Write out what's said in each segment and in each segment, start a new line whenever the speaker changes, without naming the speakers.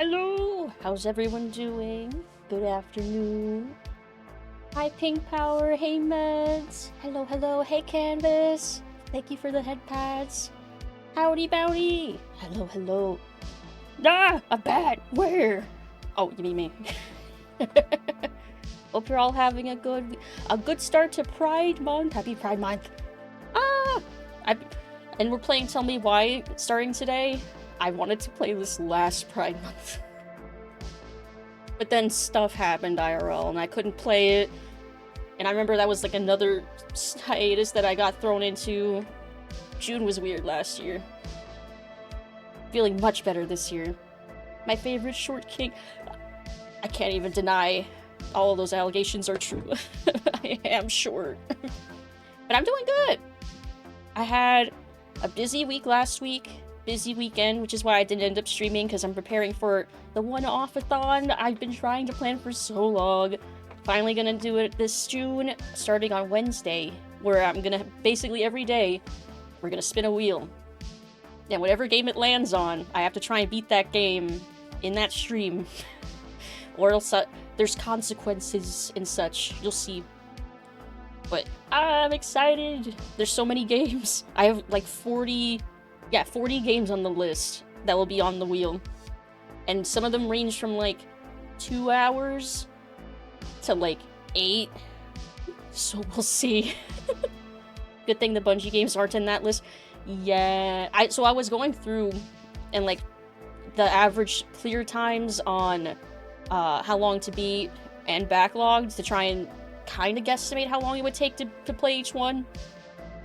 Hello! How's everyone doing? Good afternoon. Hi, Pink Power. Hey, Meds. Hello, hello. Hey, Canvas. Thank you for the head pads. Howdy, bowdy. Hello, hello. Ah! A bat! Where? Oh, you mean me. Hope you're all having a good start to Pride Month. Happy Pride Month. Ah! And we're playing Tell Me Why starting today. I wanted to play this last Pride Month. But then stuff happened IRL and I couldn't play it. And I remember that was like another hiatus that I got thrown into. June was weird last year. Feeling much better this year. My favorite short king. I can't even deny all of those allegations are true. I am short. But I'm doing good. I had a busy week last week. Busy weekend, which is why I didn't end up streaming, because I'm preparing for the One-Off-Athon I've been trying to plan for so long. Finally gonna do it this June, starting on Wednesday, where I'm gonna, basically every day, we're gonna spin a wheel. And whatever game it lands on, I have to try and beat that game in that stream. Or else there's consequences and such, you'll see. But I'm excited! There's so many games. I have like 40 games on the list that will be on the wheel. And some of them range from like 2 hours to like 8. So we'll see. Good thing the Bungie games aren't in that list. Yeah. So I was going through and like the average clear times on how long to beat and backlogged to try and kind of guesstimate how long it would take to play each one.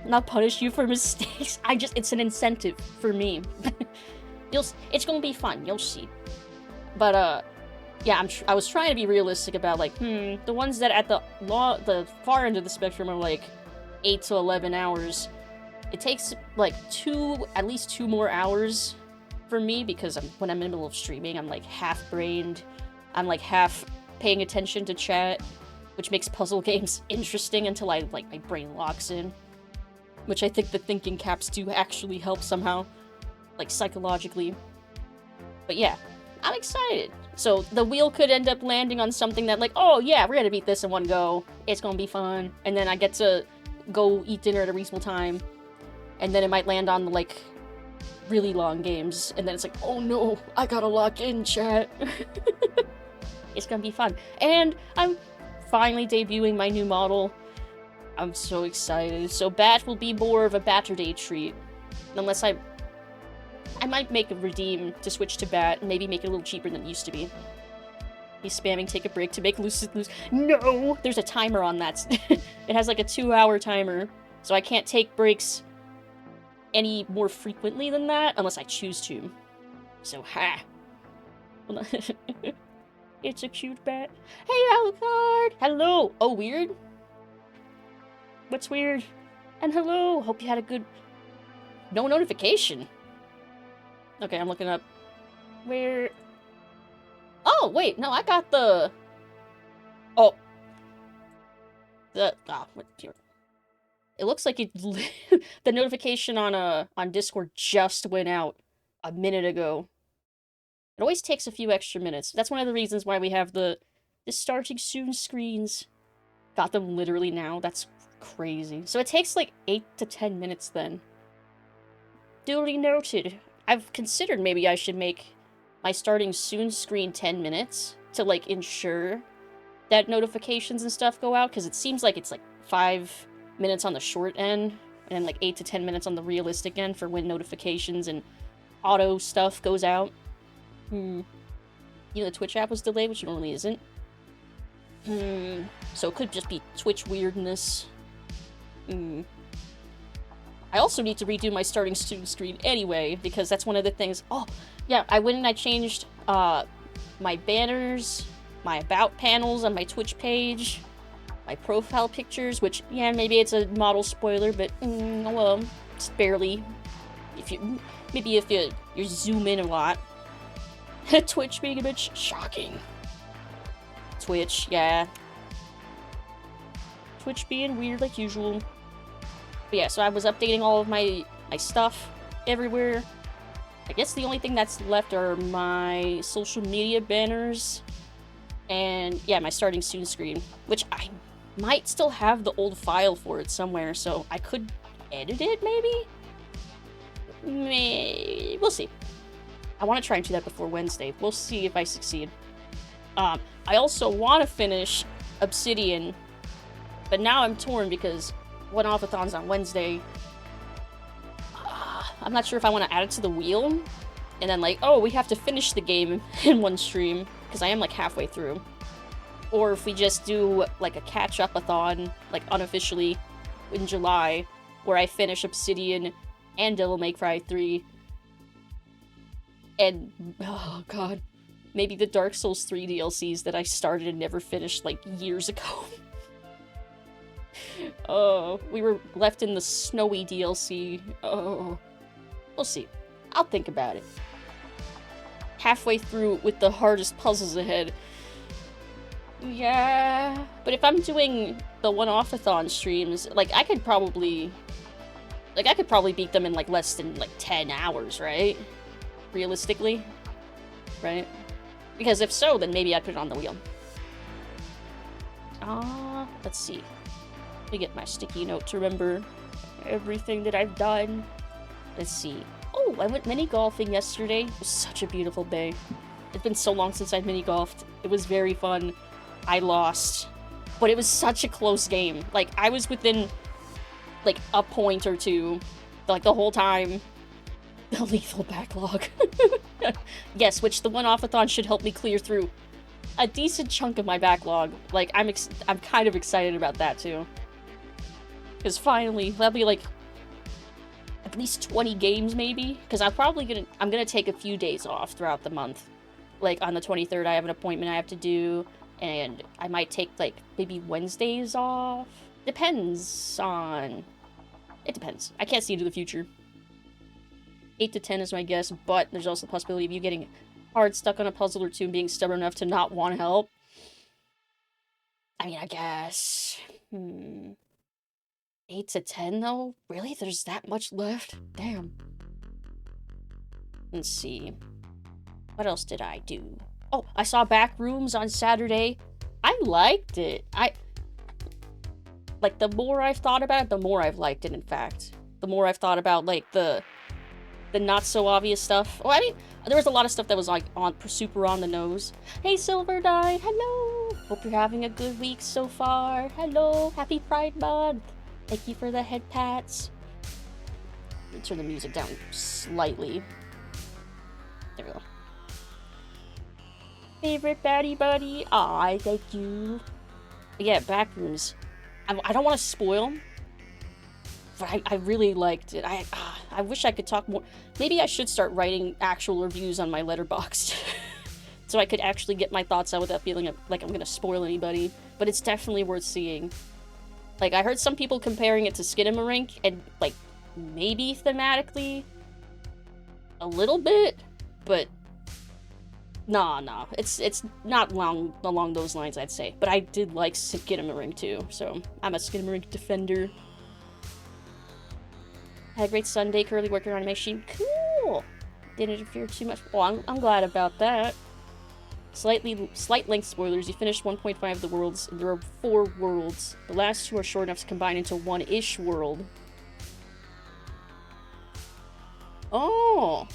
Not punish you for mistakes. It's an incentive for me. It's gonna be fun, you'll see. But, yeah, I was trying to be realistic about, like, the ones that at the far end of the spectrum are, like, 8 to 11 hours. It takes, like, at least 2 more hours for me, because when I'm in the middle of streaming, I'm, like, half-brained. I'm, like, half paying attention to chat, which makes puzzle games interesting until my brain locks in. Which I think the thinking caps do actually help somehow. Like, psychologically. But yeah, I'm excited. So, the wheel could end up landing on something that, like, oh yeah, we're gonna beat this in one go. It's gonna be fun. And then I get to go eat dinner at a reasonable time. And then it might land on, like, really long games. And then it's like, oh no, I gotta lock in, chat. It's gonna be fun. And I'm finally debuting my new model. I'm so excited. So Bat will be more of a Batterday treat. Unless I might make a redeem to switch to Bat and maybe make it a little cheaper than it used to be. He's spamming take a break to make Lucid lose. No! There's a timer on that. It has like a 2-hour timer. So I can't take breaks any more frequently than that unless I choose to. So, ha! It's a cute bat. Hey, Alucard! Hello! Oh, weird? What's weird? And hello! Hope you had a good... No notification? Okay, I'm looking up... Where... Oh, wait, no, I got the... Oh. It looks like it... the notification on Discord just went out a minute ago. It always takes a few extra minutes. That's one of the reasons why we have the starting soon screens. Got them literally now. That's crazy. So it takes like 8 to 10 minutes then. Duly noted. I've considered maybe I should make my starting soon screen 10 minutes to like ensure that notifications and stuff go out, because it seems like it's like 5 minutes on the short end and then like 8 to 10 minutes on the realistic end for when notifications and auto stuff goes out. You know, the Twitch app was delayed, which normally isn't. So it could just be Twitch weirdness. I also need to redo my starting student screen anyway, because that's one of the things. Oh, yeah, I went and I changed my banners, my about panels on my Twitch page, my profile pictures, which, yeah, maybe it's a model spoiler, but, well, it's barely. Maybe if you zoom in a lot. Twitch being a bit shocking. Twitch, yeah. Twitch being weird like usual. But yeah, so I was updating all of my stuff everywhere. I guess the only thing that's left are my social media banners and, yeah, my starting soon screen, which I might still have the old file for it somewhere, so I could edit it, maybe? We'll see. I want to try and do that before Wednesday. We'll see if I succeed. I also want to finish Obsidian, but now I'm torn because One-Off-Athon's on Wednesday. I'm not sure if I want to add it to the wheel, and then like, oh, we have to finish the game in one stream, because I am like halfway through. Or if we just do like a catch-up-a-thon, like unofficially, in July, where I finish Obsidian and Devil May Cry 3. And, oh god, maybe the Dark Souls 3 DLCs that I started and never finished like years ago. Oh, we were left in the snowy DLC. Oh, we'll see. I'll think about it. Halfway through with the hardest puzzles ahead. Yeah, but if I'm doing the One-Off-Athon streams, like, I could probably beat them in, like, less than, like, 10 hours, right? Realistically. Right? Because if so, then maybe I'd put it on the wheel. Let's see. Let me get my sticky note to remember everything that I've done. Let's see. Oh, I went mini-golfing yesterday. It was such a beautiful day. It's been so long since I've mini-golfed. It was very fun. I lost. But it was such a close game. Like, I was within, like, a point or two, like, the whole time. The lethal backlog. Yes, which the One-Off-Athon should help me clear through a decent chunk of my backlog. Like, I'm kind of excited about that, too. Because finally, that'll be, like, at least 20 games, maybe? Because I'm gonna take a few days off throughout the month. Like, on the 23rd, I have an appointment I have to do, and I might take, like, maybe Wednesdays off. Depends on... It depends. I can't see into the future. 8 to 10 is my guess, but there's also the possibility of you getting hard stuck on a puzzle or two and being stubborn enough to not want to help. I mean, I guess... 8 to 10, though? Really? There's that much left? Damn. Let's see. What else did I do? Oh, I saw Backrooms on Saturday. I liked it. Like, the more I've thought about it, the more I've liked it, in fact. The more I've thought about, like, the not-so-obvious stuff. Well, I mean, there was a lot of stuff that was, like, super on the nose. Hey, Silverdine! Hello! Hope you're having a good week so far. Hello! Happy Pride Month! Thank you for the head pats. Let me turn the music down slightly. There we go. Favorite baddie buddy. Aw, thank you. But yeah, Backrooms. I don't want to spoil, but I really liked it. I wish I could talk more. Maybe I should start writing actual reviews on my letterboxd. So I could actually get my thoughts out without feeling like I'm gonna spoil anybody. But it's definitely worth seeing. Like, I heard some people comparing it to Skinamarink, and, like, maybe thematically a little bit, but nah. It's not along those lines, I'd say. But I did like Skinamarink, too, so I'm a Skinamarink defender. Had a great Sunday, currently working on a machine. Cool! Didn't interfere too much. Oh, I'm glad about that. Slight length spoilers. You finished 1.5 of the worlds, and there are 4 worlds. The last 2 are short enough to combine into one-ish world. Oh!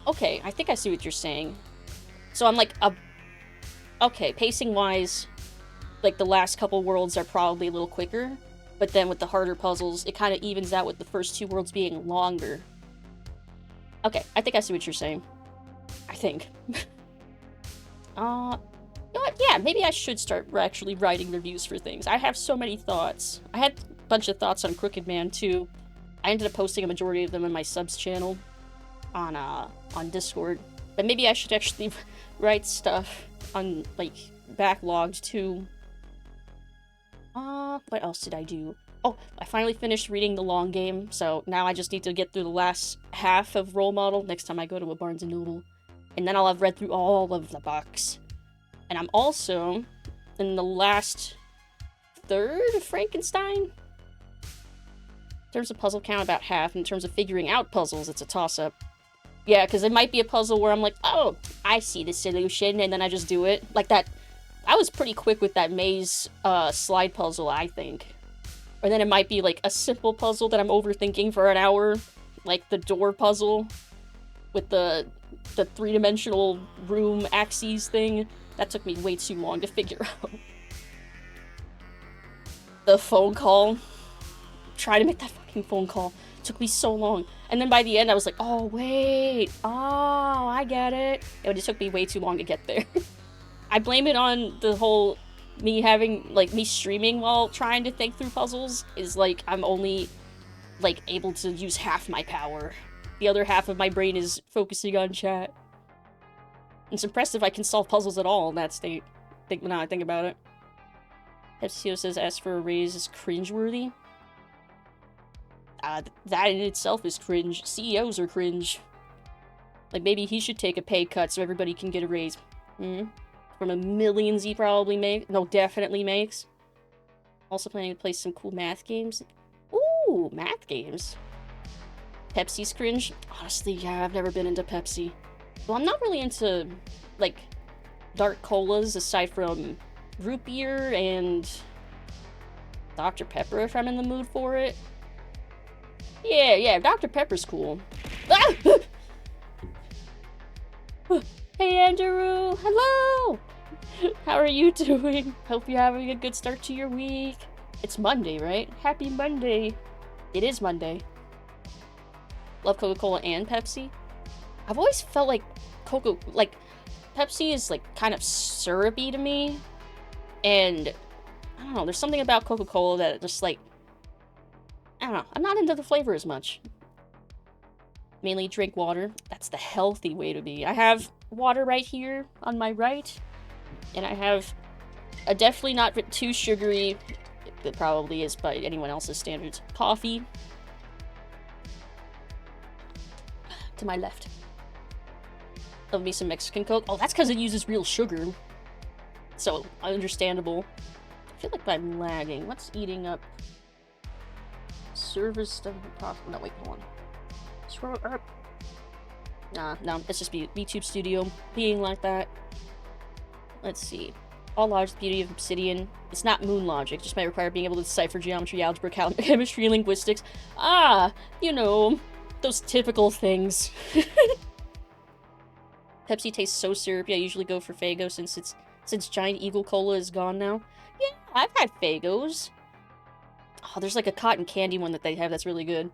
Okay, I think I see what you're saying. So I'm like, okay, pacing-wise, like, the last couple worlds are probably a little quicker, but then with the harder puzzles, it kind of evens out with the first 2 worlds being longer. Okay, I think I see what you're saying. I think. You know what? Yeah, maybe I should start actually writing reviews for things. I have so many thoughts. I had a bunch of thoughts on Crooked Man, too. I ended up posting a majority of them in my subs channel on Discord. But maybe I should actually write stuff on, like, backlogged, too. What else did I do? Oh, I finally finished reading The Long Game, so now I just need to get through the last half of Role Model next time I go to a Barnes & Noble. And then I'll have read through all of the books. And I'm also in the last third of Frankenstein. In terms of puzzle count, about half. In terms of figuring out puzzles, it's a toss-up. Yeah, because it might be a puzzle where I'm like, oh, I see the solution, and then I just do it. Like that. I was pretty quick with that maze slide puzzle, I think. Or then it might be like a simple puzzle that I'm overthinking for an hour. Like the door puzzle with the three-dimensional room axes thing. That took me way too long to figure out. The phone call. Trying to make that fucking phone call. Took me so long. And then by the end, I was like, oh, wait. Oh, I get it. It just took me way too long to get there. I blame it on the whole me having, like, me streaming while trying to think through puzzles. Is, like, I'm only, like, able to use half my power. The other half of my brain is focusing on chat. It's impressive I can solve puzzles at all in that state. Now I think about it. FCO says, ask for a raise is cringeworthy. That in itself is cringe. CEOs are cringe. Like, maybe he should take a pay cut so everybody can get a raise. From the millions he probably makes. No, definitely makes. Also planning to play some cool math games. Ooh, math games. Pepsi's cringe? Honestly, yeah, I've never been into Pepsi. Well, I'm not really into, like, dark colas aside from root beer and Dr. Pepper if I'm in the mood for it. Yeah, Dr. Pepper's cool. Ah! Hey, Andrew! Hello! How are you doing? Hope you're having a good start to your week. It's Monday, right? Happy Monday. It is Monday. Love Coca-Cola and Pepsi. I've always felt like Pepsi is, like, kind of syrupy to me. And, I don't know, there's something about Coca-Cola that just, like, I don't know. I'm not into the flavor as much. Mainly drink water. That's the healthy way to be. I have water right here on my right. And I have a definitely not too sugary, it probably is by anyone else's standards, coffee. To my left. Love me some Mexican Coke. Oh, that's because it uses real sugar. So, understandable. I feel like I'm lagging. What's eating up? Service stuff. No, wait, hold on. Scroll up. No, it's just VTube Studio being like that. Let's see. All logic, beauty of Obsidian. It's not moon logic, just might require being able to decipher geometry, algebra, chemistry, linguistics. You know, those typical things. Pepsi tastes so syrupy, I usually go for Faygo since Giant Eagle Cola is gone now. Yeah, I've had Faygos. Oh, there's like a cotton candy one that they have that's really good.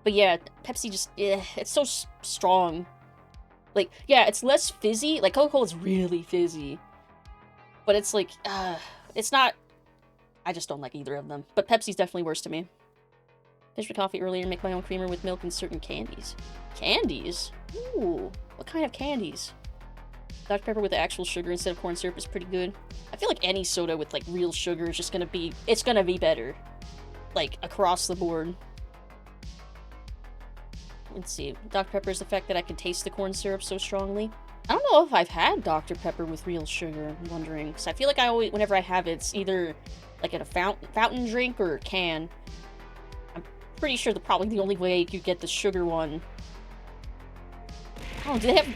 But yeah, Pepsi just, it's so strong. Like, yeah, it's less fizzy. Like, Coca-Cola's really fizzy. But it's like, it's not, I just don't like either of them. But Pepsi's definitely worse to me. Finished my coffee earlier and make my own creamer with milk and certain candies. Candies? Ooh, what kind of candies? Dr. Pepper with the actual sugar instead of corn syrup is pretty good. I feel like any soda with, like, real sugar is just gonna be, it's gonna be better. Like, across the board. Let's see. Dr. Pepper is the fact that I can taste the corn syrup so strongly. I don't know if I've had Dr. Pepper with real sugar, I'm wondering. Because I feel like I always, whenever I have it, it's either, like, in a fountain drink or a can. I'm pretty sure probably the only way you could get the sugar one. Oh, do they have...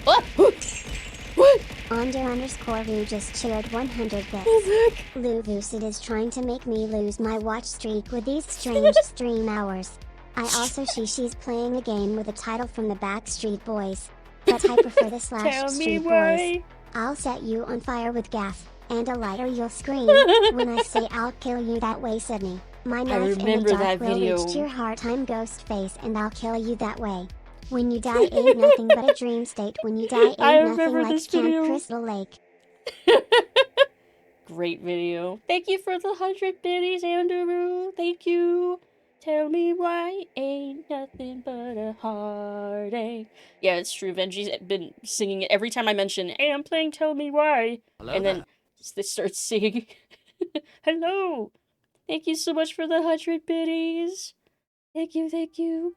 What?
Under_Lou just shared 100 bits.
Oh, heck.
Lucid is trying to make me lose my watch streak with these strange stream hours. I also she's playing a game with a title from the Backstreet Boys, but I prefer the
Tell me
/Street
why.
Boys. I'll set you on fire with gas and a lighter. You'll scream when I say I'll kill you that way, Sydney. My knife in the dark will reach to your heart. I'm Ghostface and I'll kill you that way. When you die ain't nothing but a dream state. When you die ain't nothing like Camp Crystal Lake.
Great video. Thank you for the 100 biddies, Andrew. Thank you. Tell me why ain't nothing but a heartache. Yeah, it's true. Venji's been singing it every time I mention, hey, I'm playing Tell Me Why.
Hello
and
there.
then they start singing. Hello. Thank you so much for the 100 biddies. Thank you, thank you.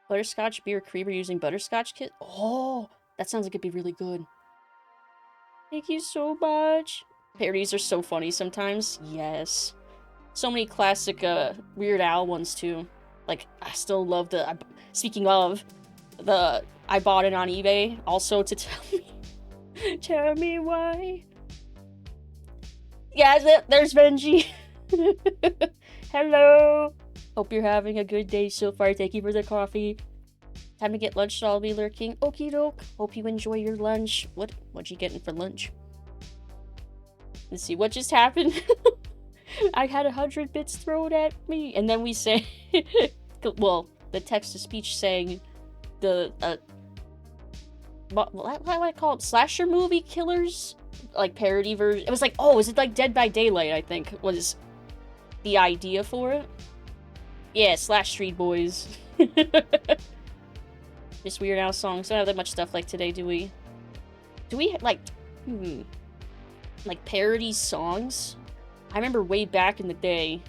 Butterscotch beer creamer using butterscotch kit. Oh, that sounds like it'd be really good. Thank you so much. Parodies are so funny sometimes. Yes. So many classic Weird Al ones too. Like, I still love the... Speaking of, I bought it on eBay, also to tell me why. Yeah, there's Benji. Hello. Hope you're having a good day so far. Thank you for the coffee. Time to get lunch, so I'll be lurking. Okie doke. Hope you enjoy your lunch. What you getting for lunch? Let's see, what just happened? I had 100 bits thrown at me, and then we say... well, the text-to-speech saying the, what do I call it? Slasher movie killers? Like, parody version. It was like, oh, is it like Dead by Daylight, I think, was the idea for it? Yeah, slash Street Boys. Just weird ass songs. Don't have that much stuff like today, do we? Do we, like, like, parody songs? I remember way back in the day,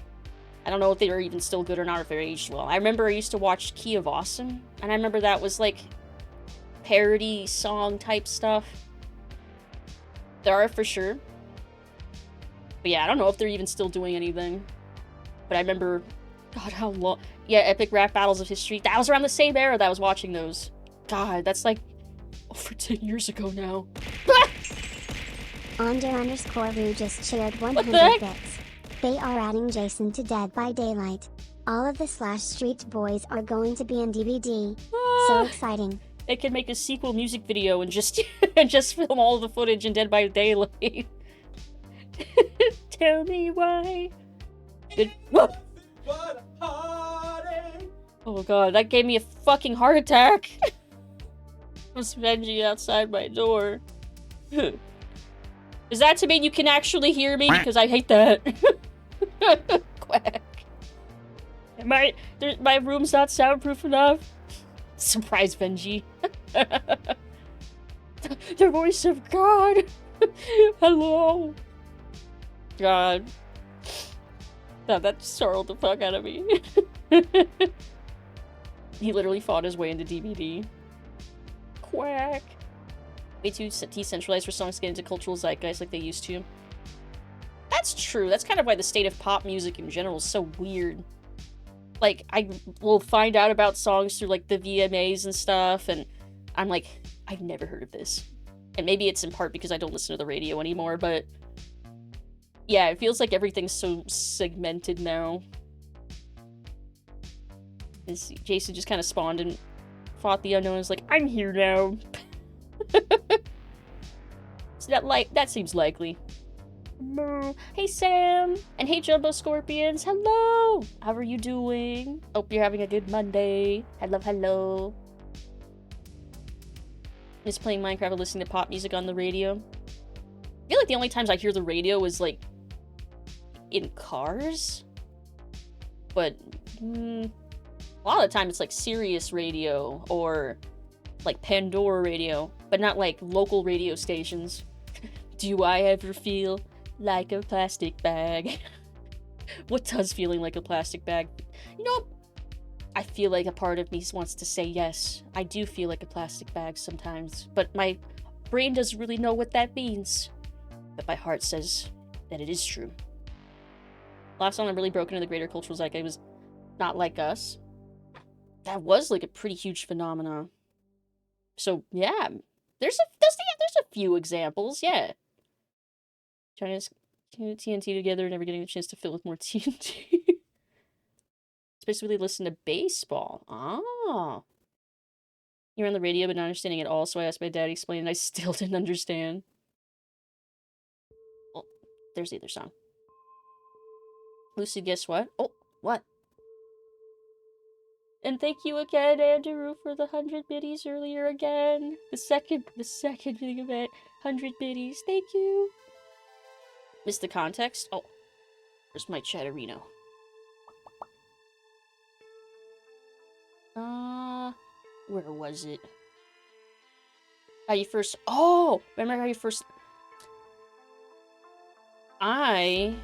I don't know if they were even still good or not, or if they're aged well. I remember I used to watch Key of Awesome, and I remember that was, like, parody song type stuff. There are for sure. But yeah, I don't know if they're even still doing anything. But I remember, God, how long... Yeah, Epic Rap Battles of History. That was around the same era that I was watching those. God, that's like over 10 years ago now.
Under_Ru just shared 100 bits. They are adding Jason to Dead by Daylight. All of the Slash Street Boys are going to be in DVD. So exciting.
They could make a sequel music video and just and just film all the footage in Dead by Daylight. Tell me why. Good. Oh god, that gave me a fucking heart attack. Was Benji outside my door. Is that to mean you can actually hear me? Because I hate that. Quack. My room's not soundproof enough. Surprise, Benji. The voice of God. Hello. God. That startled the fuck out of me. He literally fought his way into DVD. Quack. Way too decentralized for songs to get into cultural zeitgeist like they used to. That's true. That's kind of why the state of pop music in general is so weird. Like, I will find out about songs through, like, the VMAs and stuff, and I'm like, I've never heard of this. And maybe it's in part because I don't listen to the radio anymore, but... yeah, it feels like everything's so segmented now. Jason just kind of spawned and fought the unknown and was like, I'm here now. So that seems likely. Hey Sam! And hey Jumbo Scorpions! Hello! How are you doing? Hope you're having a good Monday. Hello. Just playing Minecraft and listening to pop music on the radio. I feel like the only times I hear the radio is like in cars. But a lot of the time it's like Sirius radio or like Pandora radio, but not like local radio stations. Do I ever feel like a plastic bag? What does feeling like a plastic bag? You know, I feel like a part of me wants to say yes. I do feel like a plastic bag sometimes, but my brain doesn't really know what that means. But my heart says that it is true. Last song that really broke into the greater cultural zeitgeist was Not Like Us. That was like a pretty huge phenomenon. So yeah, there's a few examples, yeah. Trying to TNT together, never getting the chance to fill with more TNT. Especially listen to baseball. Ah. You're on the radio but not understanding at all, so I asked my dad to explain and I still didn't understand. Well, there's the other song. Lucid, guess what? Oh, what? And thank you again, Andrew, for the 100 biddies earlier again. The second big event. 100 biddies. Thank you. Missed the context? Oh. Where's my chatterino? Where was it? How you first... Oh! Remember how you first... I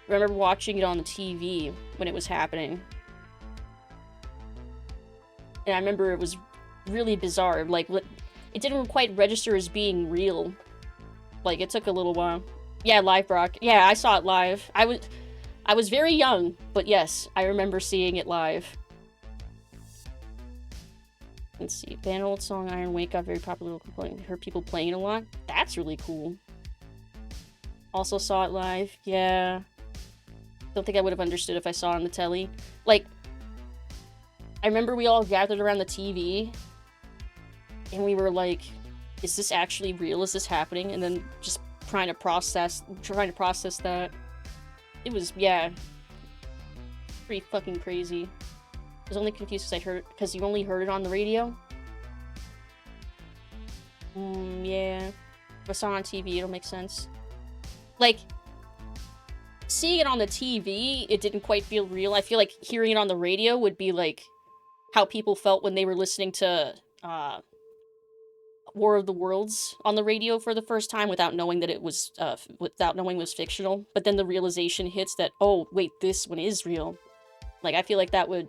remember watching it on the TV when it was happening. And I remember it was really bizarre. Like, it didn't quite register as being real. Like, it took a little while. Yeah, live Brock. Yeah, I saw it live. I was very young, but yes, I remember seeing it live. Let's see. Band old song Iron Wake got very popular. Heard people playing a lot. That's really cool. Also saw it live. Yeah. Don't think I would have understood if I saw it on the telly. Like, I remember we all gathered around the TV and we were like, is this actually real? Is this happening? And then just trying to process that. It was, yeah, pretty fucking crazy. I was only confused because you only heard it on the radio. Yeah. If I saw it on TV, it'll make sense. Like, seeing it on the TV, it didn't quite feel real. I feel like hearing it on the radio would be like how people felt when they were listening to War of the Worlds on the radio for the first time without knowing that it was fictional. But then the realization hits that, oh, wait, this one is real. Like, I feel like that would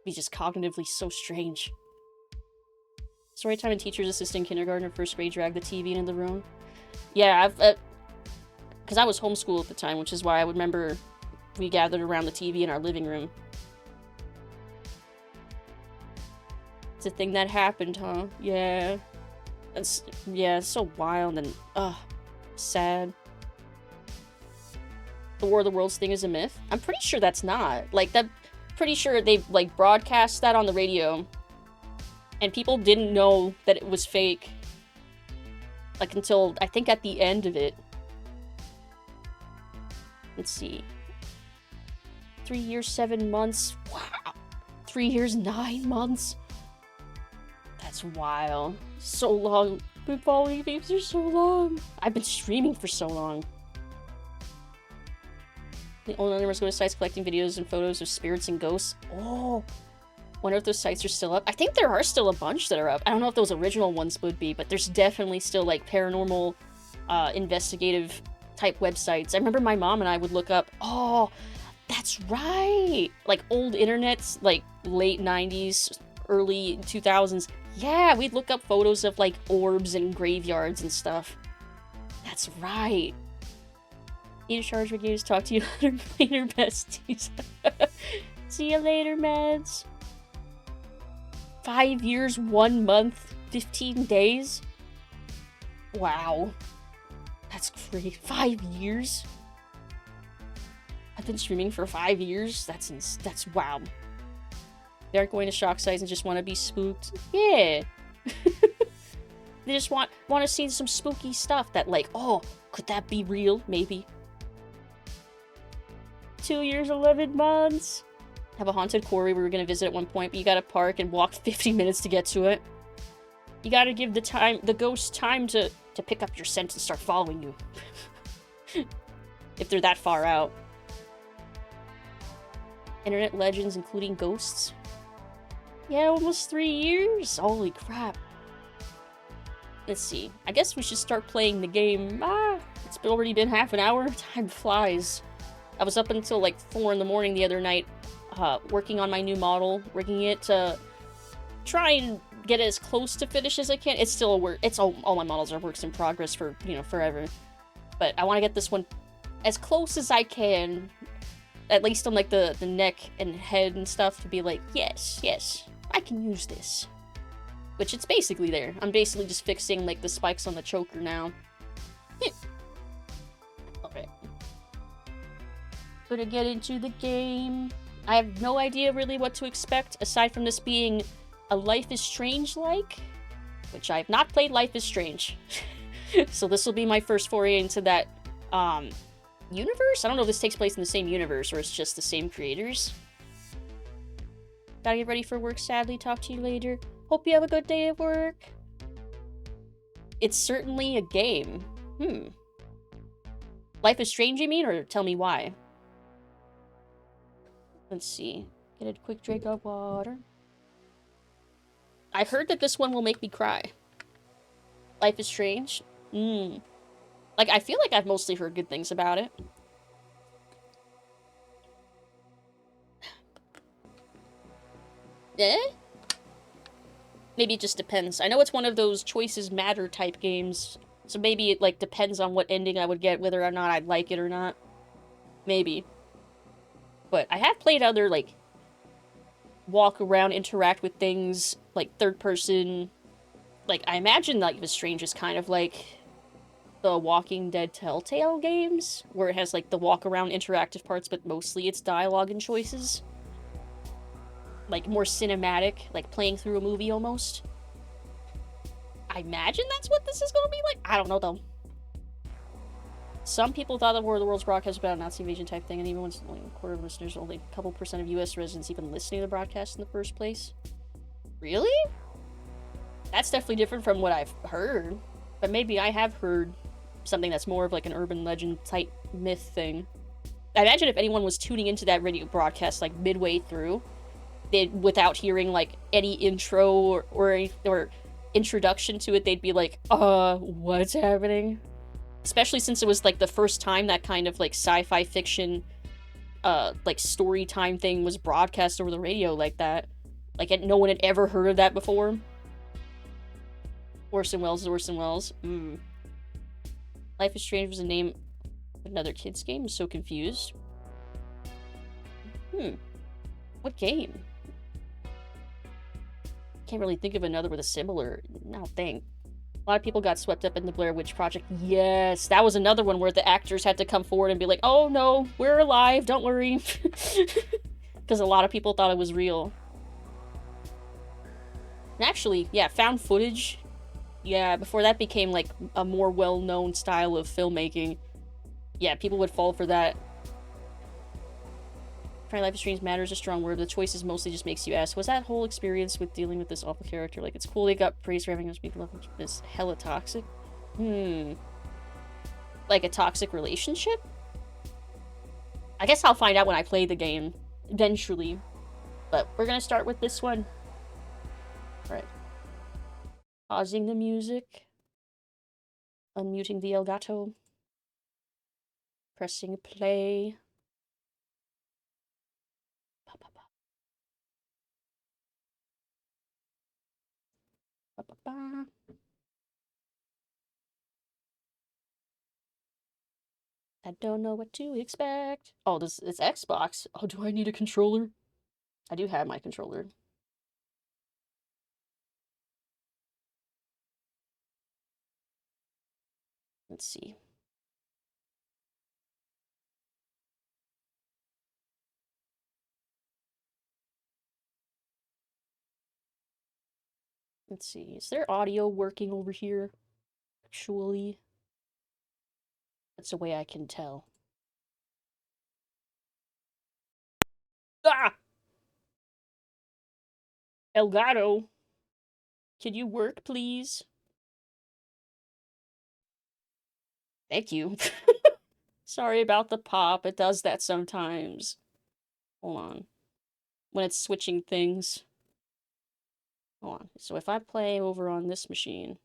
be just cognitively so strange. Storytime and teacher's assistant kindergarten or first grade dragged the TV into the room. Yeah, I've... because I was homeschooled at the time, which is why I would remember we gathered around the TV in our living room. It's a thing that happened, huh? Yeah. It's so wild and, sad. The War of the Worlds thing is a myth? I'm pretty sure that's not. Like, pretty sure they, like, broadcast that on the radio, and people didn't know that it was fake. Like, until, I think, at the end of it. Let's see. 3 years, 7 months. Wow. 3 years, 9 months. That's wild. So long. Been following games for so long. I've been streaming for so long. The old owners go to sites collecting videos and photos of spirits and ghosts. Oh. Wonder if those sites are still up. I think there are still a bunch that are up. I don't know if those original ones would be, but there's definitely still, like, paranormal, investigative type websites. I remember my mom and I would look up, oh, that's right! Like, old internets, like, late 90s, early 2000s. Yeah, we'd look up photos of, like, orbs and graveyards and stuff. That's right. Need to charge brigades, talk to you later, besties. See you later, meds. 5 years, 1 month, 15 days? Wow. That's great. 5 years? I've been streaming for 5 years? That's wow. They aren't going to shock sites and just want to be spooked? Yeah. They just want to see some spooky stuff that, like, oh, could that be real? Maybe. 2 years, 11 months. Have a haunted quarry we were going to visit at one point, but you gotta park and walk 50 minutes to get to it. You gotta give the ghost time to pick up your scent and start following you. If they're that far out. Internet legends, including ghosts. Yeah, almost 3 years. Holy crap. Let's see. I guess we should start playing the game. It's already been half an hour. Time flies. I was up until like 4 in the morning the other night, working on my new model, rigging it to try and get as close to finish as I can. It's still a work. It's all my models are works in progress for, you know, forever. But I want to get this one as close as I can, at least on like the neck and head and stuff, to be like, yes, I can use this. Which it's basically there. I'm basically just fixing like the spikes on the choker now. Okay. Gonna get into the game. I have no idea really what to expect, aside from this being a Life is Strange-like, which I have not played Life is Strange. So this will be my first foray into that, universe? I don't know if this takes place in the same universe, or it's just the same creators. Gotta get ready for work, sadly. Talk to you later. Hope you have a good day at work. It's certainly a game. Life is Strange, you mean? Or tell me why. Let's see. Get a quick drink of water. I've heard that this one will make me cry. Life is Strange? Like, I feel like I've mostly heard good things about it. Maybe it just depends. I know it's one of those choices matter type games, so maybe it, like, depends on what ending I would get, whether or not I'd like it or not. Maybe. But I have played other, like, walk around, interact with things, like, third person. Like, I imagine Life is Strange is kind of like the Walking Dead Telltale games, where it has, like, the walk-around interactive parts, but mostly it's dialogue and choices. Like, more cinematic, like playing through a movie almost. I imagine that's what this is gonna be like. I don't know, though. Some people thought the War of the Worlds broadcast was about a Nazi invasion type thing, and even when only a quarter of listeners, only a couple % of US residents even listening to the broadcast in the first place. Really? That's definitely different from what I've heard. But maybe I have heard something that's more of like an urban legend type myth thing. I imagine if anyone was tuning into that radio broadcast like midway through, without hearing like any intro or introduction to it, they'd be like, what's happening? Especially since it was like the first time that kind of like sci-fi fiction like story time thing was broadcast over the radio like that. Like no one had ever heard of that before. Orson Welles. Life is Strange was the name of another kid's game. I'm so confused. What game? Can't really think of another with a similar thing. A lot of people got swept up in the Blair Witch Project. Yes, that was another one where the actors had to come forward and be like, oh no, we're alive, don't worry. Because a lot of people thought it was real. And actually, yeah, found footage. Yeah, before that became like a more well-known style of filmmaking. Yeah, people would fall for that. Trying Life is Strange matters a strong word. The choices mostly just makes you ask, was that whole experience with dealing with this awful character? Like, it's cool they got praise for having those people love this hella toxic. Like a toxic relationship? I guess I'll find out when I play the game, eventually. But we're gonna start with this one. Alright. Pausing the music. Unmuting the Elgato. Pressing play. I don't know what to expect. Oh, it's Xbox. Oh, do I need a controller? I do have my controller. Let's see. Let's see. Is there audio working over here? Actually, that's the way I can tell. Ah! Elgato, can you work, please? Thank you. Sorry about the pop. It does that sometimes. Hold on. When it's switching things. Hold on. So if I play over on this machine.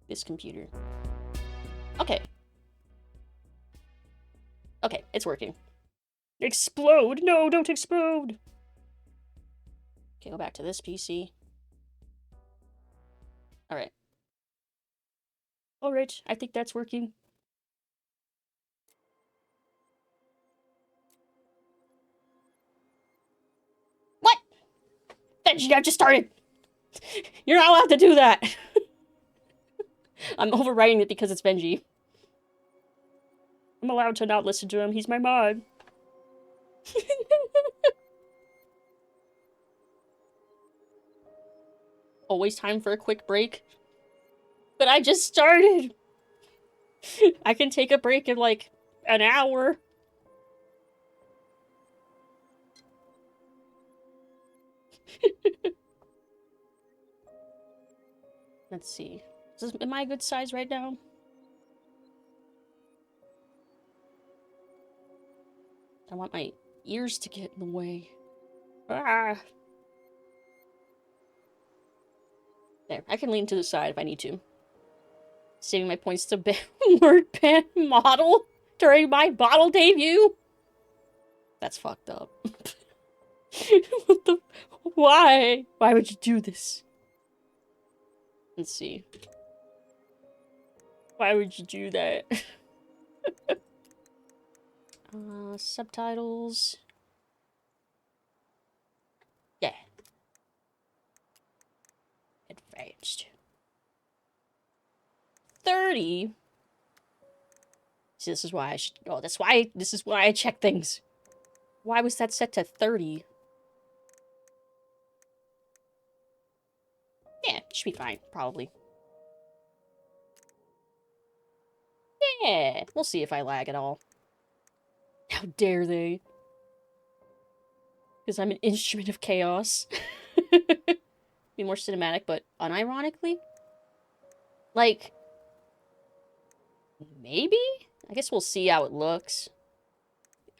This computer. Okay. Okay, it's working. Explode! No, don't explode! Okay, go back to this PC. Alright. Alright, I think that's working. What? Benji, I've just started! You're not allowed to do that! I'm overwriting it because it's Benji. I'm allowed to not listen to him. He's my mod. Always time for a quick break. But I just started! I can take a break in like an hour. Let's see. Am I a good size right now? I want my ears to get in the way. Ah. There, I can lean to the side if I need to. Saving my points to word pen model during my bottle debut? That's fucked up. What the... Why? Why would you do this? Let's see. Why would you do that? Subtitles. Yeah. Advanced. 30? See, this is why I should... Oh, this is why I check things. Why was that set to 30? Yeah, it should be fine, probably. Yeah, we'll see if I lag at all. How dare they? Because I'm an instrument of chaos. Be more cinematic, but unironically? Like... Maybe? I guess we'll see how it looks.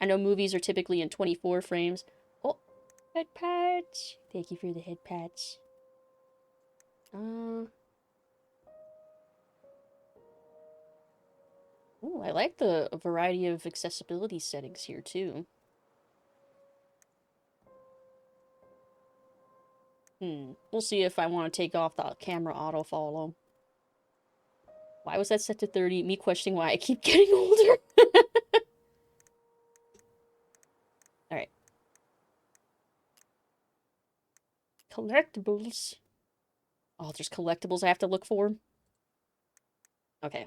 I know movies are typically in 24 frames. Oh, head patch. Thank you for the head patch. Ooh, I like the variety of accessibility settings here, too. We'll see if I want to take off the camera autofollow. Why was that set to 30? Me questioning why I keep getting older. Alright. Collectibles. Oh, there's collectibles I have to look for? Okay.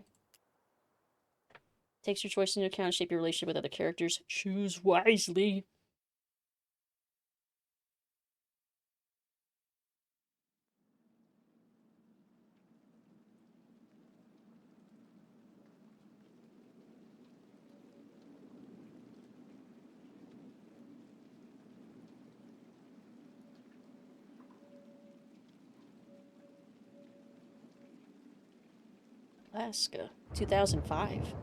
Takes your choice into account, shape your relationship with other characters. Choose wisely. Alaska, 2005.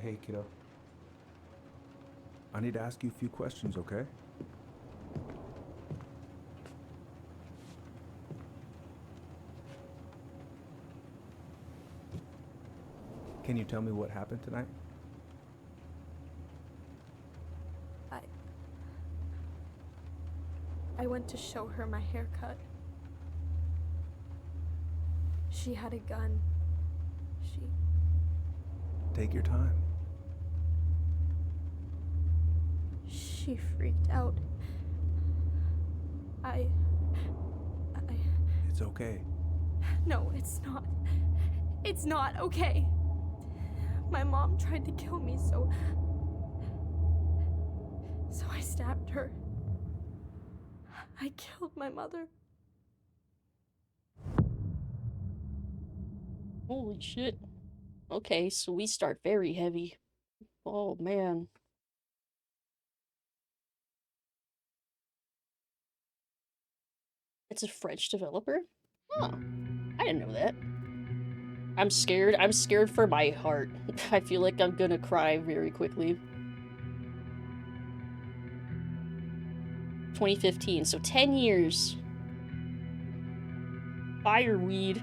Hey, kiddo. I need to ask you a few questions, okay? Can you tell me what happened tonight?
I went to show her my haircut. She had a gun.
Take your time.
She freaked out.
It's okay.
No, it's not. It's not okay. My mom tried to kill me, so I stabbed her. I killed my mother.
Holy shit. Okay, so we start very heavy. Oh, man. It's a French developer? Huh. I didn't know that. I'm scared. I'm scared for my heart. I feel like I'm gonna cry very quickly. 2015, so 10 years. Fireweed.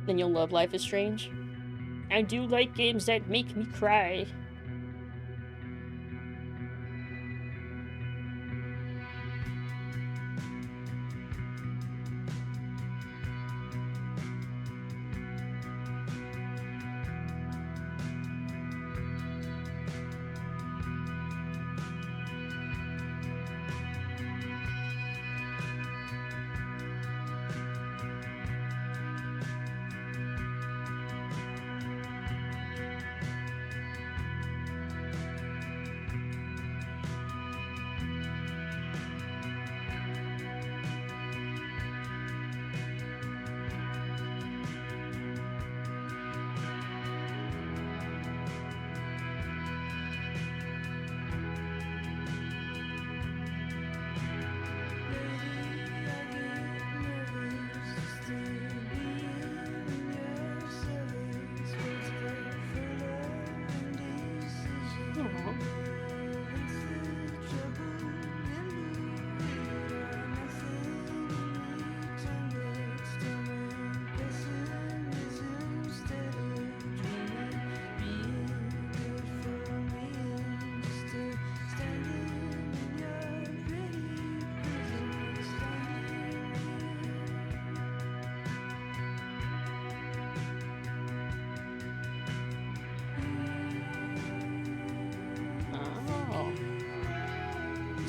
Then you'll love Life is Strange. I do like games that make me cry.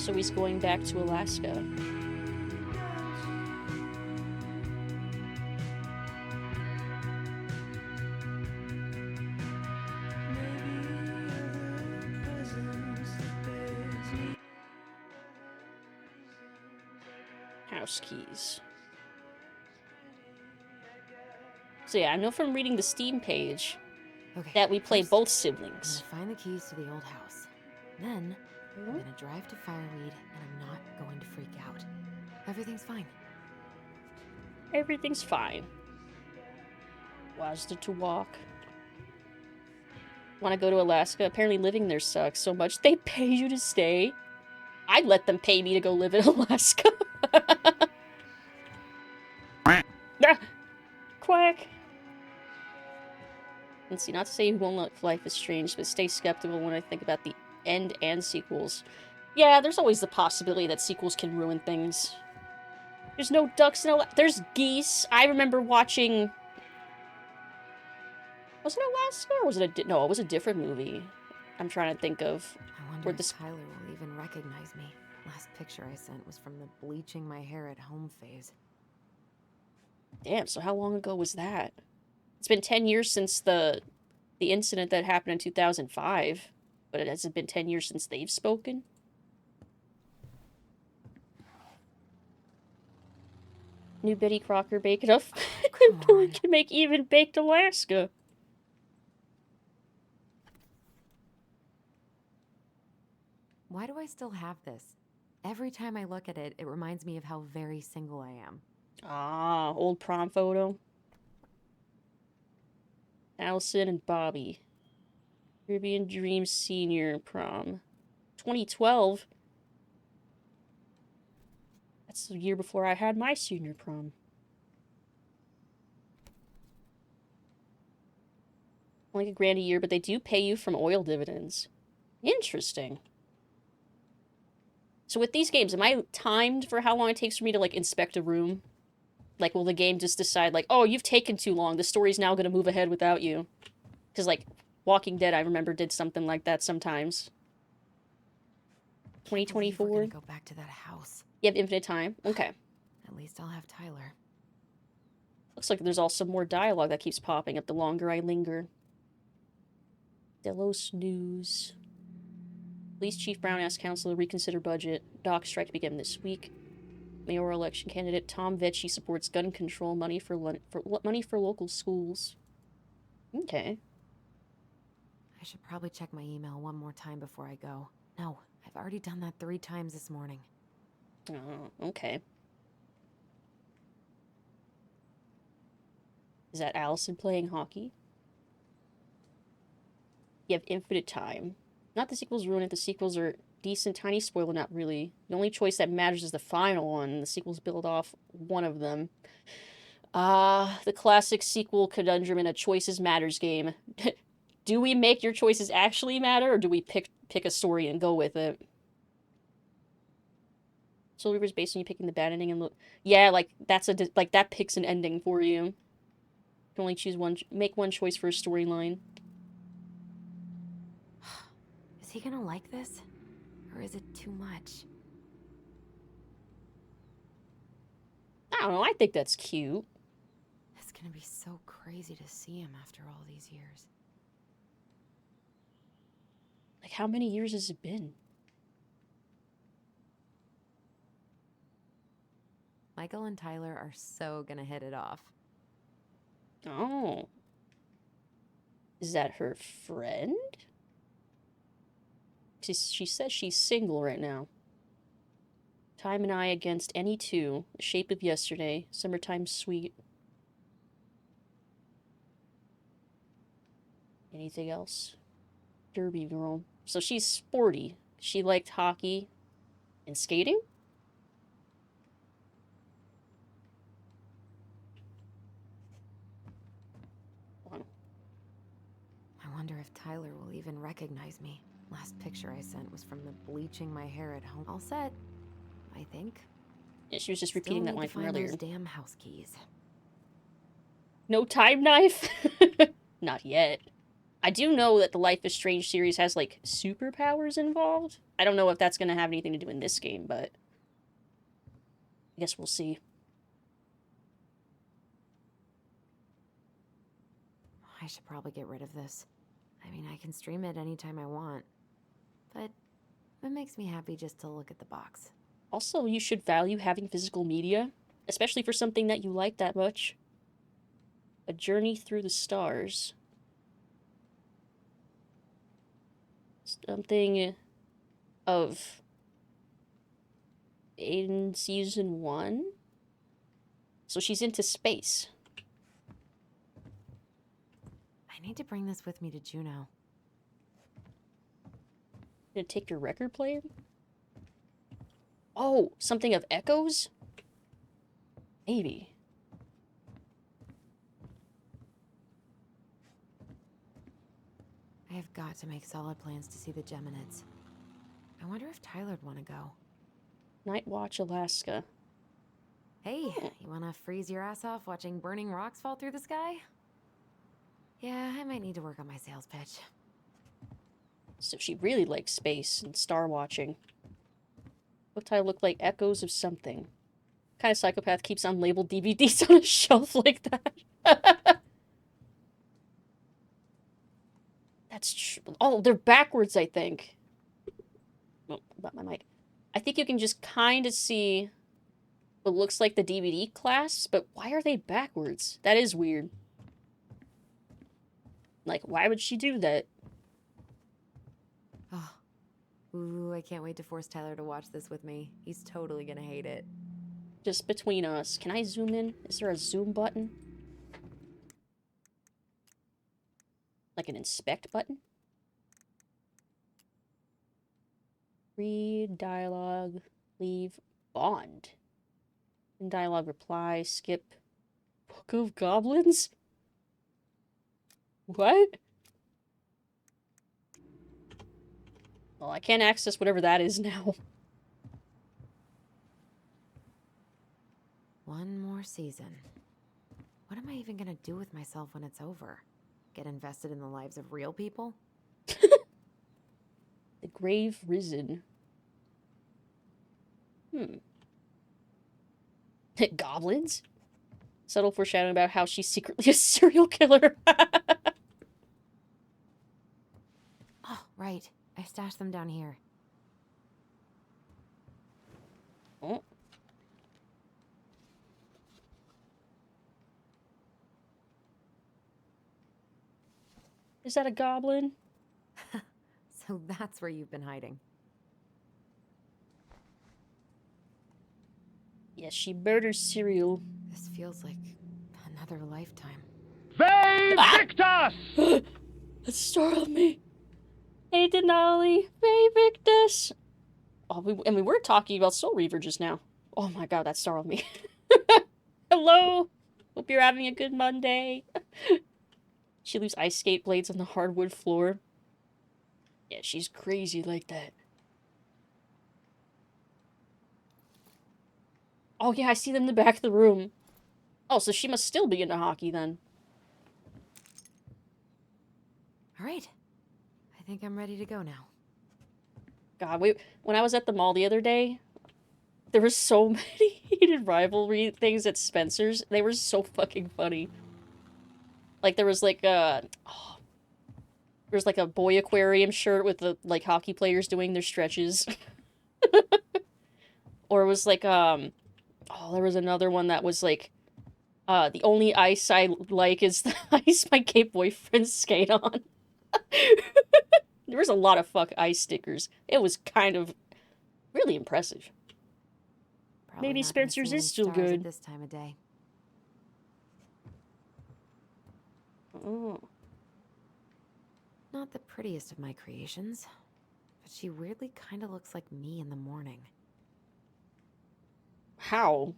So he's going back to Alaska. House keys. So yeah, I know from reading the Steam page that we play both siblings.
I'm gonna find the keys to the old house. Then, I'm gonna drive to Fireweed, and I'm not going to freak out. Everything's fine.
Everything's fine. Wazda to walk. Want to go to Alaska? Apparently living there sucks so much. They pay you to stay. I'd let them pay me to go live in Alaska. Ah, quack. Let's see, not to say you won't let life is strange, but stay skeptical when I think about the end and sequels. Yeah, there's always the possibility that sequels can ruin things. There's no ducks in Alaska. There's geese. I remember watching... Was it Alaska or was it a... No, it was a different movie. I'm trying to think of...
I wonder if Tyler will even recognize me. Last picture I sent was from the bleaching my hair at home phase.
Damn, so how long ago was that? It's been 10 years since the incident that happened in 2005. But it hasn't been 10 years since they've spoken. New Betty Crocker bake enough. We can make even baked Alaska.
Why do I still have this? Every time I look at it, it reminds me of how very single I am.
Ah, old prom photo. Allison and Bobby. Caribbean Dream Senior Prom. 2012? That's the year before I had my senior prom. Only $1,000 a year, but they do pay you from oil dividends. Interesting. So with these games, am I timed for how long it takes for me to, like, inspect a room? Like, will the game just decide, like, oh, you've taken too long, the story's now gonna move ahead without you? Because, like, Walking Dead, I remember, did something like that sometimes. 2024?
We're gonna go back to that house.
You have infinite time? Okay.
At least I'll have Tyler.
Looks like there's also more dialogue that keeps popping up the longer I linger. Delos News. Police Chief Brown asks Council to reconsider budget. Dock strike to begin this week. Mayoral election candidate Tom Vecchi supports gun control money for local schools. Okay.
I should probably check my email one more time before I go. No, I've already done that 3 times this morning.
Oh, okay. Is that Allison playing hockey? You have infinite time. Not the sequels ruin it, the sequels are decent, tiny spoiler, not really. The only choice that matters is the final one, and the sequels build off one of them. The classic sequel conundrum in a choices matters game. Do we make your choices actually matter, or do we pick a story and go with it? Soul Reaver's based on you picking the bad ending and yeah, like that's like that picks an ending for you. You can only choose one, make one choice for a storyline.
Is he gonna like this? Or is it too much?
I don't know, I think that's cute.
It's gonna be so crazy to see him after all these years.
Like, how many years has it been?
Michael and Tyler are so gonna hit it off.
Oh. Is that her friend? She says she's single right now. Time and I against any two. The Shape of Yesterday. Summertime Sweet. Anything else? Derby Girl. So she's sporty. She liked hockey and skating?
I wonder if Tyler will even recognize me. Last picture I sent was from the bleaching my hair at home. All set, I think.
Yeah, she was just repeating that line from earlier.
Those damn house keys.
No time knife? Not yet. I do know that the Life is Strange series has, like, superpowers involved. I don't know if that's gonna have anything to do in this game, but I guess we'll see.
I should probably get rid of this. I mean, I can stream it anytime I want, but it makes me happy just to look at the box.
Also, you should value having physical media, especially for something that you like that much. A Journey Through the Stars. Something of in season 1. So she's into space.
I need to bring this with me to Juneau.
Gonna take your record player? Oh, something of Echoes? Maybe.
I have got to make solid plans to see the Geminids. I wonder if Tyler'd want to go.
Night Watch, Alaska.
Hey, you want to freeze your ass off watching burning rocks fall through the sky? Yeah, I might need to work on my sales pitch.
So she really likes space and star watching. What I look like echoes of something. What kind of psychopath keeps unlabeled DVDs on a shelf like that? That's true. Oh, they're backwards, I think. Oh, about my mic. I think you can just kind of see what looks like the DVD clasps, but why are they backwards? That is weird. Like, why would she do that?
Oh. Ooh, I can't wait to force Tyler to watch this with me. He's totally gonna hate it.
Just between us. Can I zoom in? Is there a zoom button? Like an inspect button? Read, dialogue, leave, bond. In dialogue, reply, skip. Book of Goblins? What? Well, I can't access whatever that is now.
One more season. What am I even gonna do with myself when it's over? Get invested in the lives of real people?
The Grave Risen. Goblins? Subtle foreshadowing about how she's secretly a serial killer.
Oh, right. I stashed them down here.
Oh. Is that a goblin?
So that's where you've been hiding.
Yes, she murders cereal.
This feels like another lifetime.
Victus!
That startled me. Hey, Denali. Victus. Oh, we were talking about Soul Reaver just now. Oh my god, that startled me. Hello. Hope you're having a good Monday. She leaves ice skate blades on the hardwood floor. Yeah, she's crazy like that. Oh yeah, I see them in the back of the room. Oh, so she must still be into hockey then.
All right. I think I'm ready to go now.
God, when I was at the mall the other day, there were so many heated rivalry things at Spencer's. They were so fucking funny. Like, there was like there was like a boy aquarium shirt with the like hockey players doing their stretches. Or it was like there was another one that was like the only ice I like is the ice my gay boyfriends skate on. There was a lot of fuck ice stickers. It was kind of really impressive.
Probably
Maybe
not gonna
Spencer's
see
is
any
still
stars at
good.
this time of day.
Oh.
Not the prettiest of my creations, but she weirdly kind of looks like me in the morning.
How?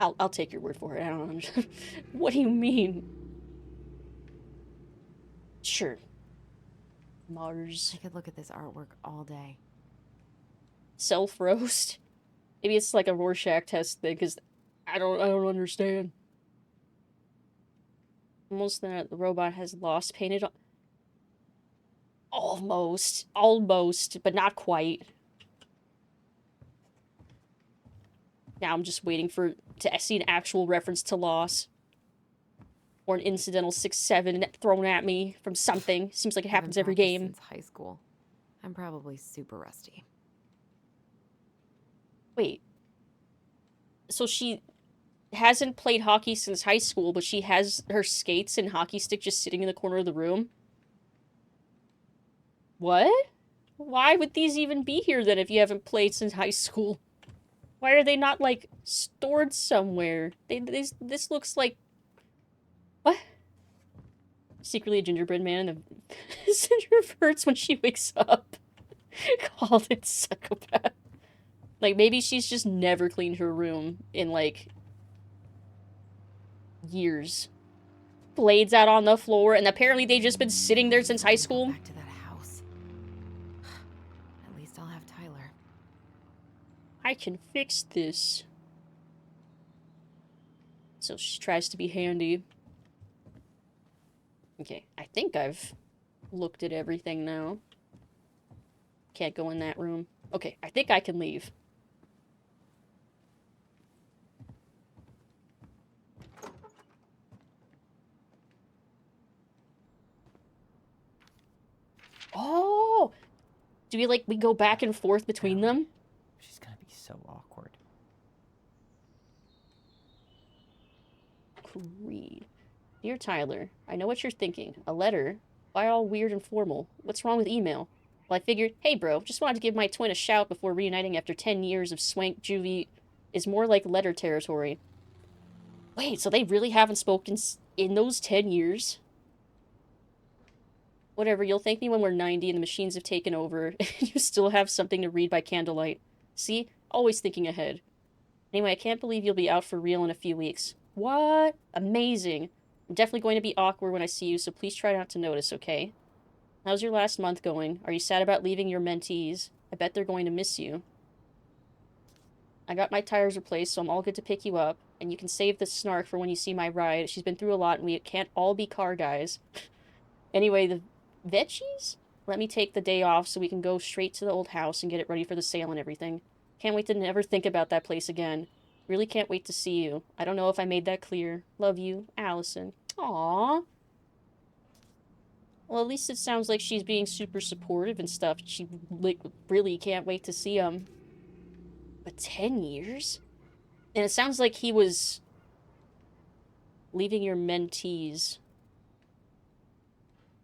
I'll take your word for it. I don't understand. What do you mean? Sure. Mars.
I could look at this artwork all day.
Self-roast? Maybe it's like a Rorschach test thing, because I don't understand. Almost there, the robot has lost painted on. Almost, but not quite. Now I'm just waiting to see an actual reference to loss. Or an incidental 6-7 thrown at me from something. Seems like it happens every game.
Since high school. I'm probably super rusty.
Wait. So she hasn't played hockey since high school, but she has her skates and hockey stick just sitting in the corner of the room? What? Why would these even be here then if you haven't played since high school? Why are they not, like, stored somewhere? This looks like... What? Secretly a gingerbread man and the center of hurts when she wakes up. Called it psychopath. Like, maybe she's just never cleaned her room in, like, years. Blades out on the floor, and apparently they've just been sitting there since high school.
Back to that house. At least I'll have Tyler.
I can fix this. So she tries to be handy. Okay, I think I've looked at everything now. Can't go in that room. Okay, I think I can leave. Oh! Do we go back and forth between them?
She's gonna be so awkward.
Read. Dear Tyler, I know what you're thinking. A letter? Why all weird and formal? What's wrong with email? Well, I figured, hey bro, just wanted to give my twin a shout before reuniting after 10 years of swank juvie is more like letter territory. Wait, so they really haven't spoken in those 10 years? Whatever, you'll thank me when we're 90 and the machines have taken over, and you still have something to read by candlelight. See? Always thinking ahead. Anyway, I can't believe you'll be out for real in a few weeks. What? Amazing. I'm definitely going to be awkward when I see you, so please try not to notice, okay? How's your last month going? Are you sad about leaving your mentees? I bet they're going to miss you. I got my tires replaced, so I'm all good to pick you up, and you can save the snark for when you see my ride. She's been through a lot, and we can't all be car guys. Anyway, the veggies? Let me take the day off so we can go straight to the old house and get it ready for the sale and everything. Can't wait to never think about that place again. Really can't wait to see you. I don't know if I made that clear. Love you, Allison. Aww. Well, at least it sounds like she's being super supportive and stuff. She really can't wait to see him. But 10 years? And it sounds like he was leaving your mentees.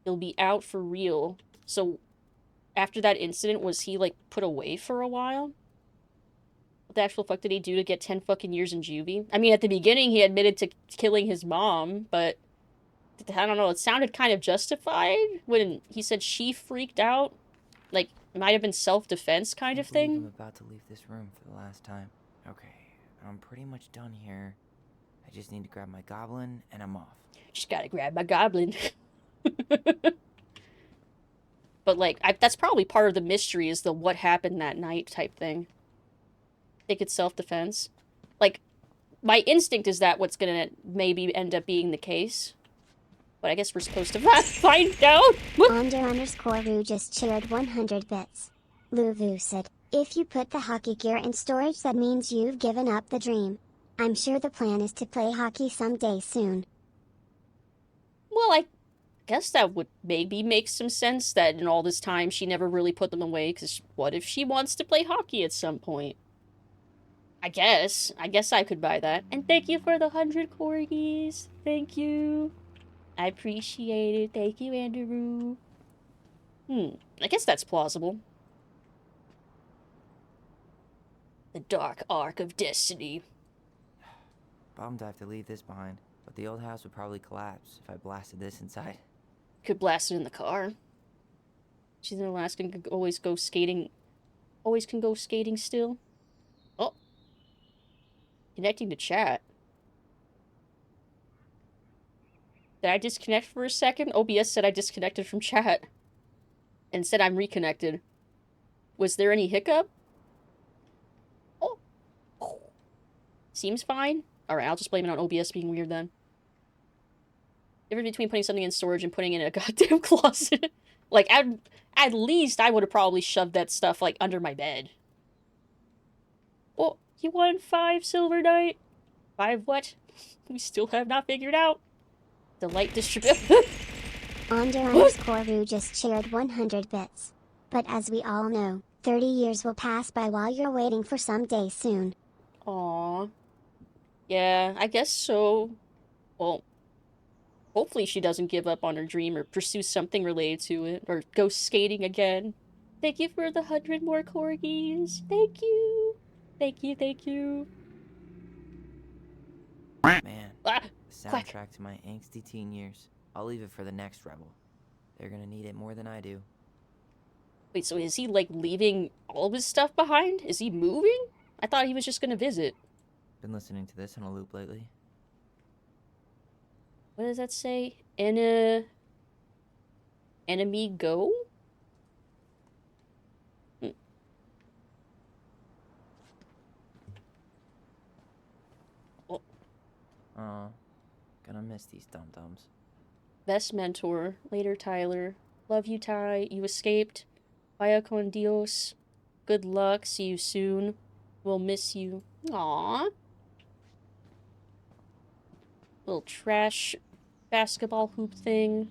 He'll be out for real. So, after that incident, was he, like, put away for a while? What the actual fuck did he do to get 10 fucking years in juvie? I mean, at the beginning, he admitted to killing his mom, but... I don't know, it sounded kind of justified when he said she freaked out. Like, it might have been self-defense kind of thing.
I'm about to leave this room for the last time. Okay, I'm pretty much done here. I just need to grab my goblin, and I'm off.
Just gotta grab my goblin. But, like, that's probably part of the mystery, is the what happened that night type thing. I think it's self-defense. Like, my instinct is that what's gonna maybe end up being the case. But I guess we're supposed to find out.
Onder_Ru just shared 100 bits. Luvu said, if you put the hockey gear in storage, that means you've given up the dream. I'm sure the plan is to play hockey someday soon.
Well, I guess that would maybe make some sense that in all this time she never really put them away, because what if she wants to play hockey at some point? I guess I could buy that. And thank you for the 100 corgis. Thank you. I appreciate it. Thank you, Andrew. I guess that's plausible. The dark arc of destiny.
Bummed I have to leave this behind, but the old house would probably collapse if I blasted this inside.
Could blast it in the car. She's in Alaska and could always go skating. Always can go skating still. Oh. Connecting to chat. Did I disconnect for a second? OBS said I disconnected from chat. And said I'm reconnected. Was there any hiccup? Oh. Seems fine. Alright, I'll just blame it on OBS being weird then. Difference between putting something in storage and putting it in a goddamn closet. Like, at least I would have probably shoved that stuff, like, under my bed. Oh, you won 5 Silver Knight? 5 what? We still have not figured out. The light distribution.
Under_Ru just shared 100 bits. But as we all know, 30 years will pass by while you're waiting for some day soon.
Aww. Yeah, I guess so. Well, hopefully she doesn't give up on her dream or pursue something related to it, or go skating again. Thank you for the 100 more corgis. Thank you. Thank you, thank you.
Man,
Ah,
the
quack.
soundtrack to my angsty teen years. I'll leave it for the next rebel. They're gonna need it more than I do.
Wait, so is he, like, leaving all of his stuff behind? Is he moving? I thought he was just gonna visit.
Been listening to this on a loop lately.
What does that say? Enemy go?
Gonna miss these dum-dums.
Best mentor. Later, Tyler. Love you, Ty. You escaped. Vaya con Dios. Good luck. See you soon. We'll miss you. Aww. Little trash basketball hoop thing.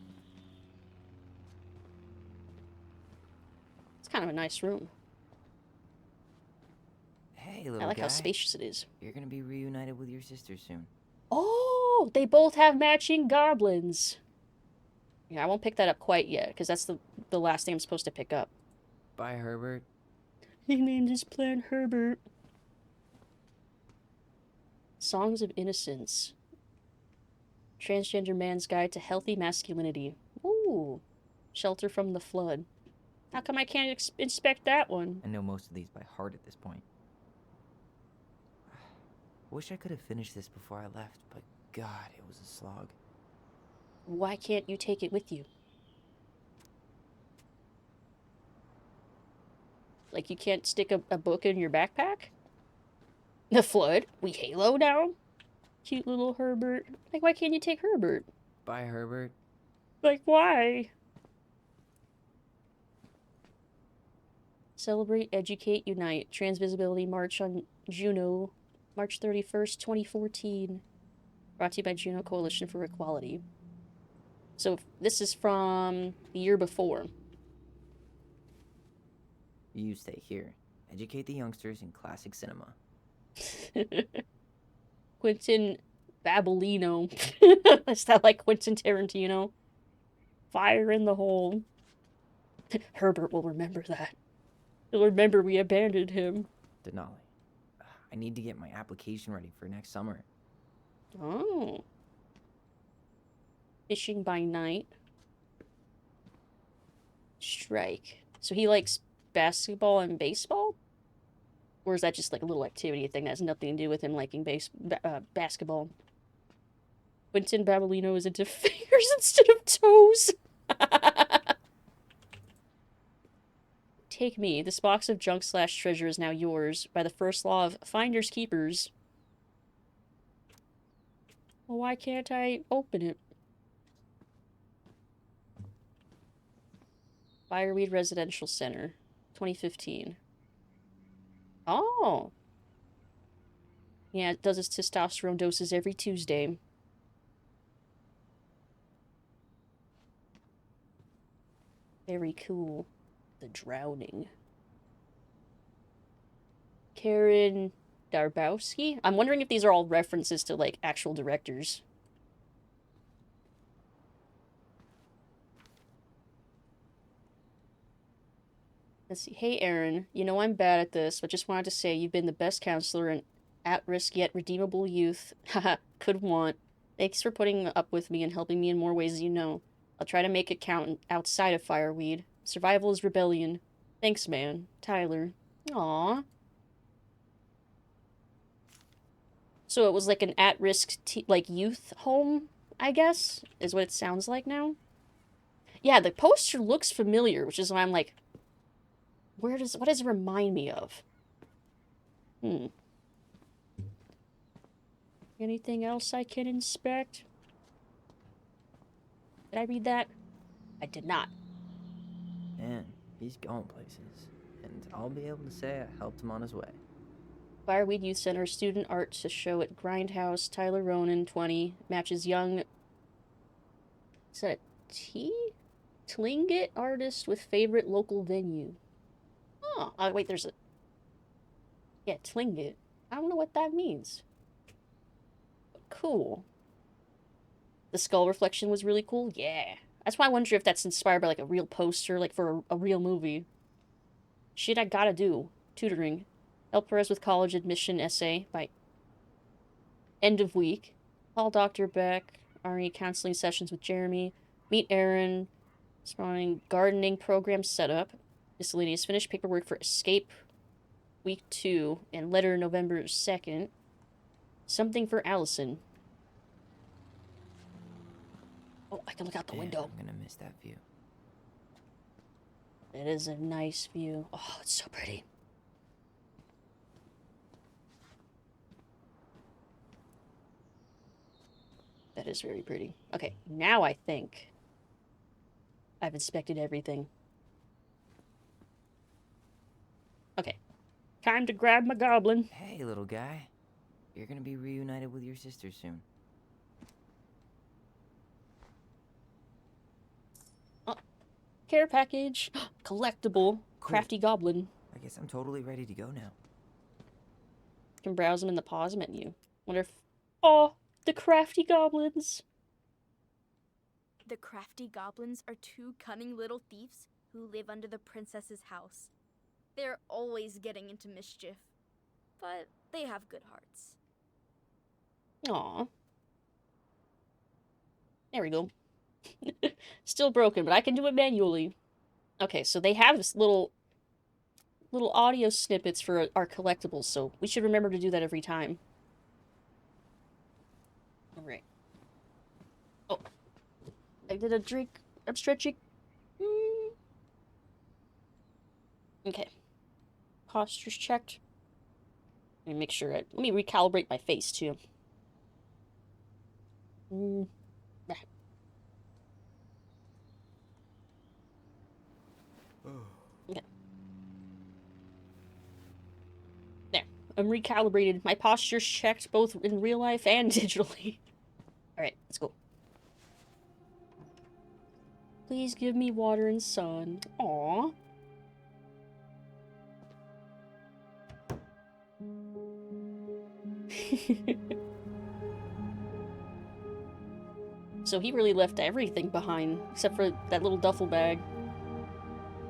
It's kind of a nice room.
Hey, little guy.
I like how spacious it is.
You're gonna be reunited with your sister soon.
Oh, they both have matching goblins. Yeah, I won't pick that up quite yet, because that's the last thing I'm supposed to pick up.
Bye, Herbert.
He named his plant Herbert. Songs of Innocence. Transgender man's guide to healthy masculinity. Ooh. Shelter from the flood. How come I can't inspect that one?
I know most of these by heart at this point. Wish I could have finished this before I left, but God, it was a slog.
Why can't you take it with you? Like, you can't stick a book in your backpack? The flood? We Halo now? Cute little Herbert. Like, why can't you take Herbert?
Bye, Herbert.
Like, why? Celebrate, Educate, Unite. Transvisibility March on Juno, March 31st, 2014. Brought to you by Juno Coalition for Equality. So, this is from the year before.
You stay here. Educate the youngsters in classic cinema.
Quentin Babbolino. Is that like Quentin Tarantino? Fire in the hole. Herbert will remember that. He'll remember we abandoned him.
Denali. I need to get my application ready for next summer.
Oh. Fishing by night. Strike. So he likes basketball and baseball? Or is that just like a little activity thing that has nothing to do with him liking basketball? Quentin Babbolino is into fingers instead of toes. Take me. This box of junk/treasure is now yours by the first law of finders keepers. Well, why can't I open it? Fireweed Residential Center, 2015. Oh. Yeah, it does its testosterone doses every Tuesday. Very cool. The Drowning. Karen Darbowski? I'm wondering if these are all references to, like, actual directors. Let's see. Hey, Aaron. You know I'm bad at this, but just wanted to say you've been the best counselor and at-risk yet redeemable youth. Haha, could want. Thanks for putting up with me and helping me in more ways you know. I'll try to make it count outside of Fireweed. Survival is rebellion. Thanks, man. Tyler. Aww. So it was like an at-risk, like, youth home, I guess? Is what it sounds like now? Yeah, the poster looks familiar, which is why I'm like, what does it remind me of? Anything else I can inspect? Did I read that? I did not.
Man, he's going places. And I'll be able to say I helped him on his way.
Fireweed Youth Center student art to show at Grindhouse. Tyler Ronan, 20, matches young. Is that Tlingit artist with favorite local venue? Oh, wait, there's a. Yeah, Tlingit. I don't know what that means. But cool. The skull reflection was really cool. Yeah. That's why I wonder if that's inspired by like a real poster, like for a real movie. Shit I gotta do. Tutoring. Help Perez with college admission essay by end of week. Call Dr. Beck. RE counseling sessions with Jeremy. Meet Aaron. Spawning gardening program setup. Miscellaneous finished paperwork for escape week 2 and letter November 2nd. Something for Allison. Oh, I can look out the window.
I'm gonna miss that view.
It is a nice view. Oh, it's so pretty. That is very pretty. Okay, now I think I've inspected everything. Okay, time to grab my goblin.
Hey, little guy. You're gonna be reunited with your sister soon.
Care package. Collectible. Crafty goblin.
I guess I'm totally ready to go now.
You can browse them in the pause menu. Wonder if... Oh, the crafty goblins.
The crafty goblins are 2 cunning little thieves who live under the princess's house. They're always getting into mischief, but they have good hearts.
Aw. There we go. Still broken, but I can do it manually. Okay, so they have this little audio snippets for our collectibles, so we should remember to do that every time. Alright. Oh. I did a drink. I'm stretching. Okay. Posture's checked. Let me make sure let me recalibrate my face, too. Okay. There. I'm recalibrated. My posture's checked both in real life and digitally. Alright, let's go. Please give me water and sun. Aww. So he really left everything behind, except for that little duffel bag.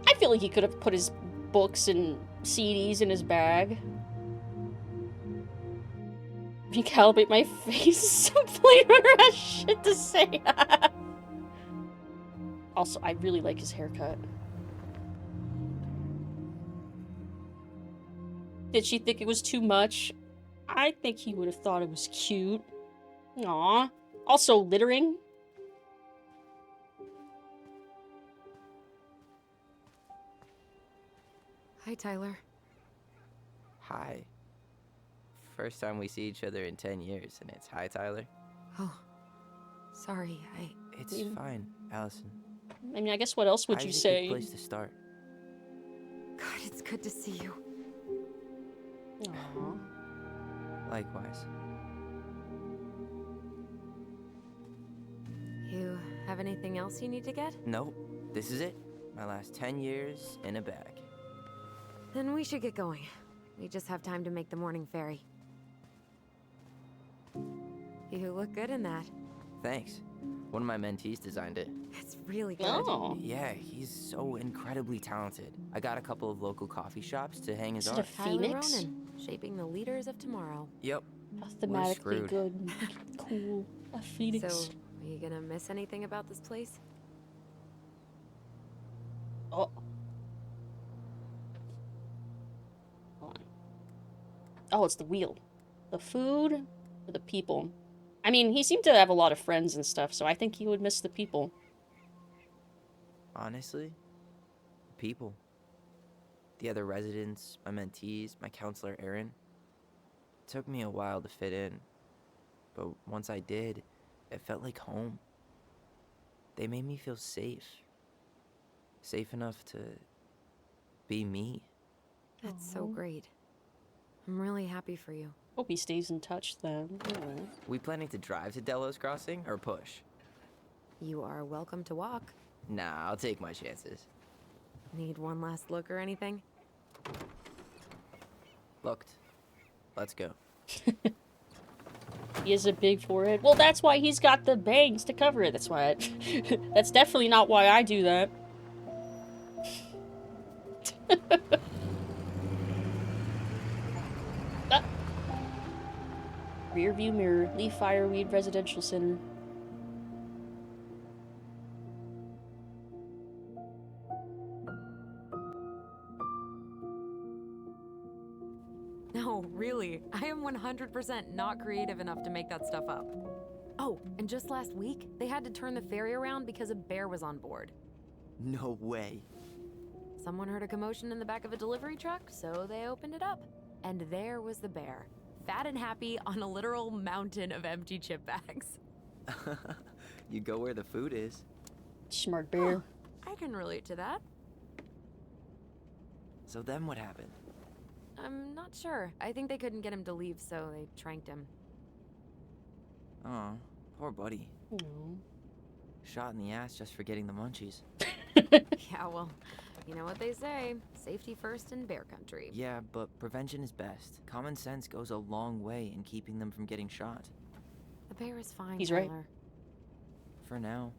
I feel like he could have put his books and CDs in his bag. Recalibrate my face. Some Blade Runner has shit to say. Also, I really like his haircut. Did she think it was too much? I think he would have thought it was cute. Aw. Also, littering.
Hi, Tyler.
Hi. First time we see each other in 10 years, and it's hi, Tyler.
Oh, sorry,
It's fine, Allison.
I mean, I guess what else would you
Hi's a
say?
good place to start.
God, it's good to see you.
Aww.
Likewise.
You have anything else you need to get?
Nope. This is it. My last 10 years in a bag.
Then we should get going. We just have time to make the morning ferry. You look good in that.
Thanks. One of my mentees designed it.
It's really good.
Oh.
Yeah, he's so incredibly talented. I got a couple of local coffee shops to hang his
Is it
art.
a
Tyler
phoenix?
Ronan, shaping the leaders of tomorrow.
Yep.
Thematically
screwed.
good. And cool. A phoenix.
So, are you gonna miss anything about this place?
Oh. Hold on. Oh, it's the wheel. The food or the people? I mean, he seemed to have a lot of friends and stuff, so I think he would miss the people.
Honestly, people. The other residents, my mentees, my counselor Aaron. It took me a while to fit in, but once I did, it felt like home. They made me feel safe. Safe enough to be me.
That's so
Aw.
great. I'm really happy for you.
Hope he stays in touch then. Yeah.
We planning to drive to Delos Crossing or push?
You are welcome to walk.
Nah, I'll take my chances.
Need one last look or anything?
Looked. Let's go.
He has a big forehead. Well, that's why he's got the bangs to cover it. That's why. That's definitely not why I do that. Ah. Rear view mirror. Leaf Fireweed Residential Center.
No, really. I am 100% not creative enough to make that stuff up. Oh, and just last week, they had to turn the ferry around because a bear was on board.
No way.
Someone heard a commotion in the back of a delivery truck, so they opened it up. And there was the bear, fat and happy on a literal mountain of empty chip bags.
You go where the food is.
Smart bear.
I can relate to that.
So then what happened?
I'm not sure. I think they couldn't get him to leave, so they tranked him.
Oh, poor buddy.
Aw.
Shot in the ass just for getting the munchies.
Yeah, well, you know what they say. Safety first in bear country.
Yeah, but prevention is best. Common sense goes a long way in keeping them from getting shot.
The bear is fine,
He's right.
Tyler.
For now.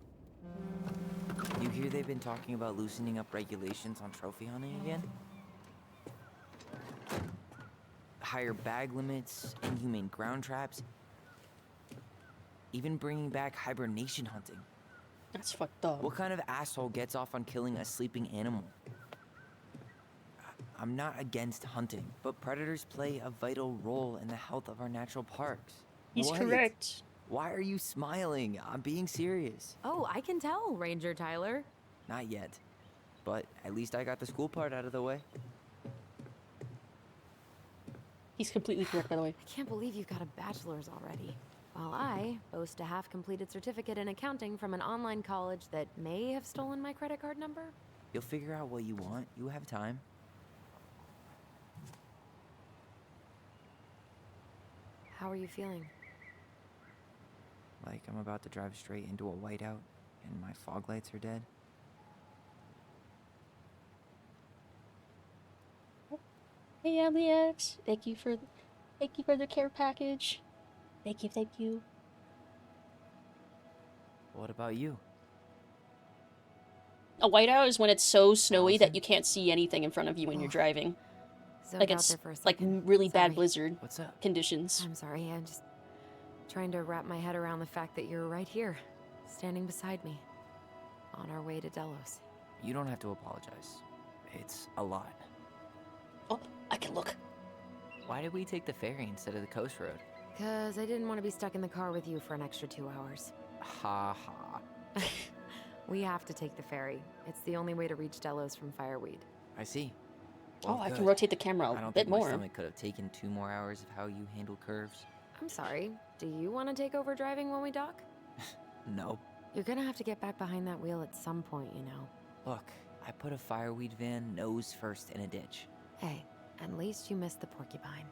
You hear they've been talking about loosening up regulations on trophy hunting again? Higher bag limits, inhumane ground traps, even bringing back hibernation hunting.
That's fucked up.
What kind of asshole gets off on killing a sleeping animal? I'm not against hunting, but predators play a vital role in the health of our natural parks.
He's
What?
correct.
Why are you smiling? I'm being serious.
Oh, I can tell, Ranger Tyler.
Not yet. But at least I got the school part out of the way.
He's completely correct, by the way.
I can't believe you've got a bachelor's already. While I boast a half-completed certificate in accounting from an online college that may have stolen my credit card number.
You'll figure out what you want. You have time.
How are you feeling?
Like I'm about to drive straight into a whiteout and my fog lights are dead.
Hey, Elliot. Thank you for the care package. Thank you.
What about you?
A whiteout is when it's so snowy that
Allison?
you can't see anything in front of you when you're driving.
Zoned
Like
out
it's
there for a
like
second.
really bad
Sorry.
blizzard
What's up?
conditions.
I'm sorry, I'm just trying to wrap my head around the fact that you're right here, standing beside me, on our way to Delos.
You don't have to apologize. It's a lot.
Oh, I can look.
Why did we take the ferry instead of the coast road?
'Cause I didn't want to be stuck in the car with you for an extra 2 hours.
Ha ha.
We have to take the ferry. It's the only way to reach Delos from Fireweed.
I see.
Oh,
Well,
I can
good.
rotate the camera
I
a
don't
bit
think my
more.
stomach could have taken 2 more hours of how you handle curves.
I'm sorry, do you want to take over driving when we dock?
No.
You're gonna have to get back behind that wheel at some point, you know.
Look, I put a fireweed van nose first in a ditch.
Hey, at least you missed the porcupine.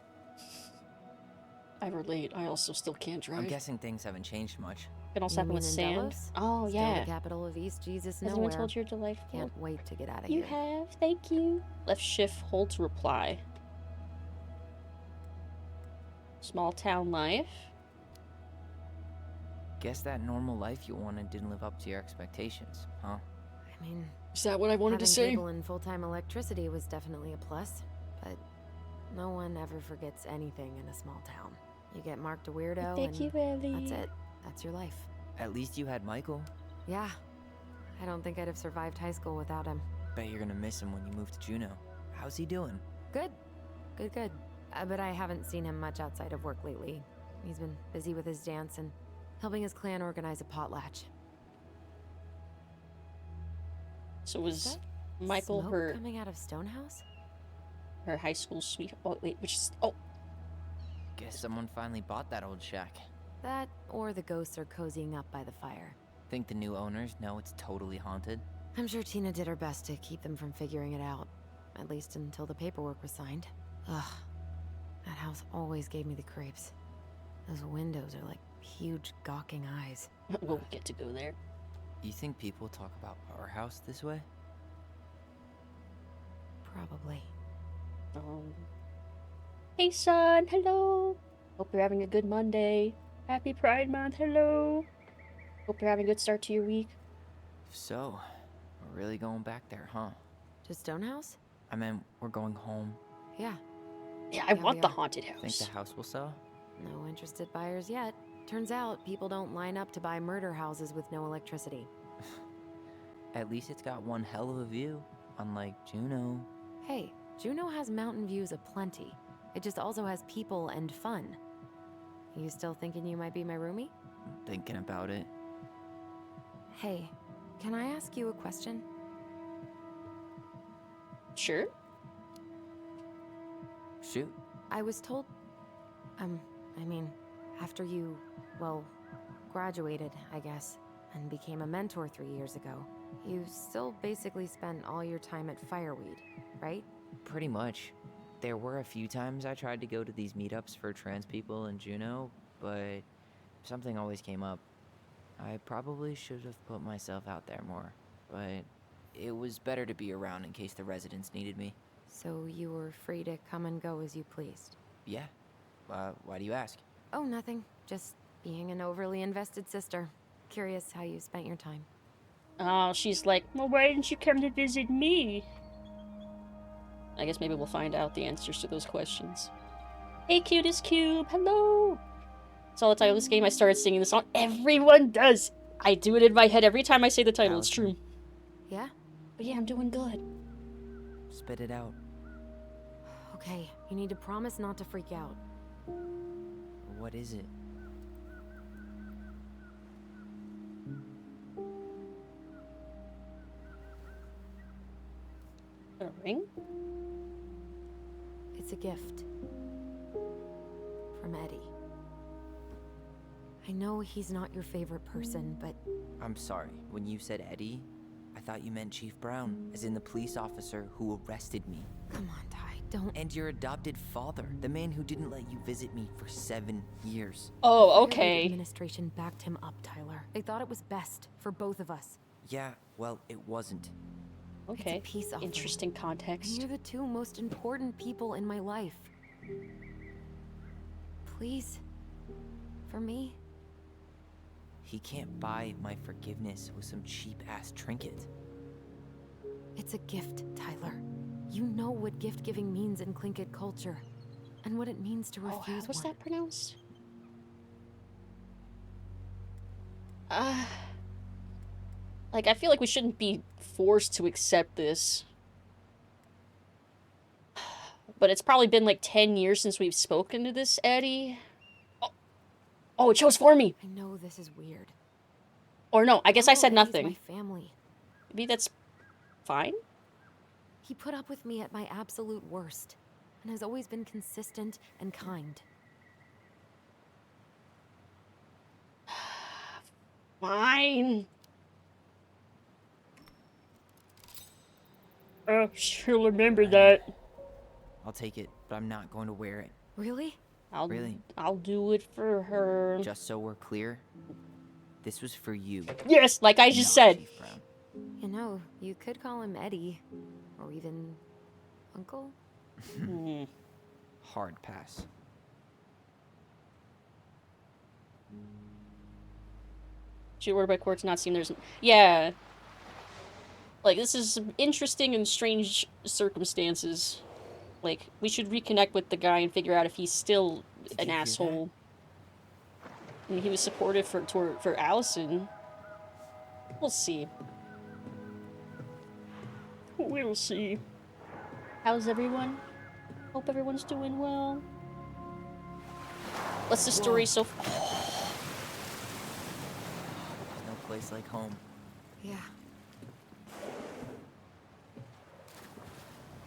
I relate. I also still can't drive.
I'm guessing things haven't changed much.
It also
You
happened with
mean in
sand.
Delos?
Oh,
Still
yeah.
the capital of East Jesus
Has
nowhere.
anyone told you you're delightful?
Can't wait to get out of
You
here.
have. Thank you. Left shift, hold to reply. Small town life.
Guess that normal life you wanted didn't live up to your expectations, huh?
I mean,
Is that what I wanted
having
to say?
cable and full-time electricity was definitely a plus, but no one ever forgets anything in a small town. You get marked a weirdo,
Thank you,
and
Ellie.
that's it. That's your life.
At least you had Michael.
Yeah, I don't think I'd have survived high school without him.
Bet you're gonna miss him when you move to Juneau. How's he doing?
Good, good. But I haven't seen him much outside of work lately. He's been busy with his dance and helping his clan organize a potlatch.
So was
Is that
Michael
smoke
her
coming out of Stonehouse?
high school sweet? Oh wait, which is
Guess someone finally bought that old shack.
That, or the ghosts are cozying up by the fire.
Think the new owners know it's totally haunted?
I'm sure Tina did her best to keep them from figuring it out. At least until the paperwork was signed. Ugh. That house always gave me the creeps. Those windows are like huge gawking eyes.
Will we get to go there?
You think people talk about our house this way?
Probably.
Hey son, hello. Hope you're having a good Monday. Happy Pride Month, hello. Hope you're having a good start to your week.
So, we're really going back there, huh?
To Stonehouse?
I mean, we're going home.
Yeah.
Yeah, I
Yeah,
want
we
the
are.
haunted
Think
house.
the house will sell?
No interested buyers yet. Turns out people don't line up to buy murder houses with no electricity.
At least it's got one hell of a view, unlike Juneau.
Hey, Juneau has mountain views aplenty. It just also has people and fun. You still thinking you might be my roomie?
Thinking about it.
Hey, can I ask you a question?
Sure.
Shoot.
I was told... I mean, after you, well, graduated, I guess, and became a mentor 3 years ago, you still basically spent all your time at Fireweed, right?
Pretty much. There were a few times I tried to go to these meetups for trans people in Juneau, but something always came up. I probably should have put myself out there more, but it was better to be around in case the residents needed me.
So you were free to come and go as you pleased?
Yeah. Why do you ask?
Oh, nothing. Just being an overly invested sister. Curious how you spent your time.
Oh, she's like, well, why didn't you come to visit me? I guess maybe we'll find out the answers to those questions. Hey, cutest cube, hello! That's all the title of this game. I started singing the song. Everyone does! I do it in my head every time I say the title. It's true.
Yeah?
But yeah, I'm doing good.
Spit it out.
Okay, you need to promise not to freak out.
What is it?
A ring?
It's a gift. From Eddie. I know he's not your favorite person, but...
I'm sorry. When you said Eddie, I thought you meant Chief Brown, as in the police officer who arrested me.
Come on, Ty, don't...
And your adopted father, the man who didn't let you visit me for 7 years.
Oh,
The
okay.
administration backed him up, Tyler. They thought it was best for both of us.
Yeah, well, it wasn't.
Okay.
It's a peace offering.
Interesting
And
context.
you're the two most important people in my life. Please. For me.
He can't buy my forgiveness with some cheap-ass trinket.
It's a gift, Tyler. You know what gift-giving means in Tlingit culture. And what it means to
Oh,
refuse
what's
one.
that pronounced? Like, I feel like we shouldn't be forced to accept this. But it's probably been like 10 years since we've spoken to this Eddie. Oh, it chose for me!
I know this is weird.
Or no, I guess I said
Eddie's
nothing.
my family.
Maybe that's fine?
He put up with me at my absolute worst. And has always been consistent and kind.
Fine. Oh, she'll remember that.
I'll take it, but I'm not going to wear it.
Really?
Really?
I'll do it for her.
Just so we're clear, this was for you.
Yes, like I just
not
said.
Chief Brown.
You know, you could call him Eddie. Or even... Uncle?
Hmm.
Hard pass.
She ordered by courts not seen there's... Yeah. Like, this is some interesting and strange circumstances. Like, we should reconnect with the guy and figure out if he's still
Did
an
you hear
asshole. I mean, he was supportive for Allison. We'll see. We'll see. How's everyone? Hope everyone's doing well. What's the story so far?
There's no place like home.
Yeah.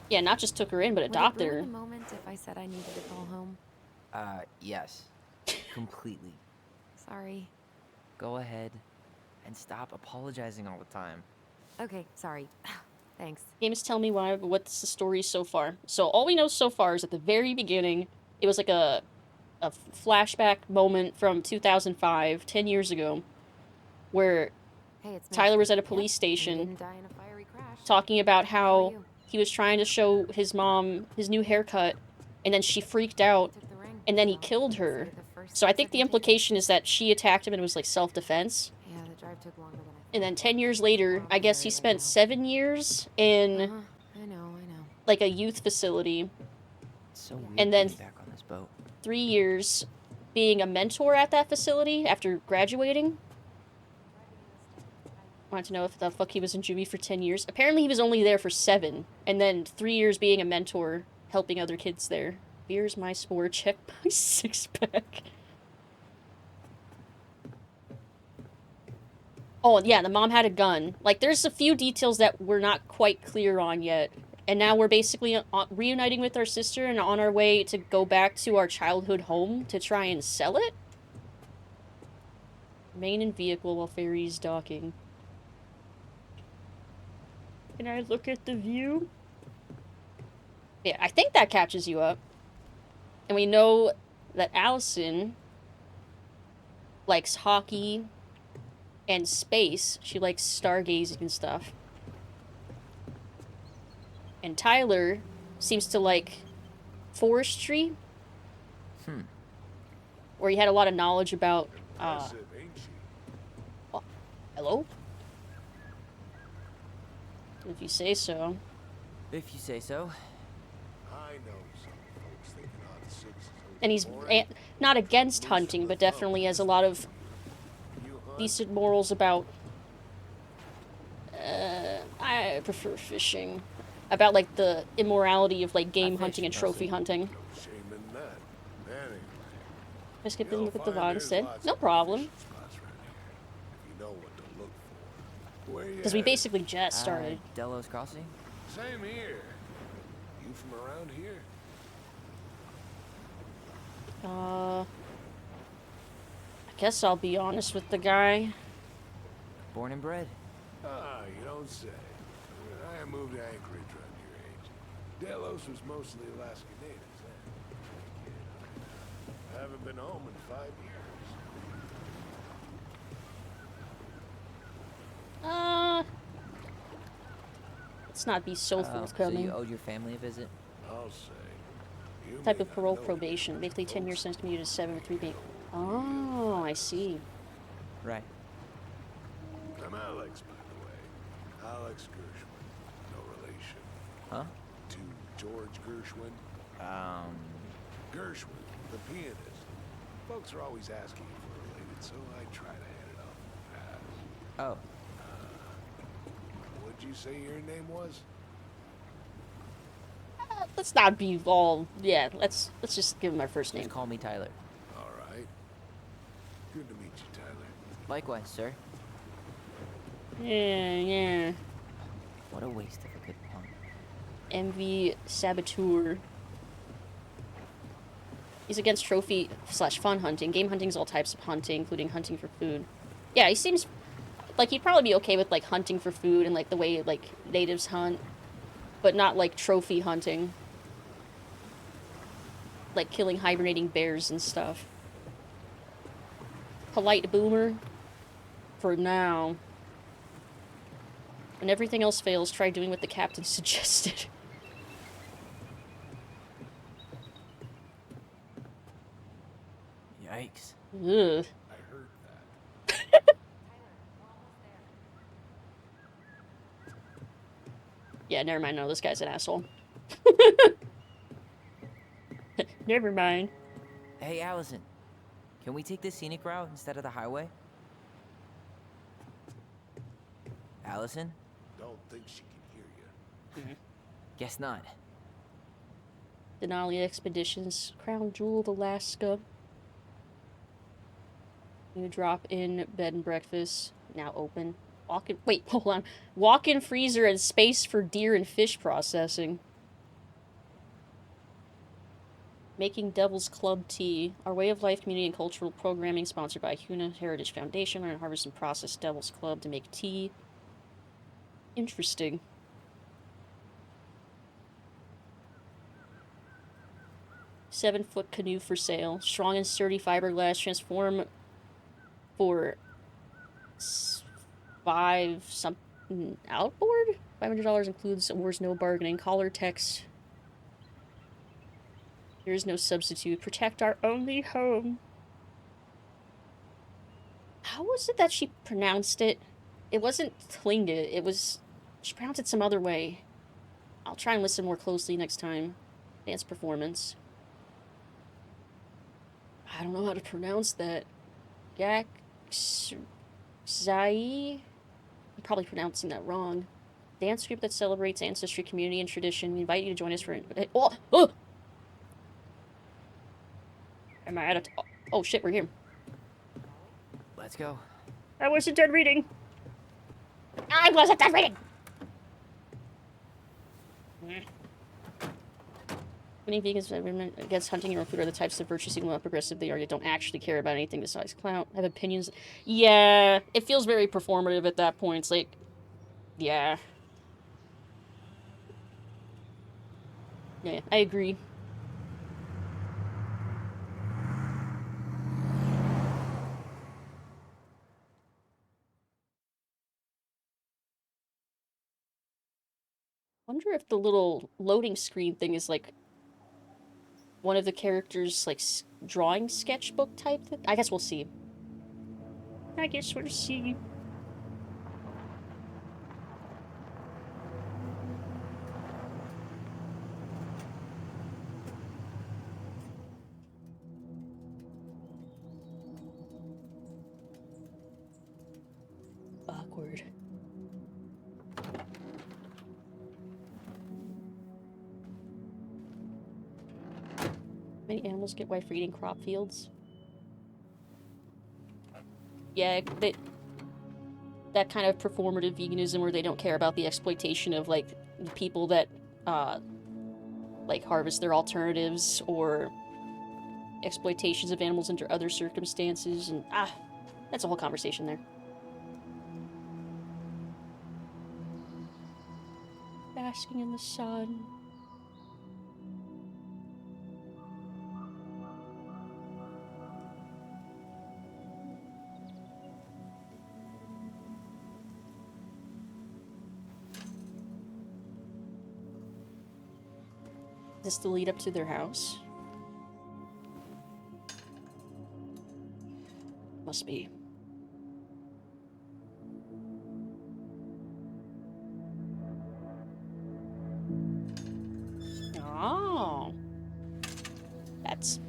Yeah, not just took her in, but
Would it
adopted
ruin
her.
the moment if I said I needed to call home?
Yes. Completely.
Sorry.
Go ahead. And stop apologizing all the time.
Okay, sorry. Thanks.
Games tell me why, but what's the story so far? So all we know so far is at the very beginning, it was like a flashback moment from 2005, 10 years ago, where
Hey, it's me.
Tyler was at a
Yep,
police
you
station
didn't die in a fiery crash.
talking about
How are
how
you?
he was trying to show his mom his new haircut, and then she freaked out,
Took the ring,
and then he
so
killed
I'd
her.
say the first
So I
steps
think
have
the
been taken.
implication is that she attacked him and it was like self-defense.
Yeah, the drive took longer than I thought.
And then 10 years later, I guess he spent 7 years in
I know.
like a youth facility,
It's so weird
and then
being back on this boat.
3 years being a mentor at that facility after graduating. Wanted to know if the fuck he was in juvie for 10 years. Apparently he was only there for 7, and then 3 years being a mentor, helping other kids there. Here's my spore, check my 6-pack. Oh, yeah, the mom had a gun. Like, there's a few details that we're not quite clear on yet. And now we're basically reuniting with our sister and on our way to go back to our childhood home to try and sell it? Remain in vehicle while ferries docking. Can I look at the view? Yeah, I think that catches you up. And we know that Allison likes hockey and space. She likes stargazing and stuff. And Tyler seems to like forestry. Where he had a lot of knowledge about, oh, hello? If you say so.
If you say so.
I know some folks thinking odd citizens.
And he's not against hunting, but definitely has a lot of decent morals about, I prefer fishing. About, like, the immorality of, like, game hunting and trophy hunting.
No shame in that. Anyway,
I skipped in
you'll
with the
find
VOD
there's
instead.
lots
No
of
problem.
fishing spots around here, if you know what to look for. Where you
Because we
at?
basically just started.
Delos Crossing?
Same here. You from around here?
I guess I'll be honest with the guy.
Born and bred.
Ah, you don't say. I moved to Anchorage around your age. Delos was mostly Alaska natives then. I haven't been home in 5 years.
Let's not be so
So
forthcoming.
you owed your family a visit?
I'll say. You
Type
may
of
not
parole
know
probation.
it,
Basically 10 years
folks.
sentence commuted to 7 with 3 being. Oh, I see.
Right.
I'm Alex, by the way. Alex Gershwin. No relation.
Huh?
To George Gershwin. Gershwin, the pianist. Folks are always asking if we're related, so I try to head it off.
Oh.
What'd you say your name was?
Let's not be all. Yeah, let's just give him our first name.
Just call me Tyler.
All right. Good to meet you, Tyler.
Likewise, sir.
Yeah.
What a waste of a good pun.
Envy Saboteur. He's against trophy/fun hunting. Game hunting is all types of hunting, including hunting for food. Yeah, he seems like he'd probably be okay with, like, hunting for food and, like, the way, like, natives hunt. But not, like, trophy hunting. Like, killing hibernating bears and stuff. Polite boomer. For now. When everything else fails, try doing what the captain suggested.
Yikes.
Ugh.
I heard that.
Yeah, never mind. No, this guy's an asshole. Never mind.
Hey, Allison. Can we take the scenic route instead of the highway? Allison?
Don't think she can hear you.
Guess not.
Denali Expeditions, Crown Jewel of Alaska. New drop in bed and breakfast. Now open. Walk-in. Wait, hold on. Walk-in freezer and space for deer and fish processing. Making Devil's Club tea. Our way of life, community, and cultural programming sponsored by Huna Heritage Foundation. Learn, harvest, and process Devil's Club to make tea. Interesting. Seven-foot canoe for sale. Strong and sturdy fiberglass. Transform for five something outboard. $500 includes awards, no bargaining. Collar text. There is no substitute. Protect our only home. How was it that she pronounced it? It wasn't Tlingit. It was... She pronounced it some other way. I'll try and listen more closely next time. Dance performance. I don't know how to pronounce that. Gak... Zai? I'm probably pronouncing that wrong. Dance group that celebrates ancestry, community, and tradition. We invite you to join us for... Oh! Oh! Am I at a... Oh shit, we're here.
Let's go.
I wasn't done reading. I wasn't done reading! Many vegans against hunting and food are the types of virtues even how progressive they are, yet don't actually care about anything besides clout. Have opinions. Yeah, it feels very performative at that point. It's like, yeah. Yeah, I agree. Wonder if the little loading screen thing is like one of the characters' like drawing sketchbook type thing. I guess we'll see. I guess we'll see. Awkward. Many animals get away for eating crop fields. Yeah, that kind of performative veganism where they don't care about the exploitation of, like, the people that, like, harvest their alternatives, or exploitations of animals under other circumstances, and, that's a whole conversation there. Basking in the sun. Is this the lead up to their house? Must be. Oh. That's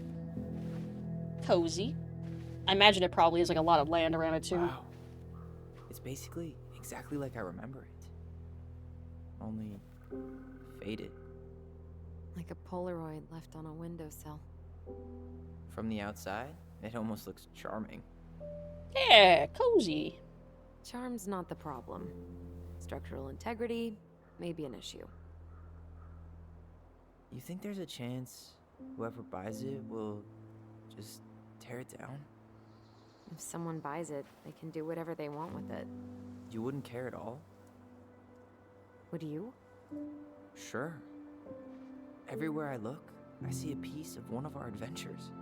cozy. I imagine it probably is like a lot of land around it too.
Wow. It's basically exactly like I remember it. Only faded.
Like a Polaroid left on a windowsill.
From the outside, it almost looks charming.
Yeah, cozy.
Charm's not the problem. Structural integrity may be an issue.
You think there's a chance whoever buys it will just tear it down?
If someone buys it, they can do whatever they want with it.
You wouldn't care at all?
Would you?
Sure. Everywhere I look, I see a piece of one of our adventures.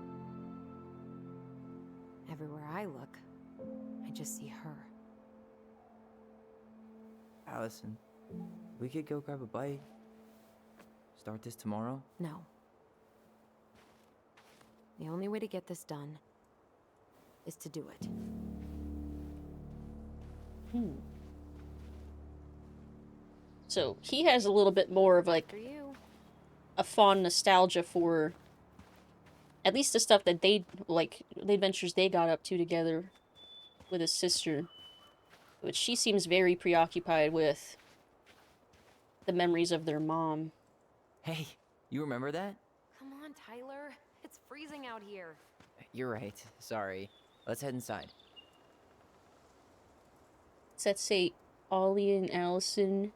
Everywhere I look, I just see her.
Allison, we could go grab a bite. Start this tomorrow?
No. The only way to get this done is to do it.
So he has a little bit more of like
For you.
a fond nostalgia for at least the stuff that they like, the adventures they got up to together with his sister, which she seems very preoccupied with the memories of their mom.
Hey, you remember that?
Come on, Tyler. It's freezing out here.
You're right. Sorry. Let's head inside.
Does that say Ollie and Allison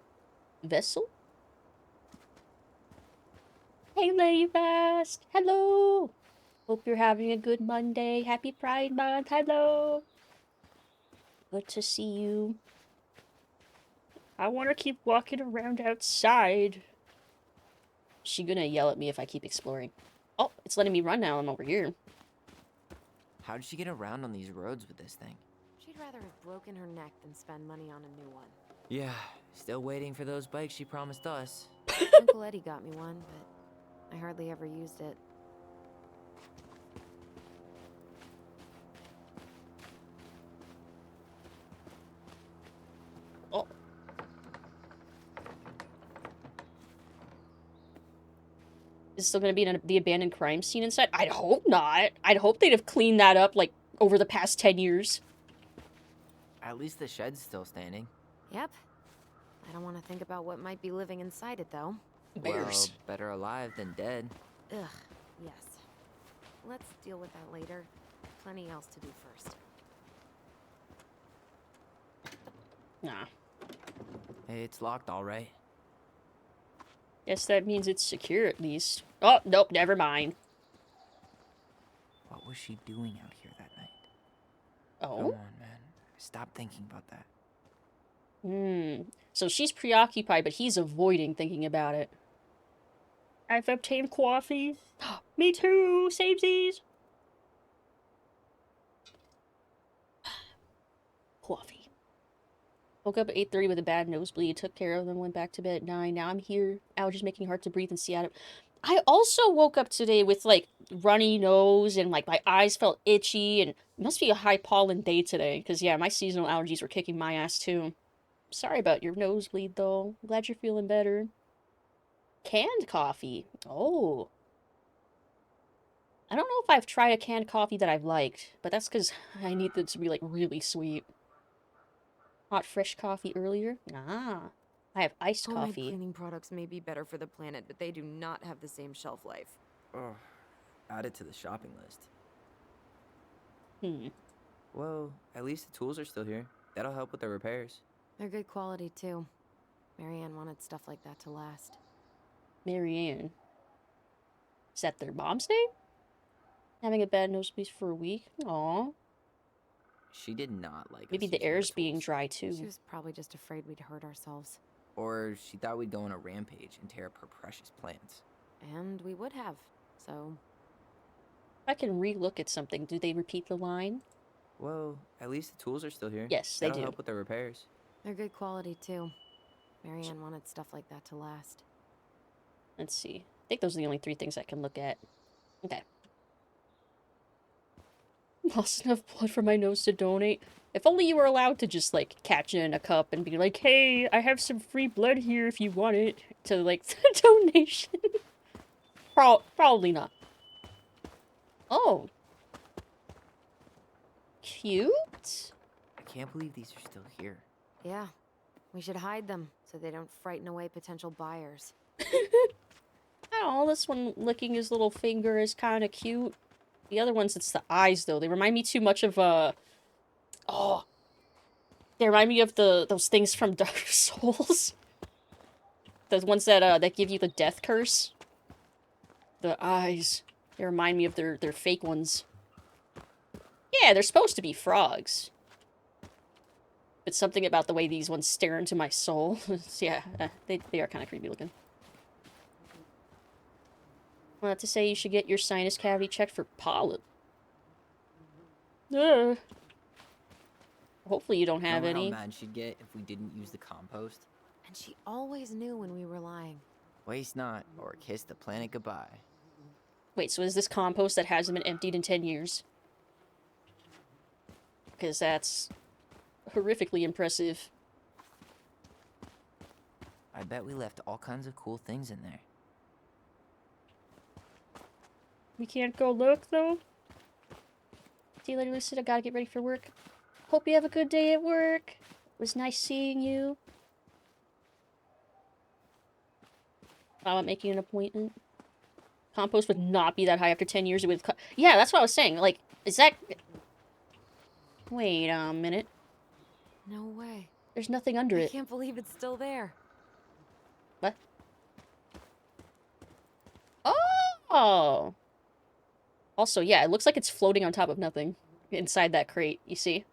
Vessel? Hey, Lady Fast. Hello. Hope you're having a good Monday. Happy Pride Month. Hello. Good to see you. I want to keep walking around outside. Is she gonna yell at me if I keep exploring? Oh, it's letting me run now. I'm over here.
How did she get around on these roads with this thing?
She'd rather have broken her neck than spend money on a new one.
Yeah, still waiting for those bikes she promised us.
Uncle Eddie got me one, but I hardly ever used it.
Oh. Is it still gonna be in the abandoned crime scene inside? I'd hope not. I'd hope they'd have cleaned that up, like, over the past 10 years.
At least the shed's still standing.
Yep. I don't want to think about what might be living inside it, though.
Bears.
Well, better alive than dead.
Ugh, yes. Let's deal with that later. Plenty else to do first.
Nah.
It's locked, all right.
Guess that means it's secure at least. Oh, nope, never mind.
What was she doing out here that night?
Oh?
Come on, man. Stop thinking about that.
So she's preoccupied, but he's avoiding thinking about it. I've obtained coffee. Me too, samesies. Coffee. Woke up at 8:30 with a bad nosebleed, took care of them, went back to bed at 9. Now I'm here. Allergies making it hard to breathe and see out of. I also woke up today with, like, runny nose and, like, my eyes felt itchy, and it must be a high pollen day today, because, yeah, my seasonal allergies were kicking my ass, too. Sorry about your nosebleed, though. I'm glad you're feeling better. Canned coffee. Oh. I don't know if I've tried a canned coffee that I've liked, but that's because I need it to be, like, really sweet. Hot, fresh coffee earlier? Ah. I have iced
Homemade
coffee.
cleaning products may be better for the planet, but they do not have the same shelf life.
Oh, add it to the shopping list. Well, at least the tools are still here. That'll help with the repairs.
They're good quality, too. Marianne wanted stuff like that to last.
Marianne. Is that their mom's name? Having a bad nosebleed for a week? Aw.
She did not like
Maybe
us
the
using her
air's being
tools.
dry, too.
She was probably just afraid we'd hurt ourselves.
Or she thought we'd go on a rampage and tear up her precious plants.
And we would have, so...
If I can re-look at something, do they repeat the line?
Well, at least the tools are still here.
Yes, they
That'll
do.
help with the repairs.
They're good quality, too. Marianne wanted stuff like that to last.
Let's see. I think those are the only 3 things I can look at. Okay. Lost enough blood from my nose to donate. If only you were allowed to just, like, catch it in a cup and be like, hey, I have some free blood here if you want it. To, like, donation. Probably not. Oh. Cute?
I can't believe these are still here.
Yeah, we should hide them so they don't frighten away potential buyers.
Oh, this one licking his little finger is kind of cute. The other ones, it's the eyes, though. They remind me too much of, oh. They remind me of those things from Dark Souls. Those ones that give you the death curse. The eyes. They remind me of their fake ones. Yeah, they're supposed to be frogs. But something about the way these ones stare into my soul. Yeah, they are kind of creepy looking. Well, not to say you should get your sinus cavity checked for pollen. Hopefully you don't have
Remember
any.
how mad she'd get if we didn't use the compost?
And she always knew when we were lying.
Waste not, or kiss the planet goodbye.
Wait, so is this compost that hasn't been emptied in 10 years? Because that's horrifically impressive.
I bet we left all kinds of cool things in there.
We can't go look, though? See you later, Lucid. I gotta get ready for work. Hope you have a good day at work. It was nice seeing you. How about making an appointment? Compost would not be that high after 10 years. It would... Yeah, that's what I was saying. Like, is that... Wait a minute.
No way.
There's nothing under
I
it.
can't believe it's still there.
What? Oh! Oh. Also, yeah, it looks like it's floating on top of nothing inside that crate, you see?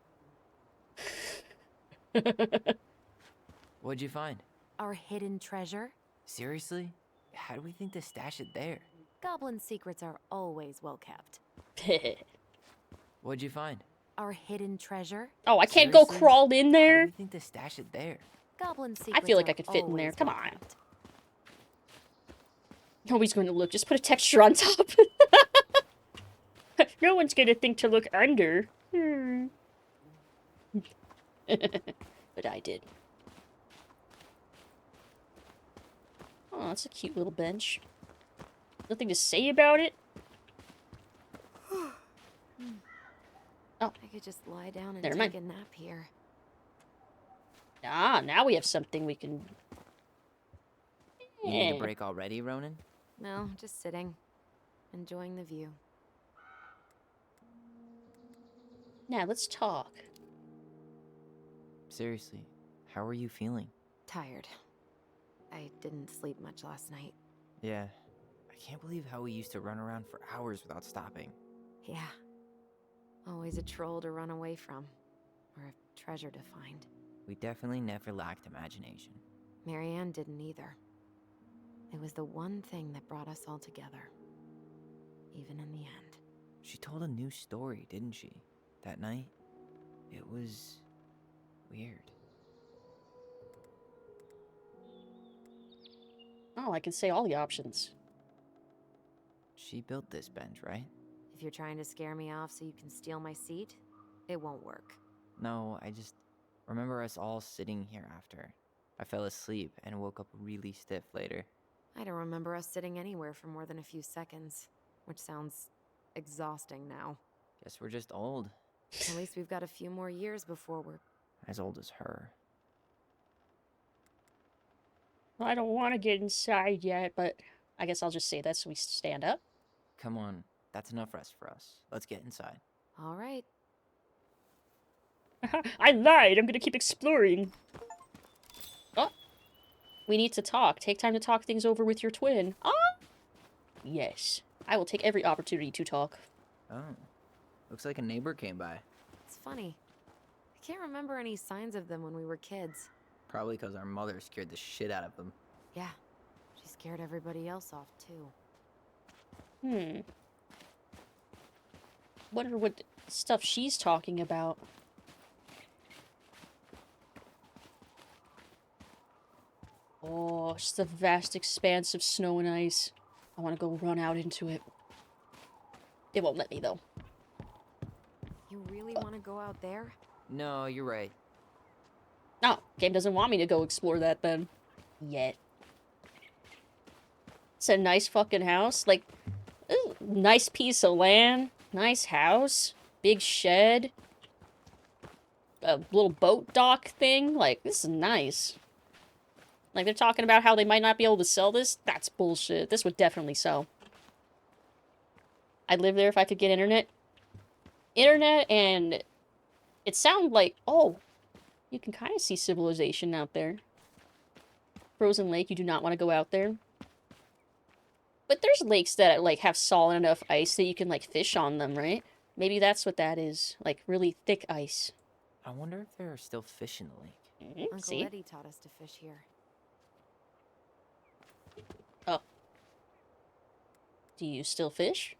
What'd you find?
Our hidden treasure?
Seriously? How do we think to stash it there?
Goblin secrets are always well kept.
What'd you find?
Our hidden treasure?
Oh, I can't go
Seriously?
crawl in
How do
there?
we think to stash it there?
Goblin secrets
I feel like
are
I could fit in there.
always
Come
well
on.
kept.
Nobody's going to look. Just put a texture on top. No one's going to think to look under. But I did. Oh, that's a cute little bench. Nothing to say about it? Oh.
I could just lie down and
Never
take
mind.
a nap here.
Ah, now we have something we can...
You need a
Eh.
break already, Ronan?
No, just sitting. Enjoying the view.
Now, let's talk.
Seriously, how are you feeling?
Tired. I didn't sleep much last night.
Yeah. I can't believe how we used to run around for hours without stopping.
Yeah. Always a troll to run away from. Or a treasure to find.
We definitely never lacked imagination.
Marianne didn't either. It was the one thing that brought us all together. Even in the end.
She told a new story, didn't she? That night? It was... weird.
Oh, I can say all the options.
She built this bench, right?
If you're trying to scare me off so you can steal my seat, it won't work.
No, I just remember us all sitting here after. I fell asleep and woke up really stiff later.
I don't remember us sitting anywhere for more than a few seconds, which sounds exhausting now.
Guess we're just old.
At least we've got a few more years before we're...
As old as her.
I don't want to get inside yet, but I guess I'll just say that so we stand up.
Come on, that's enough rest for us. Let's get inside.
All right.
I lied. I'm gonna keep exploring. Oh. We need to talk. Take time to talk things over with your twin. Ah! Yes. I will take every opportunity to talk.
Oh. Looks like a neighbor came by.
It's funny. I can't remember any signs of them when we were kids.
Probably because our mother scared the shit out of them.
Yeah. She scared everybody else off, too.
Wonder what stuff she's talking about. Oh, just a vast expanse of snow and ice. I want to go run out into it. It won't let me, though.
You really want to go out there?
No, you're right.
No, game doesn't want me to go explore that, then. Yet. It's a nice fucking house. Like, ooh, nice piece of land. Nice house. Big shed. A little boat dock thing. Like, this is nice. Like, they're talking about how they might not be able to sell this. That's bullshit. This would definitely sell. I'd live there if I could get internet. Internet, and it sounded like, oh, you can kind of see civilization out there. Frozen lake, you do not want to go out there. But there's lakes that, like, have solid enough ice that you can, like, fish on them, right? Maybe that's what that is. Like, really thick ice.
I wonder if there are still fish in the lake.
Uncle
See?
Eddie taught us to fish here.
Oh. Do you still fish?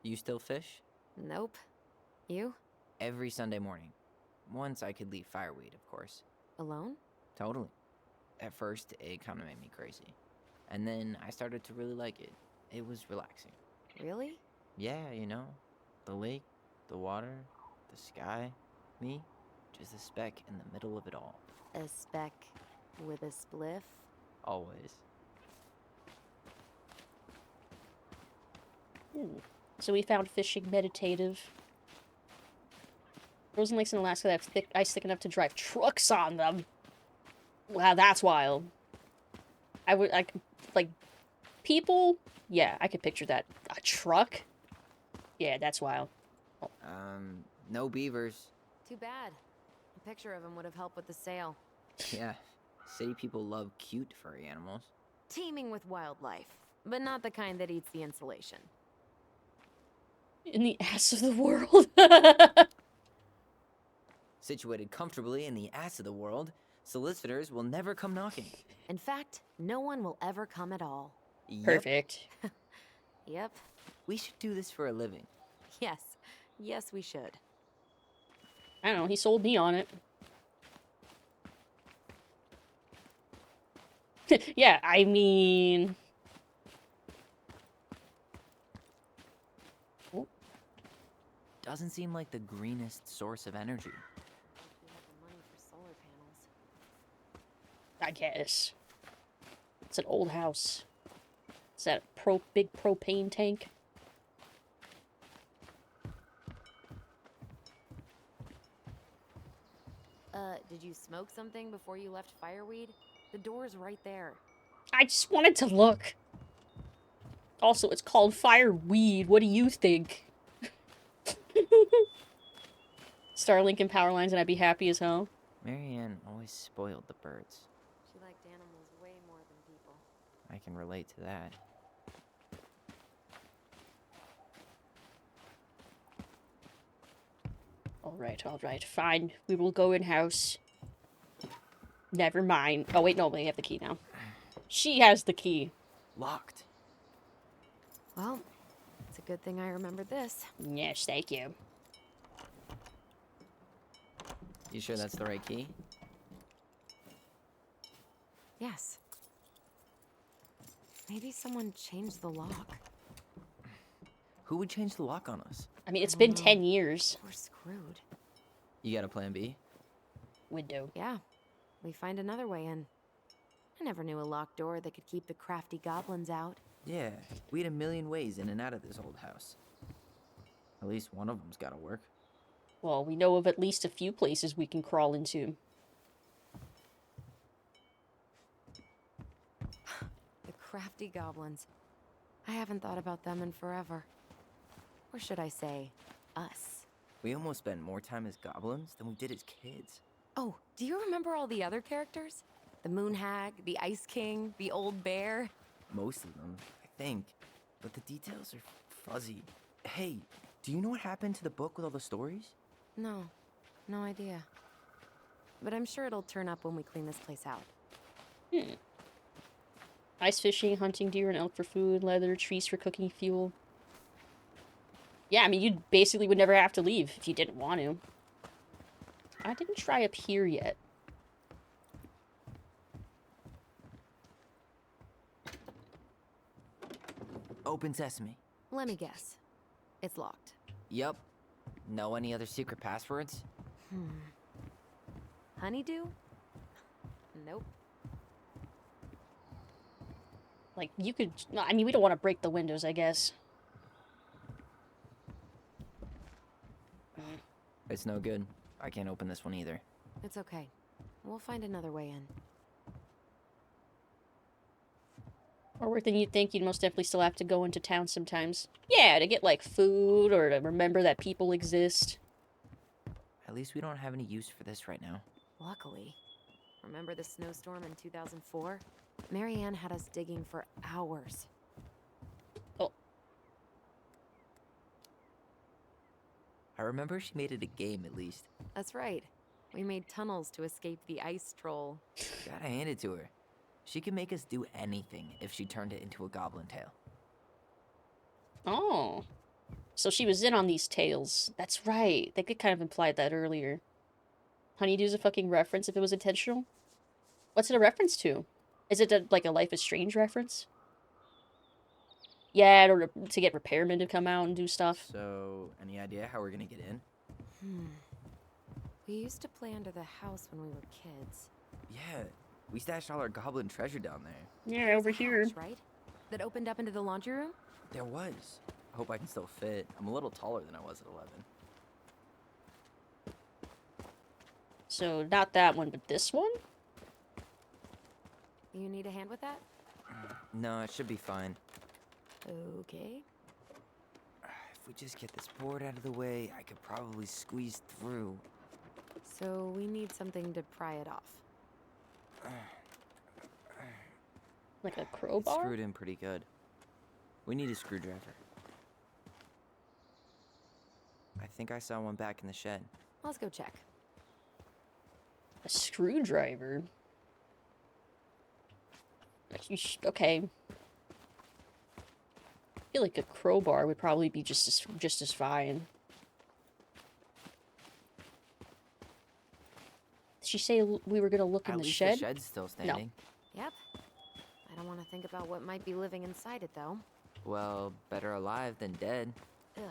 You still fish?
Nope. You?
Every Sunday morning. Once I could leave fireweed, of course.
Alone?
Totally. At first, it kind of made me crazy. And then I started to really like it. It was relaxing.
Really?
Yeah, you know. The lake, the water, the sky. Me, just a speck in the middle of it all.
A speck with a spliff?
Always.
So we found fishing meditative. Frozen lakes in Alaska that have thick ice thick enough to drive trucks on them. Wow, that's wild. Like, people? Yeah, I could picture that. A truck? Yeah, that's wild. Oh.
No beavers.
Too bad. A picture of him would have helped with the sale.
Yeah, city people love cute furry animals.
Teeming with wildlife. but not the kind that eats the insulation.
In the ass of the world.
Situated comfortably in the ass of the world, solicitors will never come knocking.
In fact, no one will ever come at all.
Yep.
Perfect.
Yep.
We should do this for a living.
Yes. Yes, we should.
I don't know, he sold me on it. Yeah, I mean...
Doesn't seem like the greenest source of energy.
We have the money for solar panels.
I guess. It's an old house. It's that big propane tank.
Did you smoke something before you left Fireweed? The door's right there.
I just wanted to look. Also, it's called fireweed. What do you think? Starlink and power lines and I'd be happy as hell.
Marianne always spoiled the birds.
She liked animals way more than people.
I can relate to that.
Alright, fine. We will go in-house. Never mind. Oh, wait, no, we have the key now. She has the key.
Locked.
Well, it's a good thing I remembered this.
Yes, thank you.
You sure that's the right key?
Yes. Maybe someone changed the lock.
Who would change the lock on us?
I mean, it's
I
been
don't know.
10 years.
We're screwed.
You got a plan B?
Window.
Yeah, we find another way in. I never knew a locked door that could keep the crafty goblins out.
Yeah, we had a million ways in and out of this old house. At least one of them's gotta work.
Well, we know of at least a few places we can crawl into.
The crafty goblins. I haven't thought about them in forever. Or should I say, us.
We almost spent more time as goblins than we did as kids.
Oh, do you remember all the other characters? The Moon Hag, the Ice King, the Old Bear?
Most of them, I think. But the details are fuzzy. Hey, do you know what happened to the book with all the stories?
No, no idea. But I'm sure it'll turn up when we clean this place out.
Ice fishing, hunting deer and elk for food, leather, trees for cooking fuel. Yeah, I mean, you basically would never have to leave if you didn't want to. I didn't try up here yet.
Open sesame.
Let me guess. It's locked.
Yup. Know any other secret passwords?
Honeydew? Nope.
Like, you could... I mean, we don't want to break the windows, I guess.
It's no good. I can't open this one either.
It's okay. We'll find another way in.
More work than you'd think. You'd most definitely still have to go into town sometimes. Yeah, to get, like, food or to remember that people exist.
At least we don't have any use for this right now.
Luckily. Remember the snowstorm in 2004? Marianne had us digging for hours.
Oh.
I remember she made it a game, at least.
That's right. We made tunnels to escape the ice troll.
Gotta hand it to her. She could make us do anything if she turned it into a goblin tale.
Oh. So she was in on these tales. That's right. They could kind of imply that earlier. Honeydew's a fucking reference if it was intentional? What's it a reference to? Is it like a Life is Strange reference? Yeah, in order to get repairmen to come out and do stuff.
So, any idea how we're gonna get in?
We used to play under the house when we were kids.
Yeah, we stashed all our goblin treasure down there.
Yeah, over here.
Hatch, right? That opened up into the laundry room?
There was. I hope I can still fit. I'm a little taller than I was at 11.
So, not that one, but this one?
You need a hand with that?
No, it should be fine.
Okay.
If we just get this board out of the way, I could probably squeeze through.
So we need something to pry it off.
Like a
It's
crowbar?
screwed in pretty good. We need a screwdriver. I think I saw one back in the shed.
Let's go check.
A screwdriver? Okay. I feel like a crowbar would probably be just as fine. Did she say we were gonna look in the shed?
At least the shed's still standing.
Yep. I don't want to think about what might be living inside it, though.
Well, better alive than dead.
Ugh,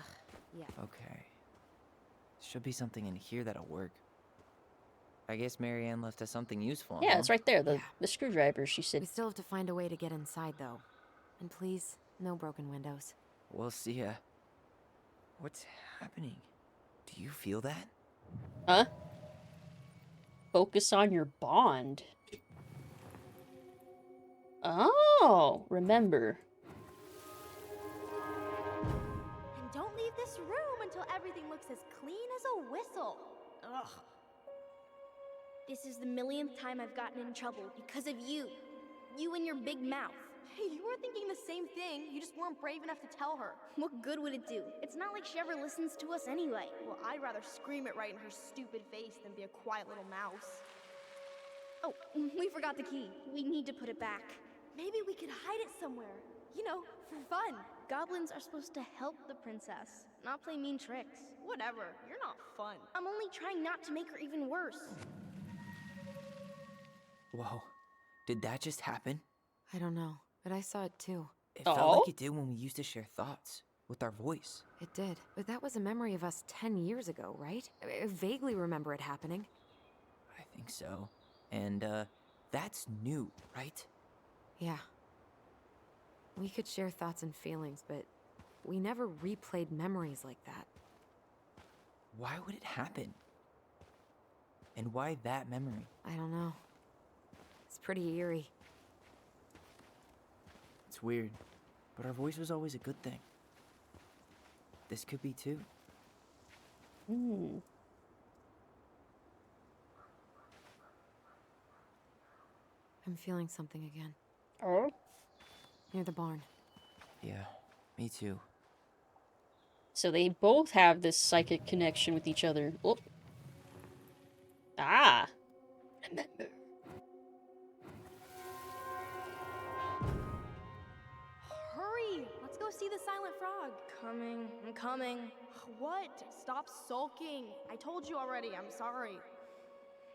yeah.
Okay. Should be something in here that'll work. I guess Marianne left us something useful.
Yeah,
huh?
it's right there, the screwdriver, she said.
We still have to find a way to get inside, though. And please, no broken windows.
We'll see ya. What's happening? Do you feel that?
Huh? Focus on your bond. Oh, remember.
And don't leave this room until everything looks as clean as a whistle. Ugh. This is the millionth time I've gotten in trouble because of you. You and your big mouth.
Hey, you were thinking the same thing. You just weren't brave enough to tell her.
What good would it do? It's not like she ever listens to us anyway.
Well, I'd rather scream it right in her stupid face than be a quiet little mouse.
Oh, we forgot the key. We need to put it back.
Maybe we could hide it somewhere. You know, for fun.
Goblins are supposed to help the princess, not play mean tricks.
Whatever, you're not fun.
I'm only trying not to make her even worse.
Whoa. Did that just happen?
I don't know, but I saw it too.
It felt like it did when we used to share thoughts with our voice.
It did, but that was a memory of us 10 years ago, right? I vaguely remember it happening.
I think so. And, that's new, right?
Yeah. We could share thoughts and feelings, but we never replayed memories like that.
Why would it happen? And why that memory?
I don't know. It's pretty eerie.
It's weird, but our voice was always a good thing. This could be too.
Hmm.
I'm feeling something again.
Oh?
Near the barn.
Yeah, me too.
So they both have this psychic connection with each other. Oh. Ah. Remember.
Hurry! Let's go see the silent frog.
I'm coming.
What? Stop sulking. I told you already, I'm sorry.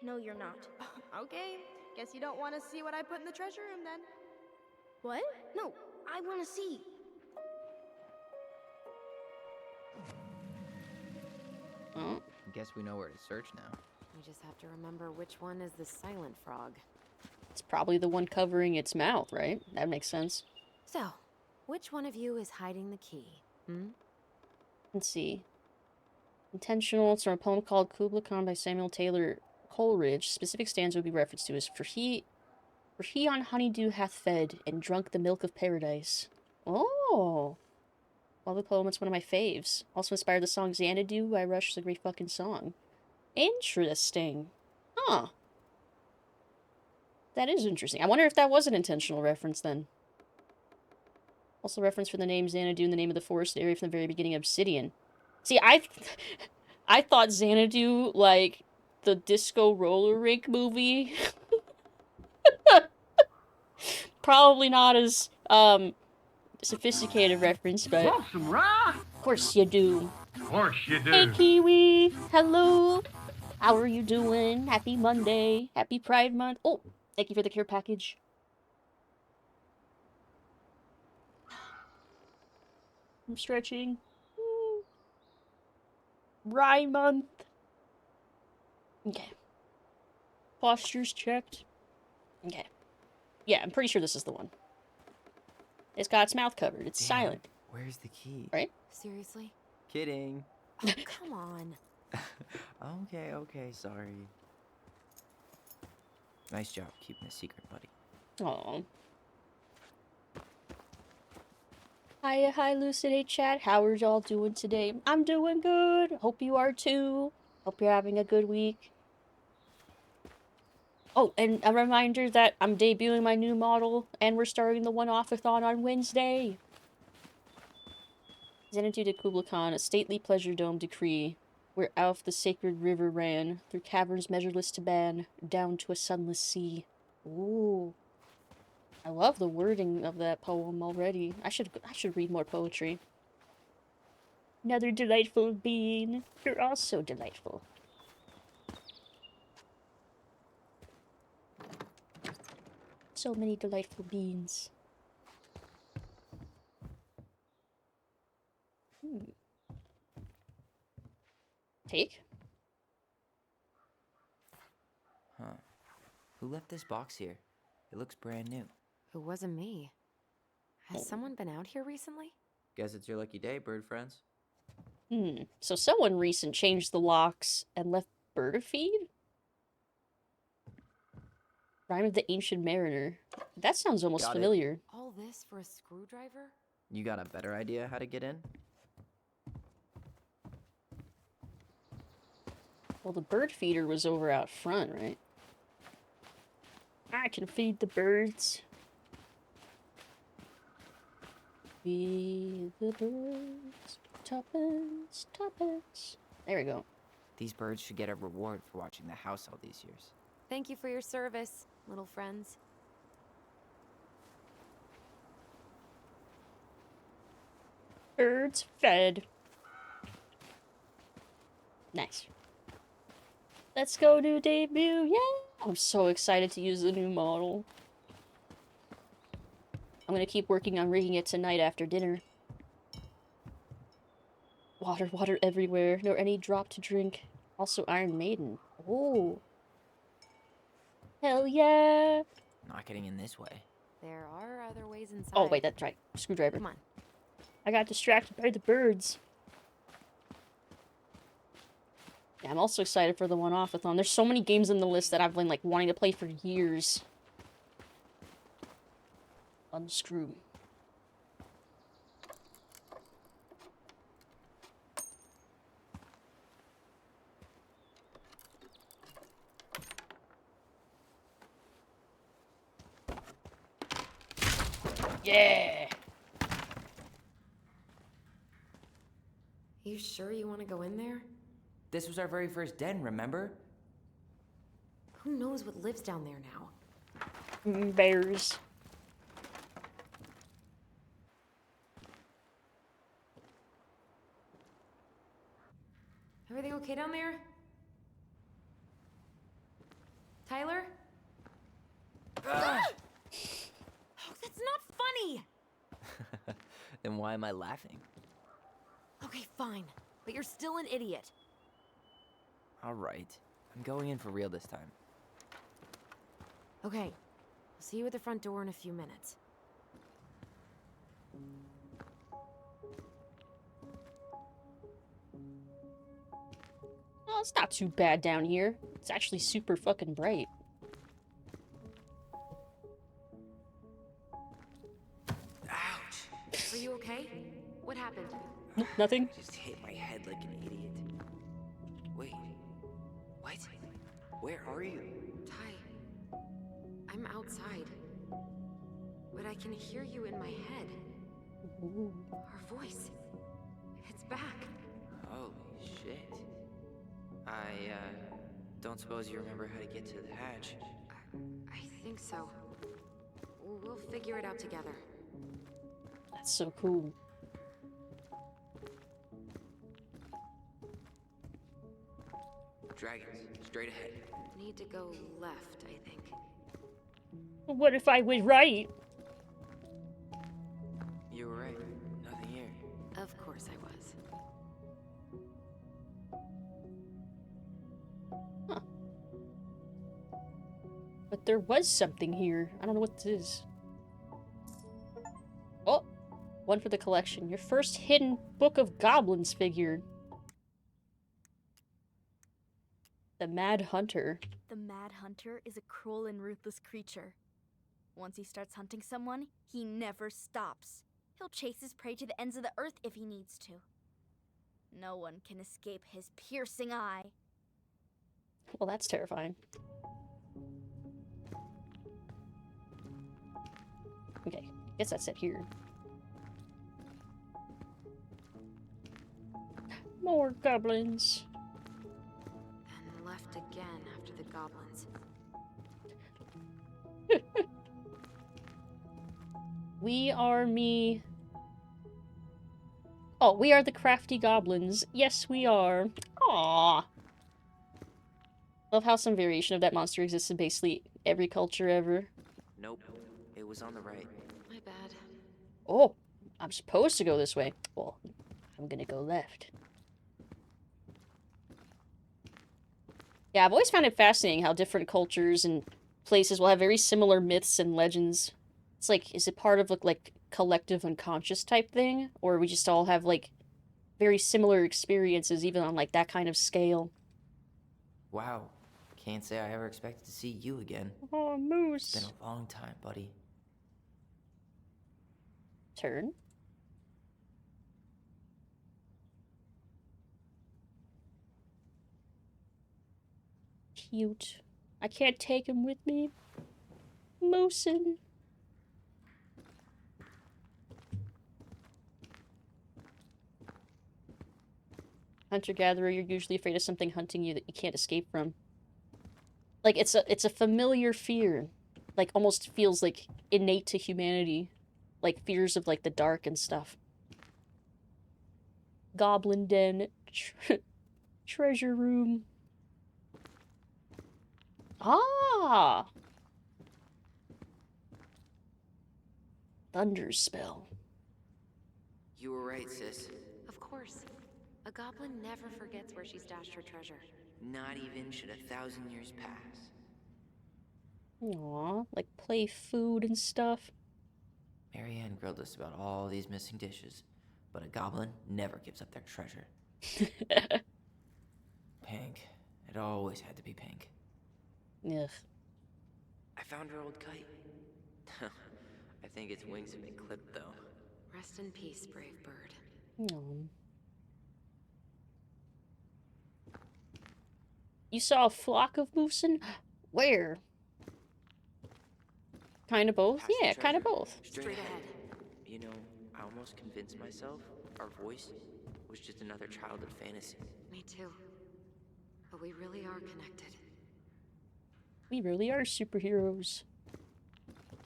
No, you're not.
Okay, guess you don't want to see what I put in the treasure room then.
What? No, I want to see.
Oh.
I guess we know where to search now.
We just have to remember which one is the silent frog.
It's probably the one covering its mouth, right? That makes sense.
So, which one of you is hiding the key?
Let's see. Intentional. It's from a poem called Kubla Khan by Samuel Taylor Coleridge. Specific stanza would be referenced to as for he on honeydew hath fed and drunk the milk of paradise. Oh. Love the poem. It's one of my faves. Also inspired the song Xanadu by Rush. It's a great fucking song. Interesting. Huh. That is interesting. I wonder if that was an intentional reference then. Also reference for the name Xanadu and the name of the forest area from the very beginning of Obsidian. See, I thought Xanadu, like, the disco roller rink movie. Probably not as, sophisticated reference, but... Of course you do.
Of course you do.
Hey, Kiwi! Hello! How are you doing? Happy Monday. Happy Pride Month. Oh, thank you for the care package. I'm stretching. Rye month. Okay. Posture's checked. Okay. Yeah, I'm pretty sure this is the one. It's got its mouth covered. It's
Damn,
silent.
Where's the key?
Right?
Seriously?
Kidding.
Oh, come on.
Okay, sorry. Nice job keeping a secret, buddy.
Aww. Hi, Lucid. Hey, chat. How are y'all doing today? I'm doing good. Hope you are too. Hope you're having a good week. Oh, and a reminder that I'm debuting my new model, and we're starting the One-Off-Athon on Wednesday. Zenitude de Kubla Khan, a stately pleasure dome decree, where Alf the sacred river ran, through caverns measureless to ban, down to a sunless sea. Ooh. I love the wording of that poem already. I should read more poetry. Another delightful bean. You're all so delightful. So many delightful beans. Take?
Huh. Who left this box here? It looks brand new.
It wasn't me. Has someone been out here recently?
Guess it's your lucky day, bird friends.
So someone recent changed the locks and left bird a feed? Rhyme of the Ancient Mariner. That sounds almost familiar.
All this for a screwdriver?
You got a better idea how to get in?
Well, the bird feeder was over out front, right? I can feed the birds. Feed the birds. Tuppence, tuppence. There we go.
These birds should get a reward for watching the house all these years.
Thank you for your service, little friends.
Birds fed. Nice. Let's go do debut. Yeah! I'm so excited to use the new model. I'm gonna keep working on rigging it tonight after dinner. Water, water everywhere. Nor any drop to drink. Also Iron Maiden. Oh. Hell yeah!
Not getting in this way.
There are other ways inside.
Oh, wait, that's right. Screwdriver.
Come on.
I got distracted by the birds. Yeah, I'm also excited for the One-Off-Athon. There's so many games in the list that I've been, like, wanting to play for years. Unscrew. Yeah!
You sure you want to go in there?
This was our very first den, remember?
Who knows what lives down there now?
Bears.
Everything okay down there? Tyler? Oh, that's not funny!
Then why am I laughing?
Okay, fine. But you're still an idiot.
Alright. I'm going in for real this time.
Okay. I'll see you at the front door in a few minutes.
Oh, it's not too bad down here. It's actually super fucking bright.
Ouch!
Are you okay? What happened?
Nothing?
I just hit my head like an idiot. Wait. What? Where are you?
Ty, I'm outside. But I can hear you in my head.
Ooh.
Our voice. It's back.
Holy shit. I, don't suppose you remember how to get to the hatch.
I think so. We'll figure it out together.
That's so cool.
Dragons, straight ahead.
Need to go left, I think.
What if I was right?
You were right. Nothing here.
Of course I was.
Huh. But there was something here. I don't know what this is. Oh! One for the collection. Your first hidden Book of Goblins figure. The Mad Hunter.
The Mad Hunter is a cruel and ruthless creature. Once he starts hunting someone, he never stops. He'll chase his prey to the ends of the earth if he needs to. No one can escape his piercing eye.
Well, that's terrifying. Okay, guess that's it here. More goblins.
And left again after the goblins.
We are me. Oh, we are the crafty goblins. Yes, we are. Aww. Love how some variation of that monster exists in basically every culture ever.
Nope. It was on the right.
My bad.
Oh, I'm supposed to go this way. Well, I'm gonna go left. Yeah, I've always found it fascinating how different cultures and places will have very similar myths and legends. It's like, is it part of like collective unconscious type thing? Or we just all have like very similar experiences even on like that kind of scale?
Wow. Can't say I ever expected to see you again.
Oh,
It's
moose.
been a long time, buddy.
Turn. Cute. I can't take him with me. Moosin. Hunter-gatherer, you're usually afraid of something hunting you that you can't escape from. Like, it's a familiar fear. Like, almost feels, like, innate to humanity. Like, fears of, like, the dark and stuff. Goblin den. Treasure room. Ah! Thunder spell.
You were right, sis.
Of course. A goblin never forgets where she stashed her treasure.
Not even should 1,000 years pass.
Aw, like play food and stuff.
Marianne grilled us about all these missing dishes, but a goblin never gives up their treasure. Pink. It always had to be pink.
Ugh.
I found her old kite. I think its wings have been clipped, though.
Rest in peace, brave bird.
No. You saw a flock of moosin? Where? Kind of both?
Past the
Yeah, kind of
treasure.
both.
Straight ahead.
You know, I almost convinced myself our voice was just another childhood fantasy.
Me too. But we really are connected.
We really are superheroes.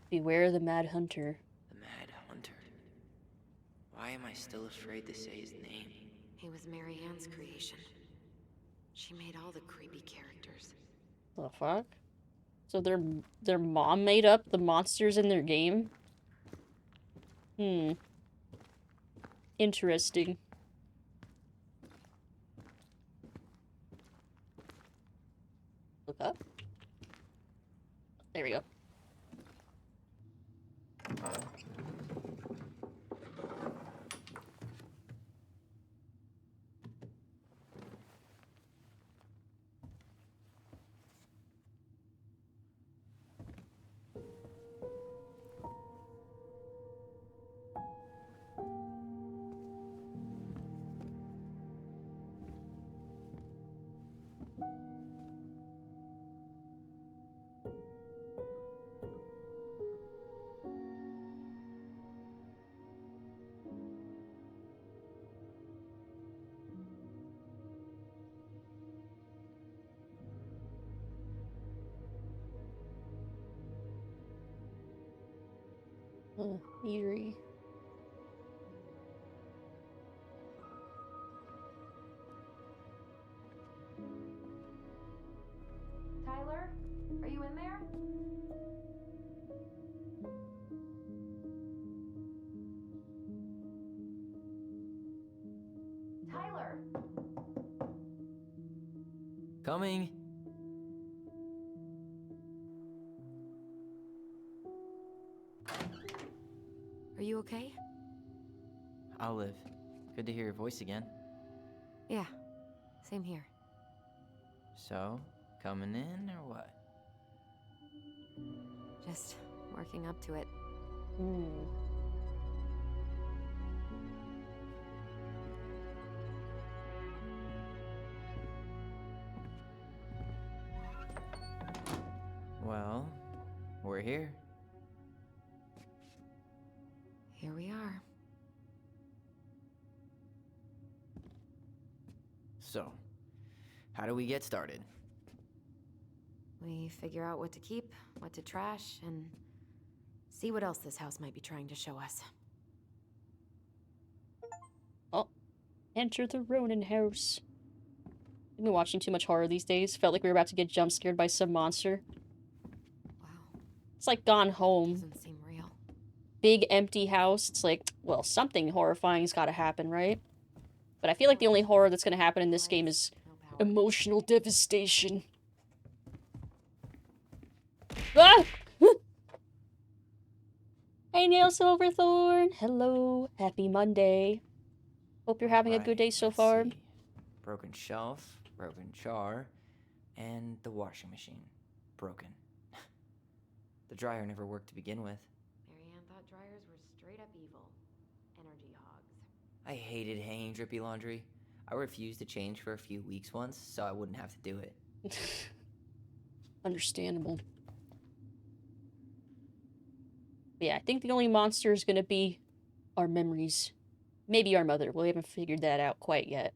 Beware the Mad Hunter.
The Mad Hunter. Why am I still afraid to say his name?
He was Marianne's creation. She made all the creepy characters.
The fuck? So their mom made up the monsters in their game? Hmm. Interesting. Look up. There we go. Eerie.
Tyler, are you in there? Tyler!
Coming!
Are you okay?
I'll live. Good to hear your voice again.
Yeah. Same here.
So, coming in or what?
Just working up to it.
Hmm.
Well, we're here.
Here we are.
So, how do we get started?
We figure out what to keep, what to trash, and see what else this house might be trying to show us.
Oh, enter the Ronin house. I've been watching too much horror these days. Felt like we were about to get jump scared by some monster.
Wow.
It's like Gone Home.
Doesn't seem real.
Big empty house. It's like, well, something horrifying's gotta happen, right? But I feel like the only horror that's gonna happen in this game is emotional devastation. Ah! Hey, Nail Silverthorn! Hello. Happy Monday. Hope you're having a good day so far.
See. Broken shelf, broken jar, and the washing machine. Broken. The dryer never worked to begin with.
Marianne thought dryers were straight up evil. Energy hogs.
I hated hanging drippy laundry. I refused to change for a few weeks once, so I wouldn't have to do it.
Understandable. But yeah, I think the only monster is gonna be our memories. Maybe our mother. We haven't figured that out quite yet.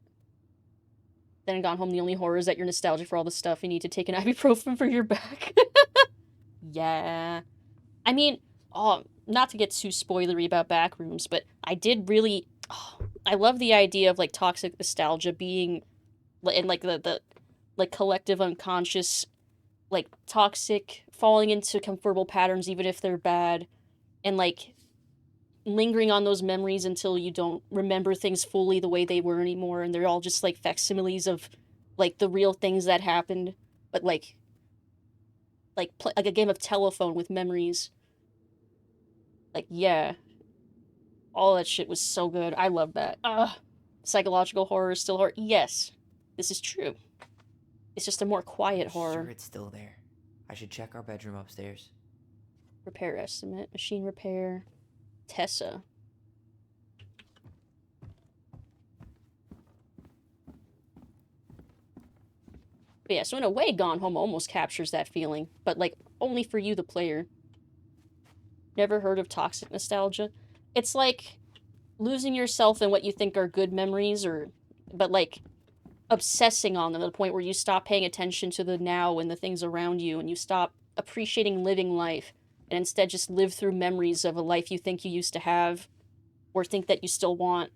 Then in Gone Home, the only horror is that you're nostalgic for all the stuff you need to take an ibuprofen for your back. Yeah. I mean, not to get too spoilery about backrooms, but I did really... I love the idea of, like, toxic nostalgia being... And, like, the like, collective unconscious... Like, toxic, falling into comfortable patterns even if they're bad. And, like, lingering on those memories until you don't remember things fully the way they were anymore. And they're all just, like, facsimiles of, like, the real things that happened. But, like a game of telephone with memories. Like, yeah. All that shit was so good. I love that. Psychological horror is still horror. Yes, this is true. It's just a more quiet horror.
Sure, it's still there. I should check our bedroom upstairs.
Repair estimate. Machine repair. Tessa. But yeah, so in a way, Gone Home almost captures that feeling, but, like, only for you, the player. Never heard of toxic nostalgia? It's like losing yourself in what you think are good memories, but, like, obsessing on them to the point where you stop paying attention to the now and the things around you, and you stop appreciating living life, and instead just live through memories of a life you think you used to have, or think that you still want.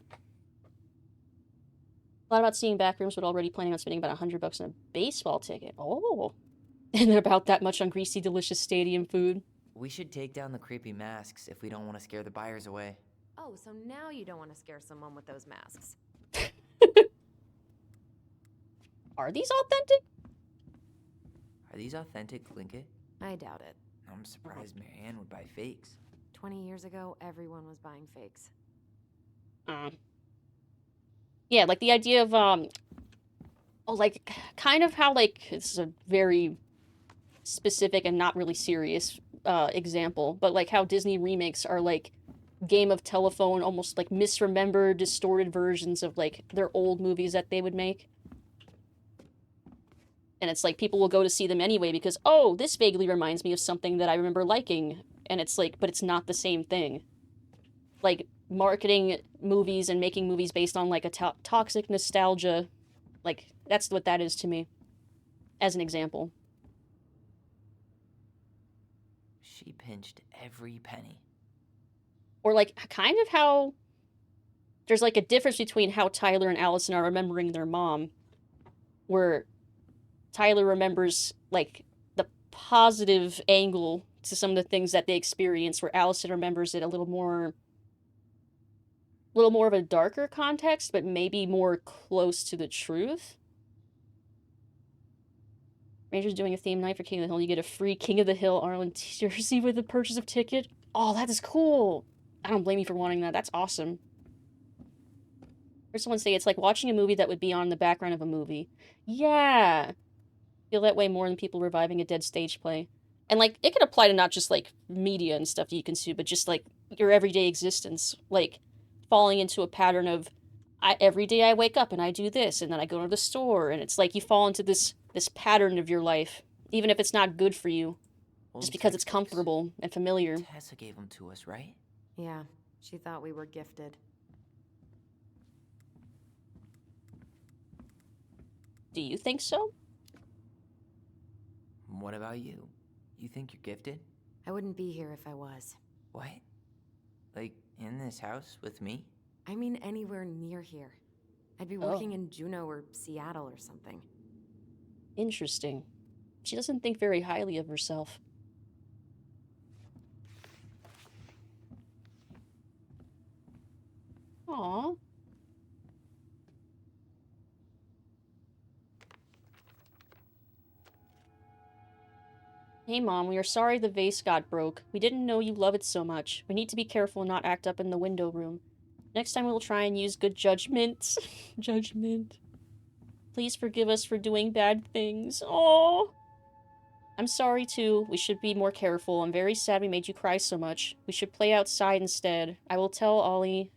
Thought about seeing backrooms, but already planning on spending about $100 on a baseball ticket. Oh. And then about that much on greasy, delicious stadium food.
We should take down the creepy masks if we don't want to scare the buyers away.
Oh, so now you don't want to scare someone with those masks.
Are these authentic?
Are these authentic, Linkit?
I doubt it.
I'm surprised Marianne would buy fakes.
20 years ago, everyone was buying fakes.
Yeah, like the idea of, like, kind of how, like, this is a very specific and not really serious, example, but, like, how Disney remakes are, like, game of telephone, almost, like, misremembered, distorted versions of, like, their old movies that they would make. And it's like, people will go to see them anyway because, oh, this vaguely reminds me of something that I remember liking. And it's like, but it's not the same thing. Like, marketing movies and making movies based on, like, a toxic nostalgia. Like, that's what that is to me. As an example.
She pinched every penny.
Or, like, kind of how... There's, like, a difference between how Tyler and Allison are remembering their mom. Where Tyler remembers, like, the positive angle to some of the things that they experience, where Allison remembers it a little more of a darker context, but maybe more close to the truth. Ranger's doing a theme night for King of the Hill. You get a free King of the Hill Arlen jersey with the purchase of ticket. Oh, that is cool. I don't blame you for wanting that. That's awesome. Heard someone say it's like watching a movie that would be on the background of a movie. Yeah. Feel that way more than people reviving a dead stage play. And, like, it could apply to not just, like, media and stuff you consume, but just, like, your everyday existence. Like, falling into a pattern of, every day I wake up and I do this, and then I go to the store, and it's like you fall into this pattern of your life, even if it's not good for you, just because it's comfortable and familiar.
Tessa gave them to us, right?
Yeah, she thought we were gifted.
Do you think so?
What about you? You think you're gifted?
I wouldn't be here if I was.
What? Like, in this house with me?
I mean anywhere near here. I'd be working in Juneau or Seattle or something.
Interesting. She doesn't think very highly of herself. Aww. Hey Mom, we are sorry the vase got broke. We didn't know you love it so much. We need to be careful and not act up in the window room. Next time we will try and use good judgment. Judgment. Please forgive us for doing bad things. Oh. I'm sorry too. We should be more careful. I'm very sad we made you cry so much. We should play outside instead. I will tell Ollie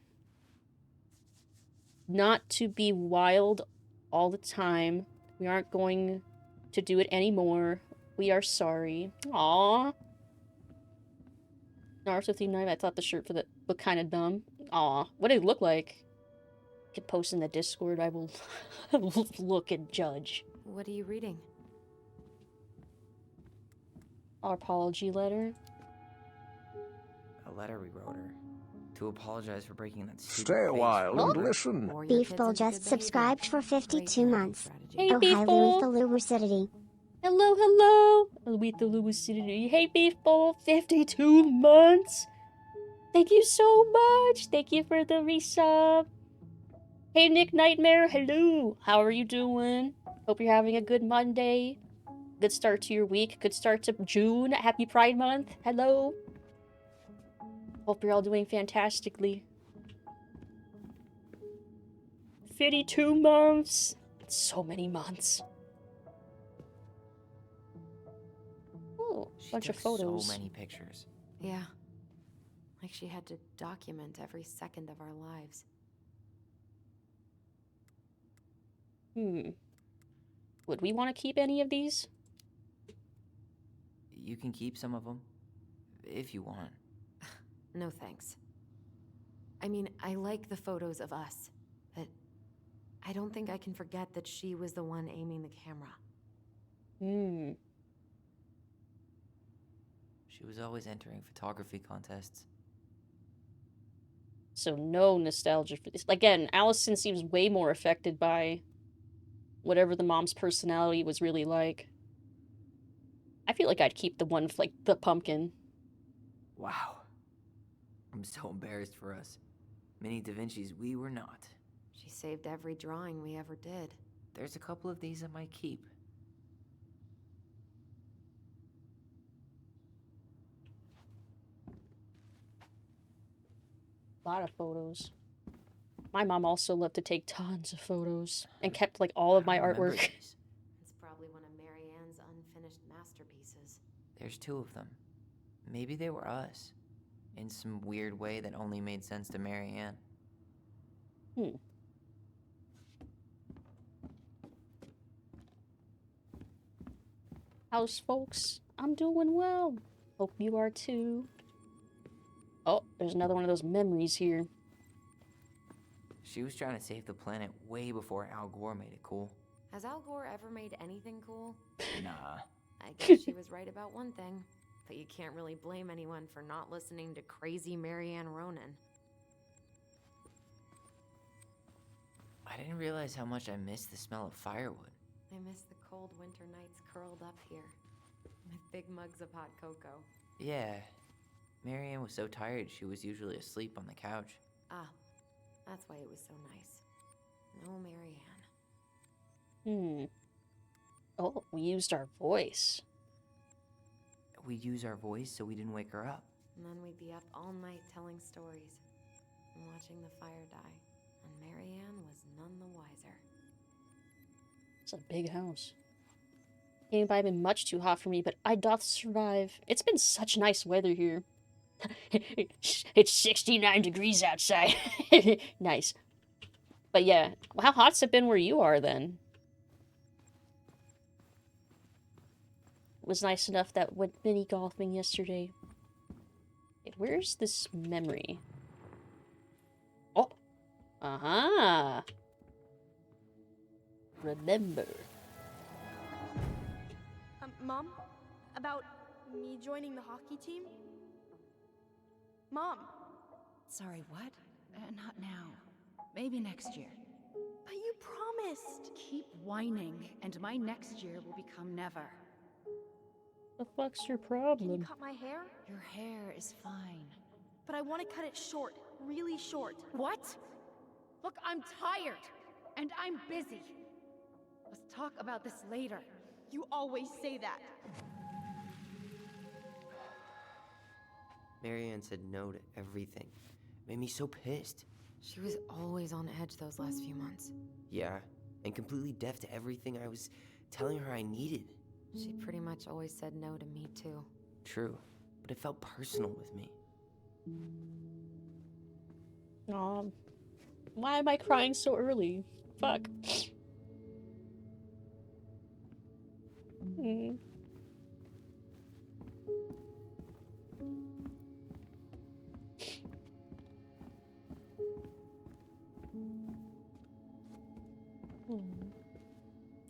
not to be wild all the time. We aren't going to do it anymore. We are sorry. Aww. Naruto theme night. I thought the shirt for that looked kind of dumb. Aw, what did it look like? You can post in the Discord. I will look and judge.
What are you reading?
Our apology letter.
A letter we wrote her. To apologize for breaking that stupid
Stay a
vase
while
for
and
her.
listen.
Or your kids
Beefball
into
just
good
subscribed
behavior.
for 52
Great
months.
strategy.
Hey,
Oh, hi,
Beefball.
Louis the Lucidity.
Hello, hello. With the Lucidity. Hey, Beefball. 52 months. Thank you so much. Thank you for the resub. Hey, Nick Nightmare. Hello. How are you doing? Hope you're having a good Monday. Good start to your week. Good start to June. Happy Pride Month. Hello. Hope you're all doing fantastically. 52 months. So many months. Oh,
She
bunch of
took
photos.
So many pictures.
Yeah. Like she had to document every second of our lives.
Would we want to keep any of these?
You can keep some of them. If you want.
No thanks. I mean, I like the photos of us, but I don't think I can forget that she was the one aiming the camera.
She was always entering photography contests.
So no nostalgia for this. Again, Allison seems way more affected by whatever the mom's personality was really like. I feel like I'd keep the one, like, the pumpkin.
Wow. I'm so embarrassed for us. Mini Da Vinci's we were not.
She saved every drawing we ever did.
There's a couple of these I might keep.
A lot of photos. My mom also loved to take tons of photos and kept, like, all of my
I don't remember
artwork.
these.
It's probably one of Marianne's unfinished masterpieces.
There's 2 of them. Maybe they were us. In some weird way that only made sense to Marianne.
How's folks? I'm doing well. Hope you are too. Oh, there's another one of those memories here.
She was trying to save the planet way before Al Gore made it cool.
Has Al Gore ever made anything cool?
Nah.
I guess she was right about one thing. But you can't really blame anyone for not listening to crazy Marianne Ronan.
I didn't realize how much I missed the smell of firewood.
I miss the cold winter nights curled up here. With big mugs of hot cocoa.
Yeah. Marianne was so tired she was usually asleep on the couch.
Ah, that's why it was so nice. No Marianne.
Oh, we used our voice.
We'd use our voice so we didn't wake her up.
And then we'd be up all night telling stories. And watching the fire die. And Marianne was none the wiser.
It's a big house. Ain't by been much too hot for me, but I doth survive. It's been such nice weather here. It's 69 degrees outside. Nice. But yeah, how hot's it been where you are then? It was nice enough that went mini golfing yesterday. Okay, where's this memory? Oh! Uh-huh! Remember.
Mom? About me joining the hockey team? Mom!
Sorry, what? Not now. Maybe next year.
But you promised!
Keep whining, and my next year will become never.
The fuck's your
Can you
problem?
cut my hair?
Your hair is fine.
But I want to cut it short. Really short.
What? Look, I'm tired. And I'm busy. Let's talk about this later.
You always say that.
Marianne said no to everything. Made me so pissed.
She was always on edge those last few months.
Yeah, and completely deaf to everything I was telling her I needed.
She pretty much always said no to me, too.
True, but it felt personal with me.
Aw. Why am I crying so early? Fuck. Hmm.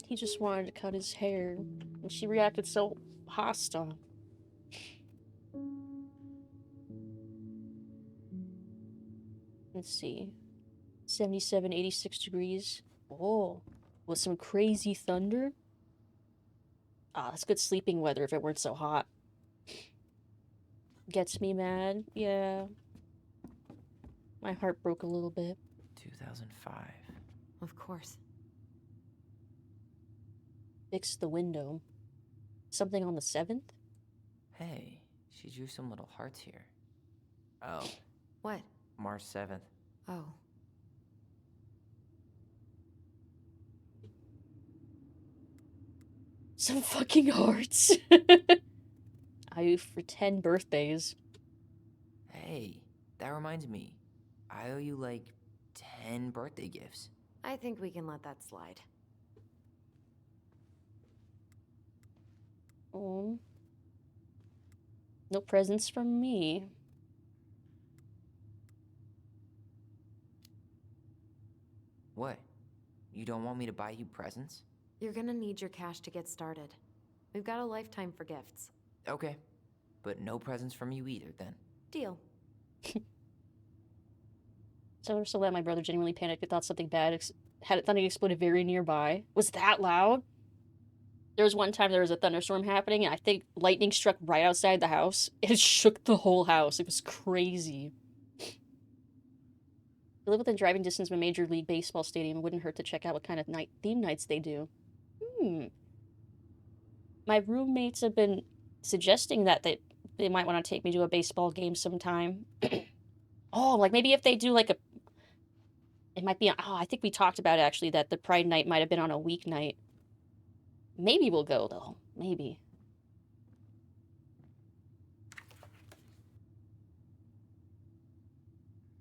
He just wanted to cut his hair, and she reacted so hostile. Let's see. 77, 86 degrees. Oh, with some crazy thunder. Ah, that's good sleeping weather if it weren't so hot. Gets me mad. Yeah. My heart broke a little bit.
2005.
Of course.
Fix the window. Something on the 7th?
Hey, she drew some little hearts here. Oh,
What?
March 7th.
Oh.
Some fucking hearts. I for 10 birthdays.
Hey, that reminds me. I owe you like 10 birthday gifts.
I think we can let that slide.
Oh. No presents from me.
What? You don't want me to buy you presents?
You're gonna need your cash to get started. We've got a lifetime for gifts.
Okay. But no presents from you either, then.
Deal.
So that my brother genuinely panicked and thought something bad had thunder exploded very nearby. Was that loud? There was one time there was a thunderstorm happening, and I think lightning struck right outside the house. It shook the whole house. It was crazy. I live within driving distance of a Major League Baseball stadium. It wouldn't hurt to check out what kind of theme nights they do. My roommates have been suggesting that they might want to take me to a baseball game sometime. Oh, like maybe if they do like it might be, I think we talked about it actually, that the Pride night might have been on a weeknight. Maybe we'll go though. Maybe.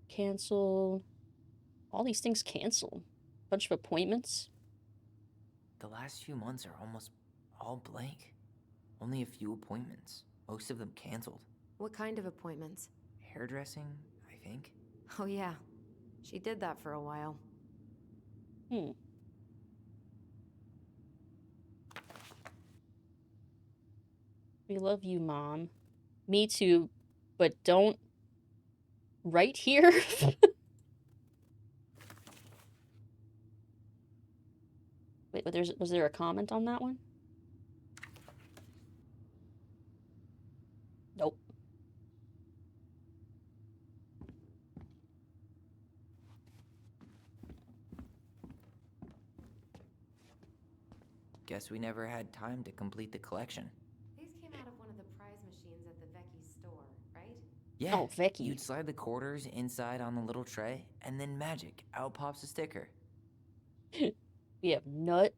Cancel. All these things cancel. Bunch of appointments.
The last few months are almost all blank. Only a few appointments. Most of them canceled.
What kind of appointments?
Hairdressing, I think.
Oh yeah. She did that for a while.
We love you, Mom. Me too, but don't right here. Wait, but was there a comment on that one? Nope.
Guess we never had time to complete the collection.
These came out of one of the prize machines at the Vecchi store, right?
Yeah.
Oh, Vicky.
You'd slide the quarters inside on the little tray, and then magic, out pops a sticker.
We have Nut,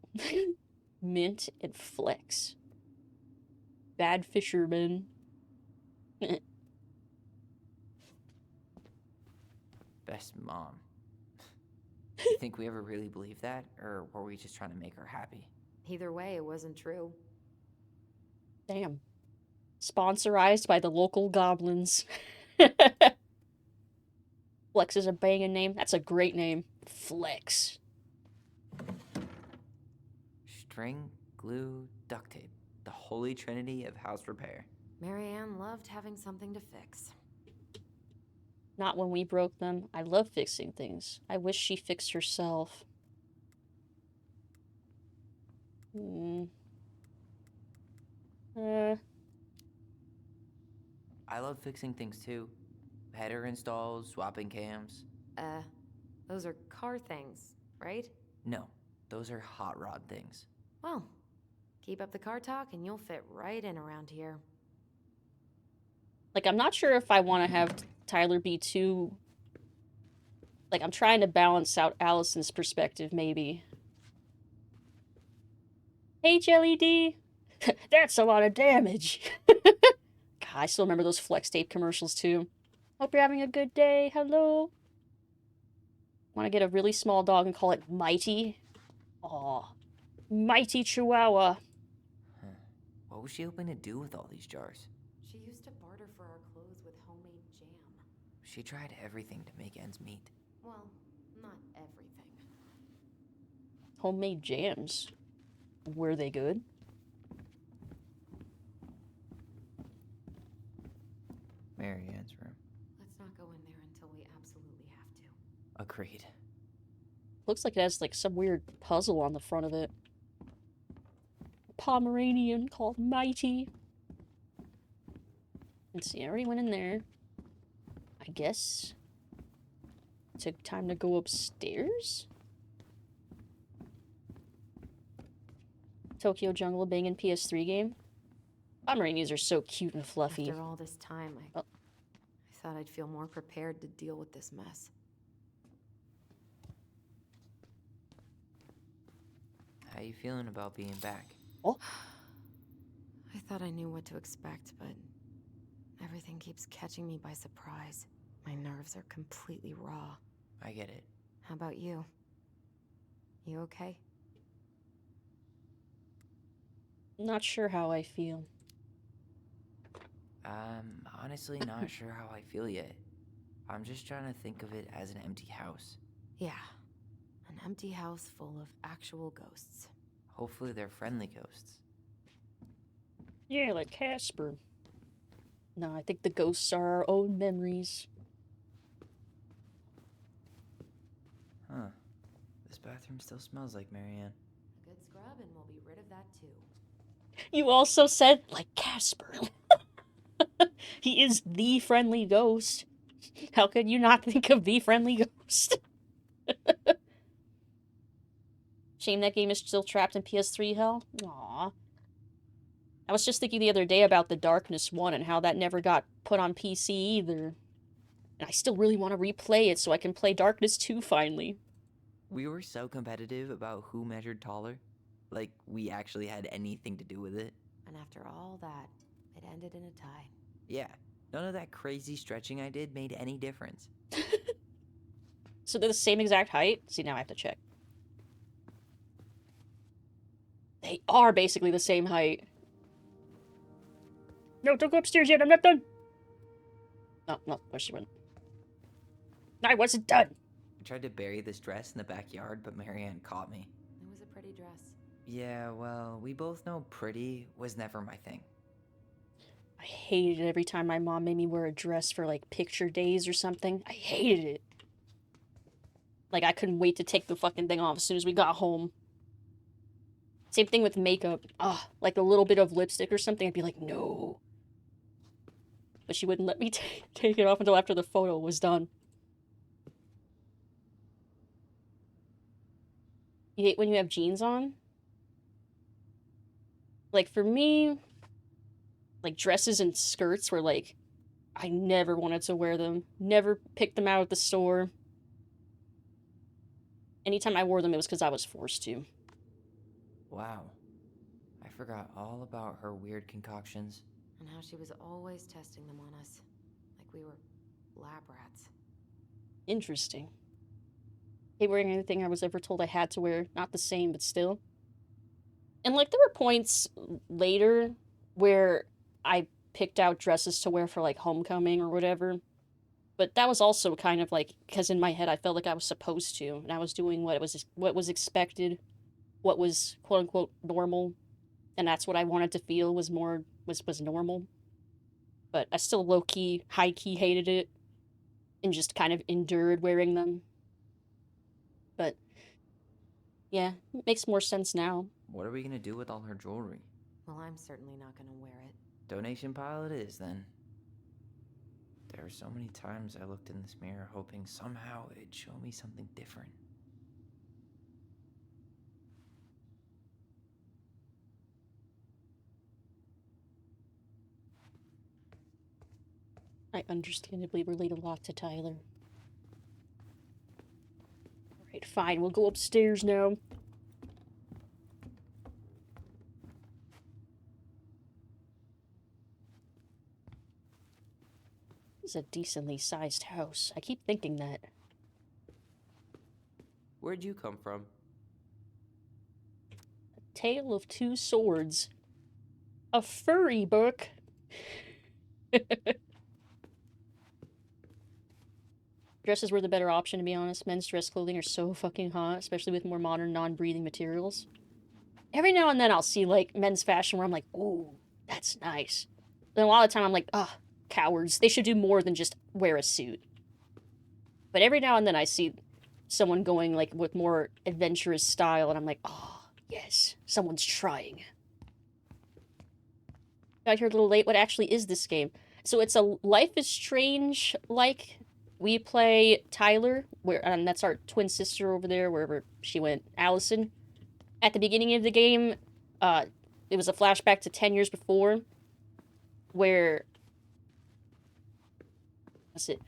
Mint, and Flex. Bad Fisherman.
Best mom. You think we ever really believed that, or were we just trying to make her happy?
Either way, it wasn't true.
Damn. Sponsorized by the local goblins. Flex is a banging name. That's a great name. Flex.
string, glue, duct tape. The holy trinity of house repair.
Marianne loved having something to fix.
Not when we broke them. I love fixing things. I wish she fixed herself.
I love fixing things too. Header installs, swapping cams.
Those are car things, right?
No, those are hot rod things.
Well, keep up the car talk and you'll fit right in around here.
Like, I'm not sure if I want to have Tyler be too... Like, I'm trying to balance out Allison's perspective, maybe. Hey, Jelly D! That's a lot of damage! God, I still remember those Flex Tape commercials, too. Hope you're having a good day. Hello? Want to get a really small dog and call it Mighty? Aw. Mighty Chihuahua.
Huh. What was she hoping to do with all these jars?
She used to barter for our clothes with homemade jam.
She tried everything to make ends meet.
Well, not everything.
Homemade jams. Were they good?
Marianne's room.
Let's not go in there until we absolutely have to.
Agreed.
Looks like it has, like, some weird puzzle on the front of it. A Pomeranian called Mighty. Let's see, I already went in there. I guess... Took time to go upstairs? Tokyo Jungle banging PS3 game. Pomeranians are so cute and fluffy.
After all this time, I thought I'd feel more prepared to deal with this mess.
How you feeling about being back?
Oh.
I thought I knew what to expect, but everything keeps catching me by surprise. My nerves are completely raw.
I get it.
How about you? You okay?
Not sure how I feel.
I'm honestly not sure how I feel yet. I'm just trying to think of it as an empty house.
Yeah. An empty house full of actual ghosts.
Hopefully they're friendly ghosts.
Yeah, like Casper. No, I think the ghosts are our own memories.
Huh. This bathroom still smells like Marianne.
A good scrub and we'll be rid of that too.
You also said, like Casper. He is the friendly ghost. How could you not think of the friendly ghost? Shame that game is still trapped in PS3 hell. Aww. I was just thinking the other day about the Darkness 1 and how that never got put on PC either. And I still really want to replay it so I can play Darkness 2 finally.
We were so competitive about who measured taller. Like, we actually had anything to do with it.
And after all that, it ended in a tie.
Yeah, none of that crazy stretching I did made any difference.
So they're the same exact height? See, now I have to check. They are basically the same height. No, don't go upstairs yet, I'm not done! No, where she went. I wasn't done!
I tried to bury this dress in the backyard, but Marianne caught me.
It was a pretty dress.
Yeah, well, we both know pretty was never my thing.
I hated it every time my mom made me wear a dress for, like, picture days or something. I hated it. Like, I couldn't wait to take the fucking thing off as soon as we got home. Same thing with makeup. Like a little bit of lipstick or something, I'd be like, no. But she wouldn't let me take it off until after the photo was done. You hate when you have jeans on? Like, for me, like, dresses and skirts were, like, I never wanted to wear them. Never picked them out at the store. Anytime I wore them, it was because I was forced to.
Wow. I forgot all about her weird concoctions.
And how she was always testing them on us. Like we were lab rats.
Interesting. Hate wearing anything I was ever told I had to wear. Not the same, but still. And, like, there were points later where I picked out dresses to wear for, like, homecoming or whatever. But that was also kind of, like, because in my head I felt like I was supposed to. And I was doing what was expected. what was quote-unquote normal, and that's what I wanted to feel was normal. But I still low-key, high-key hated it, and just kind of endured wearing them. But, yeah, it makes more sense now.
What are we gonna do with all her jewelry?
Well, I'm certainly not gonna wear it.
Donation pile it is, then. There are so many times I looked in this mirror hoping somehow it'd show me something different.
I understandably relate a lot to Tyler. Alright, fine, we'll go upstairs now. This is a decently sized house. I keep thinking that.
Where'd you come from?
A Tale of Two Swords. A furry book. Dresses were the better option, to be honest. Men's dress clothing are so fucking hot, especially with more modern, non-breathing materials. Every now and then I'll see, like, men's fashion where I'm like, ooh, that's nice. Then a lot of the time I'm like, ugh, cowards. They should do more than just wear a suit. But every now and then I see someone going, like, with more adventurous style, and I'm like, oh, yes, someone's trying. Got here a little late. What actually is this game? So it's a Life is Strange-like. We play Tyler, and that's our twin sister over there, wherever she went, Allison. At the beginning of the game, it was a flashback to 10 years before, where... What's it?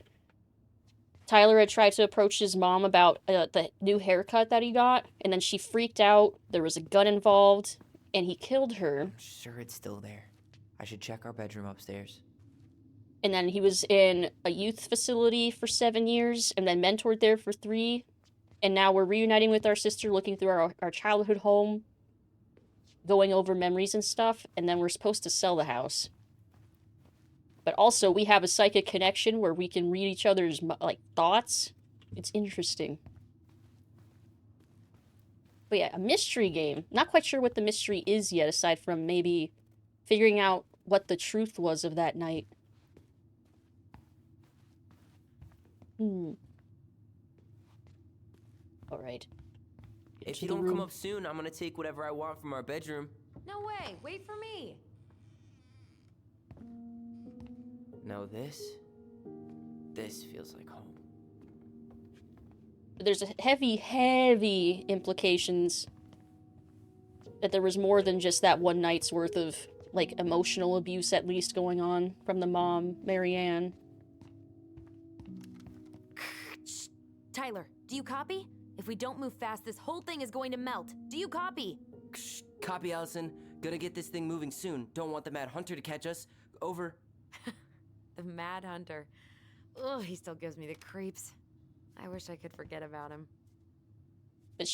Tyler had tried to approach his mom about the new haircut that he got, and then she freaked out, there was a gun involved, and he killed her.
I'm sure it's still there. I should check our bedroom upstairs.
And then he was in a youth facility for 7 years, and then mentored there for 3. And now we're reuniting with our sister, looking through our childhood home, going over memories and stuff, and then we're supposed to sell the house. But also, we have a psychic connection where we can read each other's, like, thoughts. It's interesting. But yeah, a mystery game. Not quite sure what the mystery is yet, aside from maybe figuring out what the truth was of that night. Alright.
If you don't come up soon, I'm gonna take whatever I want from our bedroom.
No way! Wait for me!
No, this feels like home.
There's a heavy implications that there was more than just that one night's worth of, like, emotional abuse at least going on from the mom, Marianne.
Tyler, do you copy? If we don't move fast, this whole thing is going to melt. Do you copy?
Copy, Allison. Gonna get this thing moving soon. Don't want the Mad Hunter to catch us. Over.
The Mad Hunter. Ugh, he still gives me the creeps. I wish I could forget about him.
But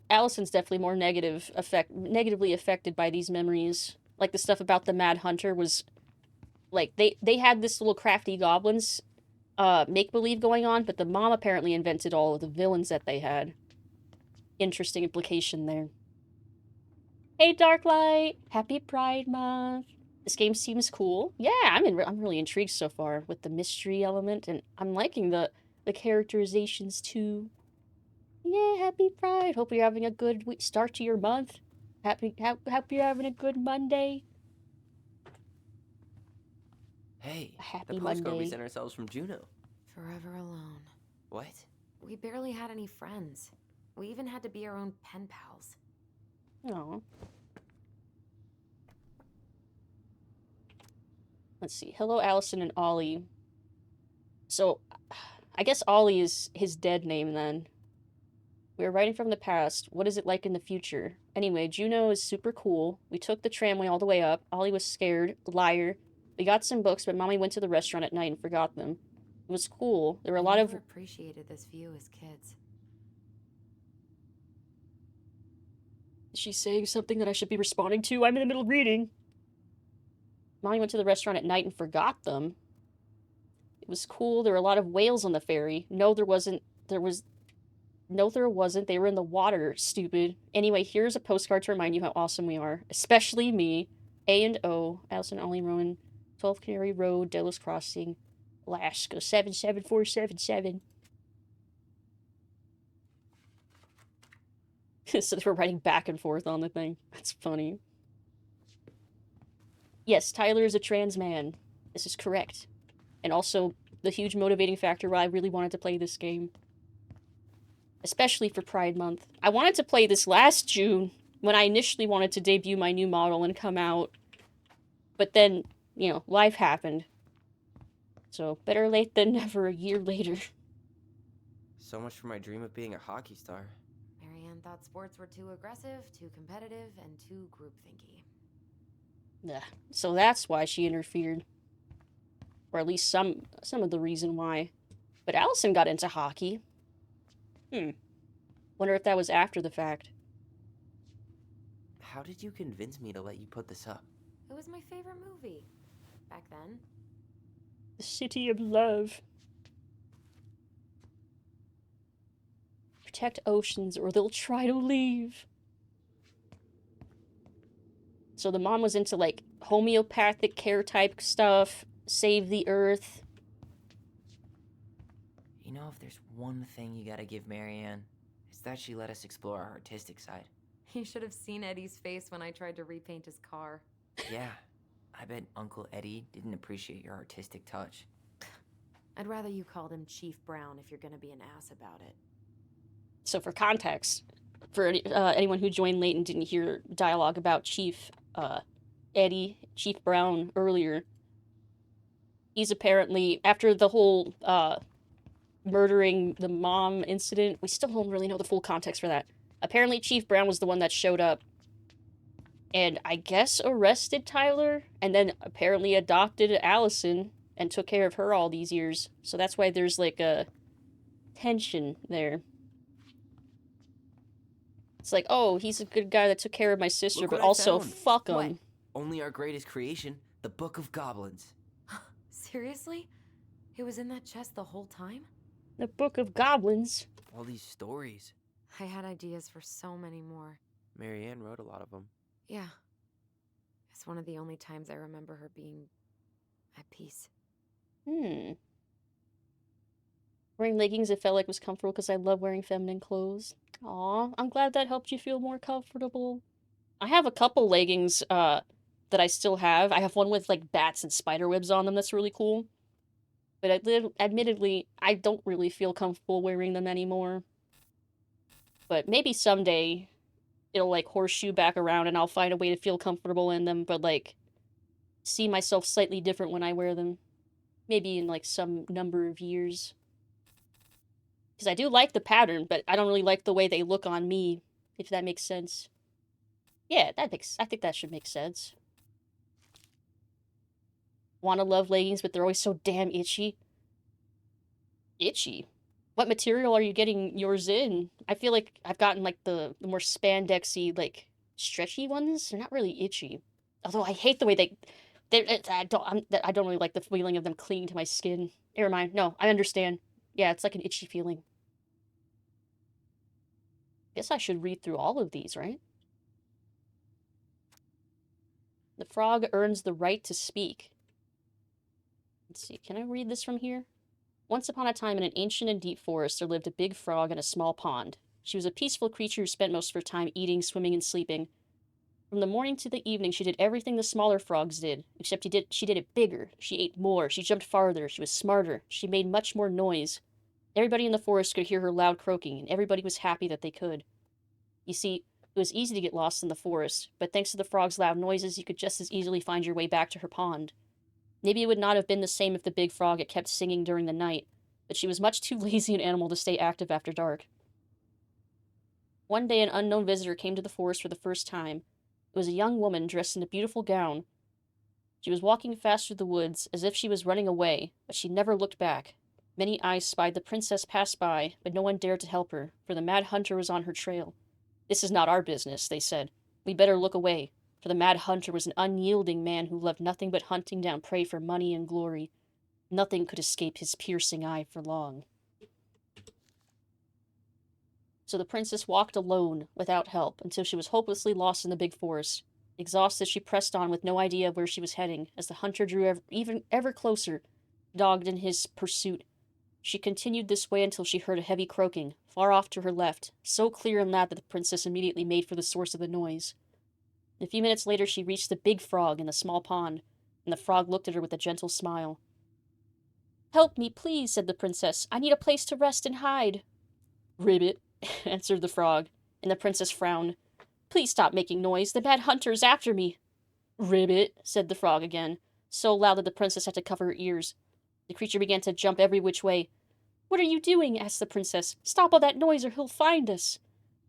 Allison's definitely more negatively affected by these memories. Like, the stuff about the Mad Hunter was... Like, they had this little crafty goblins make-believe going on, but the mom apparently invented all of the villains that they had. Interesting implication there. Hey, Darklight! Happy Pride Month! This game seems cool. Yeah, I'm really intrigued so far with the mystery element, and I'm liking the characterizations too. Yeah, happy Pride! Hope you're having a good start to your month. Hope you're having a good Monday.
Hey,
happy
the postcard
Monday.
we sent ourselves from Juneau.
Forever alone.
What?
We barely had any friends. We even had to be our own pen pals.
Aw. Let's see. Hello, Allison and Ollie. So, I guess Ollie is his dead name then. We are writing from the past. What is it like in the future? Anyway, Juneau is super cool. We took the tramway all the way up. Ollie was scared. Liar. We got some books, but Mommy went to the restaurant at night and forgot them. It was cool. There were a lot of...
We never appreciated this view as kids.
Is she saying something that I should be responding to? I'm in the middle of reading. Mommy went to the restaurant at night and forgot them. It was cool. There were a lot of whales on the ferry. No, there wasn't. There was... No, there wasn't. They were in the water, stupid. Anyway, here's a postcard to remind you how awesome we are. Especially me. A and O, Allison Ollie Rowan, 12 Canary Road, Delos Crossing, Alaska, 77477. So they were writing back and forth on the thing. That's funny. Yes, Tyler is a trans man. This is correct. And also, the huge motivating factor why I really wanted to play this game. Especially for Pride Month. I wanted to play this last June, when I initially wanted to debut my new model and come out. But then, you know, life happened. So, better late than never a year later.
So much for my dream of being a hockey star.
Marianne thought sports were too aggressive, too competitive, and too groupthinky.
Yeah, so that's why she interfered. Or at least some of the reason why. But Allison got into hockey. Wonder if that was after the fact.
How did you convince me to let you put this up?
It was my favorite movie. Back then.
The City of Love. Protect oceans or they'll try to leave. So the mom was into, like, homeopathic care type stuff. Save the earth.
You know, if there's one thing you gotta give Marianne, it's that she let us explore our artistic side.
You should have seen Eddie's face when I tried to repaint his car.
Yeah, I bet Uncle Eddie didn't appreciate your artistic touch.
I'd rather you called him Chief Brown if you're gonna be an ass about it.
So for context, for anyone who joined late and didn't hear dialogue about Chief Brown earlier, he's apparently, after the whole murdering the mom incident, we still don't really know the full context for that. Apparently Chief Brown was the one that showed up and I guess arrested Tyler, and then apparently adopted Allison and took care of her all these years. So that's why there's like a tension there. It's like, oh, he's a good guy that took care of my sister,
Look
but
what I
also
found.
fuck him.
What?
Only our greatest creation, the Book of Goblins.
Seriously? It was in that chest the whole time?
The Book of Goblins.
All these stories.
I had ideas for so many more.
Marianne wrote a lot of them.
Yeah. It's one of the only times I remember her being at peace.
Wearing leggings, it felt like was comfortable because I love wearing feminine clothes. Aw, I'm glad that helped you feel more comfortable. I have a couple leggings that I still have. I have one with like bats and spider webs on them that's really cool. But admittedly, I don't really feel comfortable wearing them anymore. But maybe someday it'll like horseshoe back around and I'll find a way to feel comfortable in them, but like see myself slightly different when I wear them. Maybe in like some number of years. Because I do like the pattern, but I don't really like the way they look on me, if that makes sense. Yeah, I think that should make sense. Wanna love leggings, but they're always so damn itchy. Itchy? What material are you getting yours in? I feel like I've gotten like the more spandexy, like stretchy ones. They're not really itchy. Although I hate the way I don't really like the feeling of them clinging to my skin. Never mind. No, I understand. Yeah, it's like an itchy feeling. Guess I should read through all of these, right? The frog earns the right to speak. Let's see, can I read this from here? Once upon a time in an ancient and deep forest, there lived a big frog in a small pond. She was a peaceful creature who spent most of her time eating, swimming, and sleeping. From the morning to the evening, she did everything the smaller frogs did, except she did it bigger. She ate more, she jumped farther, she was smarter, she made much more noise. Everybody in the forest could hear her loud croaking, and everybody was happy that they could. You see, it was easy to get lost in the forest, but thanks to the frog's loud noises, you could just as easily find your way back to her pond. Maybe it would not have been the same if the big frog had kept singing during the night, but she was much too lazy an animal to stay active after dark. One day, an unknown visitor came to the forest for the first time. It was a young woman dressed in a beautiful gown. She was walking fast through the woods, as if she was running away, but she never looked back. Many eyes spied the princess pass by, but no one dared to help her, for the mad hunter was on her trail. "This is not our business," they said. "We better look away," for the mad hunter was an unyielding man who loved nothing but hunting down prey for money and glory. Nothing could escape his piercing eye for long. So the princess walked alone, without help, until she was hopelessly lost in the big forest. Exhausted, she pressed on with no idea of where she was heading, as the hunter drew ever closer, dogged in his pursuit. She continued this way until she heard a heavy croaking, far off to her left, so clear and loud that the princess immediately made for the source of the noise. A few minutes later she reached the big frog in the small pond, and the frog looked at her with a gentle smile. "Help me, please," said the princess. "I need a place to rest and hide." "Ribbit," answered the frog, and the princess frowned. "Please stop making noise. The bad hunter is after me." "Ribbit," said the frog again, so loud that the princess had to cover her ears. The creature began to jump every which way. "What are you doing?" asked the princess. "Stop all that noise or he'll find us."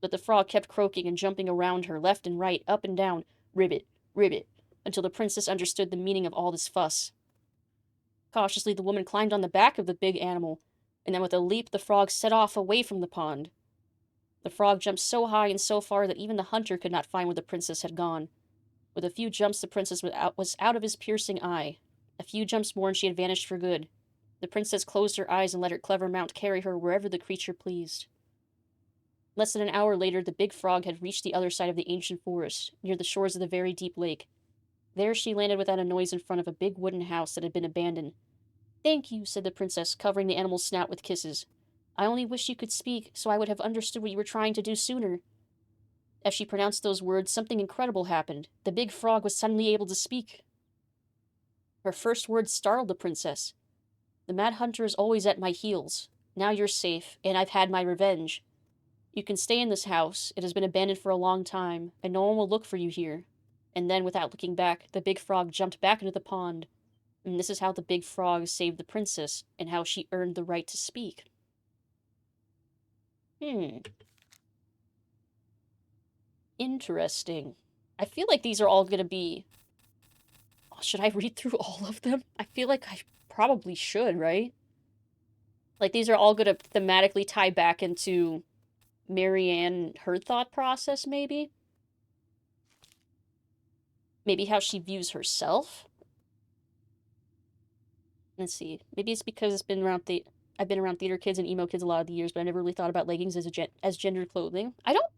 But the frog kept croaking and jumping around her, left and right, up and down, ribbit, ribbit, until the princess understood the meaning of all this fuss. Cautiously, the woman climbed on the back of the big animal, and then with a leap the frog set off away from the pond. The frog jumped so high and so far that even the hunter could not find where the princess had gone. With a few jumps, the princess was out of his piercing eye. A few jumps more and she had vanished for good. The princess closed her eyes and let her clever mount carry her wherever the creature pleased. Less than an hour later, the big frog had reached the other side of the ancient forest, near the shores of the very deep lake. There she landed without a noise in front of a big wooden house that had been abandoned. "Thank you," said the princess, covering the animal's snout with kisses. "I only wish you could speak, so I would have understood what you were trying to do sooner." As she pronounced those words, something incredible happened. The big frog was suddenly able to speak. Her first words startled the princess. "The mad hunter is always at my heels. Now you're safe, and I've had my revenge. You can stay in this house. It has been abandoned for a long time, and no one will look for you here." And then, without looking back, the big frog jumped back into the pond. And this is how the big frog saved the princess, and how she earned the right to speak. Interesting. I feel like these are all gonna be... Oh, should I read through all of them? I feel like I probably should, right? Like, these are all gonna thematically tie back into Marianne, her thought process, maybe? Maybe how she views herself? Let's see. Maybe it's because I've been around theater kids and emo kids a lot of the years, but I never really thought about leggings as gendered clothing. I don't...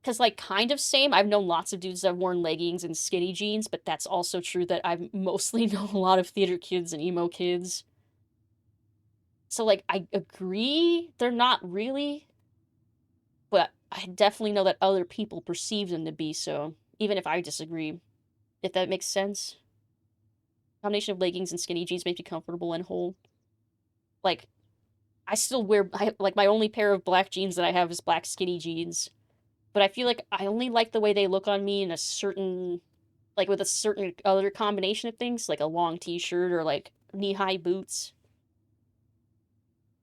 Because, like, kind of same. I've known lots of dudes that have worn leggings and skinny jeans, but that's also true that I've mostly known a lot of theater kids and emo kids. So, like, I agree they're not really, but I definitely know that other people perceive them to be so, even if I disagree. If that makes sense. Combination of leggings and skinny jeans makes me comfortable and whole. Like, I still wear, like, my only pair of black jeans that I have is black skinny jeans. But I feel like I only like the way they look on me in a certain, like, with a certain other combination of things, like a long t-shirt or, like, knee-high boots.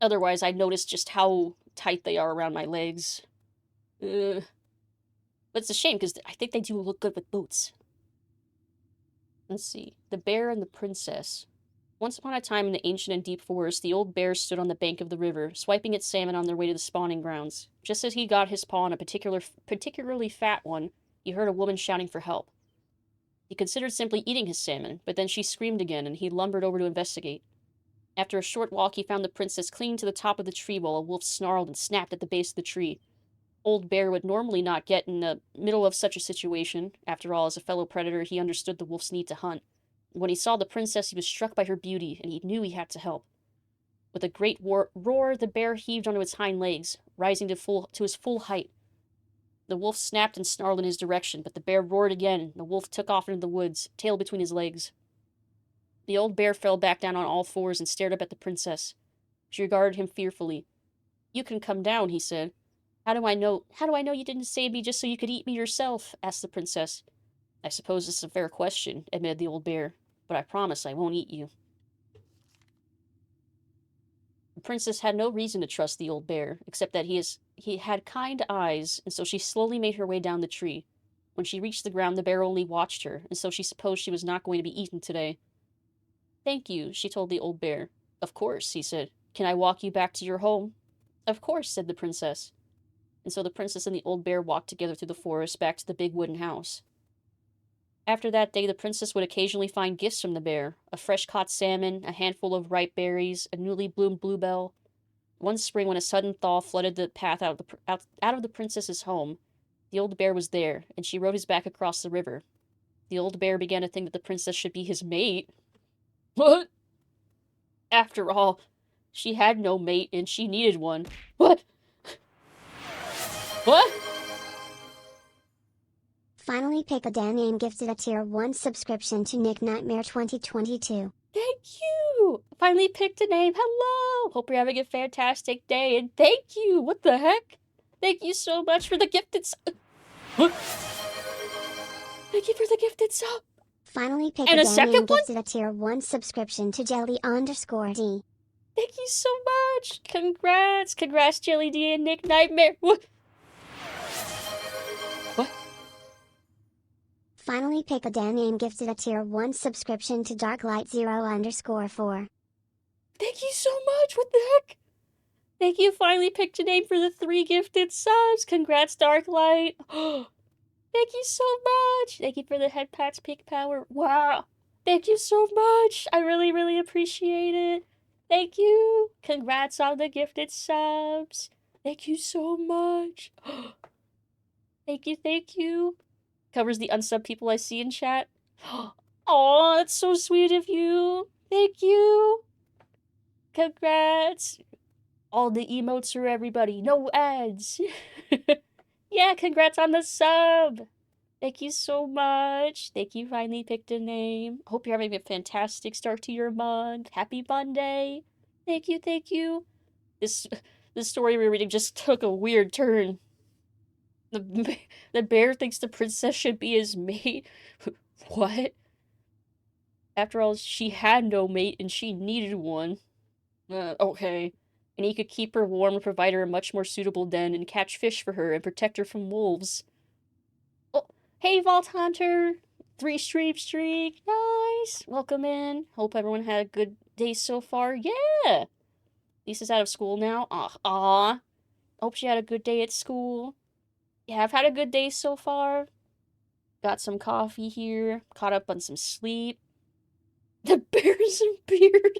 Otherwise, I notice just how tight they are around my legs. But it's a shame, because I think they do look good with boots. Let's see. The Bear and the Princess. Once upon a time in the ancient and deep forest, the old bear stood on the bank of the river, swiping its salmon on their way to the spawning grounds. Just as he got his paw on a particularly fat one, he heard a woman shouting for help. He considered simply eating his salmon, but then she screamed again, and he lumbered over to investigate. After a short walk, he found the princess clinging to the top of the tree while a wolf snarled and snapped at the base of the tree. Old Bear would normally not get in the middle of such a situation. After all, as a fellow predator, he understood the wolf's need to hunt. When he saw the princess, he was struck by her beauty, and he knew he had to help. With a great roar, the bear heaved onto its hind legs, rising to his full height. The wolf snapped and snarled in his direction, but the bear roared again, and the wolf took off into the woods, tail between his legs. The old bear fell back down on all fours and stared up at the princess. She regarded him fearfully. "You can come down," he said. How do I know you didn't save me just so you could eat me yourself?" asked the princess. "I suppose this is a fair question," admitted the old bear, "but I promise I won't eat you." The princess had no reason to trust the old bear, except that he had kind eyes, and so she slowly made her way down the tree. When she reached the ground, the bear only watched her, and so she supposed she was not going to be eaten today. "Thank you," she told the old bear. "Of course," he said. "Can I walk you back to your home?" "Of course," said the princess. And so the princess and the old bear walked together through the forest back to the big wooden house. After that day, the princess would occasionally find gifts from the bear, a fresh-caught salmon, a handful of ripe berries, a newly bloomed bluebell. One spring, when a sudden thaw flooded the path out of the princess's home, the old bear was there, and she rode his back across the river. The old bear began to think that the princess should be his mate. What? After all, she had no mate, and she needed one. What? What?
Finally pick a damn name gifted a tier 1 subscription to Nick Nightmare 2022.
Thank you! Finally picked a name. Hello! Hope you're having a fantastic day, and thank you! What the heck? Thank you so much for the gifted What? Thank you for the gifted sub!
Finally pick
and
a
a
damn
second
name
one?
gifted a tier 1 subscription to Jelly_D.
Thank you so much! Congrats! Congrats, Jelly D and Nick Nightmare! What? What?
Finally pick a damn name gifted a tier 1 subscription to Darklight0_4.
Thank you so much! What the heck? Thank you, finally picked a name for the 3 gifted subs! Congrats, Darklight! Thank you so much! Thank you for the head pats peak power. Wow! Thank you so much! I really, really appreciate it! Thank you! Congrats on the gifted subs! Thank you so much! Thank you, thank you! Covers the unsub people I see in chat. Aw, that's so sweet of you! Thank you! Congrats! All the emotes for everybody, no ads! Yeah, congrats on the sub! Thank you so much. Thank you, finally picked a name. Hope you're having a fantastic start to your month. Happy Monday. Thank you, thank you. This story we're reading just took a weird turn. The bear thinks the princess should be his mate. What? After all, she had no mate and she needed one. Okay. And he could keep her warm and provide her a much more suitable den and catch fish for her and protect her from wolves. Oh, hey, Vault Hunter! 3 streak. Nice! Welcome in. Hope everyone had a good day so far. Yeah! Lisa's out of school now. Aw. Hope she had a good day at school. Yeah, I've had a good day so far. Got some coffee here. Caught up on some sleep. The bears and beard!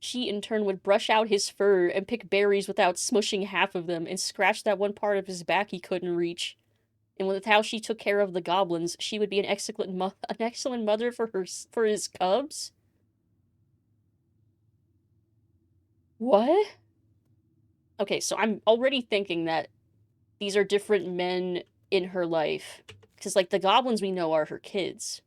She, in turn, would brush out his fur and pick berries without smushing half of them and scratch that one part of his back he couldn't reach. And with how she took care of the goblins, she would be an excellent mother for his cubs? What? Okay, so I'm already thinking that these are different men in her life. Because, like, the goblins we know are her kids.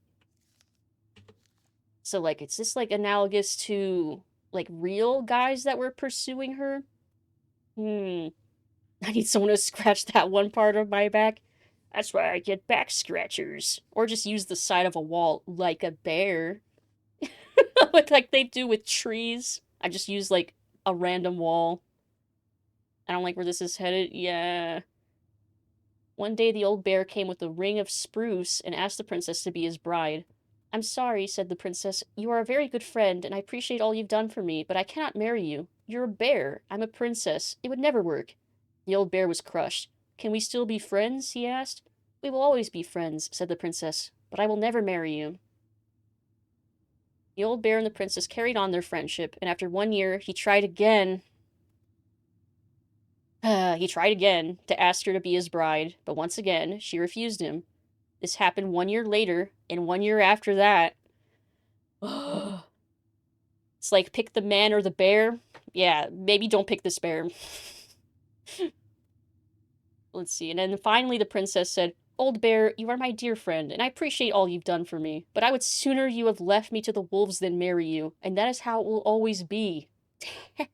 So, like, is this, like, analogous to, like, real guys that were pursuing her? I need someone to scratch that one part of my back. That's why I get back scratchers. Or just use the side of a wall like a bear. Like they do with trees. I just use, like, a random wall. I don't like where this is headed. Yeah. One day the old bear came with a ring of spruce and asked the princess to be his bride. I'm sorry, said the princess. You are a very good friend, and I appreciate all you've done for me, but I cannot marry you. You're a bear. I'm a princess. It would never work. The old bear was crushed. Can we still be friends? He asked. We will always be friends, said the princess, but I will never marry you. The old bear and the princess carried on their friendship, and after 1 year, he tried again to ask her to be his bride, but once again, she refused him. This happened 1 year later, and 1 year after that. It's like, pick the man or the bear. Yeah, maybe don't pick this bear. Let's see, and then finally the princess said, Old bear, you are my dear friend, and I appreciate all you've done for me, but I would sooner you have left me to the wolves than marry you, and that is how it will always be. Damn.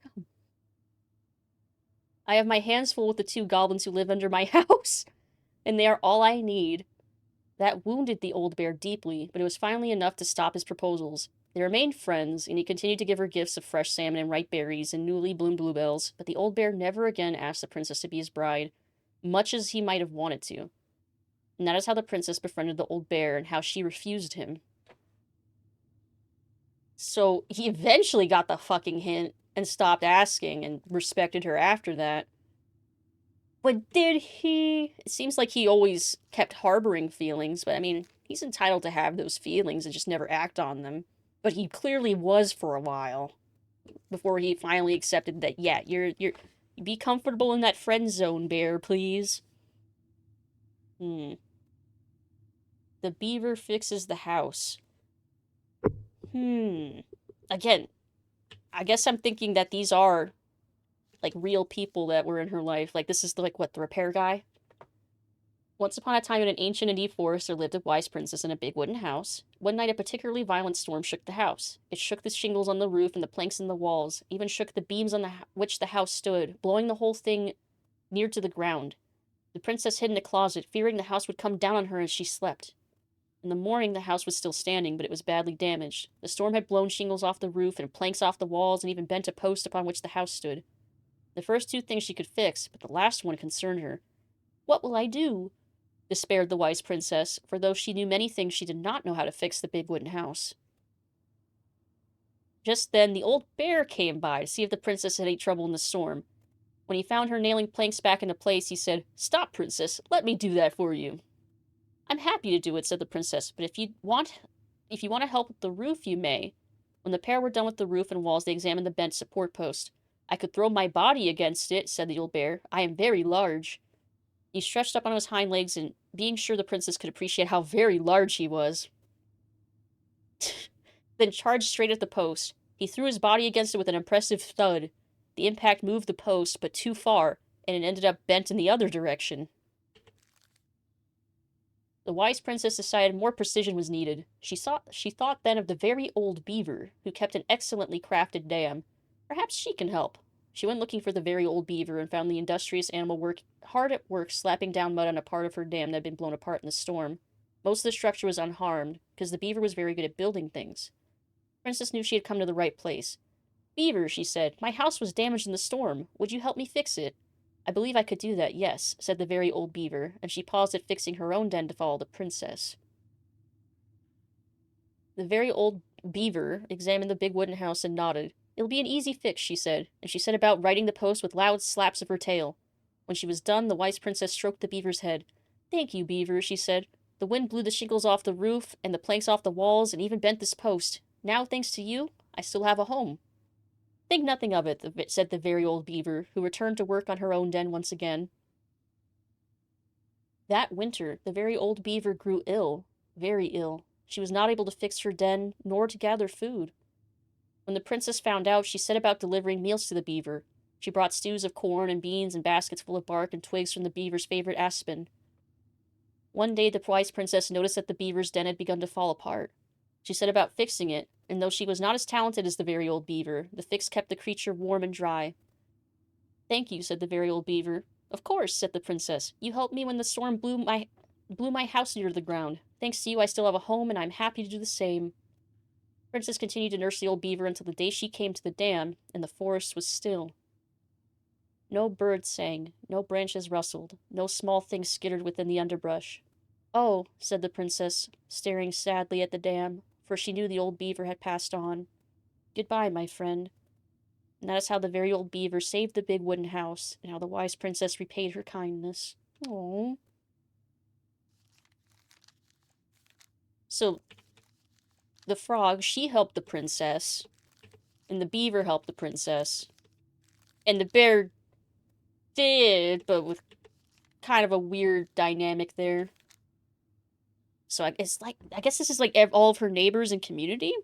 I have my hands full with the 2 goblins who live under my house, and they are all I need. That wounded the old bear deeply, but it was finally enough to stop his proposals. They remained friends, and he continued to give her gifts of fresh salmon and ripe berries and newly bloomed bluebells, but the old bear never again asked the princess to be his bride, much as he might have wanted to. And that is how the princess befriended the old bear and how she refused him. So he eventually got the fucking hint and stopped asking and respected her after that. But did he? It seems like he always kept harboring feelings, but I mean, he's entitled to have those feelings and just never act on them. But he clearly was for a while. before he finally accepted that, yeah, you're be comfortable in that friend zone, bear, please. The beaver fixes the house. Again, I guess I'm thinking that these are, like, real people that were in her life. Like, this is, like, what, the repair guy? Once upon a time in an ancient and deep forest, there lived a wise princess in a big wooden house. One night, a particularly violent storm shook the house. It shook the shingles on the roof and the planks in the walls, even shook the beams on which the house stood, blowing the whole thing near to the ground. The princess hid in a closet, fearing the house would come down on her as she slept. In the morning, the house was still standing, but it was badly damaged. The storm had blown shingles off the roof and planks off the walls and even bent a post upon which the house stood. The first two things she could fix, but the last one concerned her. "What will I do?" despaired the wise princess, for though she knew many things, she did not know how to fix the big wooden house. Just then, the old bear came by to see if the princess had any trouble in the storm. When he found her nailing planks back into place, he said, "Stop, princess. Let me do that for you." "I'm happy to do it," said the princess, "but if you want to help with the roof, you may." When the pair were done with the roof and walls, they examined the bent support post. "I could throw my body against it," said the old bear. "I am very large." He stretched up on his hind legs, and being sure the princess could appreciate how very large he was, then charged straight at the post. He threw his body against it with an impressive thud. The impact moved the post, but too far, and it ended up bent in the other direction. The wise princess decided more precision was needed. She thought then of the very old beaver, who kept an excellently crafted dam. Perhaps she can help. She went looking for the very old beaver and found the industrious animal hard at work slapping down mud on a part of her dam that had been blown apart in the storm. Most of the structure was unharmed, because the beaver was very good at building things. The princess knew she had come to the right place. "Beaver," she said, "my house was damaged in the storm. Would you help me fix it?" "I believe I could do that, yes," said the very old beaver, and she paused at fixing her own den to follow the princess. The very old beaver examined the big wooden house and nodded. "It'll be an easy fix," she said, and she set about righting the post with loud slaps of her tail. When she was done, the wise princess stroked the beaver's head. "Thank you, beaver," she said. "The wind blew the shingles off the roof and the planks off the walls and even bent this post. Now, thanks to you, I still have a home." "Think nothing of it," said the very old beaver, who returned to work on her own den once again. That winter, the very old beaver grew ill, very ill. She was not able to fix her den, nor to gather food. When the princess found out, she set about delivering meals to the beaver. She brought stews of corn and beans and baskets full of bark and twigs from the beaver's favorite aspen. One day, the wise princess noticed that the beaver's den had begun to fall apart. She set about fixing it, and though she was not as talented as the very old beaver, the fix kept the creature warm and dry. "Thank you," said the very old beaver. "Of course," said the princess. "You helped me when the storm blew my house near the ground. Thanks to you, I still have a home, and I'm happy to do the same." The princess continued to nurse the old beaver until the day she came to the dam, and the forest was still. No birds sang, no branches rustled, no small things skittered within the underbrush. "Oh," said the princess, staring sadly at the dam, for she knew the old beaver had passed on. "Goodbye, my friend." And that is how the very old beaver saved the big wooden house, and how the wise princess repaid her kindness. Aww. So, the frog, she helped the princess, and the beaver helped the princess, and the bear did, but with kind of a weird dynamic there. So I guess this is like all of her neighbors and community?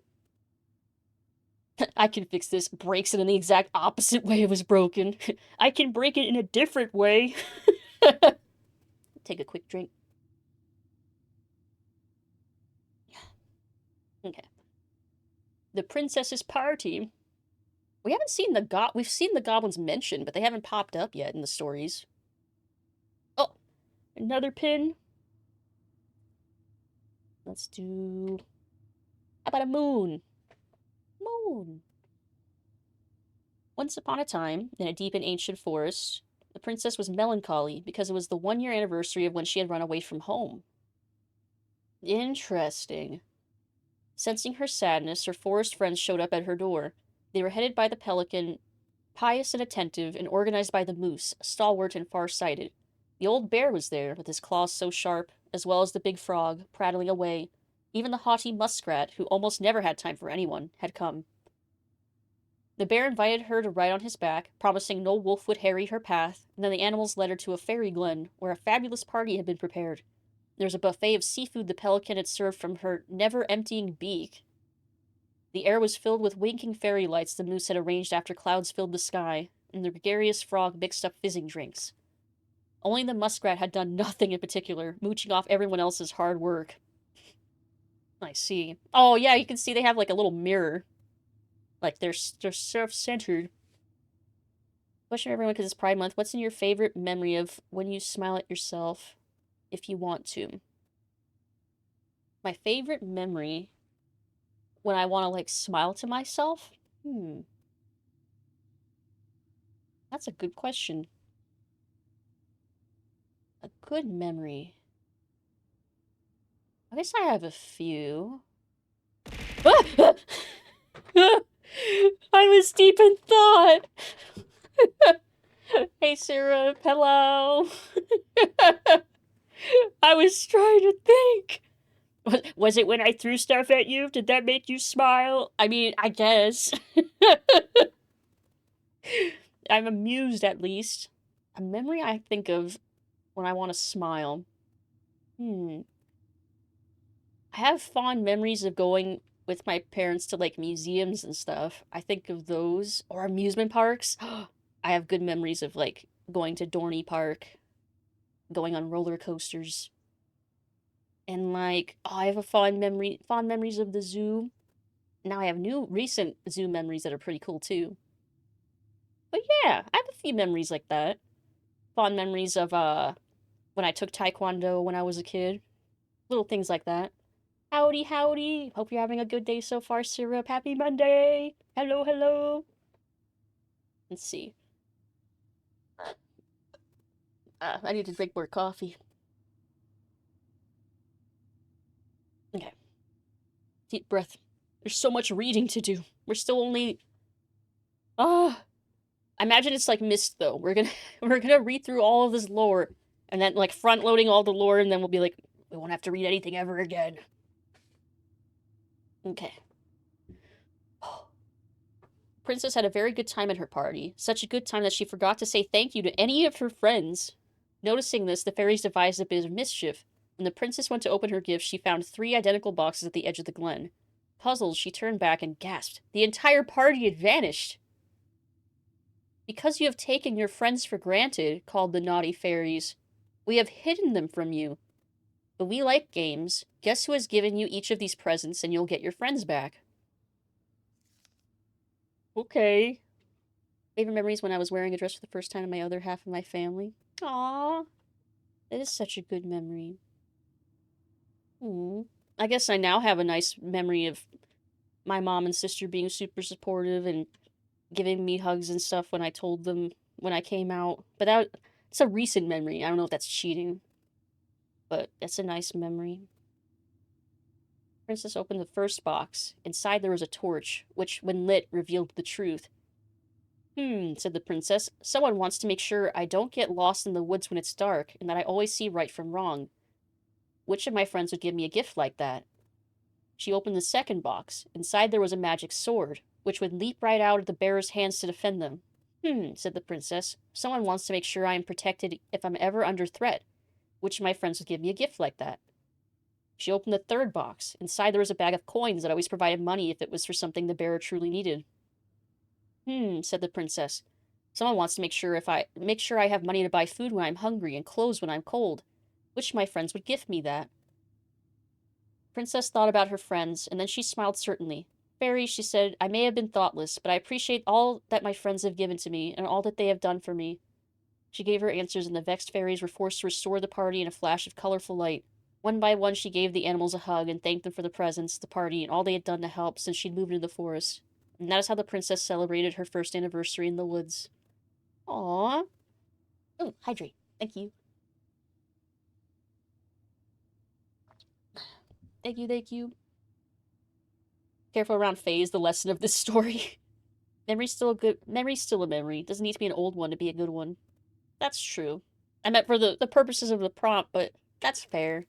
"I can fix this," breaks it in the exact opposite way it was broken. "I can break it in a different way." Take a quick drink. Okay. The princess's party. We've seen the goblins mentioned, but they haven't popped up yet in the stories. Oh, another pin. Let's do... How about a moon? Moon. Once upon a time, in a deep and ancient forest, the princess was melancholy because it was the 1-year anniversary of when she had run away from home. Interesting. Sensing her sadness, her forest friends showed up at her door. They were headed by the pelican, pious and attentive, and organized by the moose, stalwart and far-sighted. The old bear was there, with his claws so sharp, as well as the big frog, prattling away. Even the haughty muskrat, who almost never had time for anyone, had come. The bear invited her to ride on his back, promising no wolf would harry her path, and then the animals led her to a fairy glen, where a fabulous party had been prepared. There was a buffet of seafood the pelican had served from her never-emptying beak. The air was filled with winking fairy lights the moose had arranged after clouds filled the sky, and the gregarious frog mixed up fizzing drinks. Only the muskrat had done nothing in particular, mooching off everyone else's hard work. I see. Oh, yeah, you can see they have, like, a little mirror. Like, they're self-centered. Question for everyone, because it's Pride Month. What's in your favorite memory of when you smile at yourself, if you want to? My favorite memory when I want to, like, smile to myself? That's a good question. A good memory. I guess I have a few. I was deep in thought. Hey, Sarah. Hello. I was trying to think. Was it when I threw stuff at you? Did that make you smile? I mean, I guess. I'm amused, at least. A memory I think of when I want to smile. I have fond memories of going with my parents to, like, museums and stuff. I think of those. Or amusement parks. I have good memories of, like, going to Dorney Park. Going on roller coasters. And, like, I have a fond memories of the zoo. Now I have recent zoo memories that are pretty cool, too. But yeah, I have a few memories like that. Fond memories of, when I took Taekwondo when I was a kid. Little things like that. Howdy, howdy. Hope you're having a good day so far, Syrup. Happy Monday. Hello, hello. Let's see. I need to drink more coffee. Okay. Deep breath. There's so much reading to do. We're still only... I imagine it's like Misc, though. We're gonna read through all of this lore, and then, like, front-loading all the lore, and then we'll be like, we won't have to read anything ever again. Okay. Princess had a very good time at her party. Such a good time that she forgot to say thank you to any of her friends. Noticing this, the fairies devised a bit of mischief. When the princess went to open her gifts, she found 3 identical boxes at the edge of the glen. Puzzled, she turned back and gasped. The entire party had vanished. Because you have taken your friends for granted, called the naughty fairies, we have hidden them from you. But we like games. Guess who has given you each of these presents, and you'll get your friends back. Okay. Favorite memories when I was wearing a dress for the first time to my other half of my family. Aww. That is such a good memory. I guess I now have a nice memory of my mom and sister being super supportive and giving me hugs and stuff when I told them when I came out. But it's a recent memory. I don't know if that's cheating. But that's a nice memory. Princess opened the first box. Inside there was a torch, which, when lit, revealed the truth. Said the princess. Someone wants to make sure I don't get lost in the woods when it's dark, and that I always see right from wrong. Which of my friends would give me a gift like that? She opened the second box. Inside there was a magic sword, which would leap right out of the bearer's hands to defend them. Said the princess. Someone wants to make sure I am protected if I'm ever under threat. Which of my friends would give me a gift like that? She opened the third box. Inside there was a bag of coins that always provided money if it was for something the bearer truly needed. Said the princess. Someone wants to make sure I have money to buy food when I'm hungry and clothes when I'm cold. Which of my friends would gift me that? Princess thought about her friends, and then she smiled certainly. Fairy, she said, I may have been thoughtless, but I appreciate all that my friends have given to me, and all that they have done for me. She gave her answers, and the vexed fairies were forced to restore the party in a flash of colorful light. One by one, she gave the animals a hug and thanked them for the presents, the party, and all they had done to help since she'd moved into the forest. And that is how the princess celebrated her first anniversary in the woods. Aww. Oh, hydrate. Thank you. Thank you, thank you. Careful around Faye, the lesson of this story. Memory's still a memory. Doesn't need to be an old one to be a good one. That's true. I meant for the purposes of the prompt, but that's fair.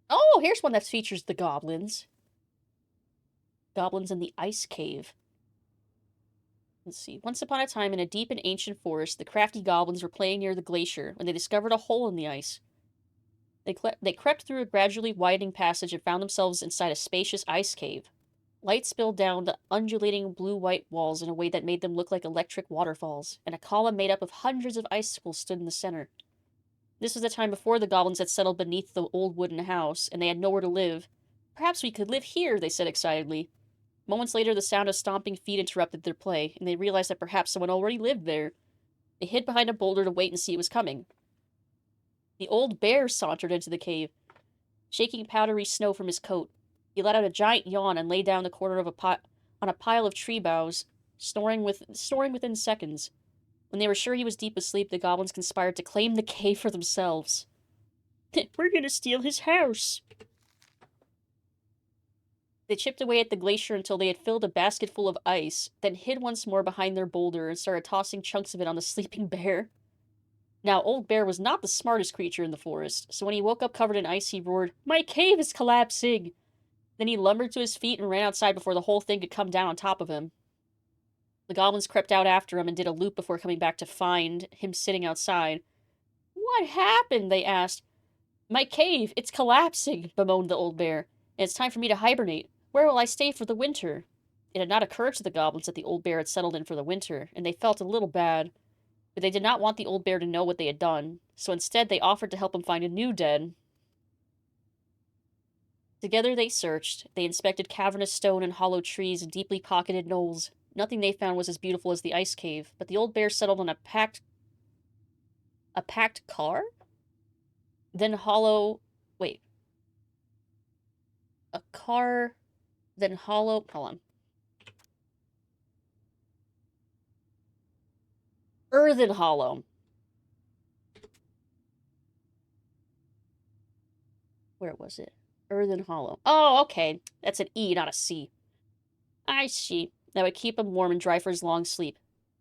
Oh, here's one that features the goblins. Goblins in the ice cave. Let's see. Once upon a time, in a deep and ancient forest, the crafty goblins were playing near the glacier when they discovered a hole in the ice. They crept through a gradually widening passage and found themselves inside a spacious ice cave. Light spilled down the undulating blue-white walls in a way that made them look like electric waterfalls, and a column made up of hundreds of icicles stood in the center. This was the time before the goblins had settled beneath the old wooden house, and they had nowhere to live. Perhaps we could live here, they said excitedly. Moments later, the sound of stomping feet interrupted their play, and they realized that perhaps someone already lived there. They hid behind a boulder to wait and see it was coming. The old bear sauntered into the cave, shaking powdery snow from his coat. He let out a giant yawn and lay down in the corner of on a pile of tree boughs, snoring within seconds. When they were sure he was deep asleep, the goblins conspired to claim the cave for themselves. We're gonna steal his house. They chipped away at the glacier until they had filled a basket full of ice, then hid once more behind their boulder and started tossing chunks of it on the sleeping bear. Now, Old Bear was not the smartest creature in the forest, so when he woke up covered in ice, he roared, "My cave is collapsing!" Then he lumbered to his feet and ran outside before the whole thing could come down on top of him. The goblins crept out after him and did a loop before coming back to find him sitting outside. "What happened?" they asked. "My cave, it's collapsing," bemoaned the old bear, "and it's time for me to hibernate. Where will I stay for the winter?" It had not occurred to the goblins that the old bear had settled in for the winter, and they felt a little bad. But they did not want the old bear to know what they had done, so instead they offered to help him find a new den. Together they searched. They inspected cavernous stone and hollow trees and deeply pocketed knolls. Nothing they found was as beautiful as the ice cave, but the old bear settled on a packed car? Then hollow... Wait. A car... Then hollow... Hold on. Earthen hollow. Where was it? Earthen hollow. Oh, okay. That's an E, not a C. I see. That would keep him warm and dry for his long sleep.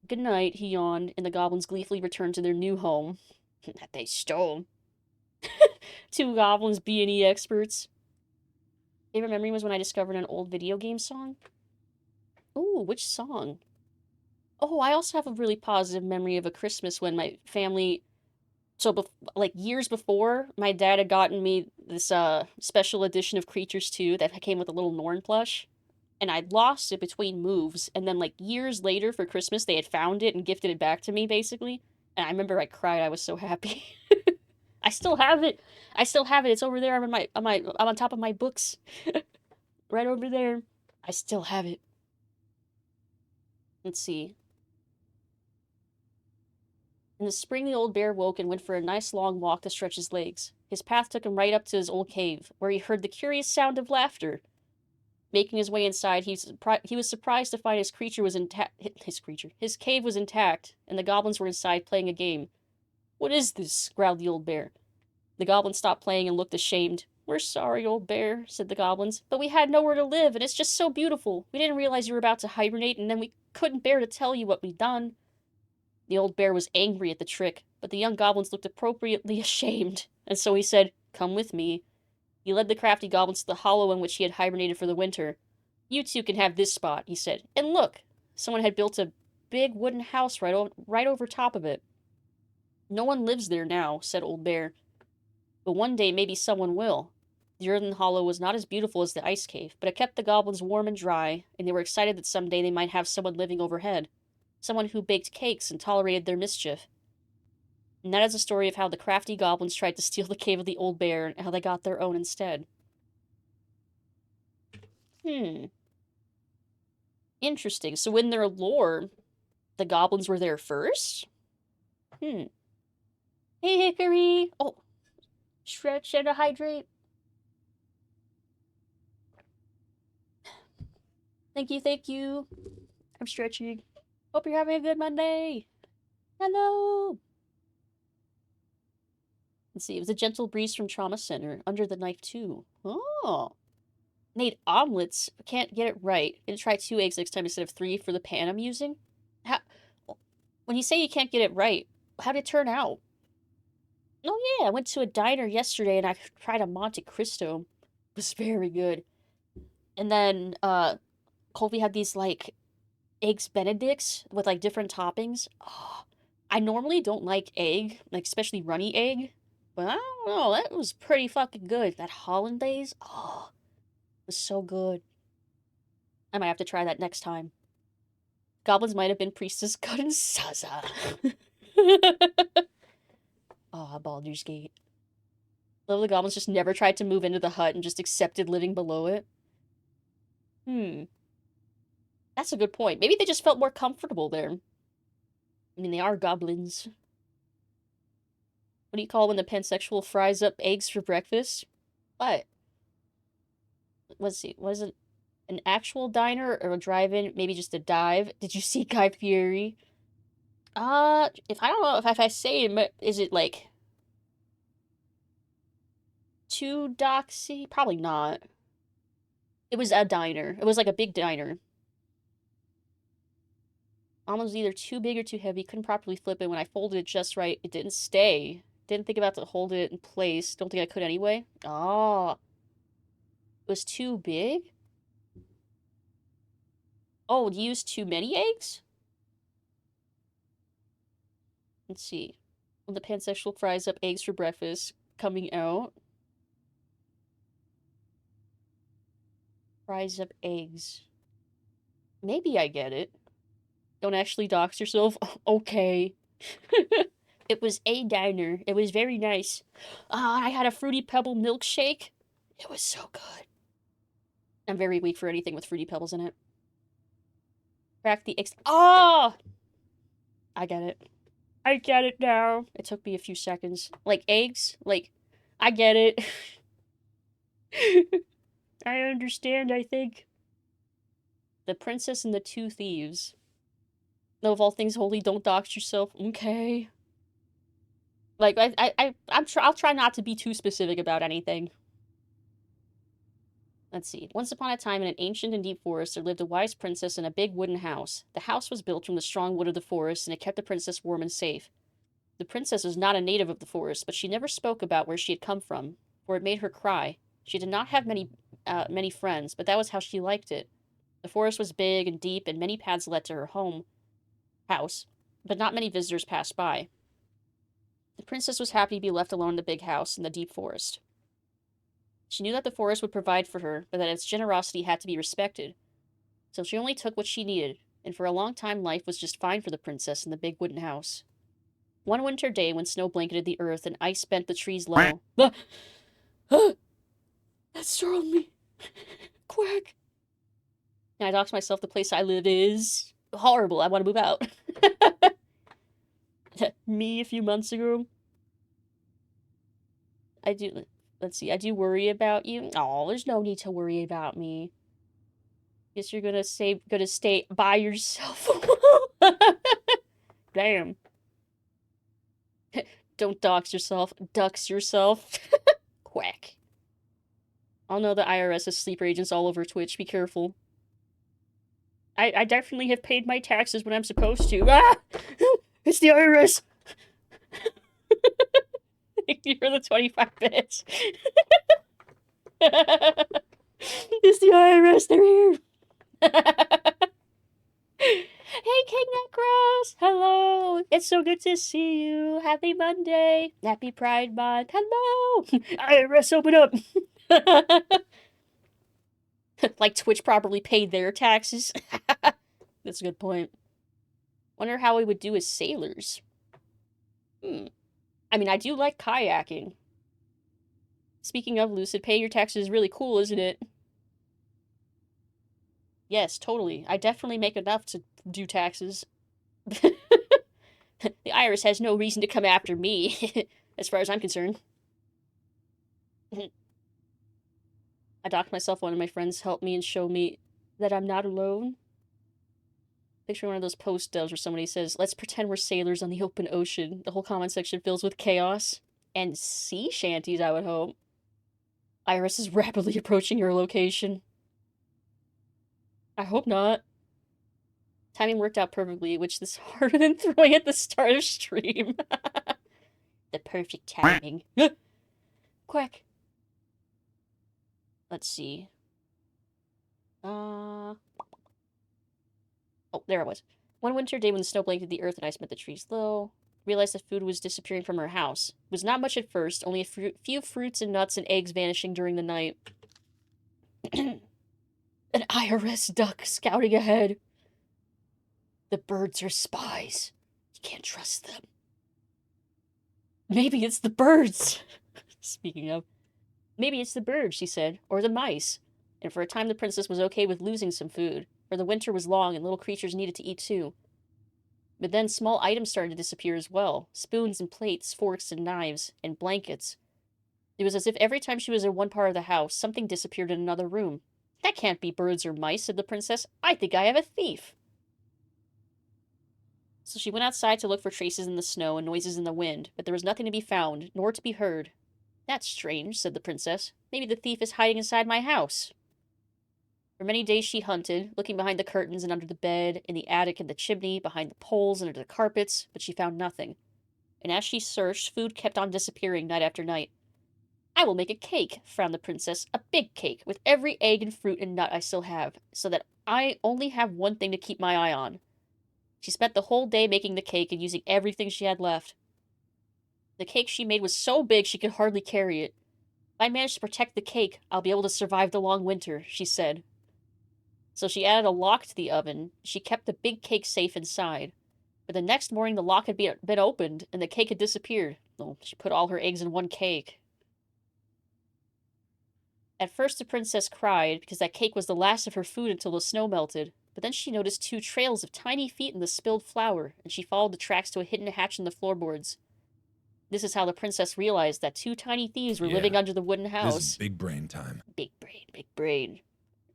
Good night, he yawned, and the goblins gleefully returned to their new home. That they stole. Two goblins B&E experts. Favorite memory was when I discovered an old video game song. Ooh, which song? Oh, I also have a really positive memory of a Christmas when my family... So, like, years before, my dad had gotten me this special edition of Creatures 2 that came with a little Norn plush. And I'd lost it between moves. And then, like, years later for Christmas, they had found it and gifted it back to me, basically. And I remember I cried. I was so happy. I still have it. I still have it. It's over there. I'm on top of my books. Right over there. I still have it. Let's see. In the spring, the old bear woke and went for a nice long walk to stretch his legs. His path took him right up to his old cave, where he heard the curious sound of laughter. Making his way inside, he was surprised to find his cave was intact, and the goblins were inside playing a game. "What is this?" growled the old bear. The goblins stopped playing and looked ashamed. "We're sorry, old bear," said the goblins, "but we had nowhere to live, and it's just so beautiful. We didn't realize you were about to hibernate, and then we couldn't bear to tell you what we'd done." The old bear was angry at the trick, but the young goblins looked appropriately ashamed, and so he said, "Come with me." He led the crafty goblins to the hollow in which he had hibernated for the winter. "You two can have this spot," he said. "And look, someone had built a big wooden house right over top of it." "No one lives there now," said Old Bear. "But one day maybe someone will." The earthen hollow was not as beautiful as the ice cave, but it kept the goblins warm and dry, and they were excited that someday they might have someone living overhead. Someone who baked cakes and tolerated their mischief. And that is the story of how the crafty goblins tried to steal the cave of the old bear and how they got their own instead. Interesting. So in their lore, the goblins were there first? Hey, Hickory! Oh, stretch and hydrate. Thank you. I'm stretching. Hope you're having a good Monday. Hello. Let's see. It was a gentle breeze from Trauma Center. Under the knife, too. Oh. Made omelets. Can't get it right. Gonna try 2 eggs next time instead of 3 for the pan I'm using. When you say you can't get it right, how'd it turn out? Oh, yeah. I went to a diner yesterday and I tried a Monte Cristo. It was very good. And then, Colby had these, like, eggs Benedicts with like different toppings. Oh, I normally don't like egg, like especially runny egg, but I don't know, that was pretty fucking good. That hollandaise, oh, it was so good. I might have to try that next time. Goblins might have been Priestess Cut and Saza. Oh, Baldur's Gate. Love the goblins just never tried to move into the hut and just accepted living below it. That's a good point. Maybe they just felt more comfortable there. I mean, they are goblins. What do you call when the pansexual fries up eggs for breakfast? What? Let's see. Was it an actual diner or a drive-in? Maybe just a dive? Did you see Guy Fieri? If I don't know if I say him, is it like too doxy? Probably not. It was a diner. It was like a big diner. Almost either too big or too heavy. Couldn't properly flip it. When I folded it just right, it didn't stay. Didn't think about to hold it in place. Don't think I could anyway. Ah. It was too big? Oh, you used too many eggs? Let's see. When the pansexual fries up eggs for breakfast, coming out. Fries up eggs. Maybe I get it. Don't actually dox yourself. Okay. It was a diner. It was very nice. I had a Fruity Pebble milkshake. It was so good. I'm very weak for anything with Fruity Pebbles in it. Crack the eggs. Oh! I get it. I get it now. It took me a few seconds. Like eggs? Like, I get it. I understand, I think. The Princess and the Two Thieves. No, of all things holy, don't dox yourself. Okay. Like, I'll try not to be too specific about anything. Let's see. Once upon a time, in an ancient and deep forest, there lived a wise princess in a big wooden house. The house was built from the strong wood of the forest, and it kept the princess warm and safe. The princess was not a native of the forest, but she never spoke about where she had come from, for it made her cry. She did not have many friends, but that was how she liked it. The forest was big and deep, and many paths led to her house, but not many visitors passed by. The princess was happy to be left alone in the big house in the deep forest. She knew that the forest would provide for her, but that its generosity had to be respected. So she only took what she needed, and for a long time life was just fine for the princess in the big wooden house. One winter day, when snow blanketed the earth and ice bent the trees low... That startled me. Quack. And I doxed myself. The place I live is horrible. I want to move out. Me a few months ago. Let's see, I do worry about you. Oh, there's no need to worry about me. Guess you're gonna stay by yourself. Damn. Don't dox yourself. Ducks yourself. Quack. I'll know the IRS has sleeper agents all over Twitch. Be careful. I definitely have paid my taxes when I'm supposed to. Ah! It's the IRS! You're the 25 bits. It's the IRS, they're here! Hey, King Necros! Hello! It's so good to see you! Happy Monday! Happy Pride Month! Hello! IRS, open up! Like Twitch properly paid their taxes. That's a good point. Wonder how we would do as sailors. I mean, I do like kayaking. Speaking of Lucid, paying your taxes is really cool, isn't it? Yes, totally. I definitely make enough to do taxes. The IRS has no reason to come after me, as far as I'm concerned. I docked myself. One of my friends helped me and showed me that I'm not alone. Picture one of those post-ups where somebody says, let's pretend we're sailors on the open ocean. The whole comment section fills with chaos. And sea shanties, I would hope. Iris is rapidly approaching your location. I hope not. Timing worked out perfectly, which is harder than throwing at the start of stream. The perfect timing. Quack. Let's see. Oh. there it was. One winter day when the snow blanketed the earth and ice met the trees low, realized that food was disappearing from her house. It was not much at first, only a few fruits and nuts and eggs vanishing during the night. An IRS duck scouting ahead. The birds are spies. You can't trust them. Maybe it's the birds. Speaking of. Maybe it's the birds, she said, or the mice. And for a time the princess was okay with losing some food, for the winter was long and little creatures needed to eat too. But then small items started to disappear as well. Spoons and plates, forks and knives, and blankets. It was as if every time she was in one part of the house, something disappeared in another room. That can't be birds or mice, said the princess. I think I have a thief. So she went outside to look for traces in the snow and noises in the wind, but there was nothing to be found, nor to be heard. That's strange, said the princess. Maybe the thief is hiding inside my house. For many days she hunted, looking behind the curtains and under the bed, in the attic and the chimney, behind the poles and under the carpets, but she found nothing. And as she searched, food kept on disappearing night after night. I will make a cake, frowned the princess, a big cake, with every egg and fruit and nut I still have, so that I only have one thing to keep my eye on. She spent the whole day making the cake and using everything she had left. The cake she made was so big she could hardly carry it. If I manage to protect the cake, I'll be able to survive the long winter, she said. So she added a lock to the oven. She kept the big cake safe inside. But the next morning the lock had been opened, and the cake had disappeared. Oh, she put all her eggs in one cake. At first the princess cried, because that cake was the last of her food until the snow melted. But then she noticed 2 trails of tiny feet in the spilled flour, and she followed the tracks to a hidden hatch in the floorboards. This is how the princess realized that 2 tiny thieves were living under the wooden house.
This is big brain time.
Big brain, big brain.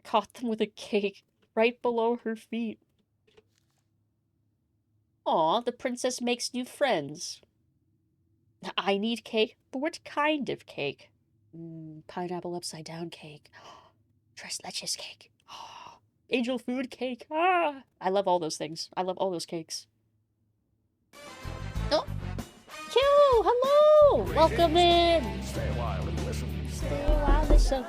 Caught them with a cake right below her feet. Aw, the princess makes new friends. I need cake, but what kind of cake? Pineapple upside down cake. Tres leches cake. Angel food cake. I love all those things. I love all those cakes. Oh! Q! Hello! Welcome in!
Stay a while and listen.
Stay a while, listen.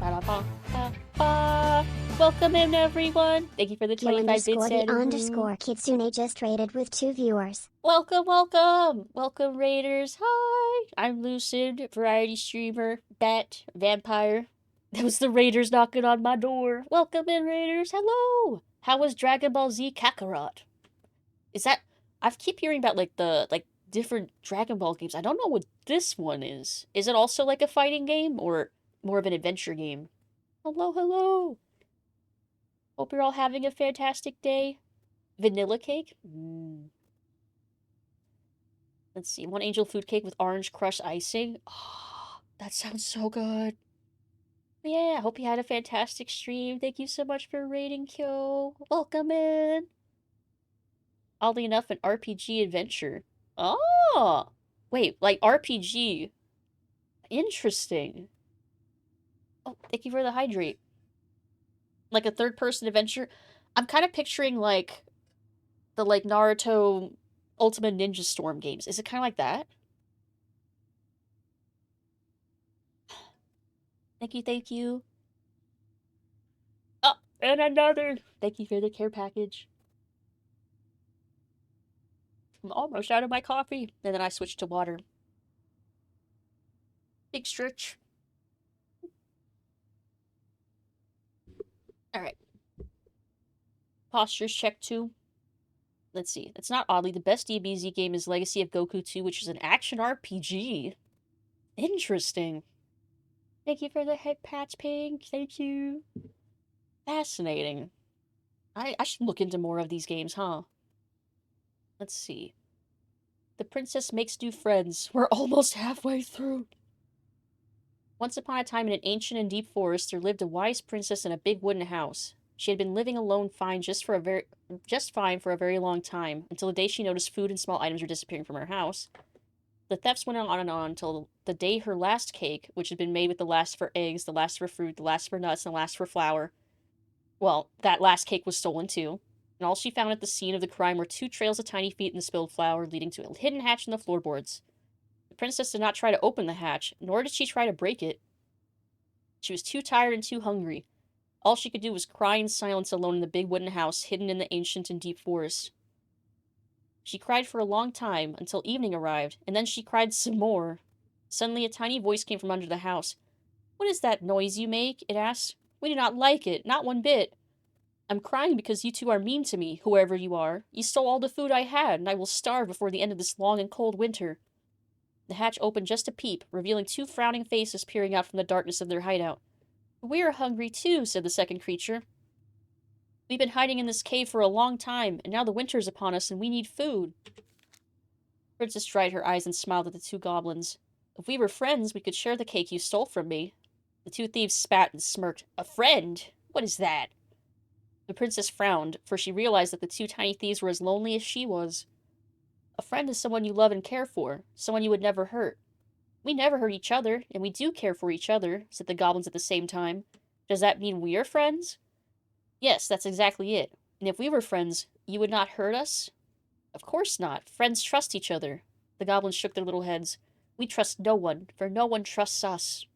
Ba-da-ba-ba-ba. Welcome in, everyone. Thank you for the 25 bits.
_the_Kitsune just rated with 2 viewers.
Welcome, welcome. Welcome, Raiders. Hi. I'm Lucid, variety streamer, bat, vampire. That was the Raiders knocking on my door. Welcome in, Raiders. Hello. How was Dragon Ball Z Kakarot? Is that... I keep hearing about, the different Dragon Ball games. I don't know what this one is. Is it also like a fighting game, or more of an adventure game? Hello, hello. Hope you're all having a fantastic day. Vanilla cake? Let's see. 1 angel food cake with orange crushed icing. Oh, that sounds so good. Yeah, I hope you had a fantastic stream. Thank you so much for raiding, Kyo. Welcome in. Oddly enough, an RPG adventure. Oh! Wait, like RPG. Interesting. Oh, thank you for the hydrate. Like a third-person adventure. I'm kind of picturing, like, the, Naruto Ultimate Ninja Storm games. Is it kind of like that? Thank you, thank you. Oh, and another. Thank you for the care package. I'm almost out of my coffee. And then I switched to water. Big stretch. Alright. Postures check 2. Let's see. It's not oddly. The best DBZ game is Legacy of Goku 2, which is an action RPG. Interesting. Thank you for the head patch, Pink. Thank you. Fascinating. I should look into more of these games, huh? Let's see. The princess makes new friends. We're almost halfway through. Once upon a time in an ancient and deep forest, there lived a wise princess in a big wooden house. She had been living alone just fine for a very long time, until the day she noticed food and small items were disappearing from her house. The thefts went on and on until the day her last cake, which had been made with the last of her eggs, the last of her fruit, the last of her nuts, and the last of her flour. Well, that last cake was stolen too. And all she found at the scene of the crime were 2 trails of tiny feet in the spilled flour, leading to a hidden hatch in the floorboards. The princess did not try to open the hatch, nor did she try to break it. She was too tired and too hungry. All she could do was cry in silence alone in the big wooden house hidden in the ancient and deep forest. She cried for a long time, until evening arrived, and then she cried some more. Suddenly a tiny voice came from under the house. "What is that noise you make?" it asked. "We do not like it, not one bit. I'm crying because you two are mean to me, whoever you are. You stole all the food I had, and I will starve before the end of this long and cold winter." The hatch opened just a peep, revealing 2 frowning faces peering out from the darkness of their hideout. "We're hungry too," said the second creature. "We've been hiding in this cave for a long time, and now the winter's upon us and we need food." Princess dried her eyes and smiled at the 2 goblins. "If we were friends, we could share the cake you stole from me." The 2 thieves spat and smirked. "A friend? What is that?" The princess frowned, for she realized that the 2 tiny thieves were as lonely as she was. "A friend is someone you love and care for, someone you would never hurt." "We never hurt each other, and we do care for each other," said the goblins at the same time. "Does that mean we're friends?" "Yes, that's exactly it. And if we were friends, you would not hurt us?" "Of course not. Friends trust each other." The goblins shook their little heads. "We trust no one, for no one trusts us."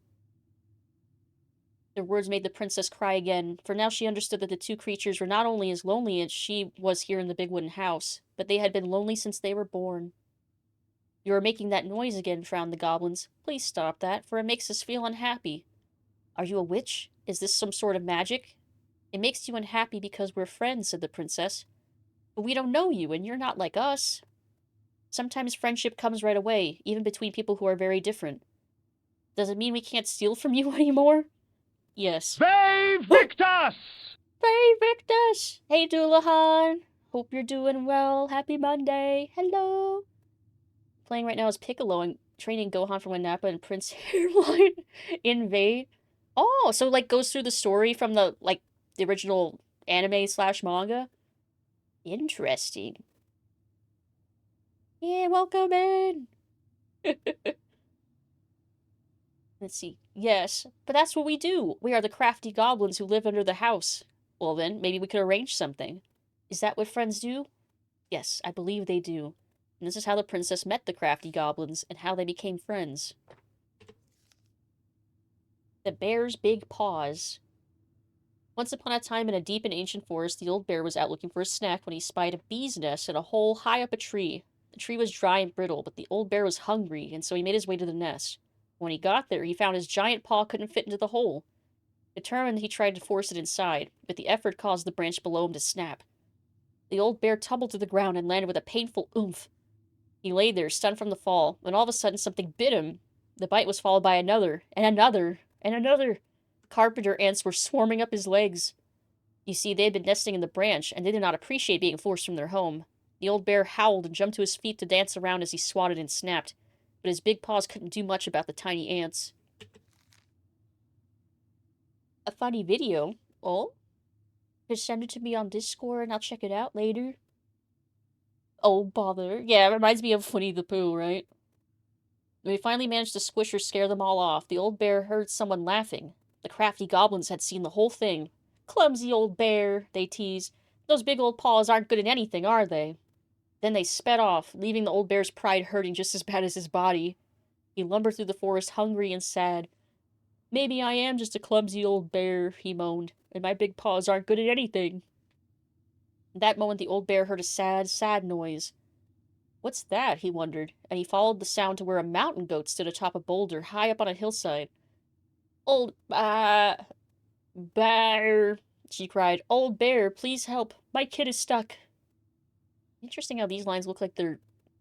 Their words made the princess cry again, for now she understood that the 2 creatures were not only as lonely as she was here in the big wooden house, but they had been lonely since they were born. "You are making that noise again," frowned the goblins. "Please stop that, for it makes us feel unhappy." "Are you a witch? Is this some sort of magic?" "It makes you unhappy because we're friends," said the princess. "But we don't know you, and you're not like us." "Sometimes friendship comes right away, even between people who are very different." "Does it mean we can't steal from you anymore?" "Yes."
They Victus!
Hey, Victus! Hey, Doulahan! Hope you're doing well. Happy Monday. Hello. Playing right now is Piccolo and training Gohan from Nappa and Prince Hairline invade. Oh, so like goes through the story from the original anime / manga. Interesting. Yeah, welcome in. Let's see. Yes, but that's what we do. We are the crafty goblins who live under the house. Well then, maybe we could arrange something. Is that what friends do? Yes, I believe they do. And this is how the princess met the crafty goblins, and how they became friends. The Bear's Big Paws. Once upon a time in a deep and ancient forest, the old bear was out looking for a snack when he spied a bee's nest in a hole high up a tree. The tree was dry and brittle, but the old bear was hungry, and so he made his way to the nest. When he got there, he found his giant paw couldn't fit into the hole. Determined, he tried to force it inside, but the effort caused the branch below him to snap. The old bear tumbled to the ground and landed with a painful oomph. He lay there, stunned from the fall, when all of a sudden something bit him. The bite was followed by another, and another, and another. Carpenter ants were swarming up his legs. You see, they had been nesting in the branch, and they did not appreciate being forced from their home. The old bear howled and jumped to his feet to dance around as he swatted and snapped, but his big paws couldn't do much about the tiny ants. A funny video? Oh? Just send it to me on Discord and I'll check it out later. Oh, bother. Yeah, it reminds me of Winnie the Pooh, right? When he finally managed to squish or scare them all off, the old bear heard someone laughing. The crafty goblins had seen the whole thing. "Clumsy old bear," they teased. "Those big old paws aren't good at anything, are they?" Then they sped off, leaving the old bear's pride hurting just as bad as his body. He lumbered through the forest hungry and sad. "Maybe I am just a clumsy old bear," he moaned, "and my big paws aren't good at anything." At that moment, the old bear heard a sad, sad noise. What's that? He wondered, and he followed the sound to where a mountain goat stood atop a boulder high up on a hillside. "Old bear," she cried. "Old bear, please help. My kid is stuck." Interesting how these lines look like they're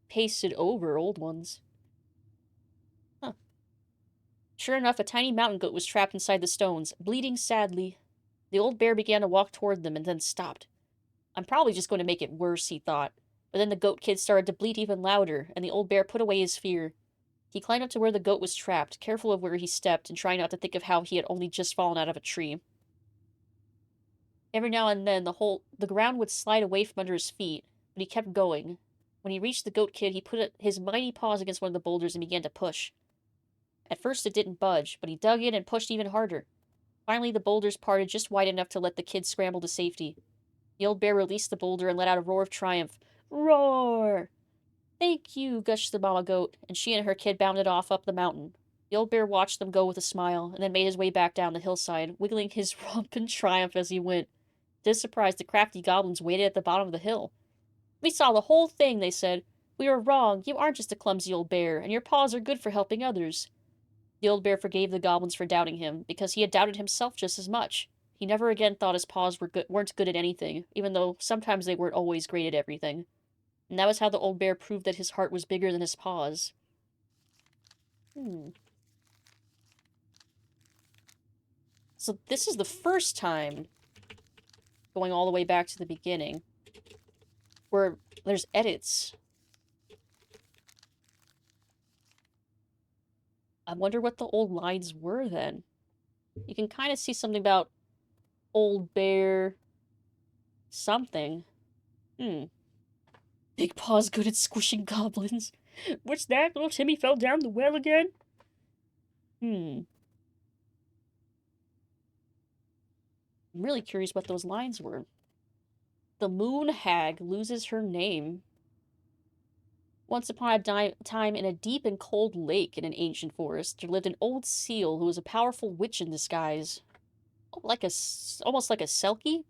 pasted over old ones. Huh. Sure enough, a tiny mountain goat was trapped inside the stones, bleeding sadly. The old bear began to walk toward them and then stopped. "I'm probably just going to make it worse," he thought. But then the goat kid started to bleat even louder, and the old bear put away his fear. He climbed up to where the goat was trapped, careful of where he stepped, and trying not to think of how he had only just fallen out of a tree. Every now and then, the ground would slide away from under his feet, but he kept going. When he reached the goat kid, he put his mighty paws against one of the boulders and began to push. At first it didn't budge, but he dug in and pushed even harder. Finally, the boulders parted just wide enough to let the kid scramble to safety. The old bear released the boulder and let out a roar of triumph. "Roar!" "Thank you," gushed the mama goat, and she and her kid bounded off up the mountain. The old bear watched them go with a smile, and then made his way back down the hillside, wiggling his rump in triumph as he went. To his surprise, the crafty goblins waited at the bottom of the hill. "We saw the whole thing," they said. "We were wrong. You aren't just a clumsy old bear, and your paws are good for helping others." The old bear forgave the goblins for doubting him, because he had doubted himself just as much. He never again thought his paws weren't good at anything, even though sometimes they weren't always great at everything. And that was how the old bear proved that his heart was bigger than his paws. So this is the first time, going all the way back to the beginning, where there's edits. I wonder what the old lines were then. You can kind of see something about old bear something. Big Paw's good at squishing goblins. What's that? Little Timmy fell down the well again? I'm really curious what those lines were. The moon hag loses her name. Once upon a time, in a deep and cold lake in an ancient forest, there lived an old seal who was a powerful witch in disguise. Almost like a selkie?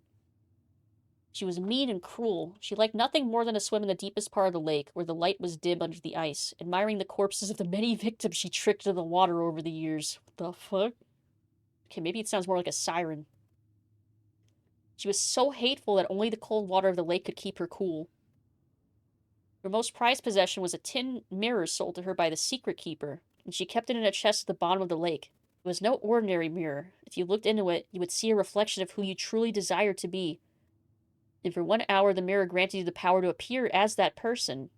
She was mean and cruel. She liked nothing more than to swim in the deepest part of the lake, where the light was dim under the ice, admiring the corpses of the many victims she tricked into the water over the years. What the fuck? Okay, maybe it sounds more like a siren. She was so hateful that only the cold water of the lake could keep her cool. Her most prized possession was a tin mirror sold to her by the secret keeper, and she kept it in a chest at the bottom of the lake. It was no ordinary mirror. If you looked into it, you would see a reflection of who you truly desired to be. And for 1 hour, the mirror granted you the power to appear as that person.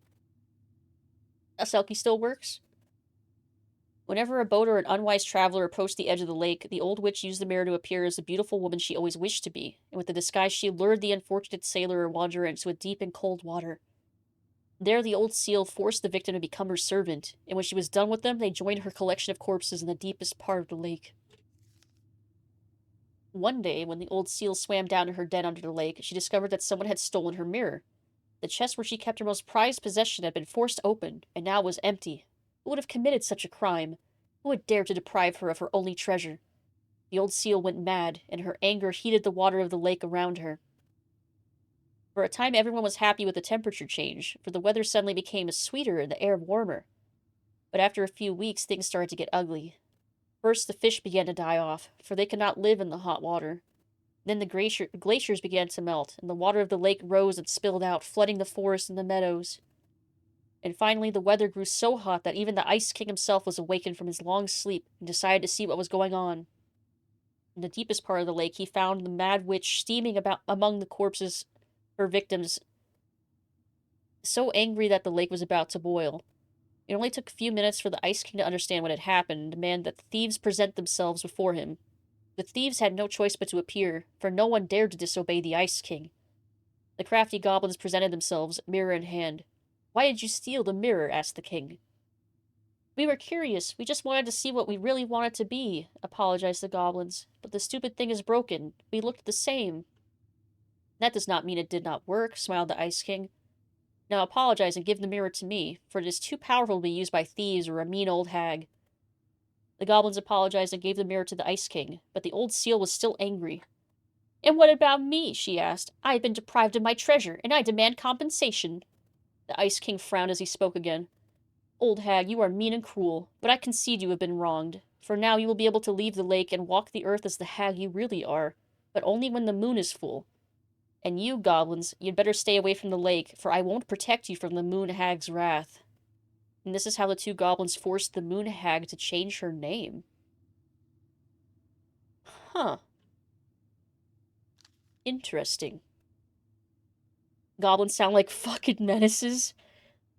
A selkie still works? Whenever a boat or an unwise traveler approached the edge of the lake, the old witch used the mirror to appear as the beautiful woman she always wished to be, and with the disguise she lured the unfortunate sailor or wanderer into a deep and cold water. There, the old seal forced the victim to become her servant, and when she was done with them, they joined her collection of corpses in the deepest part of the lake. One day, when the old seal swam down to her den under the lake, she discovered that someone had stolen her mirror. The chest where she kept her most prized possession had been forced open, and now was empty. Who would have committed such a crime? Who had dared to deprive her of her only treasure? The old seal went mad, and her anger heated the water of the lake around her. For a time, everyone was happy with the temperature change, for the weather suddenly became sweeter and the air warmer. But after a few weeks, things started to get ugly. First, the fish began to die off, for they could not live in the hot water. Then the glaciers began to melt, and the water of the lake rose and spilled out, flooding the forest and the meadows. And finally, the weather grew so hot that even the Ice King himself was awakened from his long sleep and decided to see what was going on. In the deepest part of the lake, he found the mad witch steaming about among the corpses, her victims, so angry that the lake was about to boil. It only took a few minutes for the Ice King to understand what had happened and demand that the thieves present themselves before him. The thieves had no choice but to appear, for no one dared to disobey the Ice King. The crafty goblins presented themselves, mirror in hand. "Why did you steal the mirror?" asked the king. "We were curious. We just wanted to see what we really wanted to be," apologized the goblins. "But the stupid thing is broken. We looked the same." "That does not mean it did not work," smiled the Ice King. "Now apologize and give the mirror to me, for it is too powerful to be used by thieves or a mean old hag." The goblins apologized and gave the mirror to the Ice King, but the old seal was still angry. "And what about me?" she asked. "I have been deprived of my treasure, and I demand compensation." The Ice King frowned as he spoke again. "Old hag, you are mean and cruel, but I concede you have been wronged. For now you will be able to leave the lake and walk the earth as the hag you really are, but only when the moon is full. And you, goblins, you'd better stay away from the lake, for I won't protect you from the moon hag's wrath." And this is how the two goblins forced the moon hag to change her name. Huh. Interesting. Goblins sound like fucking menaces.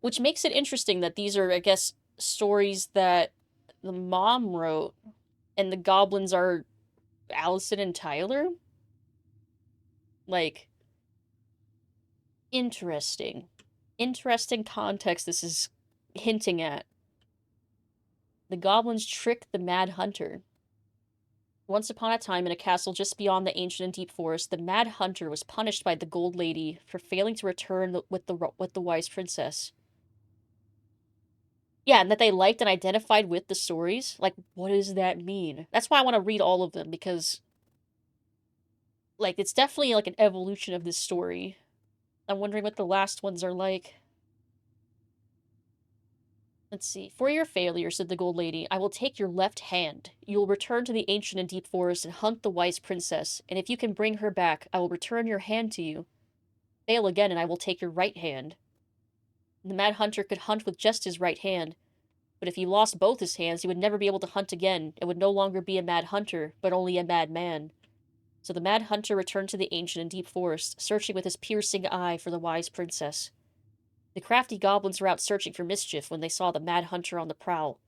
Which makes it interesting that these are, I guess, stories that the mom wrote, and the goblins are Allison and Tyler? Like, interesting. Interesting context this is hinting at. The goblins tricked the Mad Hunter. Once upon a time, in a castle just beyond the ancient and deep forest, the Mad Hunter was punished by the Gold Lady for failing to return with the wise princess. Yeah, and that they liked and identified with the stories. Like, what does that mean? That's why I want to read all of them, because, like, it's definitely, like, an evolution of this story. I'm wondering what the last ones are like. Let's see. For your failure, said the gold lady, I will take your left hand. You will return to the ancient and deep forest and hunt the wise princess, and if you can bring her back, I will return your hand to you. Fail again, and I will take your right hand. The mad hunter could hunt with just his right hand, but if he lost both his hands, he would never be able to hunt again, and would no longer be a mad hunter, but only a mad man. So the mad hunter returned to the ancient and deep forest, searching with his piercing eye for the wise princess. The crafty goblins were out searching for mischief when they saw the mad hunter on the prowl.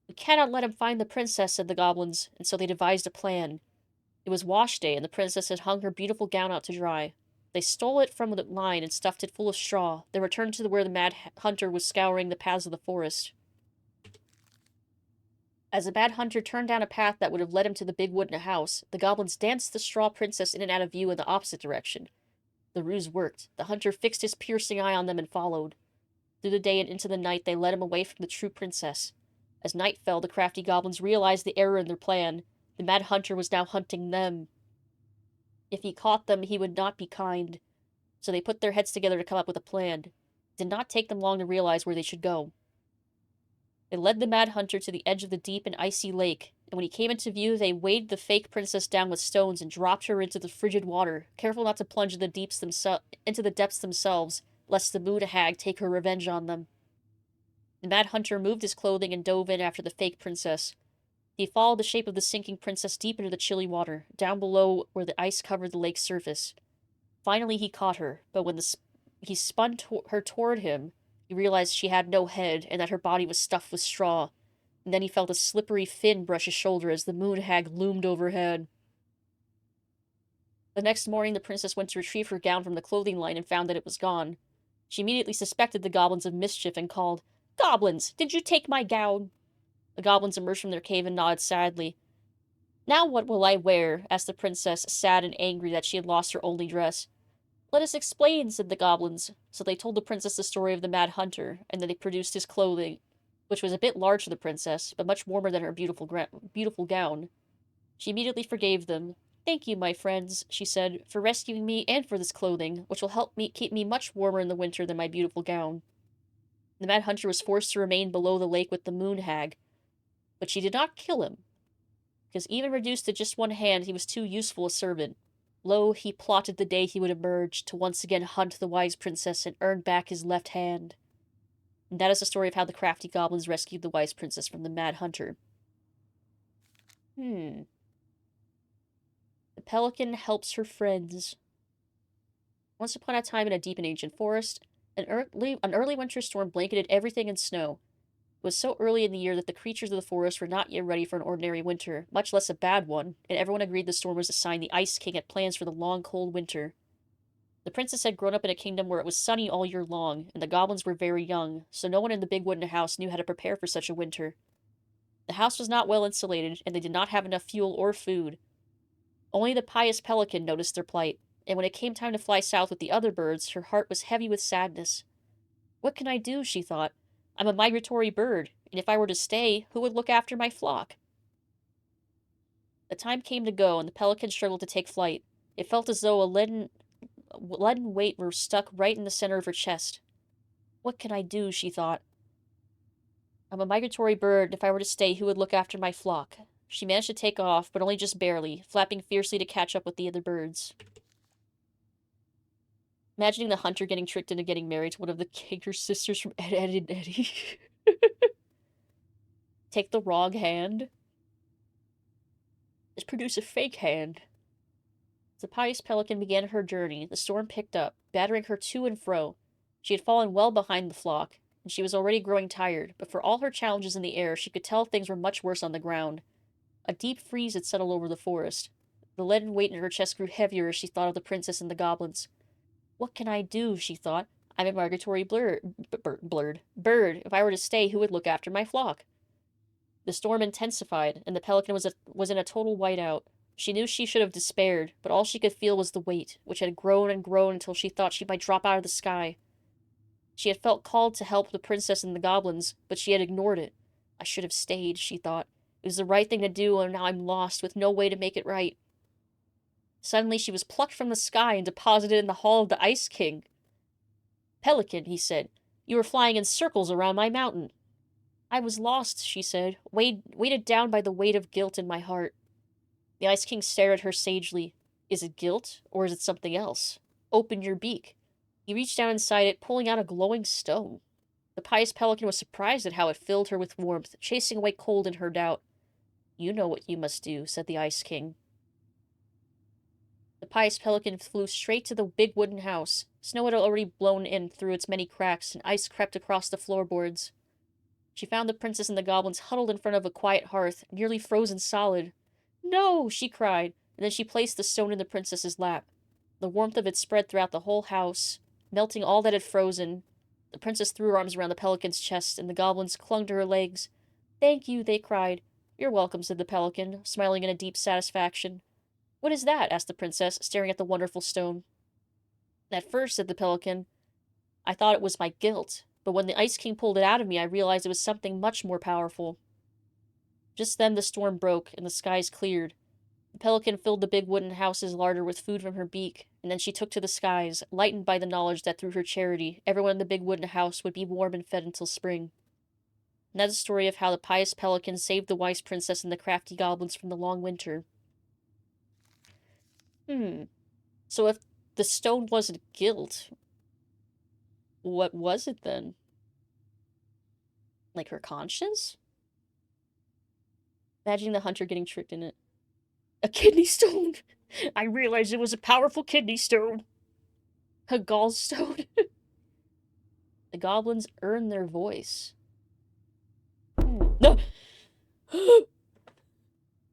We cannot let him find the princess, said the goblins, and so they devised a plan. It was wash day, and the princess had hung her beautiful gown out to dry. They stole it from the line and stuffed it full of straw, then returned to where the mad hunter was scouring the paths of the forest. As the mad hunter turned down a path that would have led him to the big wooden house, the goblins danced the straw princess in and out of view in the opposite direction. The ruse worked. The hunter fixed his piercing eye on them and followed. Through the day and into the night, they led him away from the true princess. As night fell, the crafty goblins realized the error in their plan. The mad hunter was now hunting them. If he caught them, he would not be kind. So they put their heads together to come up with a plan. It did not take them long to realize where they should go. They led the mad hunter to the edge of the deep and icy lake, and when he came into view, they weighed the fake princess down with stones and dropped her into the frigid water, careful not to plunge into the depths themselves, lest the moon hag take her revenge on them. The mad hunter moved his clothing and dove in after the fake princess. He followed the shape of the sinking princess deep into the chilly water, down below where the ice covered the lake's surface. Finally, he caught her, but when he spun her toward him, he realized she had no head and that her body was stuffed with straw. And then he felt a slippery fin brush his shoulder as the moon hag loomed overhead. The next morning, the princess went to retrieve her gown from the clothing line and found that it was gone. She immediately suspected the goblins of mischief and called, Goblins, did you take my gown? The goblins emerged from their cave and nodded sadly. Now what will I wear? Asked the princess, sad and angry that she had lost her only dress. Let us explain, said the goblins. So they told the princess the story of the mad hunter, and then they produced his clothing, which was a bit large for the princess, but much warmer than her beautiful gown. She immediately forgave them. Thank you, my friends, she said, for rescuing me and for this clothing, which will help me keep me much warmer in the winter than my beautiful gown. The mad hunter was forced to remain below the lake with the moon hag, but she did not kill him, because even reduced to just one hand, he was too useful a servant. Lo, he plotted the day he would emerge to once again hunt the wise princess and earn back his left hand. And that is the story of how the crafty goblins rescued the wise princess from the mad hunter. The pelican helps her friends. Once upon a time in a deep and ancient forest, an early winter storm blanketed everything in snow. It was so early in the year that the creatures of the forest were not yet ready for an ordinary winter, much less a bad one, and everyone agreed the storm was a sign the Ice King had plans for the long, cold winter. The princess had grown up in a kingdom where it was sunny all year long, and the goblins were very young, so no one in the big wooden house knew how to prepare for such a winter. The house was not well insulated, and they did not have enough fuel or food. Only the pious pelican noticed their plight, and when it came time to fly south with the other birds, her heart was heavy with sadness. What can I do, she thought. I'm a migratory bird, and if I were to stay, who would look after my flock? The time came to go, and the pelican struggled to take flight. It felt as though a leaden weight were stuck right in the center of her chest. What can I do, she thought. I'm a migratory bird, and if I were to stay, who would look after my flock? She managed to take off, but only just barely, flapping fiercely to catch up with the other birds. Imagining the hunter getting tricked into getting married to one of the Kanker sisters from Ed, Edd and Eddy. Take the wrong hand. Just produce a fake hand. As the pious pelican began her journey, the storm picked up, battering her to and fro. She had fallen well behind the flock, and she was already growing tired, but for all her challenges in the air, she could tell things were much worse on the ground. A deep freeze had settled over the forest. The leaden weight in her chest grew heavier as she thought of the princess and the goblins. What can I do, she thought. I'm a migratory bird. If I were to stay, who would look after my flock? The storm intensified, and the pelican was in a total whiteout. She knew she should have despaired, but all she could feel was the weight, which had grown and grown until she thought she might drop out of the sky. She had felt called to help the princess and the goblins, but she had ignored it. I should have stayed, she thought. It was the right thing to do, and now I'm lost, with no way to make it right. Suddenly she was plucked from the sky and deposited in the hall of the Ice King. Pelican, he said, you were flying in circles around my mountain. I was lost, she said, weighted down by the weight of guilt in my heart. The Ice King stared at her sagely. Is it guilt, or is it something else? Open your beak. He reached down inside it, pulling out a glowing stone. The pious pelican was surprised at how it filled her with warmth, chasing away cold and her doubt. You know what you must do, said the Ice King. The pious pelican flew straight to the big wooden house. Snow had already blown in through its many cracks, and ice crept across the floorboards. She found the princess and the goblins huddled in front of a quiet hearth, nearly frozen solid. No, she cried, and then she placed the stone in the princess's lap. The warmth of it spread throughout the whole house, melting all that had frozen. The princess threw her arms around the pelican's chest, and the goblins clung to her legs. Thank you, they cried. You're welcome, said the pelican, smiling in a deep satisfaction. What is that? Asked the princess, staring at the wonderful stone. At first, said the pelican, I thought it was my guilt, but when the Ice King pulled it out of me, I realized it was something much more powerful. Just then the storm broke, and the skies cleared. The pelican filled the big wooden house's larder with food from her beak, and then she took to the skies, lightened by the knowledge that through her charity, everyone in the big wooden house would be warm and fed until spring. And that's the story of how the pious pelican saved the wise princess and the crafty goblins from the long winter. So if the stone wasn't guilt, what was it then? Like her conscience? Imagining the hunter getting tricked in it. A kidney stone! I realized it was a powerful kidney stone. A gallstone. The goblins earn their voice. No!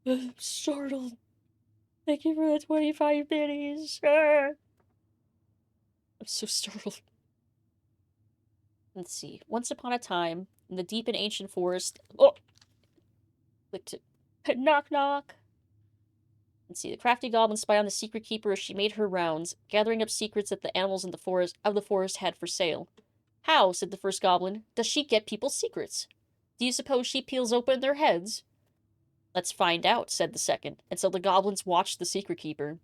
I'm startled. Thank you for the 25 pennies. I'm so startled. Let's see. Once upon a time, in the deep and ancient forest... Oh! Clicked it. Knock, knock. Let's see. The crafty goblin spied on the secret keeper as she made her rounds, gathering up secrets that the animals in the forest had for sale. How, said the first goblin, does she get people's secrets? Do you suppose she peels open their heads? Let's find out, said the second, and so the goblins watched the secret keeper.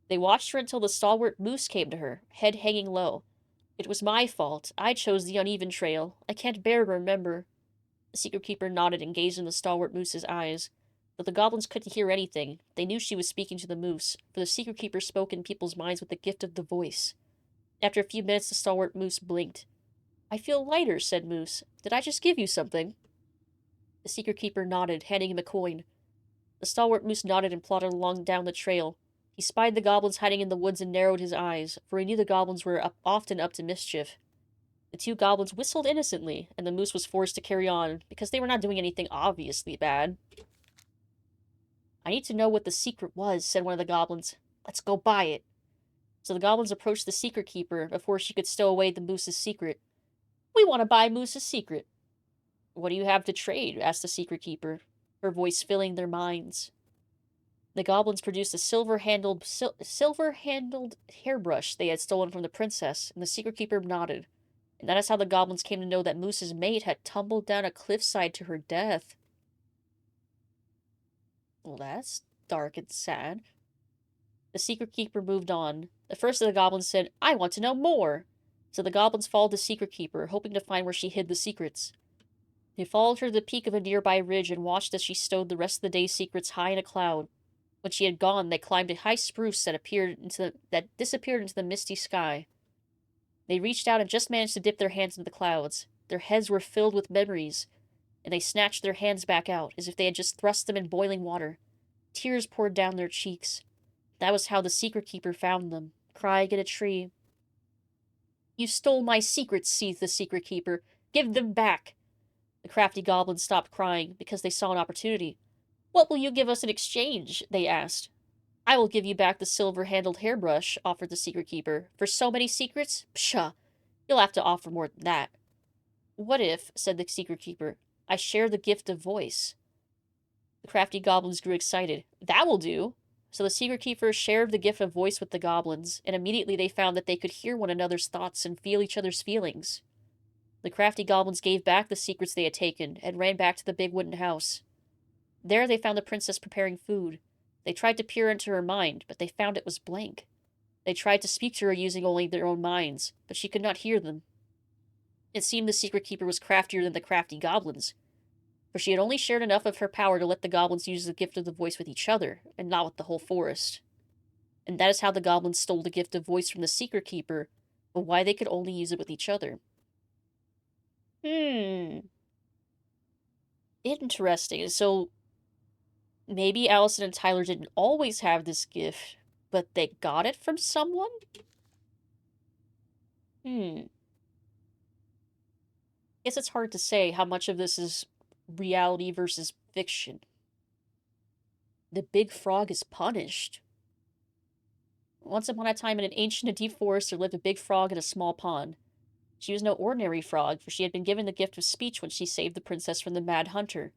They watched her until the stalwart moose came to her, head hanging low. It was my fault. I chose the uneven trail. I can't bear to remember. The secret keeper nodded and gazed in the stalwart moose's eyes. Though the goblins couldn't hear anything, they knew she was speaking to the moose, for the secret keeper spoke in people's minds with the gift of the voice. After a few minutes, the stalwart moose blinked. I feel lighter, said Moose. Did I just give you something? The secret keeper nodded, handing him a coin. The stalwart moose nodded and plodded along down the trail. He spied the goblins hiding in the woods and narrowed his eyes, for he knew the goblins were often up to mischief. The two goblins whistled innocently, and the moose was forced to carry on, because they were not doing anything obviously bad. I need to know what the secret was, said one of the goblins. Let's go buy it. So the goblins approached the secret keeper before she could stow away the moose's secret. We want to buy Moose's secret. What do you have to trade? Asked the secret keeper, her voice filling their minds. The goblins produced a silver-handled hairbrush they had stolen from the princess, and the secret keeper nodded. And that is how the goblins came to know that Moose's mate had tumbled down a cliffside to her death. Well, that's dark and sad. The secret keeper moved on. The first of the goblins said, I want to know more. So the goblins followed the secret keeper, hoping to find where she hid the secrets. They followed her to the peak of a nearby ridge and watched as she stowed the rest of the day's secrets high in a cloud. When she had gone, they climbed a high spruce that disappeared into the misty sky. They reached out and just managed to dip their hands into the clouds. Their heads were filled with memories, and they snatched their hands back out, as if they had just thrust them in boiling water. Tears poured down their cheeks. That was how the secret keeper found them, crying in a tree. You stole my secrets, seethed the secret keeper. Give them back. The crafty goblins stopped crying, because they saw an opportunity. What will you give us in exchange? They asked. I will give you back the silver-handled hairbrush, offered the secret keeper. For so many secrets? Pshaw! You'll have to offer more than that. What if, said the secret keeper, I share the gift of voice? The crafty goblins grew excited. That will do. So the Secret Keepers shared the gift of voice with the goblins, and immediately they found that they could hear one another's thoughts and feel each other's feelings. The crafty goblins gave back the secrets they had taken and ran back to the big wooden house. There they found the princess preparing food. They tried to peer into her mind, but they found it was blank. They tried to speak to her using only their own minds, but she could not hear them. It seemed the Secret Keeper was craftier than the crafty goblins, for she had only shared enough of her power to let the goblins use the gift of the voice with each other, and not with the whole forest. And that is how the goblins stole the gift of voice from the Secret Keeper, but why they could only use it with each other. Interesting. So, maybe Allison and Tyler didn't always have this gift, but they got it from someone? Guess it's hard to say how much of this is reality versus fiction. The big frog is punished. Once upon a time in an ancient and deep forest there lived a big frog in a small pond. She was no ordinary frog, for she had been given the gift of speech when she saved the princess from the mad hunter.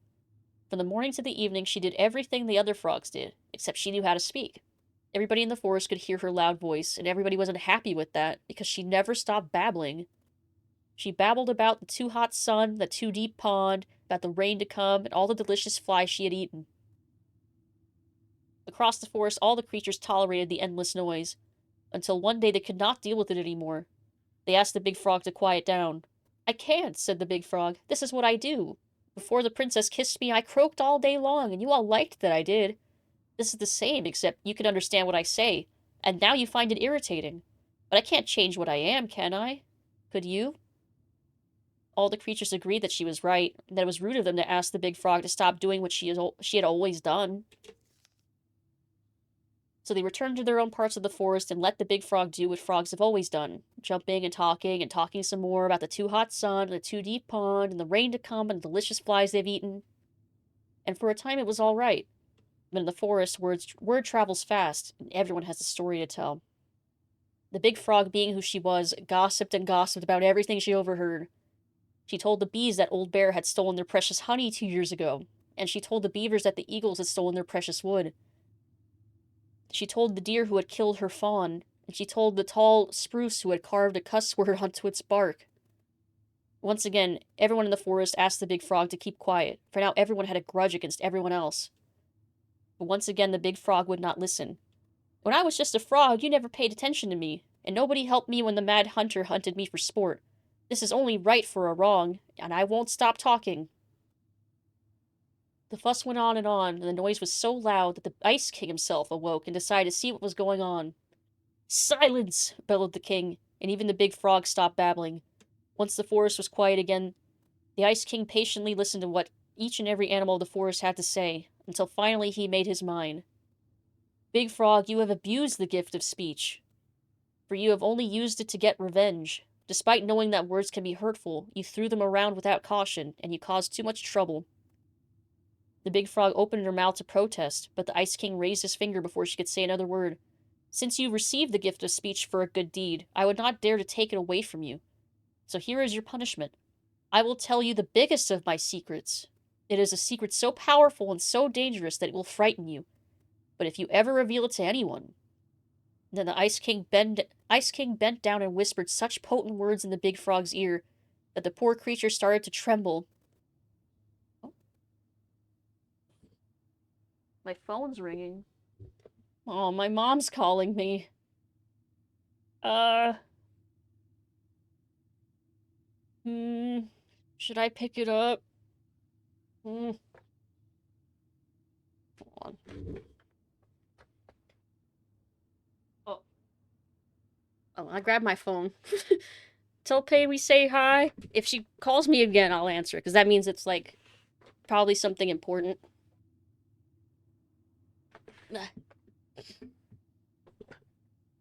From the morning to the evening she did everything the other frogs did, except she knew how to speak. Everybody in the forest could hear her loud voice, and everybody wasn't happy with that, because she never stopped babbling. She babbled about the too hot sun, the too deep pond, about the rain to come, and all the delicious flies she had eaten. Across the forest, all the creatures tolerated the endless noise, until one day they could not deal with it anymore. They asked the big frog to quiet down. "I can't," said the big frog. "This is what I do. Before the princess kissed me, I croaked all day long, and you all liked that I did. This is the same, except you can understand what I say, and now you find it irritating. But I can't change what I am, can I? Could you?" All the creatures agreed that she was right, and that it was rude of them to ask the big frog to stop doing what she had always done. So they returned to their own parts of the forest and let the big frog do what frogs have always done, jumping and talking some more about the too hot sun, and the too deep pond, and the rain to come, and the delicious flies they've eaten. And for a time it was all right. But in the forest, word travels fast, and everyone has a story to tell. The big frog, being who she was, gossiped and gossiped about everything she overheard. She told the bees that Old Bear had stolen their precious honey 2 years ago, and she told the beavers that the eagles had stolen their precious wood. She told the deer who had killed her fawn, and she told the tall spruce who had carved a cuss word onto its bark. Once again, everyone in the forest asked the big frog to keep quiet, for now everyone had a grudge against everyone else. But once again the big frog would not listen. "When I was just a frog, you never paid attention to me, and nobody helped me when the mad hunter hunted me for sport. This is only right for a wrong, and I won't stop talking." The fuss went on, and the noise was so loud that the Ice King himself awoke and decided to see what was going on. "Silence!" bellowed the king, and even the big frog stopped babbling. Once the forest was quiet again, the Ice King patiently listened to what each and every animal of the forest had to say, until finally he made his mind. "Big Frog, you have abused the gift of speech, for you have only used it to get revenge. Despite knowing that words can be hurtful, you threw them around without caution, and you caused too much trouble." The big frog opened her mouth to protest, but the Ice King raised his finger before she could say another word. "Since you received the gift of speech for a good deed, I would not dare to take it away from you. So here is your punishment. I will tell you the biggest of my secrets. It is a secret so powerful and so dangerous that it will frighten you. But if you ever reveal it to anyone..." Then the Ice King bent down and whispered such potent words in the big frog's ear that the poor creature started to tremble. My phone's ringing. Oh, my mom's calling me. Should I pick it up? Hold on. Oh, I grabbed my phone. Tell Pay we say hi. If she calls me again, I'll answer, because that means it's, like, probably something important.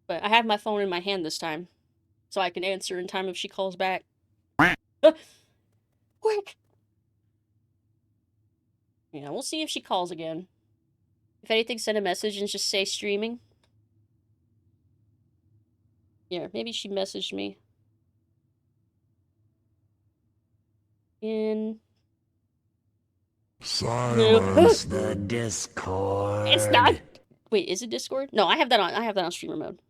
But I have my phone in my hand this time, so I can answer in time if she calls back. Quick! Yeah, we'll see if she calls again. If anything, send a message and just say streaming. Yeah, maybe she messaged me.
Silence the Discord.
It's not. Wait, is it Discord? No, I have that on streamer mode.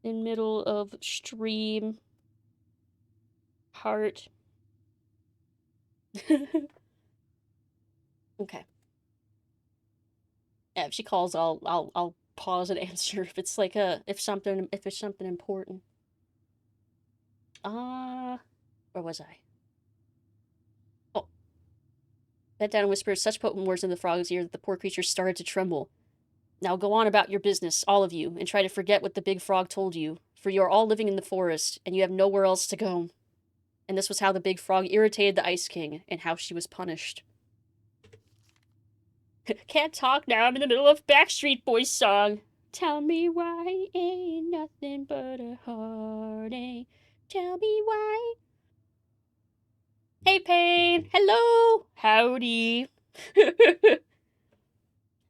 In middle of stream. Heart. Okay. Yeah, if she calls, I'll pause and answer if it's like if it's something important. Where was I? Oh. Bent down and whispered such potent words in the frog's ear that the poor creature started to tremble. Now go on about your business, all of you, and try to forget what the big frog told you, for you are all living in the forest, and you have nowhere else to go. And this was how the big frog irritated the Ice King, and how she was punished. Can't talk now, I'm in the middle of Backstreet Boys song. Tell me why ain't nothing but a heartache. Tell me why. Hey, Pain. Hello. Howdy.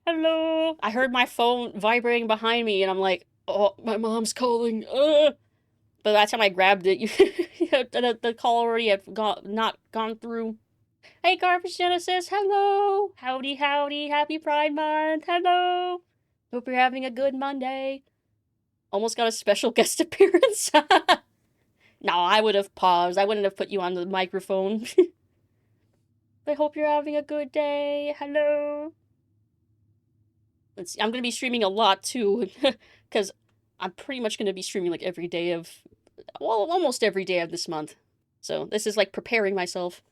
Hello. I heard my phone vibrating behind me, and I'm like, oh, my mom's calling. But by the time I grabbed it, the call already had not gone through. Hey, Garbage Genesis. Hello. Howdy, howdy. Happy Pride Month. Hello. Hope you're having a good Monday. Almost got a special guest appearance. No, I would have paused. I wouldn't have put you on the microphone. I hope you're having a good day. Hello. Let's see. I'm going to be streaming a lot, too. Because I'm pretty much going to be streaming, like, every day of... Well, almost every day of this month. So, this is, like, preparing myself.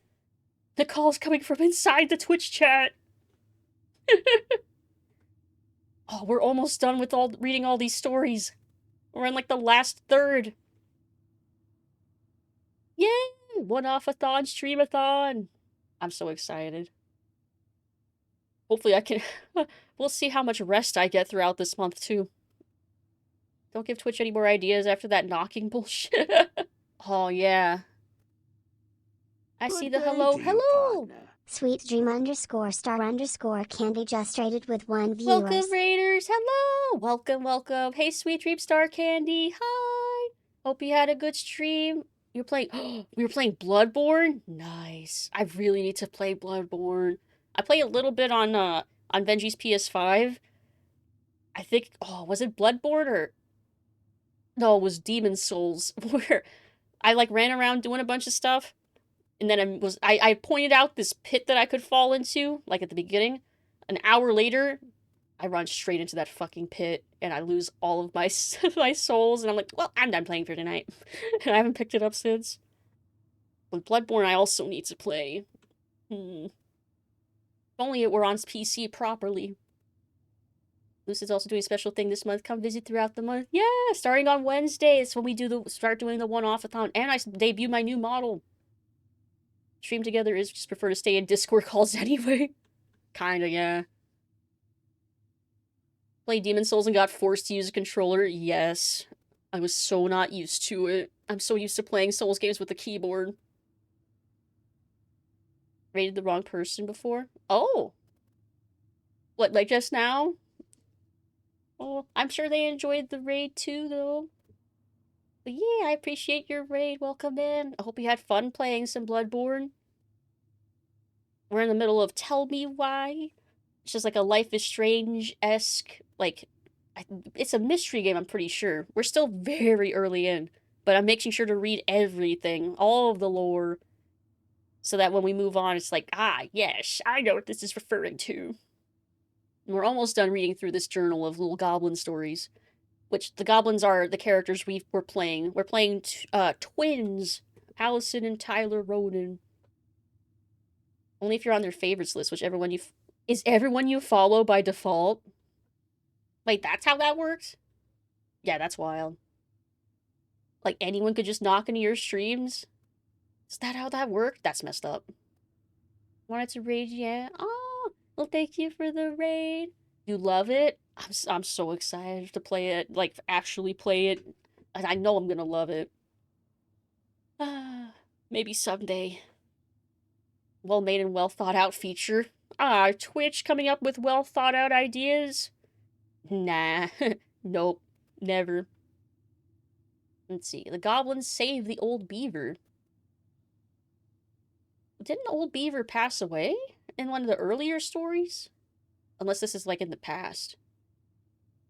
The call's coming from inside the Twitch chat. Oh, we're almost done with reading all these stories. We're in, like, the last third. Yay! One-Off-Athon, Stream-a-thon. I'm so excited. Hopefully I can... We'll see how much rest I get throughout this month, too. Don't give Twitch any more ideas after that knocking bullshit. Oh, yeah. I see the hello. Hello!
Sweet dream _star_ candy just rated with 1 viewers.
Welcome, Raiders. Hello! Welcome, welcome. Hey, Sweet Dream Star Candy. Hi! Hope you had a good stream. You're playing... we were playing Bloodborne? Nice. I really need to play Bloodborne. I played a little bit on Benji's PS5. I think... Oh, was it Bloodborne or... No, it was Demon Souls. Where I, like, ran around doing a bunch of stuff. And then I pointed out this pit that I could fall into, like, at the beginning. An hour later, I run straight into that fucking pit, and I lose all of my, my souls, and I'm like, well, I'm done playing for tonight. And I haven't picked it up since. But Bloodborne I also need to play. If only it were on PC properly. Lucid's also doing a special thing this month. Come visit throughout the month. Yeah, starting on Wednesday. It's when we start doing the One-Off-Athon, and I debut my new model. Stream together is just prefer to stay in Discord calls anyway. Kinda, yeah. Played Demon Souls and got forced to use a controller? Yes. I was so not used to it. I'm so used to playing Souls games with a keyboard. Rated the wrong person before? Oh! What, like just now? Oh, I'm sure they enjoyed the raid too, though. But yeah, I appreciate your raid. Welcome in. I hope you had fun playing some Bloodborne. We're in the middle of Tell Me Why. It's just like a Life is Strange-esque, like, it's a mystery game, I'm pretty sure. We're still very early in, but I'm making sure to read everything, all of the lore, so that when we move on, it's like, ah, yes, I know what this is referring to. And we're almost done reading through this journal of little goblin stories, which the goblins are the characters we're playing. We're playing twins, Allison and Tyler Ronan. Only if you're on their favorites list, which is everyone you follow by default? Wait, that's how that works? Yeah, that's wild. Like, anyone could just knock into your streams? Is that how that worked? That's messed up. Wanted to raid, yeah? Oh, well, thank you for the raid. You love it? I'm so excited to play it, like, actually play it. I know I'm gonna love it. Maybe someday. Well-made and well-thought-out feature. Twitch coming up with well-thought-out ideas? Nah. Nope. Never. Let's see. The goblins save the old beaver. Didn't old beaver pass away in one of the earlier stories? Unless this is, like, in the past.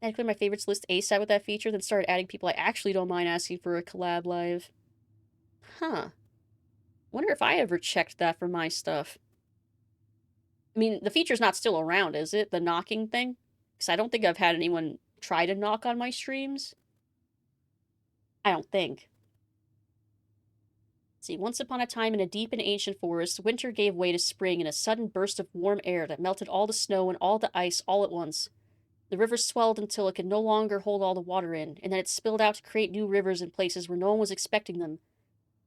I had to clear my favorites list ASAP with that feature, then started adding people I actually don't mind asking for a collab live. Huh. Wonder if I ever checked that for my stuff. I mean, the feature's not still around, is it? The knocking thing? Because I don't think I've had anyone try to knock on my streams. I don't think. Let's see, once upon a time in a deep and ancient forest, winter gave way to spring in a sudden burst of warm air that melted all the snow and all the ice all at once. The river swelled until it could no longer hold all the water in, and then it spilled out to create new rivers in places where no one was expecting them.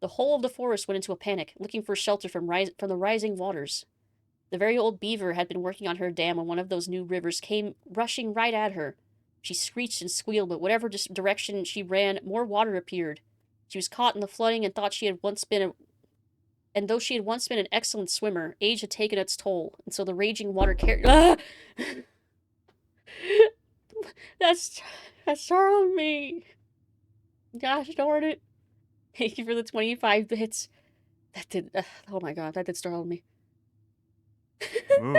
The whole of the forest went into a panic, looking for shelter from the rising waters. The very old beaver had been working on her dam when one of those new rivers came rushing right at her. She screeched and squealed, but whatever direction she ran, more water appeared. She was caught in the flooding and thought she had once been and though she had once been an excellent swimmer, age had taken its toll, and so the raging water carried... Ah! That's startled me. Gosh darn it. Thank you for the 25 bits. That did... oh my god, that did startle me.
Ooh.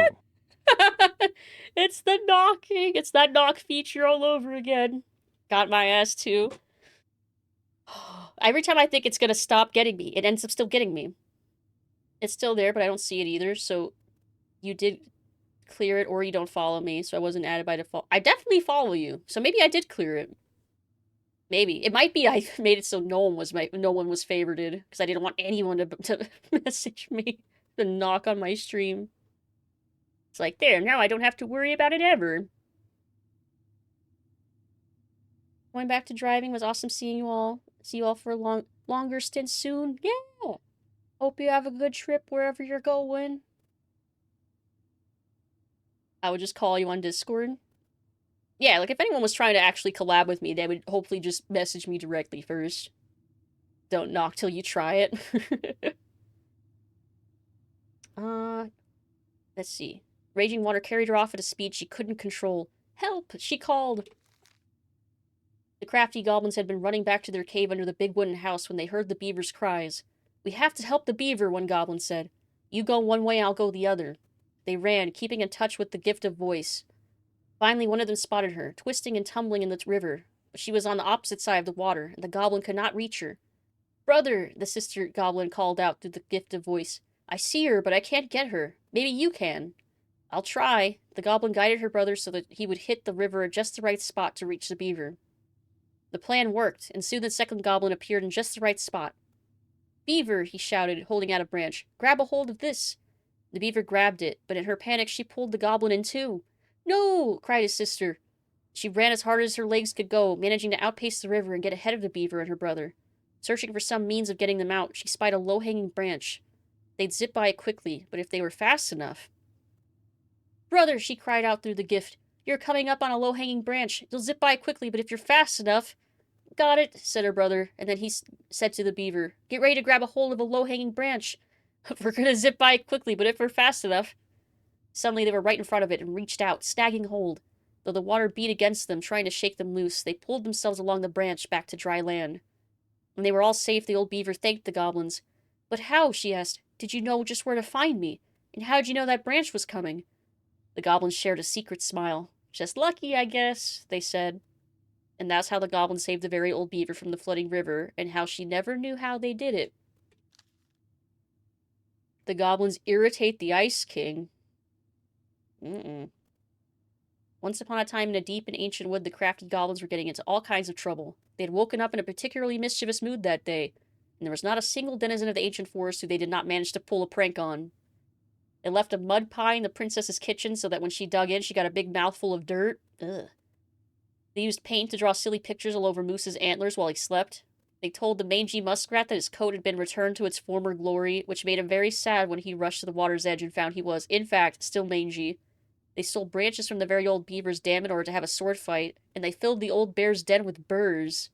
It's the knocking. It's that knock feature all over again. Got my ass too. Every time I think it's gonna stop getting me, it ends up still getting me. It's still there, but I don't see it either, so you did clear it or you don't follow me, so I wasn't added by default. I definitely follow you, so maybe I did clear it. Maybe. It might be I made it so no one was favorited, because I didn't want anyone to message me to knock on my stream. It's like, there, now I don't have to worry about it ever. Going back to driving was awesome seeing you all. See you all for a longer stint soon. Yeah! Hope you have a good trip wherever you're going. I would just call you on Discord. Yeah, like, if anyone was trying to actually collab with me, they would hopefully just message me directly first. Don't knock till you try it. Let's see. Raging water carried her off at a speed she couldn't control. Help! She called! The crafty goblins had been running back to their cave under the big wooden house when they heard the beaver's cries. We have to help the beaver, one goblin said. You go one way, I'll go the other. They ran, keeping in touch with the gift of voice. Finally, one of them spotted her, twisting and tumbling in the river. But she was on the opposite side of the water, and the goblin could not reach her. Brother, the sister goblin called out through the gift of voice. I see her, but I can't get her. Maybe you can. I'll try. The goblin guided her brother so that he would hit the river at just the right spot to reach the beaver. The plan worked, and soon the second goblin appeared in just the right spot. Beaver, he shouted, holding out a branch. Grab a hold of this. The beaver grabbed it, but in her panic she pulled the goblin in too. No! Cried his sister. She ran as hard as her legs could go, managing to outpace the river and get ahead of the beaver and her brother. Searching for some means of getting them out, she spied a low-hanging branch. They'd zip by it quickly, but if they were fast enough... Brother, she cried out through the gift. You're coming up on a low-hanging branch. You'll zip by quickly, but if you're fast enough... Got it, said her brother, and then he said to the beaver, Get ready to grab a hold of a low-hanging branch. We're gonna zip by quickly, but if we're fast enough... Suddenly they were right in front of it and reached out, snagging hold. Though the water beat against them, trying to shake them loose, they pulled themselves along the branch back to dry land. When they were all safe, the old beaver thanked the goblins. But how, she asked, did you know just where to find me? And how'd you know that branch was coming? The goblins shared a secret smile. Just lucky, I guess, they said. And that's how the goblins saved the very old beaver from the flooding river, and how she never knew how they did it. The goblins irritate the Ice King. Once upon a time in a deep and ancient wood, the crafty goblins were getting into all kinds of trouble. They had woken up in a particularly mischievous mood that day, and there was not a single denizen of the ancient forest who they did not manage to pull a prank on. They left a mud pie in the princess's kitchen so that when she dug in, she got a big mouthful of dirt. Ugh. They used paint to draw silly pictures all over Moose's antlers while he slept. They told the mangy muskrat that his coat had been returned to its former glory, which made him very sad when he rushed to the water's edge and found he was, in fact, still mangy. They stole branches from the very old beaver's dam in order to have a sword fight, and they filled the old bear's den with burrs.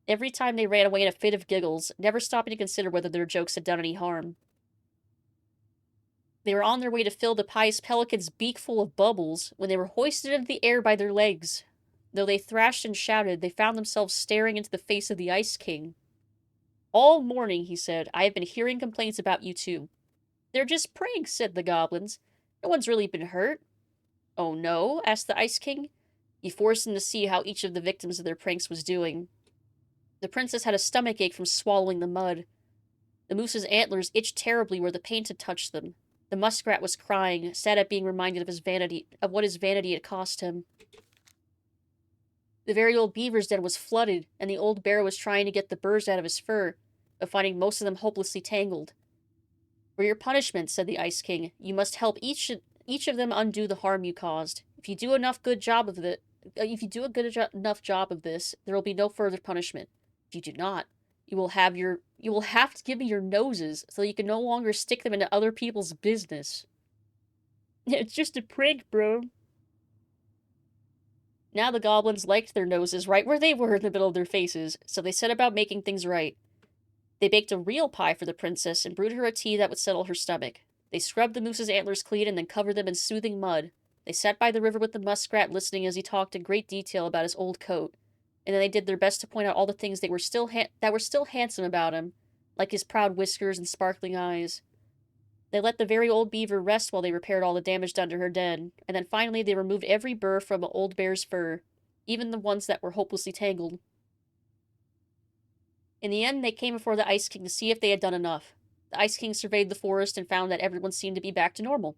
Every time they ran away in a fit of giggles, never stopping to consider whether their jokes had done any harm. They were on their way to fill the pious pelican's beak full of bubbles when they were hoisted into the air by their legs. Though they thrashed and shouted, they found themselves staring into the face of the Ice King. All morning, he said, I have been hearing complaints about you two. They're just pranks, said the goblins. No one's really been hurt. Oh no? Asked the Ice King. He forced him to see how each of the victims of their pranks was doing. The princess had a stomachache from swallowing the mud. The moose's antlers itched terribly where the paint had touched them. The muskrat was crying, sad at being reminded of what his vanity had cost him. The very old beaver's den was flooded, and the old bear was trying to get the burrs out of his fur, but finding most of them hopelessly tangled. For your punishment, said the Ice King, you must help each of them undo the harm you caused. If you do enough good job of this, there will be no further punishment. If you do not, you will have to give me your noses so you can no longer stick them into other people's business. It's just a prank, bro. Now the goblins liked their noses right where they were in the middle of their faces, so they set about making things right. They baked a real pie for the princess and brewed her a tea that would settle her stomach. They scrubbed the moose's antlers clean and then covered them in soothing mud. They sat by the river with the muskrat listening as he talked in great detail about his old coat, and then they did their best to point out all the things that were still handsome about him, like his proud whiskers and sparkling eyes. They let the very old beaver rest while they repaired all the damage done to her den, and then finally they removed every burr from old bear's fur, even the ones that were hopelessly tangled. In the end, they came before the Ice King to see if they had done enough. The Ice King surveyed the forest and found that everyone seemed to be back to normal.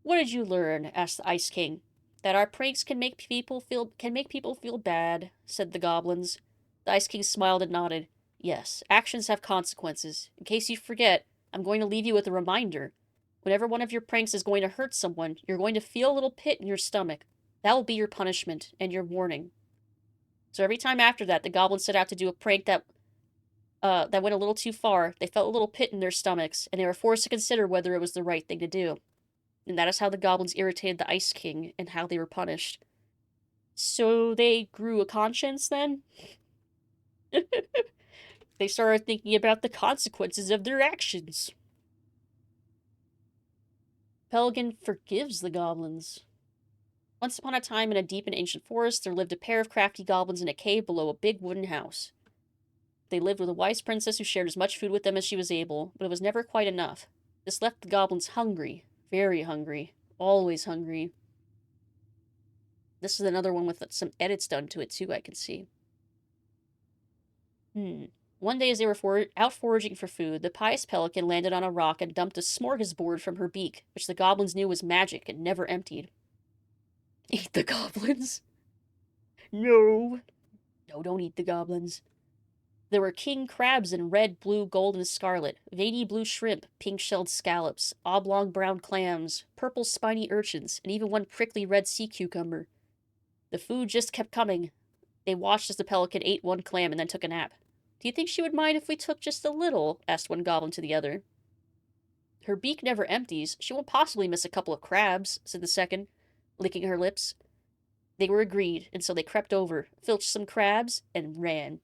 What did you learn? Asked the Ice King. That our pranks can make people feel bad, said the goblins. The Ice King smiled and nodded. Yes, actions have consequences. In case you forget, I'm going to leave you with a reminder. Whenever one of your pranks is going to hurt someone, you're going to feel a little pit in your stomach. That will be your punishment and your warning. So every time after that, the goblins set out to do a prank that went a little too far. They felt a little pit in their stomachs, and they were forced to consider whether it was the right thing to do. And that is how the goblins irritated the Ice King, and how they were punished. So they grew a conscience, then? They started thinking about the consequences of their actions. Pelican forgives the goblins. Once upon a time, in a deep and ancient forest, there lived a pair of crafty goblins in a cave below a big wooden house. They lived with a wise princess who shared as much food with them as she was able, but it was never quite enough. This left the goblins hungry. Very hungry. Always hungry. This is another one with some edits done to it, too, I can see. One day as they were out foraging for food, the pious pelican landed on a rock and dumped a smorgasbord from her beak, which the goblins knew was magic and never emptied. Eat the goblins? No. No, don't eat the goblins. There were king crabs in red, blue, gold, and scarlet, veiny blue shrimp, pink-shelled scallops, oblong brown clams, purple spiny urchins, and even one prickly red sea cucumber. The food just kept coming. They watched as the pelican ate one clam and then took a nap. Do you think she would mind if we took just a little? Asked one goblin to the other. Her beak never empties. She won't possibly miss a couple of crabs, said the second, licking her lips. They were agreed, and so they crept over, filched some crabs, and ran.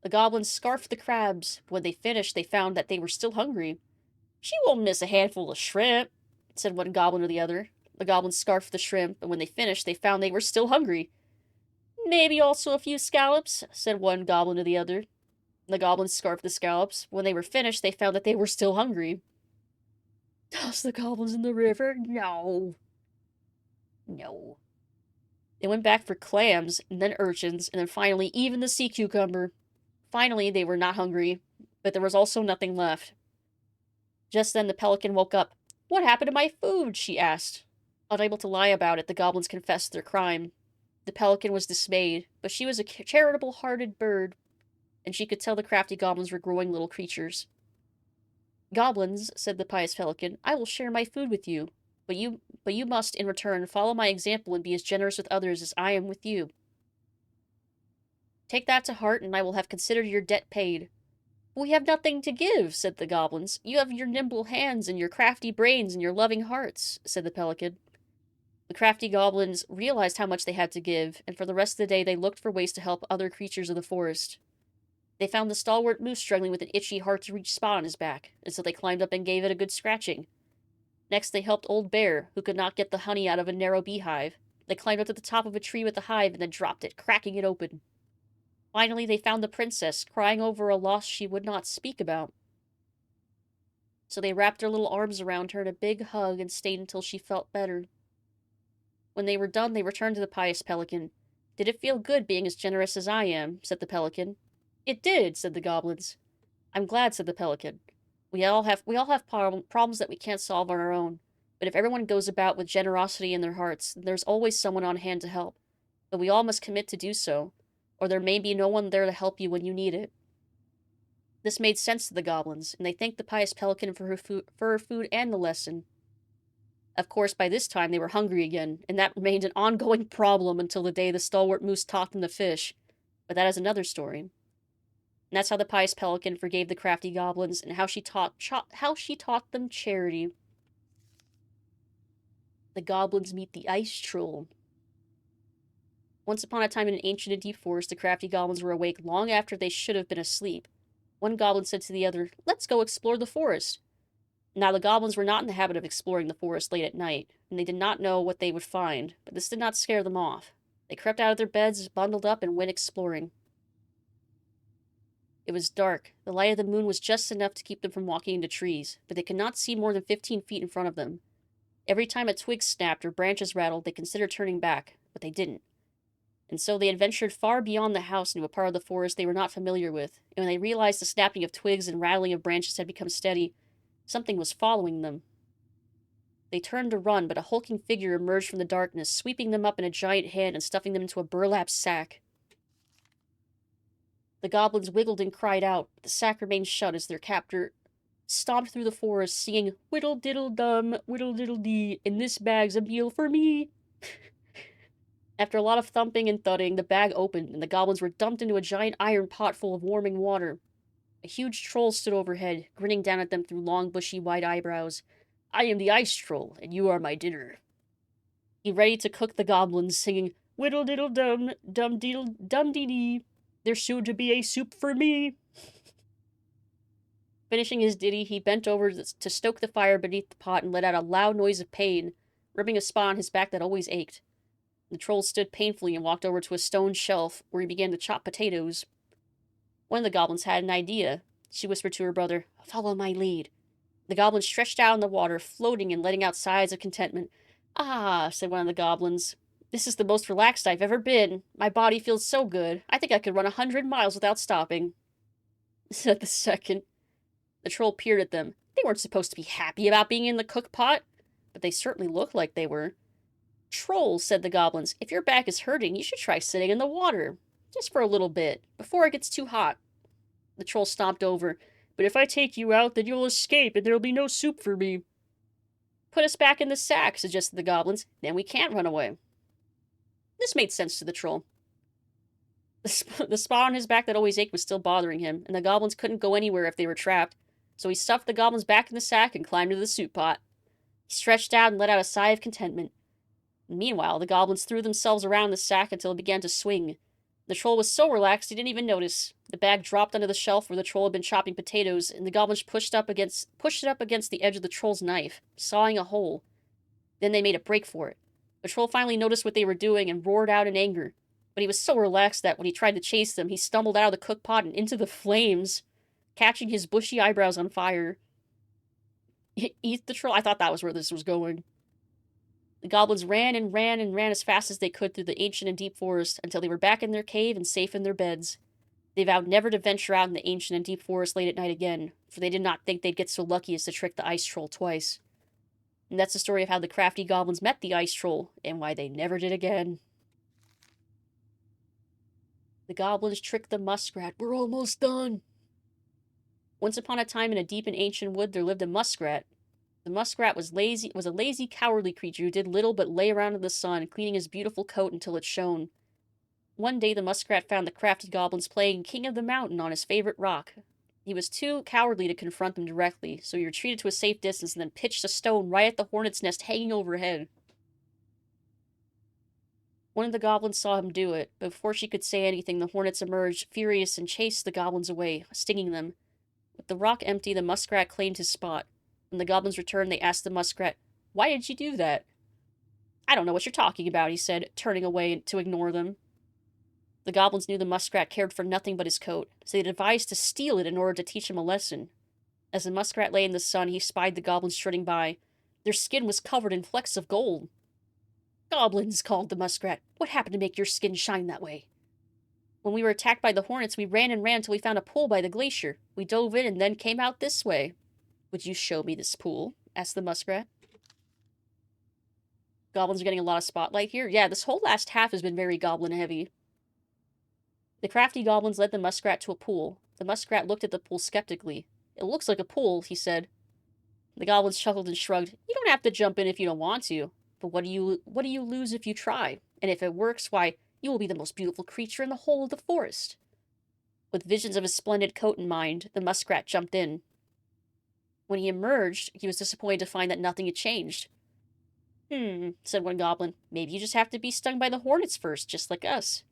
The goblins scarfed the crabs. When they finished, they found that they were still hungry. She won't miss a handful of shrimp, said one goblin to the other. The goblins scarfed the shrimp, and when they finished, they found they were still hungry. Maybe also a few scallops, said one goblin to the other. The goblins scarfed the scallops. When they were finished, they found that they were still hungry. Toss the goblins in the river? No. No. They went back for clams, and then urchins, and then finally even the sea cucumber. Finally, they were not hungry, but there was also nothing left. Just then the pelican woke up. What happened to my food? She asked. Unable to lie about it, the goblins confessed their crime. The pelican was dismayed, but she was a charitable-hearted bird, and she could tell the crafty goblins were growing little creatures. Goblins, said the pious pelican, I will share my food with you, but you must, in return, follow my example and be as generous with others as I am with you. Take that to heart, and I will have considered your debt paid. We have nothing to give, said the goblins. You have your nimble hands and your crafty brains and your loving hearts, said the pelican. The crafty goblins realized how much they had to give, and for the rest of the day they looked for ways to help other creatures of the forest. They found the stalwart moose struggling with an itchy, hard-to-reach spot on his back, and so they climbed up and gave it a good scratching. Next they helped Old Bear, who could not get the honey out of a narrow beehive. They climbed up to the top of a tree with the hive and then dropped it, cracking it open. Finally they found the princess, crying over a loss she would not speak about. So they wrapped their little arms around her in a big hug and stayed until she felt better. When they were done, they returned to the pious pelican. "Did it feel good being as generous as I am?" said the pelican. "It did," said the goblins. "I'm glad," said the pelican. We all have problems that we can't solve on our own. But if everyone goes about with generosity in their hearts, then there's always someone on hand to help. But we all must commit to do so, or there may be no one there to help you when you need it." This made sense to the goblins, and they thanked the pious pelican for her food and the lesson. Of course, by this time they were hungry again, and that remained an ongoing problem until the day the stalwart moose taught them to fish. But that is another story. And that's how the pious pelican forgave the crafty goblins, and how she taught them charity. The goblins meet the ice troll. Once upon a time in an ancient and deep forest, the crafty goblins were awake long after they should have been asleep. One goblin said to the other, "Let's go explore the forest." Now, the goblins were not in the habit of exploring the forest late at night, and they did not know what they would find, but this did not scare them off. They crept out of their beds, bundled up, and went exploring. It was dark. The light of the moon was just enough to keep them from walking into trees, but they could not see more than 15 feet in front of them. Every time a twig snapped or branches rattled, they considered turning back, but they didn't. And so they adventured far beyond the house into a part of the forest they were not familiar with, and when they realized the snapping of twigs and rattling of branches had become steady, something was following them. They turned to run, but a hulking figure emerged from the darkness, sweeping them up in a giant hand and stuffing them into a burlap sack. The goblins wiggled and cried out, but the sack remained shut as their captor stomped through the forest, singing, "Whittle-diddle-dum, whittle-diddle-dee, in this bag's a meal for me." After a lot of thumping and thudding, the bag opened, and the goblins were dumped into a giant iron pot full of warming water. A huge troll stood overhead, grinning down at them through long, bushy, white eyebrows. "I am the ice troll, and you are my dinner." He ready to cook the goblins, singing, "Whittle-diddle-dum, dum-diddle-dum-dee-dee, there's soon to be a soup for me." Finishing his ditty, he bent over to stoke the fire beneath the pot and let out a loud noise of pain, rubbing a spot on his back that always ached. The troll stood painfully and walked over to a stone shelf, where he began to chop potatoes. One of the goblins had an idea. She whispered to her brother, "Follow my lead." The goblin stretched out in the water, floating and letting out sighs of contentment. "Ah," said one of the goblins, "this is the most relaxed I've ever been. My body feels so good. I think I could run 100 miles without stopping," said the second. The troll peered at them. They weren't supposed to be happy about being in the cook pot, but they certainly looked like they were. "Troll," said the goblins, "if your back is hurting, you should try sitting in the water. Just for a little bit, before it gets too hot." The troll stomped over. "But if I take you out, then you'll escape, and there'll be no soup for me." "Put us back in the sack," suggested the goblins. "Then we can't run away." This made sense to the troll. The spot on his back that always ached was still bothering him, and the goblins couldn't go anywhere if they were trapped, so he stuffed the goblins back in the sack and climbed into the soup pot. He stretched out and let out a sigh of contentment. Meanwhile, the goblins threw themselves around the sack until it began to swing. The troll was so relaxed he didn't even notice. The bag dropped onto the shelf where the troll had been chopping potatoes, and the goblins pushed it up against the edge of the troll's knife, sawing a hole. Then they made a break for it. The troll finally noticed what they were doing and roared out in anger. But he was so relaxed that when he tried to chase them, he stumbled out of the cook pot and into the flames, catching his bushy eyebrows on fire. Eat the troll? I thought that was where this was going. The goblins ran and ran and ran as fast as they could through the ancient and deep forest until they were back in their cave and safe in their beds. They vowed never to venture out in the ancient and deep forest late at night again, for they did not think they'd get so lucky as to trick the ice troll twice. And that's the story of how the crafty goblins met the ice troll, and why they never did again. The goblins tricked the muskrat. We're almost done. Once upon a time in a deep and ancient wood there lived a muskrat. The muskrat was a lazy, cowardly creature who did little but lay around in the sun, cleaning his beautiful coat until it shone. One day the muskrat found the crafty goblins playing King of the Mountain on his favorite rock. He was too cowardly to confront them directly, so he retreated to a safe distance and then pitched a stone right at the hornet's nest hanging overhead. One of the goblins saw him do it, but before she could say anything, the hornets emerged, furious, and chased the goblins away, stinging them. With the rock empty, the muskrat claimed his spot. When the goblins returned, they asked the muskrat, "Why did you do that?" "I don't know what you're talking about," he said, turning away to ignore them. The goblins knew the muskrat cared for nothing but his coat, so they devised to steal it in order to teach him a lesson. As the muskrat lay in the sun, he spied the goblins strutting by. Their skin was covered in flecks of gold. "Goblins," called the muskrat. "What happened to make your skin shine that way?" "When we were attacked by the hornets, we ran and ran till we found a pool by the glacier. We dove in and then came out this way." "Would you show me this pool?" asked the muskrat. Goblins are getting a lot of spotlight here. Yeah, this whole last half has been very goblin-heavy. The crafty goblins led the muskrat to a pool. The muskrat looked at the pool skeptically. "It looks like a pool," he said. The goblins chuckled and shrugged. "You don't have to jump in if you don't want to. But what do you lose if you try? And if it works, why, you will be the most beautiful creature in the whole of the forest." With visions of his splendid coat in mind, the muskrat jumped in. When he emerged, he was disappointed to find that nothing had changed. Said one goblin. "Maybe you just have to be stung by the hornets first, just like us."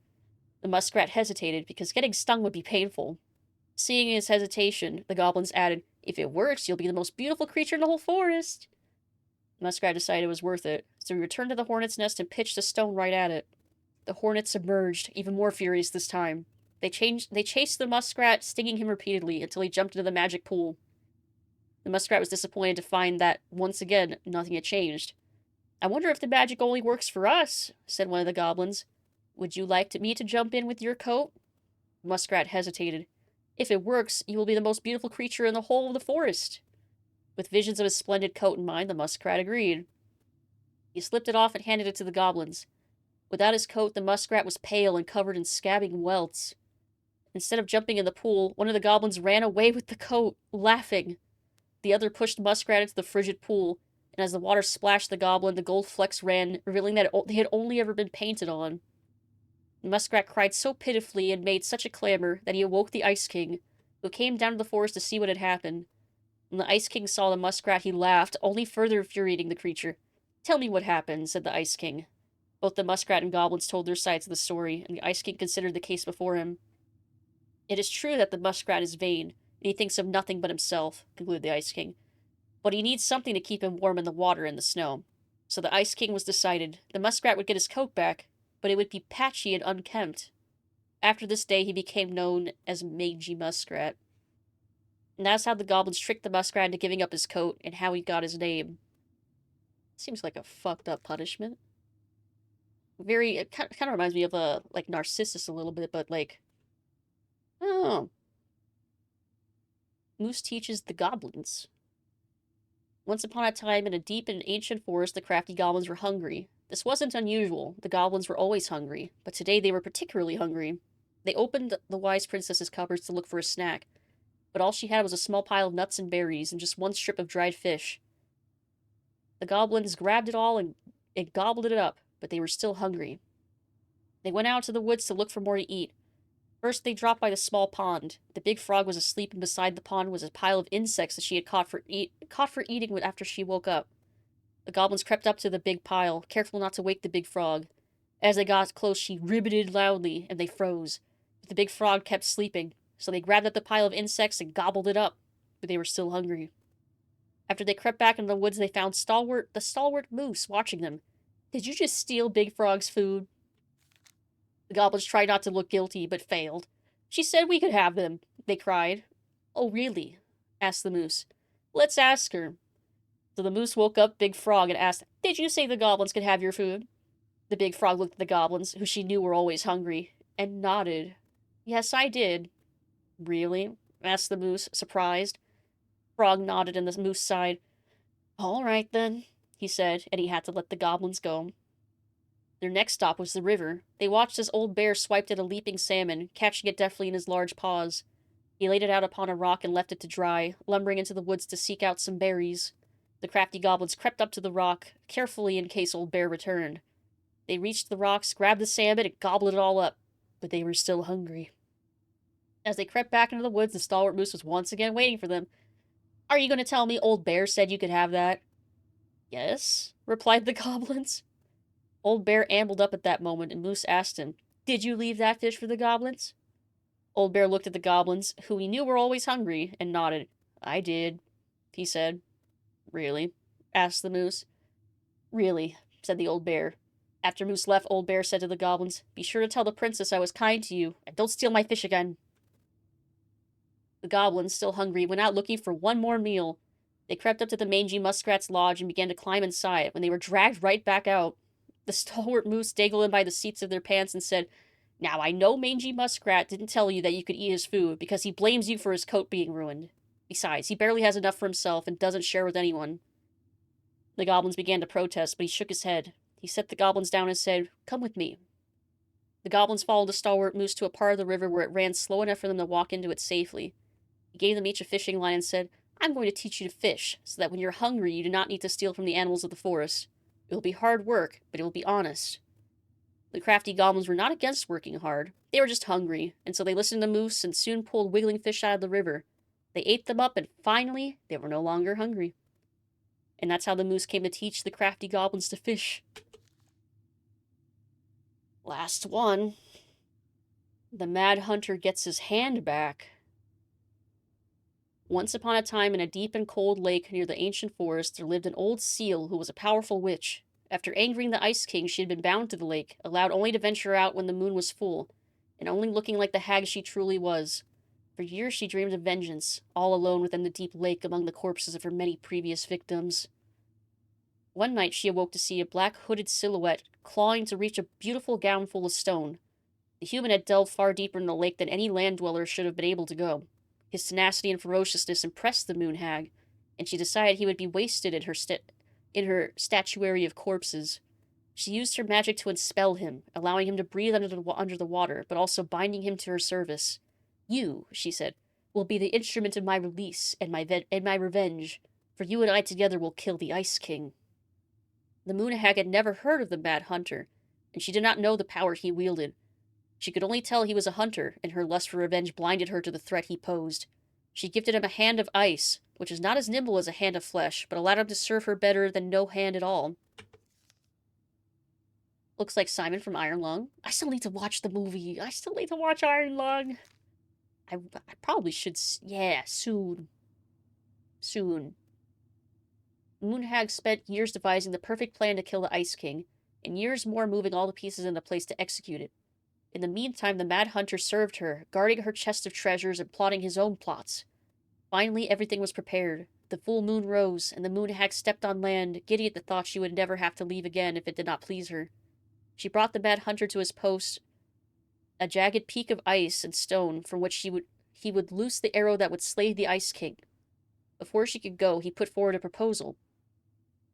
The muskrat hesitated, because getting stung would be painful. Seeing his hesitation, the goblins added, "If it works, you'll be the most beautiful creature in the whole forest." The muskrat decided it was worth it, so he returned to the hornet's nest and pitched a stone right at it. The hornets emerged, even more furious this time. They chased the muskrat, stinging him repeatedly, until he jumped into the magic pool. The muskrat was disappointed to find that, once again, nothing had changed. "I wonder if the magic only works for us," said one of the goblins. "Would you like me to jump in with your coat?" The muskrat hesitated. "If it works, you will be the most beautiful creature in the whole of the forest." With visions of his splendid coat in mind, the muskrat agreed. He slipped it off and handed it to the goblins. Without his coat, the muskrat was pale and covered in scabbing welts. Instead of jumping in the pool, one of the goblins ran away with the coat, laughing. The other pushed the muskrat into the frigid pool, and as the water splashed the goblin, the gold flecks ran, revealing that they had only ever been painted on. The muskrat cried so pitifully and made such a clamor that he awoke the Ice King, who came down to the forest to see what had happened. When the Ice King saw the muskrat, he laughed, only further infuriating the creature. "Tell me what happened," said the Ice King. Both the muskrat and goblins told their sides of the story, and the Ice King considered the case before him. "It is true that the muskrat is vain, and he thinks of nothing but himself," concluded the Ice King. "But he needs something to keep him warm in the water and the snow." So the Ice King was decided. The muskrat would get his coat back, but it would be patchy and unkempt. After this day, he became known as Mangy Muskrat. And that's how the goblins tricked the muskrat into giving up his coat, and how he got his name. Seems like a fucked up punishment. It kind of reminds me of, like, Narcissus a little bit, but, like, I don't know. Moose teaches the goblins. Once upon a time, in a deep and ancient forest, the crafty goblins were hungry. This wasn't unusual. The goblins were always hungry, but today they were particularly hungry. They opened the wise princess's cupboards to look for a snack, but all she had was a small pile of nuts and berries and just one strip of dried fish. The goblins grabbed it all and gobbled it up, but they were still hungry. They went out to the woods to look for more to eat. First, they dropped by the small pond. The big frog was asleep, and beside the pond was a pile of insects that she had caught for eating after she woke up. The goblins crept up to the big pile, careful not to wake the big frog. As they got close, she ribbited loudly, and they froze. But the big frog kept sleeping, so they grabbed at the pile of insects and gobbled it up, but they were still hungry. After they crept back into the woods, they found the stalwart moose watching them. "Did you just steal Big Frog's food?" The goblins tried not to look guilty, but failed. "She said we could have them," they cried. "Oh, really?" asked the moose. "Let's ask her." So the moose woke up Big Frog and asked, "Did you say the goblins could have your food?" The big frog looked at the goblins, who she knew were always hungry, and nodded. "Yes, I did." "Really?" asked the moose, surprised. Frog nodded and the moose sighed. "All right, then," he said, and he had to let the goblins go. Their next stop was the river. They watched as Old Bear swiped at a leaping salmon, catching it deftly in his large paws. He laid it out upon a rock and left it to dry, lumbering into the woods to seek out some berries. The crafty goblins crept up to the rock, carefully in case Old Bear returned. They reached the rocks, grabbed the salmon, and gobbled it all up, but they were still hungry. As they crept back into the woods, the stalwart moose was once again waiting for them. "Are you going to tell me Old Bear said you could have that?" "Yes," replied the goblins. Old Bear ambled up at that moment, and Moose asked him, "Did you leave that fish for the goblins?" Old Bear looked at the goblins, who he knew were always hungry, and nodded. "I did," he said. "Really?" asked the moose. "Really," said the Old Bear. After Moose left, Old Bear said to the goblins, "Be sure to tell the princess I was kind to you, and don't steal my fish again." The goblins, still hungry, went out looking for one more meal. They crept up to the mangy muskrat's lodge and began to climb inside when they were dragged right back out. The stalwart moose dangled in by the seats of their pants and said, "Now I know mangy muskrat didn't tell you that you could eat his food because he blames you for his coat being ruined. Besides, he barely has enough for himself and doesn't share with anyone." The goblins began to protest, but he shook his head. He set the goblins down and said, "Come with me." The goblins followed the stalwart moose to a part of the river where it ran slow enough for them to walk into it safely. He gave them each a fishing line and said, "I'm going to teach you to fish, so that when you're hungry you do not need to steal from the animals of the forest. It will be hard work, but it will be honest." The crafty goblins were not against working hard. They were just hungry, and so they listened to Moose and soon pulled wiggling fish out of the river. They ate them up, and finally, they were no longer hungry. And that's how the moose came to teach the crafty goblins to fish. Last one. The Mad Hunter gets his hand back. Once upon a time, in a deep and cold lake near the ancient forest, there lived an old seal who was a powerful witch. After angering the Ice King, she had been bound to the lake, allowed only to venture out when the moon was full, and only looking like the hag she truly was. For years she dreamed of vengeance, all alone within the deep lake among the corpses of her many previous victims. One night she awoke to see a black hooded silhouette clawing to reach a beautiful gown full of stone. The human had delved far deeper in the lake than any land dweller should have been able to go. His tenacity and ferociousness impressed the moon hag, and she decided he would be wasted in her statuary of corpses. She used her magic to enspell him, allowing him to breathe under the water, but also binding him to her service. "You," she said, "will be the instrument of my release and my revenge, for you and I together will kill the Ice King." The moon hag had never heard of the Mad Hunter, and she did not know the power he wielded. She could only tell he was a hunter, and her lust for revenge blinded her to the threat he posed. She gifted him a hand of ice, which is not as nimble as a hand of flesh, but allowed him to serve her better than no hand at all. Looks like Simon from Iron Lung. I still need to watch the movie. I still need to watch Iron Lung. I probably should. Yeah, soon. Soon. Moonhag spent years devising the perfect plan to kill the Ice King, and years more moving all the pieces into place to execute it. In the meantime, the Mad Hunter served her, guarding her chest of treasures and plotting his own plots. Finally, everything was prepared. The full moon rose, and the moon hag stepped on land, giddy at the thought she would never have to leave again if it did not please her. She brought the Mad Hunter to his post, a jagged peak of ice and stone from which he would loose the arrow that would slay the Ice King. Before she could go, he put forward a proposal.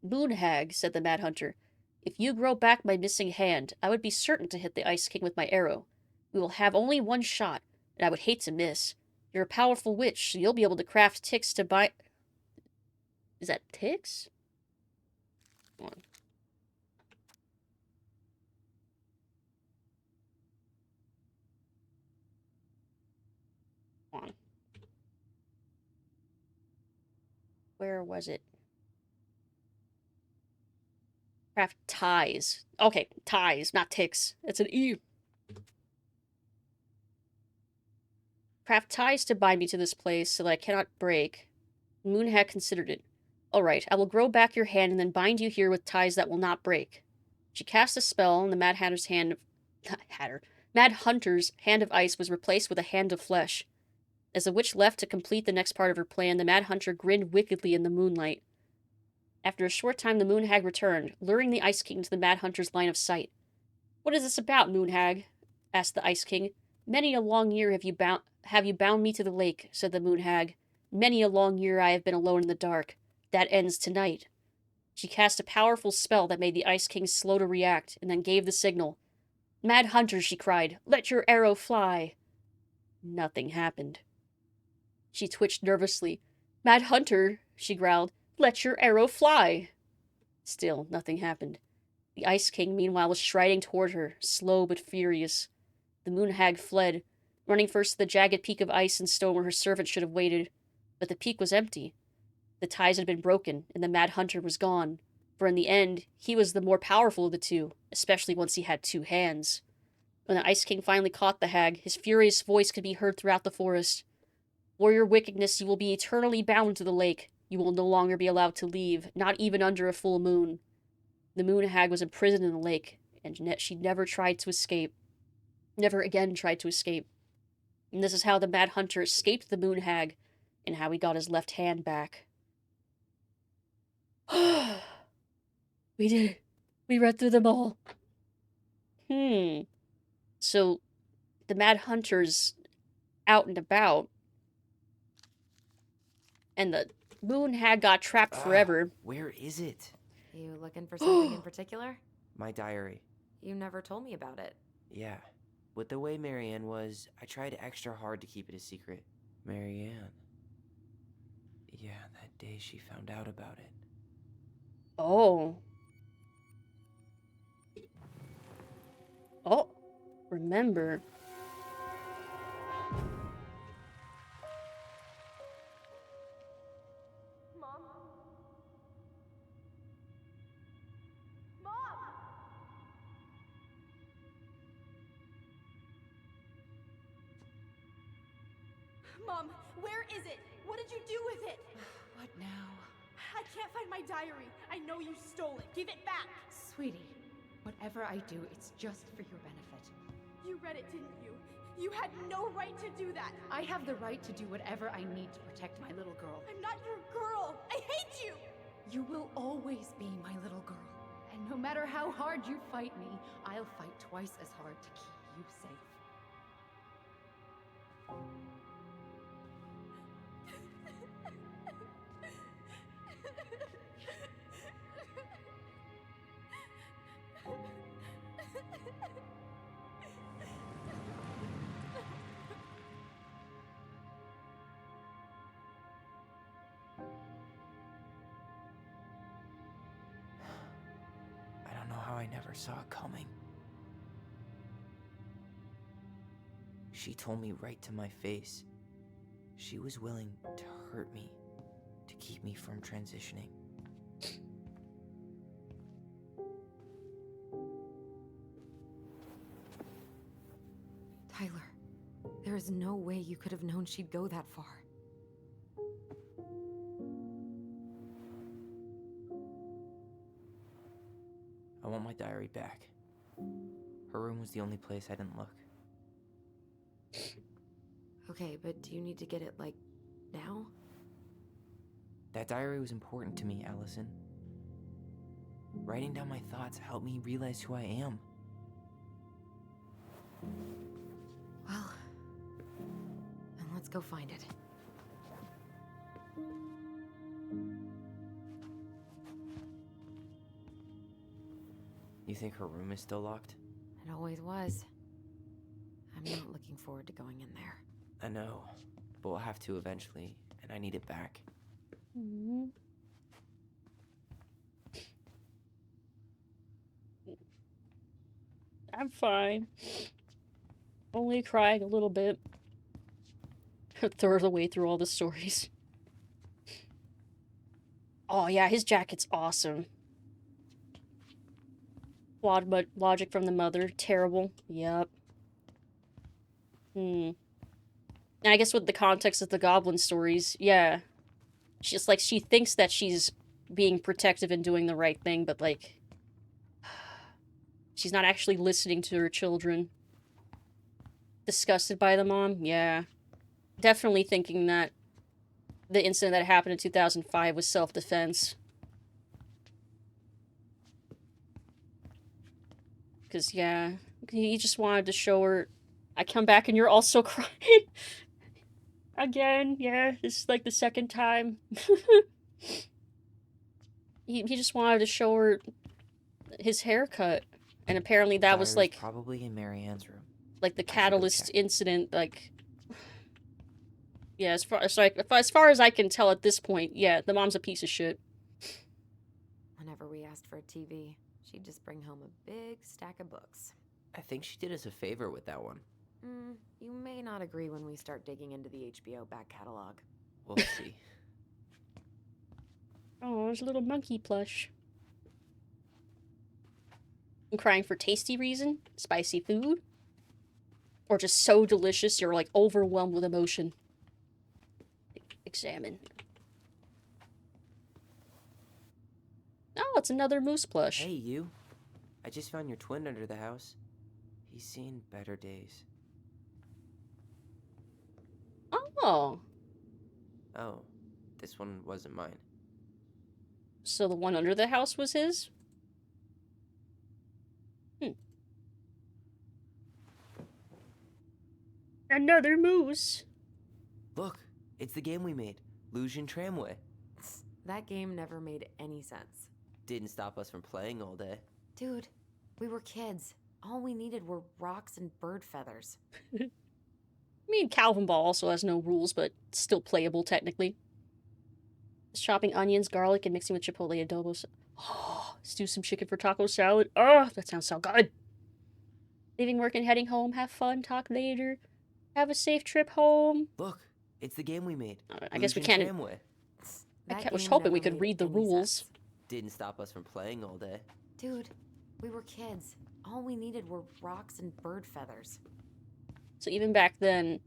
"Moon hag," said the Mad Hunter, "if you grow back my missing hand, I would be certain to hit the Ice King with my arrow. We will have only one shot, and I would hate to miss. You're a powerful witch, so you'll be able to craft ticks to buy..." Is that ticks? Hold on. Hold on. Where was it? Craft ties. Okay, ties, not ticks. It's an E. Craft ties to bind me to this place so that I cannot break. Moonhag considered it. "All right, I will grow back your hand and then bind you here with ties that will not break." She cast a spell, and the Mad Hunter's hand of ice was replaced with a hand of flesh. As the witch left to complete the next part of her plan, the Mad Hunter grinned wickedly in the moonlight. After a short time, the moon hag returned, luring the Ice King to the Mad Hunter's line of sight. "What is this about, moon hag?" asked the Ice King. "Many a long year have you bound me to the lake," said the moon hag. "Many a long year I have been alone in the dark. That ends tonight." She cast a powerful spell that made the Ice King slow to react, and then gave the signal. "Mad Hunter," she cried, "let your arrow fly." Nothing happened. She twitched nervously. "Mad Hunter," she growled, "let your arrow fly." Still, nothing happened. The Ice King, meanwhile, was striding toward her, slow but furious. The moon hag fled, running first to the jagged peak of ice and stone where her servant should have waited. But the peak was empty. The ties had been broken, and the Mad Hunter was gone. For in the end, he was the more powerful of the two, especially once he had two hands. When the Ice King finally caught the hag, his furious voice could be heard throughout the forest. "For your wickedness, you will be eternally bound to the lake. You will no longer be allowed to leave, not even under a full moon." The moon hag was imprisoned in the lake, and she never tried to escape. Never again tried to escape. And this is how the Mad Hunter escaped the Moon Hag, and how he got his left hand back. We did it. We read through them all. So, the Mad Hunter's out and about, and the Moon Hag got trapped forever.
Where is it?
You looking for something in particular?
My diary.
You never told me about it.
Yeah. With the way Marianne was, I tried extra hard to keep it a secret. Marianne. Yeah, that day she found out about it.
Oh. Oh. Remember.
Mom? Mom! Mom, where is it? What did you do with it?
What now?
I can't find my diary. I know you stole it. Give it back.
Sweetie, whatever I do, it's just for your benefit.
You read it, didn't you? You had no right to do that.
I have the right to do whatever I need to protect my little girl.
I'm not your girl. I hate you.
You will always be my little girl. And no matter how hard you fight me, I'll fight twice as hard to keep you safe.
I don't know how I never saw it coming. She told me right to my face. She was willing to hurt me, to keep me from transitioning.
Tyler, there is no way you could have known she'd go that far.
I want my diary back. Her room was the only place I didn't look.
Okay, but do you need to get it, like, now?
That diary was important to me, Allison. Writing down my thoughts helped me realize who I am.
Well, then let's go find it.
You think her room is still locked?
It always was. I'm not looking forward to going in there.
I know, but we'll have to eventually, and I need it back.
I'm fine. Only crying a little bit. Throw the way through all the stories. Oh yeah, his jacket's awesome. Flawed logic from the mother. Terrible. Yep. And I guess with the context of the goblin stories, yeah. She's like, she thinks that she's being protective and doing the right thing, but like, she's not actually listening to her children. Disgusted by the mom? Yeah. Definitely thinking that the incident that happened in 2005 was self-defense. Because, yeah, he just wanted to show her, I come back and you're also crying. Again, yeah, this is like the second time. he just wanted to show her his haircut. And apparently that was like...
probably in Marianne's room.
Like the catalyst incident, like... Yeah, as far as I can tell at this point, yeah, the mom's a piece of shit.
Whenever we asked for a TV, she'd just bring home a big stack of books.
I think she did us a favor with that one.
You may not agree when we start digging into the HBO back catalog.
We'll see.
Oh, there's a little monkey plush. I'm crying for tasty reason? Spicy food? Or just so delicious you're like overwhelmed with emotion? Examine. Oh, it's another moose plush.
Hey, you. I just found your twin under the house. He's seen better days.
Oh.
Oh, this one wasn't mine.
So the one under the house was his? Another moose.
Look, it's the game we made, Lucian Tramway.
That game never made any sense.
Didn't stop us from playing all day.
Dude, we were kids. All we needed were rocks and bird feathers.
I mean, Calvin Ball also has no rules, but still playable technically. Chopping onions, garlic, and mixing with chipotle adobo. Oh, let's do some chicken for taco salad. Oh, that sounds so good. Leaving work and heading home. Have fun. Talk later. Have a safe trip home.
Look, it's the game we made.
I guess we
Lucian
can't.
Tramway.
I was hoping we could read the rules.
Sense.
Didn't stop us from playing all day.
Dude, we were kids. All we needed were rocks and bird feathers.
So even back then,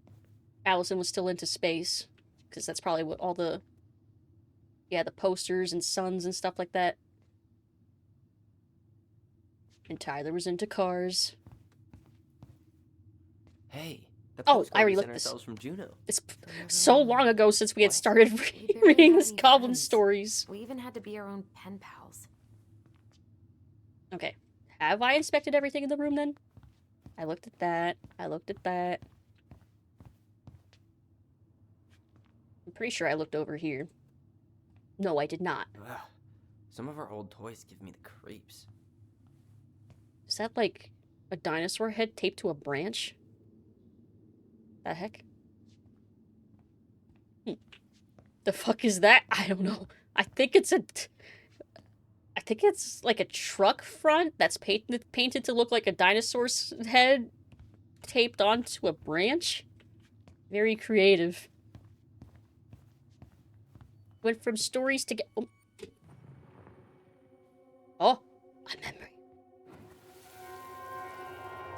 Allison was still into space. Because that's probably what all the... Yeah, the posters and suns and stuff like that. And Tyler was into cars.
Hey, the
Oh, I
postcard
already
we
looked
sent
this.
ourselves from Juneau.
It's so long ago since we had
What?
started
We barely
reading
had
this
any
goblin
friends.
stories.
We even had to be our own pen pals.
Okay. Have I inspected everything in the room then? I looked at that. I looked at that. I'm pretty sure I looked over here. No, I did not.
Ugh. Some of our old toys give me the creeps.
Is that like a dinosaur head taped to a branch? The heck? The fuck is that? I don't know. I think it's like a truck front that's painted to look like a dinosaur's head taped onto a branch. Very creative. Went from stories to Oh, a memory.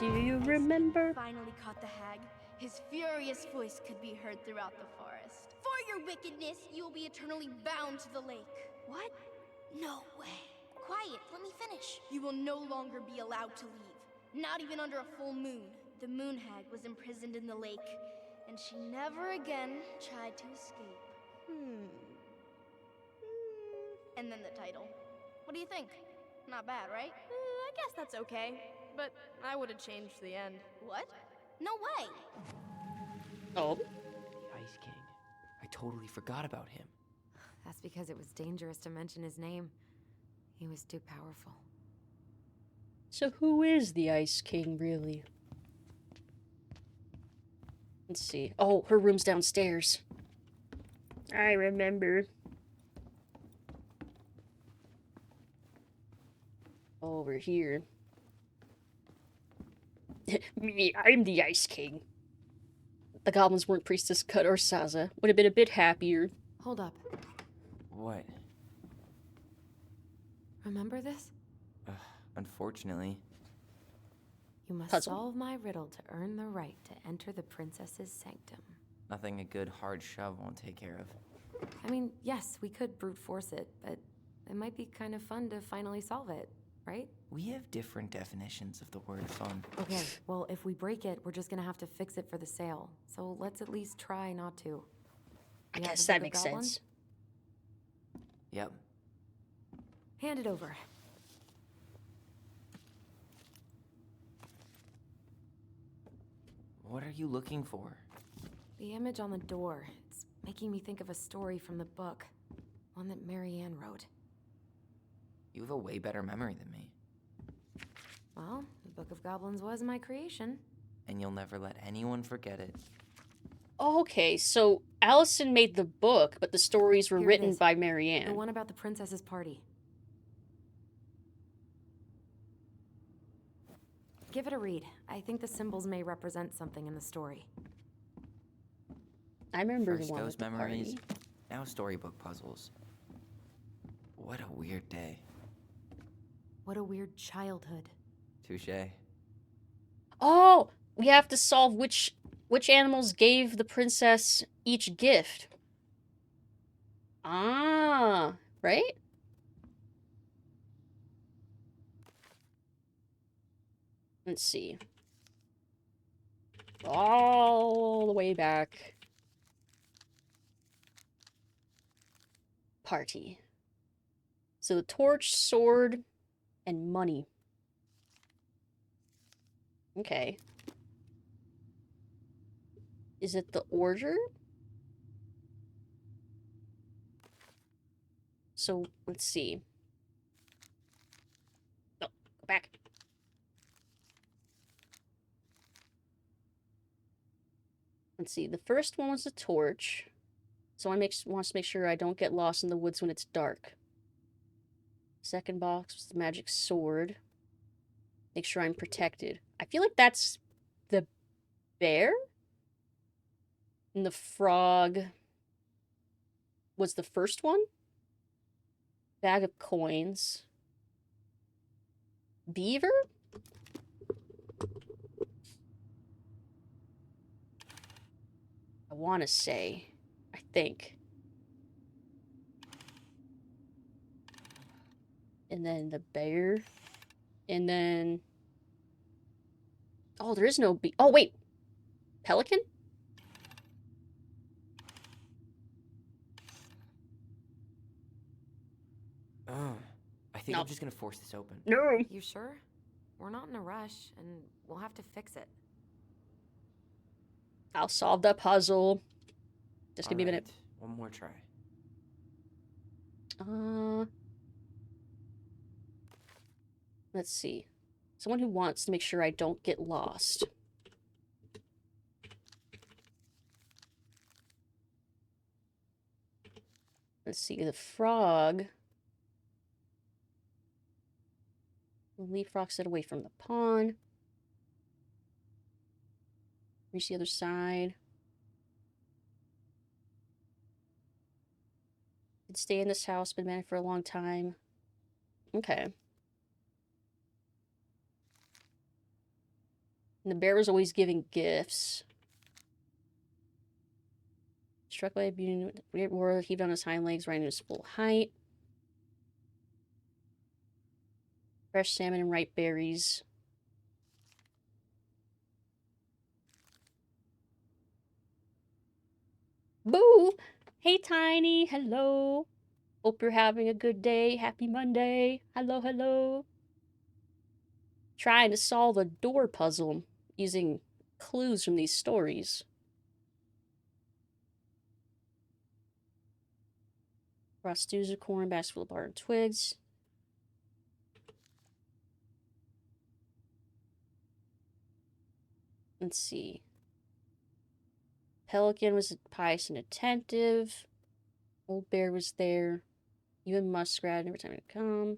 Do you remember?
Finally caught the hag. His furious voice could be heard throughout the forest. For your wickedness, you will be eternally bound to the lake. What? No way. Quiet, let me finish. You will no longer be allowed to leave. Not even under a full moon. The moon hag was imprisoned in the lake, and she never again tried to escape. And then the title. What do you think? Not bad, right?
I guess that's okay. But I would have changed the end.
What? No way!
Oh.
The Ice King. I totally forgot about him.
That's because it was dangerous to mention his name. He was too powerful.
So who is the Ice King, really? Let's see. Oh, her room's downstairs. I remember. Over here. Me, I'm the Ice King. The goblins weren't Priestess Cut or Saza. Would have been a bit happier.
Hold up.
What?
Remember this?
Unfortunately.
You must
Puzzle.
solve my riddle to earn the right to enter the princess's sanctum.
Nothing a good hard shove won't take care of.
I mean, yes, we could brute force it, but it might be kind of fun to finally solve it, right?
We have different definitions of the word fun.
Okay, well, if we break it, we're just gonna have to fix it for the sale. So let's at least try not to.
I
You have
guess
the
that
Book of
makes
Goblins?
sense.
Yep.
Hand it over.
What are you looking for?
The image on the door. It's making me think of a story from the book. One that Marianne wrote.
You have a way better memory than me.
Well, the Book of Goblins was my creation.
And you'll never let anyone forget it.
Okay, so Allison made the book, but the stories were
Here it
written
is.
by
The
Marianne.
one about the princess's party. Give it a read. I think the symbols may represent something in the story.
I remember
First
the one
ghost
with the
memories,
party.
now storybook puzzles. What a weird day.
What a weird childhood.
Touché.
Oh, we have to solve which animals gave the princess each gift. Ah, right? Let's see. All the way back. party. So the torch, sword, and money. Okay. Is it the order? So, let's see. No, go back. Let's see. The first one was the torch. Someone wants to make sure I don't get lost in the woods when it's dark. Second box was the magic sword. Make sure I'm protected. I feel like that's the bear? And the frog was the first one? Bag of coins. Beaver? I want to say. I think. And then the bear. And then... Oh, there is no bee. Oh, wait. Pelican?
I think
No.
I'm just gonna force this open.
No.
You sure? We're not in a rush, and we'll have to fix it.
I'll solve the puzzle. Just give me a minute.
One more try.
Let's see. Someone who wants to make sure I don't get lost. Let's see, the frog. Leave frog set away from the pond. Reach the other side. Could stay in this house, been married for a long time. Okay. And the bear was always giving gifts. Struck by a beauty, great roar, heaved on his hind legs, riding to his full height. Fresh salmon and ripe berries. Boo! Hey, Tiny. Hello. Hope you're having a good day. Happy Monday. Hello, hello. Trying to solve a door puzzle using clues from these stories. Raw stews of corn, basket of bar and twigs. Let's see. Pelican was pious and attentive. Old bear was there. Even muskrat every time I come.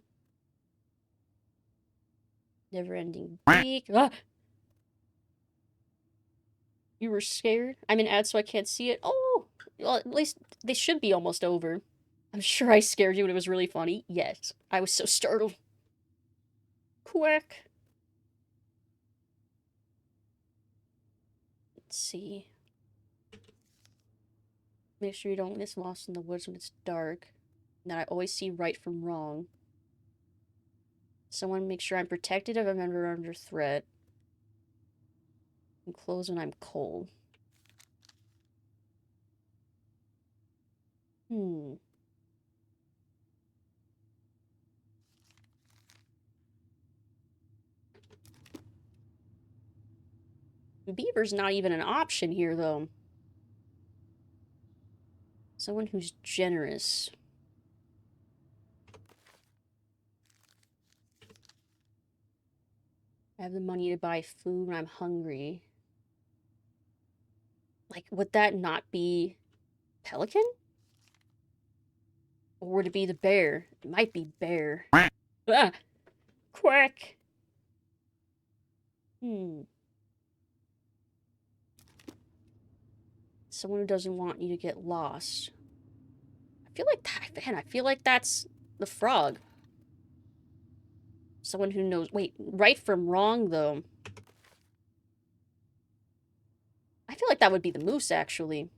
Never-ending beak. Ah! You were scared? I'm in ads so I can't see it. Oh! Well, at least they should be almost over. I'm sure I scared you and it was really funny. Yes. I was so startled. Quack. Let's see. Make sure you don't get lost in the woods when it's dark. And that I always see right from wrong. Someone make sure I'm protected if I'm ever under threat. And close when I'm cold. Beaver's not even an option here, though. Someone who's generous. I have the money to buy food when I'm hungry. Like, would that not be Pelican? Or would it be the bear? It might be bear. Ah! Quack! Someone who doesn't want you to get lost. I feel like that, man, I feel like that's the frog. Someone who knows, wait, right from wrong, though. I feel like that would be the moose, actually.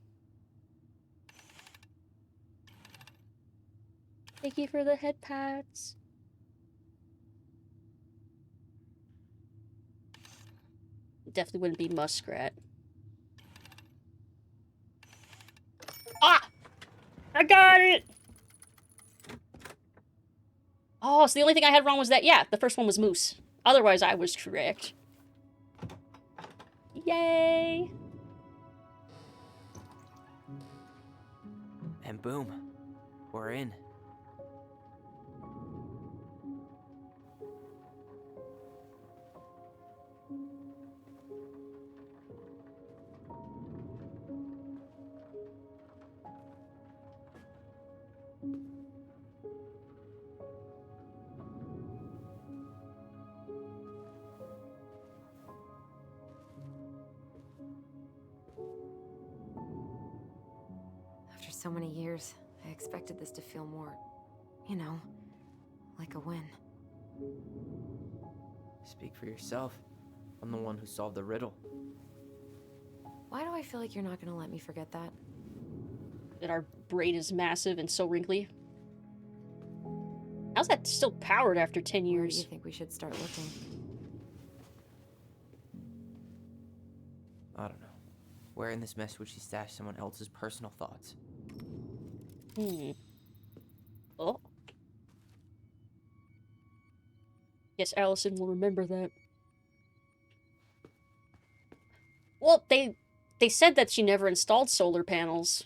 Thank you for the head pats. Definitely wouldn't be muskrat. Ah! I got it! Oh, so the only thing I had wrong was that, yeah, the first one was moose. Otherwise, I was correct. Yay!
And boom, we're in.
After so many years, I expected this to feel more, you know, like a win.
Speak for yourself. I'm the one who solved the riddle.
Why do I feel like you're not gonna let me forget that?
That our brain is massive and so wrinkly. How's that still powered after 10 years?
Where do you think we should start looking?
I don't know. Where in this mess would she stash someone else's personal thoughts?
Oh. Guess Allison will remember that. Well, they said that she never installed solar panels.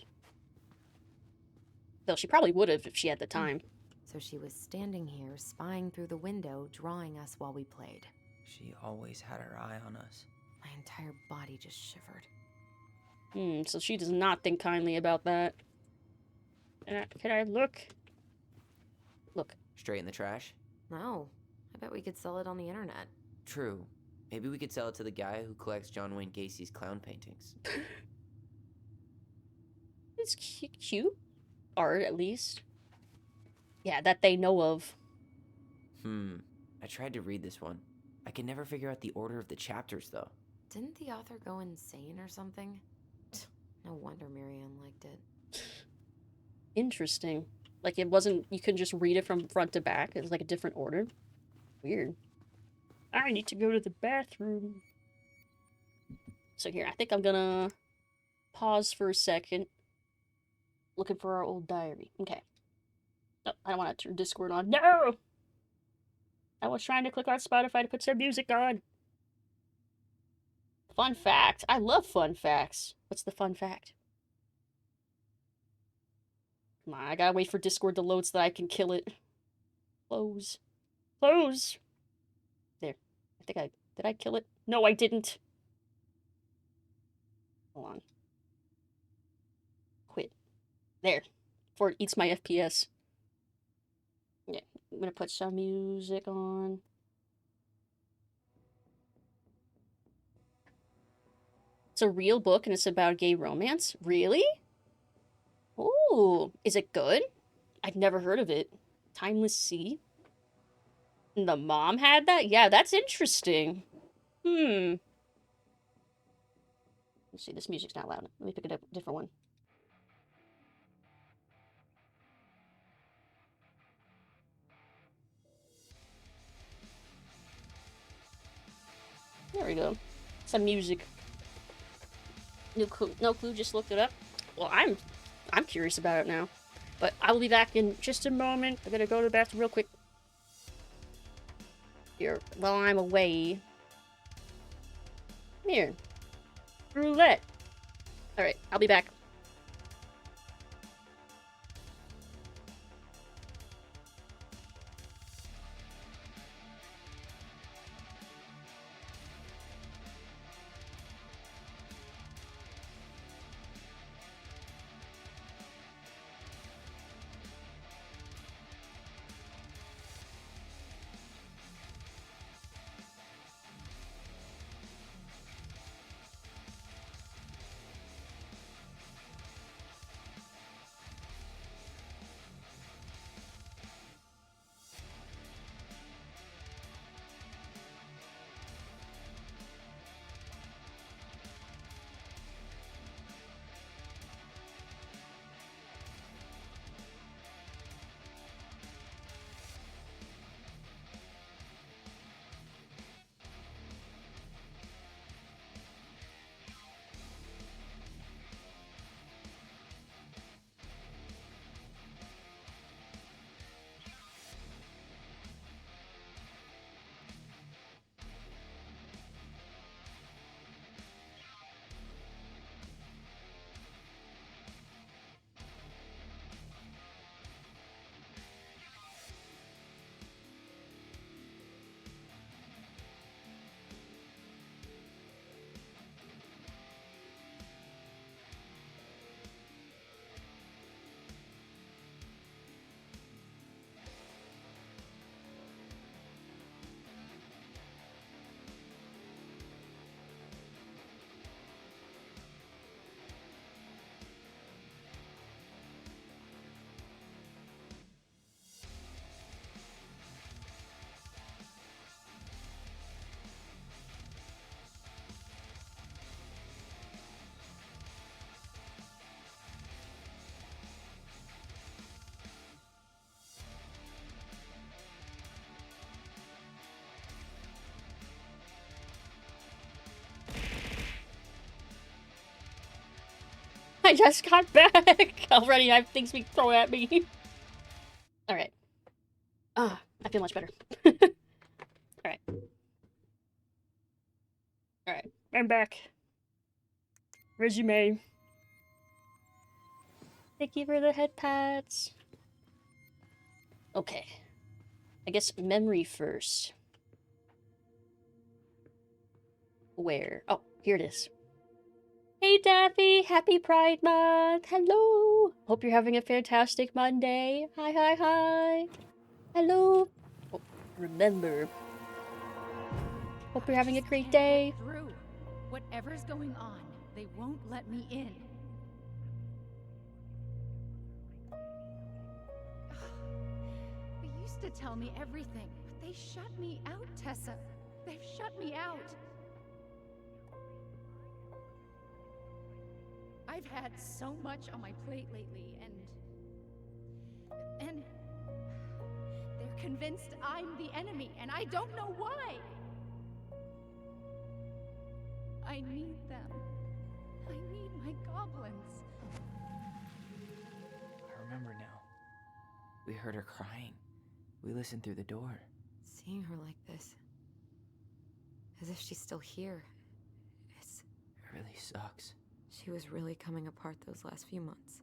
Though she probably would have if she had the time.
So she was standing here, spying through the window, drawing us while we played.
She always had her eye on us.
My entire body just shivered.
So she does not think kindly about that. Can I look? Look.
Straight in the trash?
No. I bet we could sell it on the internet.
True. Maybe we could sell it to the guy who collects John Wayne Gacy's clown paintings.
It's cute. Art, at least. Yeah, that they know of.
I tried to read this one. I can never figure out the order of the chapters, though.
Didn't the author go insane or something? No wonder Marianne liked it.
Interesting. Like, it wasn't... You couldn't just read it from front to back. It was like a different order. Weird. I need to go to the bathroom. So here, I think I'm gonna pause for a second. Looking for our old diary. Okay. Oh, I don't want to turn Discord on. No! I was trying to click on Spotify to put some music on. Fun fact. I love fun facts. What's the fun fact? Come on, I gotta wait for Discord to load so that I can kill it. Close. Close! There. I think did I kill it? No, I didn't. Hold on. Quit. There. Before it eats my FPS. Yeah, I'm gonna put some music on. It's a real book and it's about gay romance? Really? Ooh, is it good? I've never heard of it. Timeless Sea? And the mom had that? Yeah, that's interesting. Let's see, this music's not loud. Let me pick a different one. There we go. Some music. No clue, just looked it up. Well, I'm curious about it now. But I will be back in just a moment. I'm gonna go to the bathroom real quick. Here, while I'm away. Here. Roulette. Alright, I'll be back. I just got back! Already I have things being thrown at me. Alright. Ah, I feel much better. Alright. Alright, I'm back. Resume. Thank you for the head pats. Okay. I guess memory first. Where? Oh, here it is. Hey Daffy, happy Pride Month! Hello! Hope you're having a fantastic Monday. Hi, hi, hi! Hello! Oh, remember. Hope you're having a great day.
Through. Whatever's going on, they won't let me in. They used to tell me everything, but they shut me out, Tessa. They've shut me out. I've had so much on my plate lately, and they're convinced I'm the enemy, and I don't know why. I need them. I need my goblins.
I remember now. We heard her crying. We listened through the door.
Seeing her like this, as if she's still here,
It really sucks.
she was really coming apart those last few months,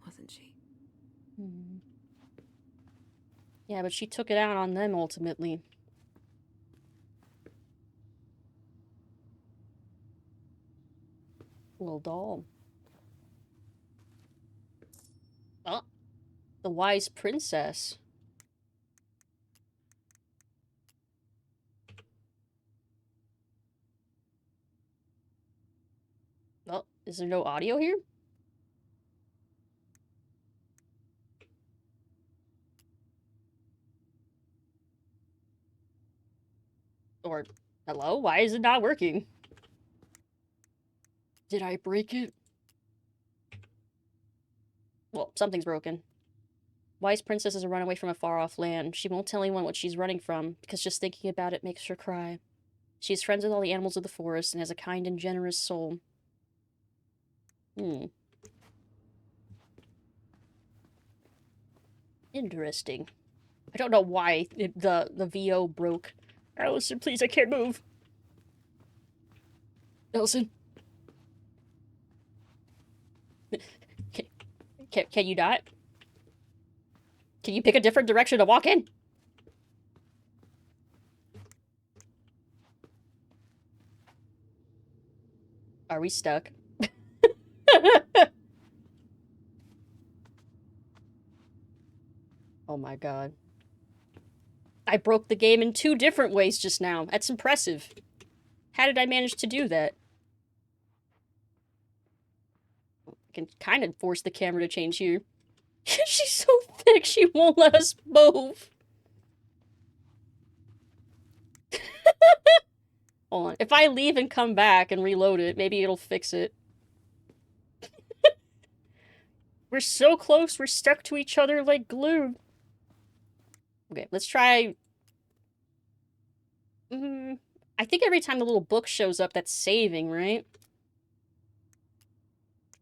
wasn't she?
Hmm. Yeah, but she took it out on them ultimately. Little doll. Oh, the wise princess. Oh, is there no audio here? Or, hello? Why is it not working? Did I break it? Well, something's broken. Wise princess is a runaway from a far-off land. She won't tell anyone what she's running from, because just thinking about it makes her cry. She's friends with all the animals of the forest and has a kind and generous soul. Interesting. I don't know why the VO broke. Allison, please, I can't move. Allison. Can you not? Can you pick a different direction to walk in? Are we stuck? Oh my god. I broke the game in 2 different ways just now. That's impressive. How did I manage to do that? I can kind of force the camera to change here. She's so thick, she won't let us move. Hold on. If I leave and come back and reload it, maybe it'll fix it. We're so close, we're stuck to each other like glue. Okay, let's try... I think every time the little book shows up, that's saving, right?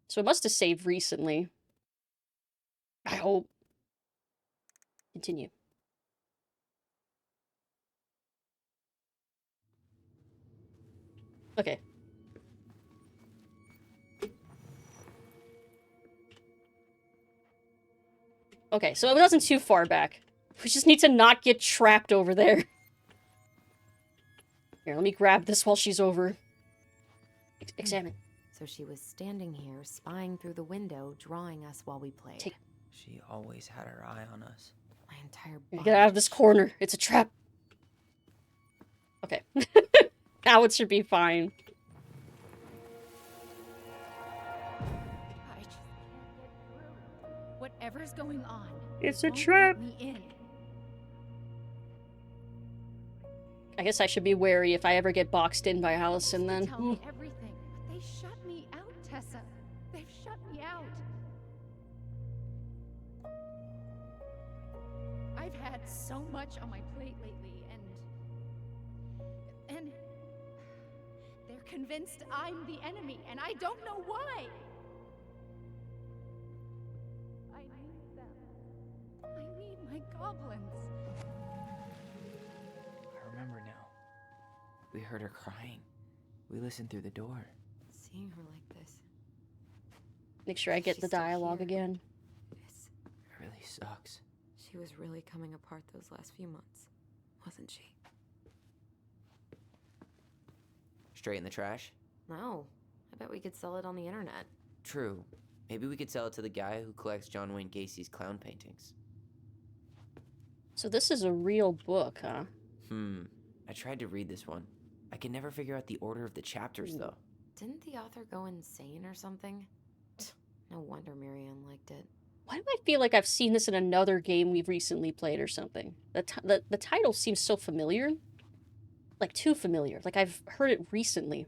So it must have saved recently. I hope. Continue. Okay. Okay, so it wasn't too far back. We just need to not get trapped over there. Here, let me grab this while she's over. Examine.
So she was standing here, spying through the window, drawing us while we played.
She always had her eye on us.
My entire body.
Get out of this corner. It's a trap. Okay. Now it should be fine.
I just can't get through. Whatever's going on,
It's
they
a
won't
trap.
let me in.
I guess I should be wary if I ever get boxed in by Allison then.
Tell me everything, but they shut me out, Tessa. They've shut me out. I've had so much on my plate lately, and they're convinced I'm the enemy, and I don't know why. I need my goblins.
I remember now. We heard her crying. We listened through the door.
Seeing her like this.
Make sure I get
She's
the
still
dialogue
here.
again.
It's,
It really sucks.
she was really coming apart those last few months, wasn't she?
Straight in the trash?
No. I bet we could sell it on the internet.
True. Maybe we could sell it to the guy who collects John Wayne Gacy's clown paintings.
So this is a real book, huh?
I tried to read this one. I can never figure out the order of the chapters, though.
Didn't the author go insane or something? No wonder Marianne liked it.
Why do I feel like I've seen this in another game we've recently played or something? The title seems so familiar. Like, too familiar. Like, I've heard it recently.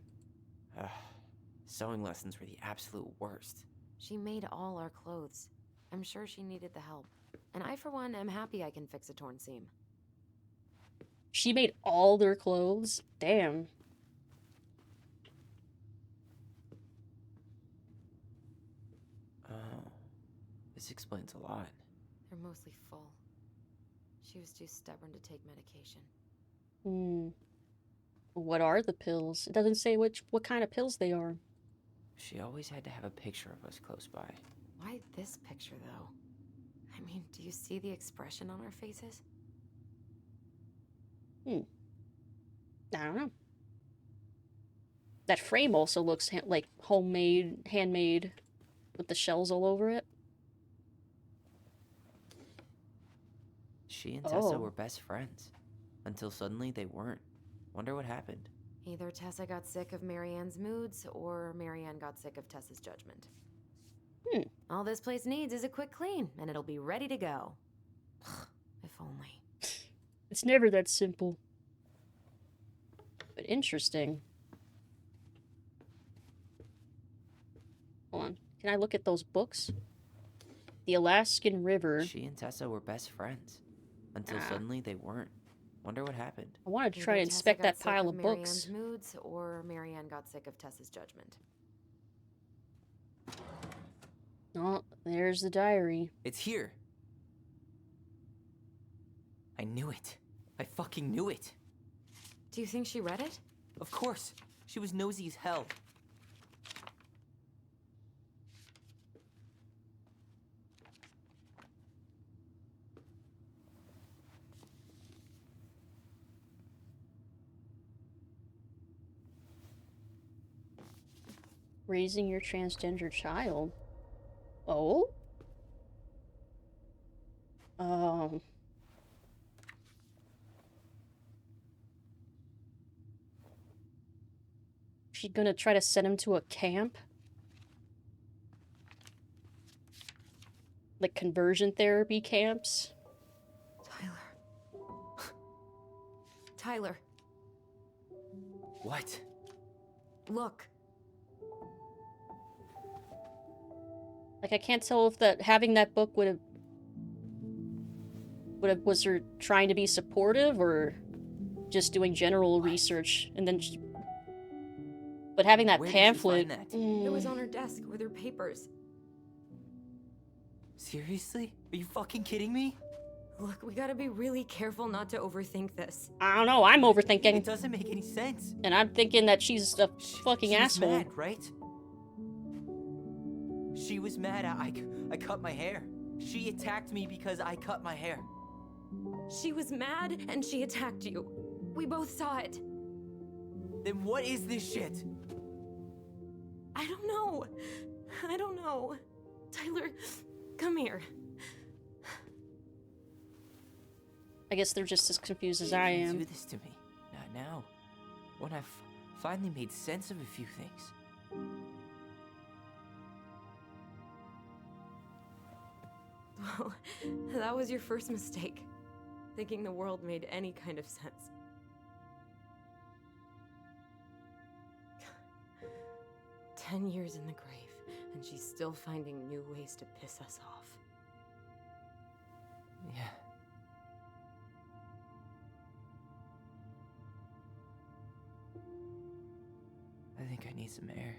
Sewing lessons were the absolute worst.
She made all our clothes. I'm sure she needed the help. And I, for one, am happy I can fix a torn seam.
She made all their clothes? Damn.
Oh. This explains a lot.
They're mostly full. She was too stubborn to take medication.
What are the pills? It doesn't say what kind of pills they are.
She always had to have a picture of us close by.
Why this picture, though? I mean, do you see the expression on our faces?
I don't know. That frame also looks like homemade, handmade, with the shells all over it.
She and Tessa were best friends. Until suddenly they weren't. Wonder what happened.
Either Tessa got sick of Marianne's moods, or Marianne got sick of Tessa's judgment. All this place needs is a quick clean, and it'll be ready to go. If only.
It's never that simple. But interesting. Hold on. Can I look at those books? The Alaskan River.
She and Tessa were best friends. Until suddenly they weren't. Wonder what happened.
I wanted to try to inspect that pile of books.
Marianne's moods, or Marianne got sick of Tessa's judgment.
Oh, there's the diary.
It's here. I knew it. I fucking knew it.
Do you think she read it?
Of course. She was nosy as hell.
Raising your transgender child. Oh? She gonna try to send him to a camp? Like conversion therapy camps?
Tyler.
What?
Look.
Like, I can't tell if having that book was her trying to be supportive or just doing general research, and then but having that pamphlet.
It was on her desk with her papers.
Seriously? Are you fucking kidding me?
Look, we gotta be really careful not to overthink this.
I don't know, I'm overthinking.
It doesn't make any sense.
And I'm thinking that she's a fucking
she
asshole.
Was mad, right? She was mad I cut my hair. She attacked me because I cut my hair.
She was mad and she attacked you. We both saw it.
Then what is this shit?
I don't know. I don't know. Tyler, come here.
I guess they're just as confused as I
You
am.
do this to me. Not now. When I've finally made sense of a few things.
Well, that was your first mistake. Thinking the world made any kind of sense. 10 years in the grave, and she's still finding new ways to piss us off.
Yeah. I think I need some air.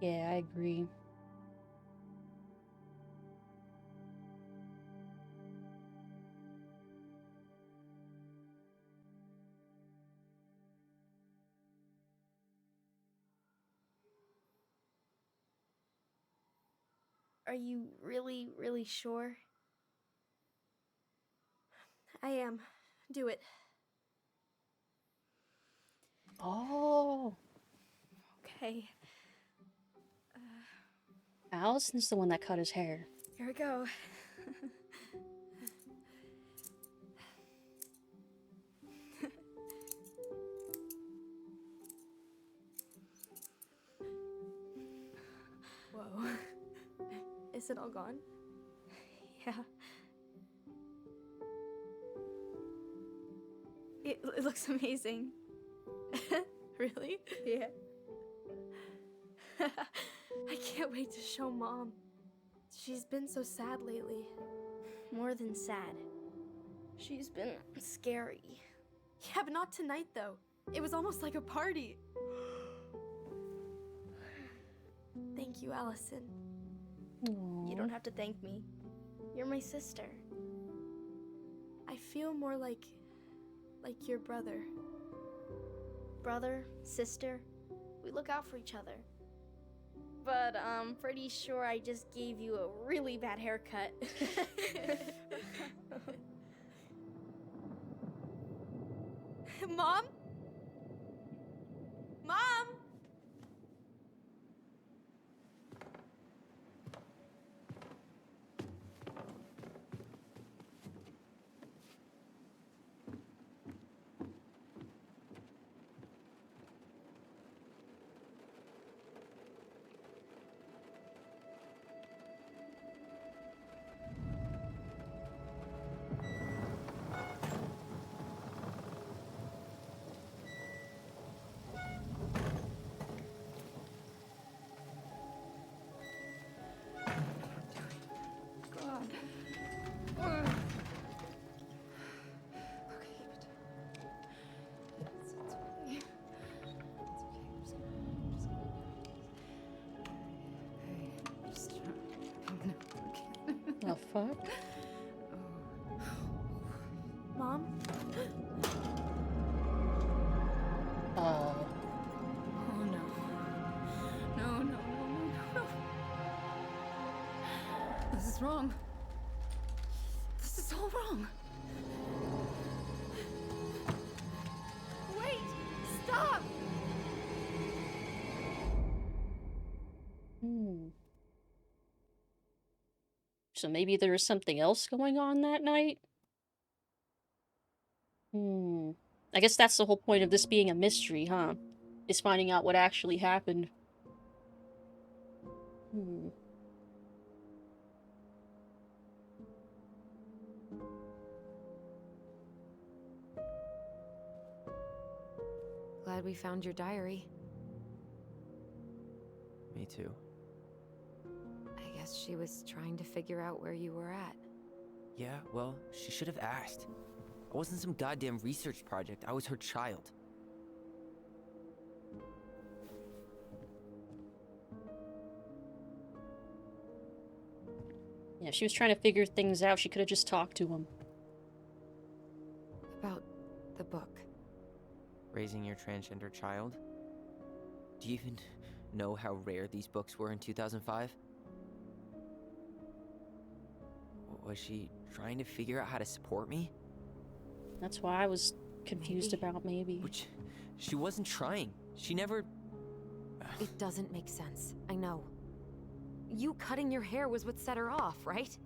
Yeah, I agree.
Are you really, really sure? I am. Do it.
Oh.
Okay.
Allison's the one that cut his hair.
Here we go. Whoa. Is it all gone? Yeah. It looks amazing. Really? Yeah. I can't wait to show Mom. She's been so sad lately.
More than sad.
She's been scary. Yeah, but not tonight, though. It was almost like a party. Thank you, Allison.
You don't have to thank me. You're my sister.
I feel more like your brother.
Brother, sister, we look out for each other. But I'm pretty sure I just gave you a really bad haircut.
Mom? Mom?
The fuck?
Mom?
Oh.
Oh no. No. This is wrong. This is all wrong.
Wait! Stop!
So maybe there was something else going on that night? I guess that's the whole point of this being a mystery, huh? Is finding out what actually happened.
Glad we found your diary.
Me too.
I guess she was trying to figure out where you were at.
Yeah, well, she should have asked. I wasn't some goddamn research project. I was her child.
Yeah, if she was trying to figure things out, she could have just talked to him.
About the book.
Raising your transgender child? Do you even know how rare these books were in 2005? Was she trying to figure out how to support me?
That's why I was confused about maybe.
Which, she wasn't trying. She never...
It doesn't make sense. I know. You cutting your hair was what set her off, right?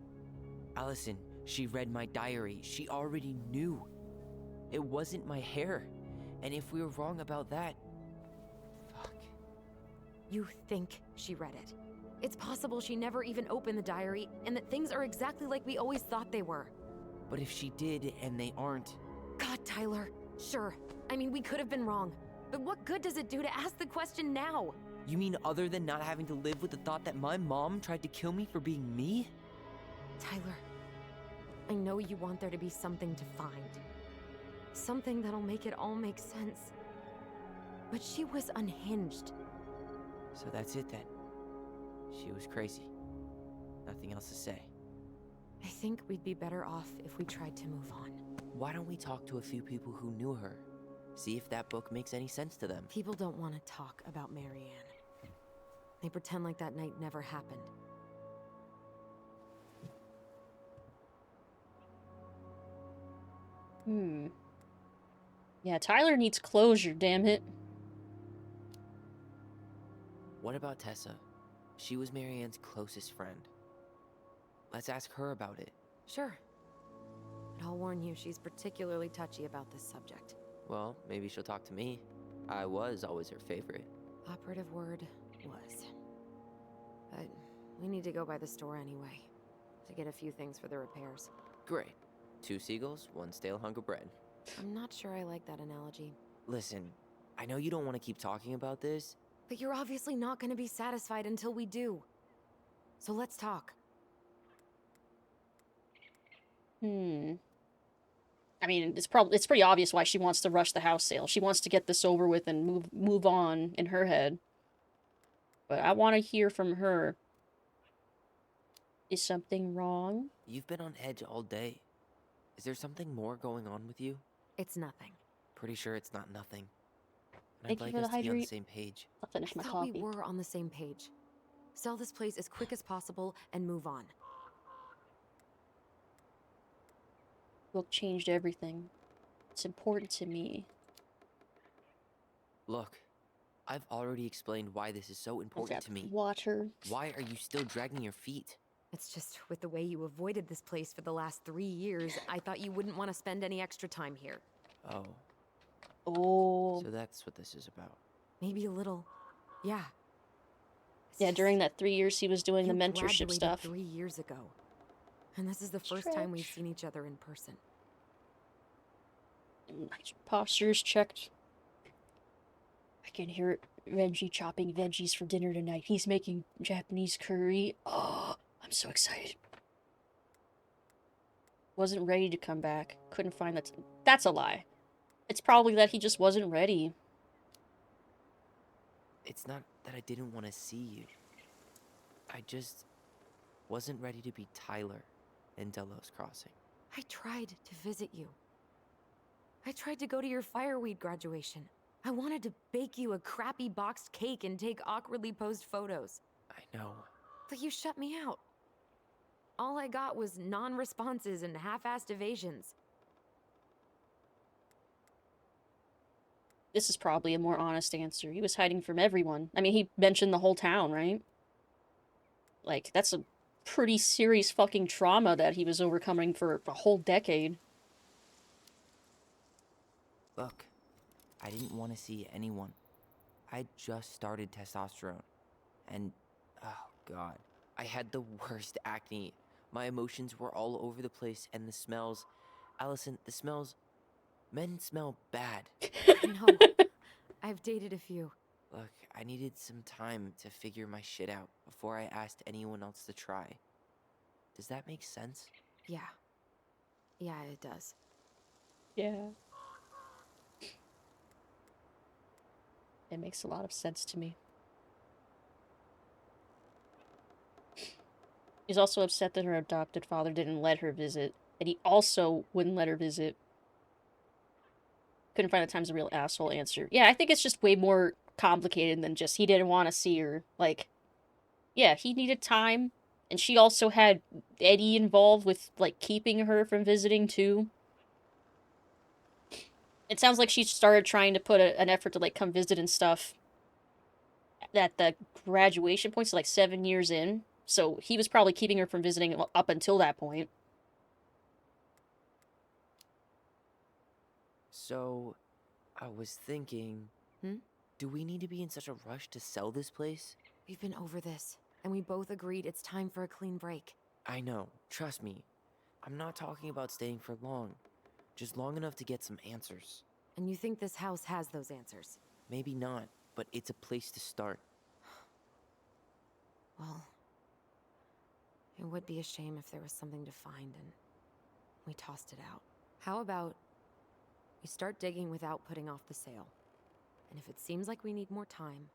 Allison, she read my diary. She already knew. It wasn't my hair. And if we were wrong about that... Fuck.
You think she read it. It's possible she never even opened the diary, and that things are exactly like we always thought they were.
But if she did, and they aren't...
God, Tyler. Sure. I mean, we could have been wrong. But what good does it do to ask the question now?
You mean other than not having to live with the thought that my mom tried to kill me for being me?
Tyler, I know you want there to be something to find. Something that'll make it all make sense. But she was unhinged.
So that's it then. She was crazy. Nothing else to say.
I think we'd be better off if we tried to move on.
Why don't we talk to a few people who knew her? See if that book makes any sense to them.
People don't want to talk about Marianne. They pretend like that night never happened.
Yeah, Tyler needs closure, damn it.
What about Tessa? She was Marianne's closest friend. Let's ask her about it.
Sure. But I'll warn you, she's particularly touchy about this subject.
Well, maybe she'll talk to me. I was always her favorite.
Operative word was. But we need to go by the store anyway, to get a few things for the repairs.
Great. 2 seagulls, 1 stale hunk of bread.
I'm not sure I like that analogy.
Listen, I know you don't want to keep talking about this.
But you're obviously not going to be satisfied until we do. So let's talk.
I mean, it's pretty obvious why she wants to rush the house sale. She wants to get this over with and move on in her head. But I want to hear from her. Is something wrong?
You've been on edge all day. Is there something more going on with you?
It's nothing.
Pretty sure it's not nothing. And
Thank
I'd
you
like
for
us
the
to be on the
hydrate.
same page.
I'll finish my
I thought
coffee.
we were on the same page. Sell this place as quick as possible and move on.
Book changed everything. It's important to me.
Look, I've already explained why this is so important to me.
Water.
Why are you still dragging your feet?
It's just with the way you avoided this place for the last 3 years, I thought you wouldn't want to spend any extra time here.
Oh.
Oh.
So that's what this is about.
Maybe a little. Yeah.
Yeah, during that 3 years he was doing the
You
mentorship
graduated
stuff.
3 years ago. And this is the first time we've seen each other in person.
Posture's checked. I can hear Renji chopping veggies for dinner tonight. He's making Japanese curry. Oh, I'm so excited. Wasn't ready to come back. Couldn't find that. That's a lie. It's probably that he just wasn't ready.
It's not that I didn't want to see you. I just wasn't ready to be Tyler in Delos Crossing.
I tried to visit you. I tried to go to your fireweed graduation. I wanted to bake you a crappy boxed cake and take awkwardly posed photos.
I know.
But you shut me out. All I got was non-responses and half-assed evasions.
This is probably a more honest answer. He was hiding from everyone. I mean, he mentioned the whole town, right? Like, that's a pretty serious fucking trauma that he was overcoming for a whole decade.
Look, I didn't want to see anyone. I just started testosterone. And, oh god, I had the worst acne. My emotions were all over the place, and the smells... Allison, the smells... Men smell bad.
No, I've dated a few.
Look, I needed some time to figure my shit out before I asked anyone else to try. Does that make sense?
Yeah. Yeah, it does.
Yeah. It makes a lot of sense to me. He's also upset that her adopted father didn't let her visit, and he also wouldn't let her visit. Couldn't find the time's a real asshole answer. Yeah, I think it's just way more complicated than just he didn't want to see her. Like, yeah, he needed time, and she also had Eddie involved with, like, keeping her from visiting, too. It sounds like she started trying to put an effort to, like, come visit and stuff at the graduation point, so, like, 7 years in. So he was probably keeping her from visiting up until that point.
So, I was thinking... Do we need to be in such a rush to sell this place?
We've been over this, and we both agreed it's time for a clean break.
I know. Trust me. I'm not talking about staying for long. Just long enough to get some answers.
And you think this house has those answers?
Maybe not, but it's a place to start.
Well, it would be a shame if there was something to find and we tossed it out. How about we start digging without putting off the sale? And if it seems like we need more time,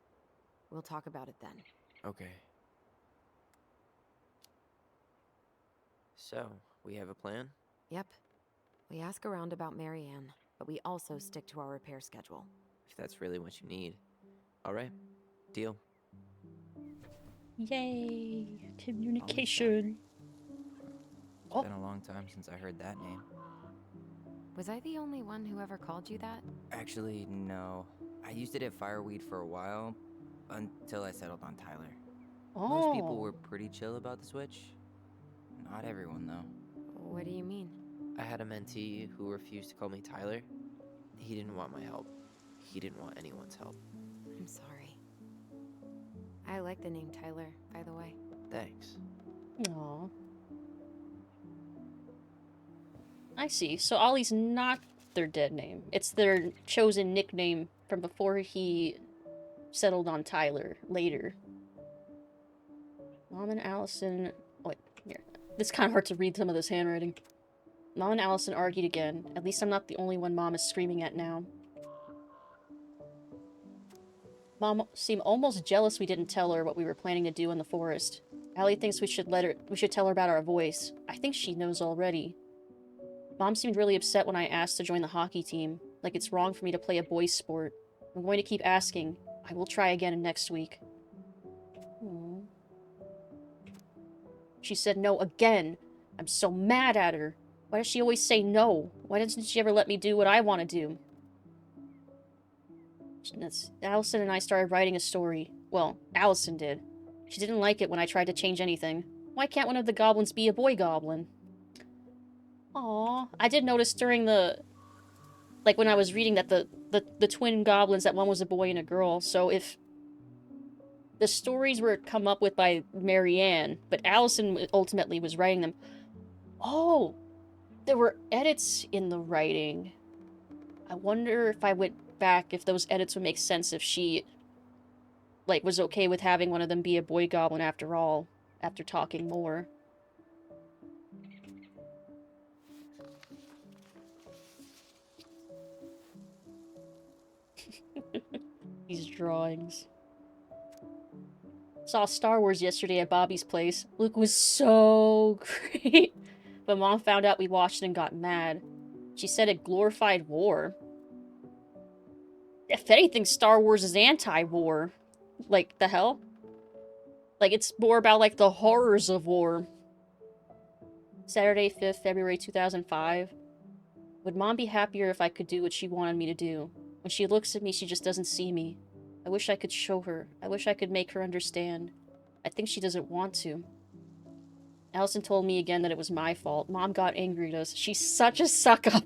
we'll talk about it then.
Okay. So, we have a plan?
Yep. We ask around about Marianne, but we also stick to our repair schedule.
If that's really what you need. Alright, deal.
Yay! Communication.
It's been a long time since I heard that name.
Was I the only one who ever called you that?
Actually, no. I used it at Fireweed for a while, until I settled on Tyler. Most people were pretty chill about the switch. Not everyone, though.
What do you mean?
I had a mentee who refused to call me Tyler. He didn't want my help. He didn't want anyone's help.
I'm sorry. I like the name Tyler, by the way.
Thanks.
Aww. I see. So Ollie's not their dead name. It's their chosen nickname from before he settled on Tyler later. Mom and Allison... Oh, wait, here. It's kind of hard to read some of this handwriting. Mom and Allison argued again. At least I'm not the only one Mom is screaming at now. Mom seemed almost jealous we didn't tell her what we were planning to do in the forest. Allie thinks we should tell her about our voice. I think she knows already. Mom seemed really upset when I asked to join the hockey team, like it's wrong for me to play a boys' sport. I'm going to keep asking. I will try again next week. Aww. She said no again. I'm so mad at her. Why does she always say no? Why doesn't she ever let me do what I want to do? Allison and I started writing a story. Well, Allison did. She didn't like it when I tried to change anything. Why can't one of the goblins be a boy goblin? Aww. I did notice during the... Like, when I was reading that the twin goblins, that one was a boy and a girl, so if... The stories were come up with by Marianne, but Allison ultimately was writing them. Oh! There were edits in the writing. I wonder if I went back, if those edits would make sense if she... Like, was okay with having one of them be a boy goblin after all, after talking more. These drawings. Saw Star Wars yesterday at Bobby's place. Luke was so great. But Mom found out we watched it and got mad. She said it glorified war. If anything, Star Wars is anti-war. Like, the hell? Like, it's more about, like, the horrors of war. Saturday, 5th February 2005. Would Mom be happier if I could do what she wanted me to do? When she looks at me, she just doesn't see me. I wish I could show her. I wish I could make her understand. I think she doesn't want to. Allison told me again that it was my fault. Mom got angry at us. She's such a suck-up.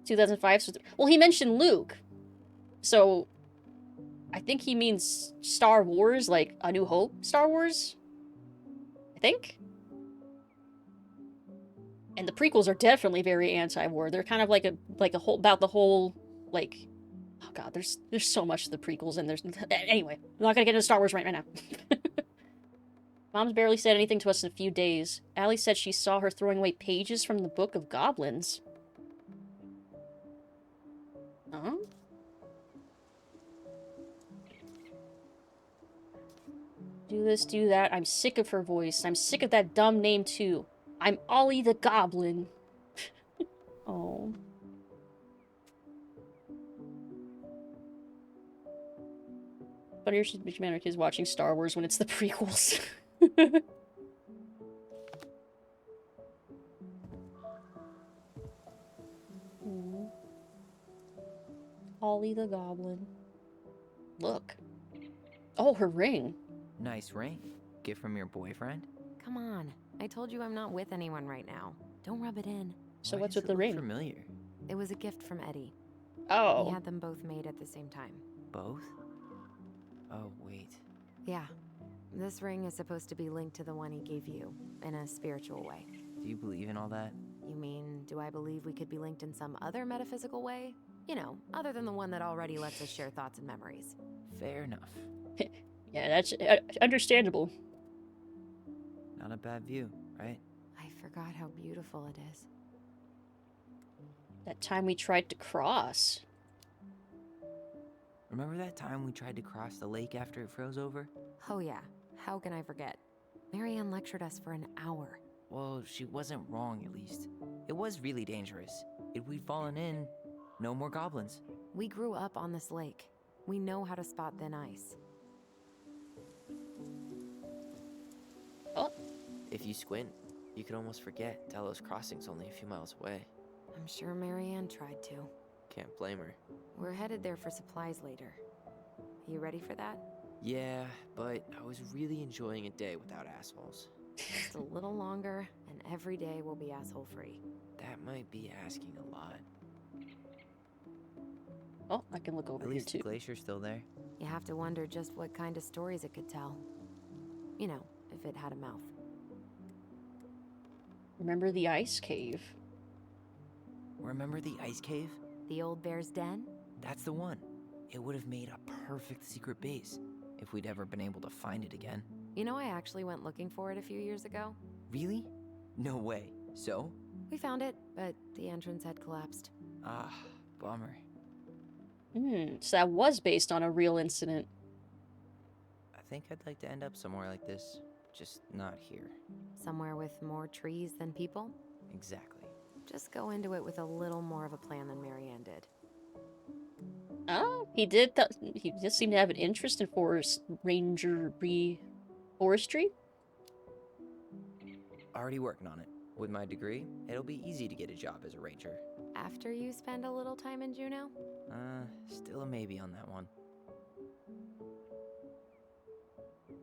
2005. Well, he mentioned Luke. So, I think he means Star Wars, like A New Hope Star Wars? I think? And the prequels are definitely very anti-war. They're kind of like a whole, about the whole, like... Oh god, there's so much to the prequels, and there's... Anyway, I'm not gonna get into Star Wars right now. Mom's barely said anything to us in a few days. Allie said she saw her throwing away pages from the Book of Goblins. Huh? Do this, do that. I'm sick of her voice. I'm sick of that dumb name, too. I'm Ollie the Goblin. Oh. Funnier manner kids watching Star Wars when it's the prequels. Ollie the Goblin. Look. Oh, her ring.
Nice ring. Gift from your boyfriend?
Come on. I told you I'm not with anyone right now. Don't rub it in.
So what's with the ring?
Familiar.
It was a gift from Eddie.
Oh.
He had them both made at the same time.
Both? Oh, wait.
Yeah. This ring is supposed to be linked to the one he gave you, in a spiritual way.
Do you believe in all that?
You mean, do I believe we could be linked in some other metaphysical way? You know, other than the one that already lets us share thoughts and memories.
Fair enough.
Yeah, that's understandable.
Not a bad view, right?
I forgot how beautiful it is.
That time we tried to cross.
Remember that time we tried to cross the lake after it froze over?
Oh yeah, how can I forget? Marianne lectured us for an hour.
Well, she wasn't wrong, at least. It was really dangerous. If we'd fallen in, no more goblins.
We grew up on this lake. We know how to spot thin ice.
Oh.
If you squint, you could almost forget Delos Crossing's only a few miles away.
I'm sure Marianne tried to.
Can't blame her.
We're headed there for supplies later. You ready for that?
Yeah, but I was really enjoying a day without assholes.
Just a little longer, and every day will be asshole-free.
That might be asking a lot.
Oh, I can look over
At
here
least
too.
the glacier's still there.
You have to wonder just what kind of stories it could tell. You know, if it had a mouth.
Remember the ice cave?
Remember the ice cave?
The old bear's den?
That's the one. It would have made a perfect secret base if we'd ever been able to find it again.
You know, I actually went looking for it a few years ago.
Really? No way. So?
We found it, but the entrance had collapsed.
Ah, bummer.
So that was based on a real incident.
I think I'd like to end up somewhere like this. Just not here.
Somewhere with more trees than people?
Exactly.
Just go into it with a little more of a plan than Marianne did.
Oh, he did. He just seemed to have an interest in forestry.
Already working on it. With my degree, it'll be easy to get a job as a ranger.
After you spend a little time in Juneau?
Still a maybe on that one.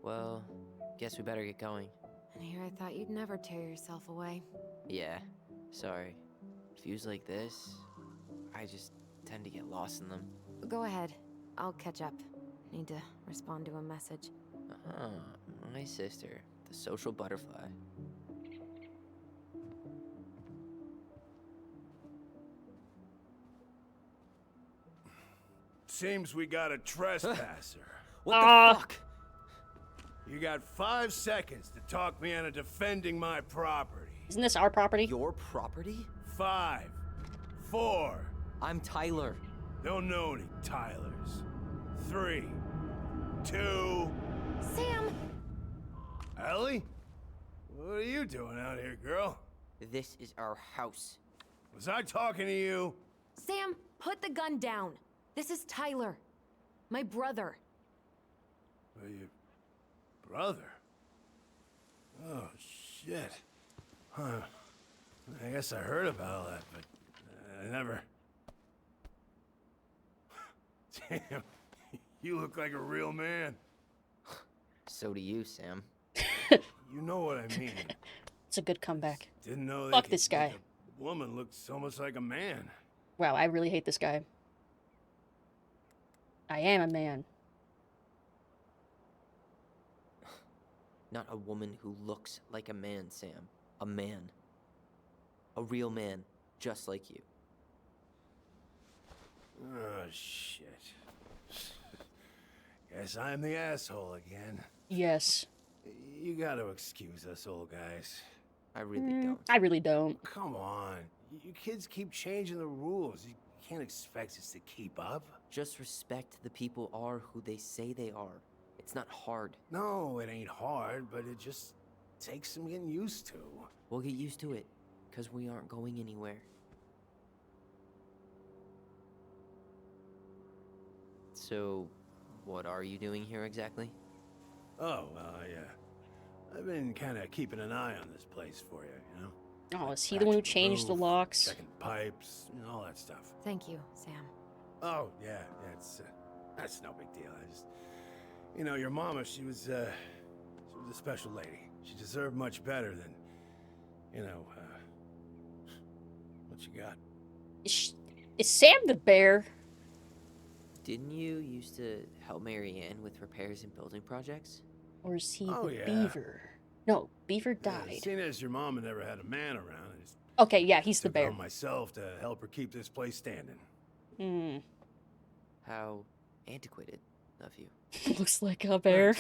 Well, guess we better get going.
And here I thought you'd never tear yourself away.
Yeah, sorry. Views like this, I just tend to get lost in them.
Go ahead. I'll catch up. Need to respond to a message.
My sister, the social butterfly.
Seems we got a trespasser.
What the fuck?
You got 5 seconds to talk me into defending my property.
Isn't this our property?
Your property?
5, 4.
I'm Tyler.
Don't know any Tylers. 3, 2.
Sam!
Ellie? What are you doing out here, girl?
This is our house.
Was I talking to you?
Sam, put the gun down. This is Tyler. My brother.
Your brother? Oh, shit. Huh. I guess I heard about all that, but I never... Damn, you look like a real man.
So do you, Sam.
You know what I mean.
It's a good comeback.
Didn't know they
Fuck
could
this guy.
make a woman looks almost like a man.
Wow, I really hate this guy. I am a man.
Not a woman who looks like a man, Sam. A man. A real man, just like you.
Oh, shit. Guess I'm the asshole again.
Yes.
You gotta excuse us old guys.
I really don't.
I really don't.
Come on. You kids keep changing the rules. You can't expect us to keep up.
Just respect the people are who they say they are. It's not hard.
No, it ain't hard, but it just takes some getting used to.
We'll get used to it, because we aren't going anywhere. So, what are you doing here exactly?
Oh, well, I've been kind of keeping an eye on this place for you, you know?
Oh, is he the one who
Patching
changed the
roof,
locks?
Checking pipes, and all that stuff.
Thank you, Sam.
Oh, yeah, that's no big deal. I just, you know, your mama, she was a special lady. She deserved much better than, you know, what you got.
Is Sam the bear?
Didn't you used to help Marianne with repairs and building projects?
Or is he
Oh,
the
yeah.
beaver? No, beaver died.
Seeing as your mama never had a man around, I just
Okay, yeah, he's the
took it
bear.
on myself to help her keep this place standing.
How antiquated of you.
Looks like a bear.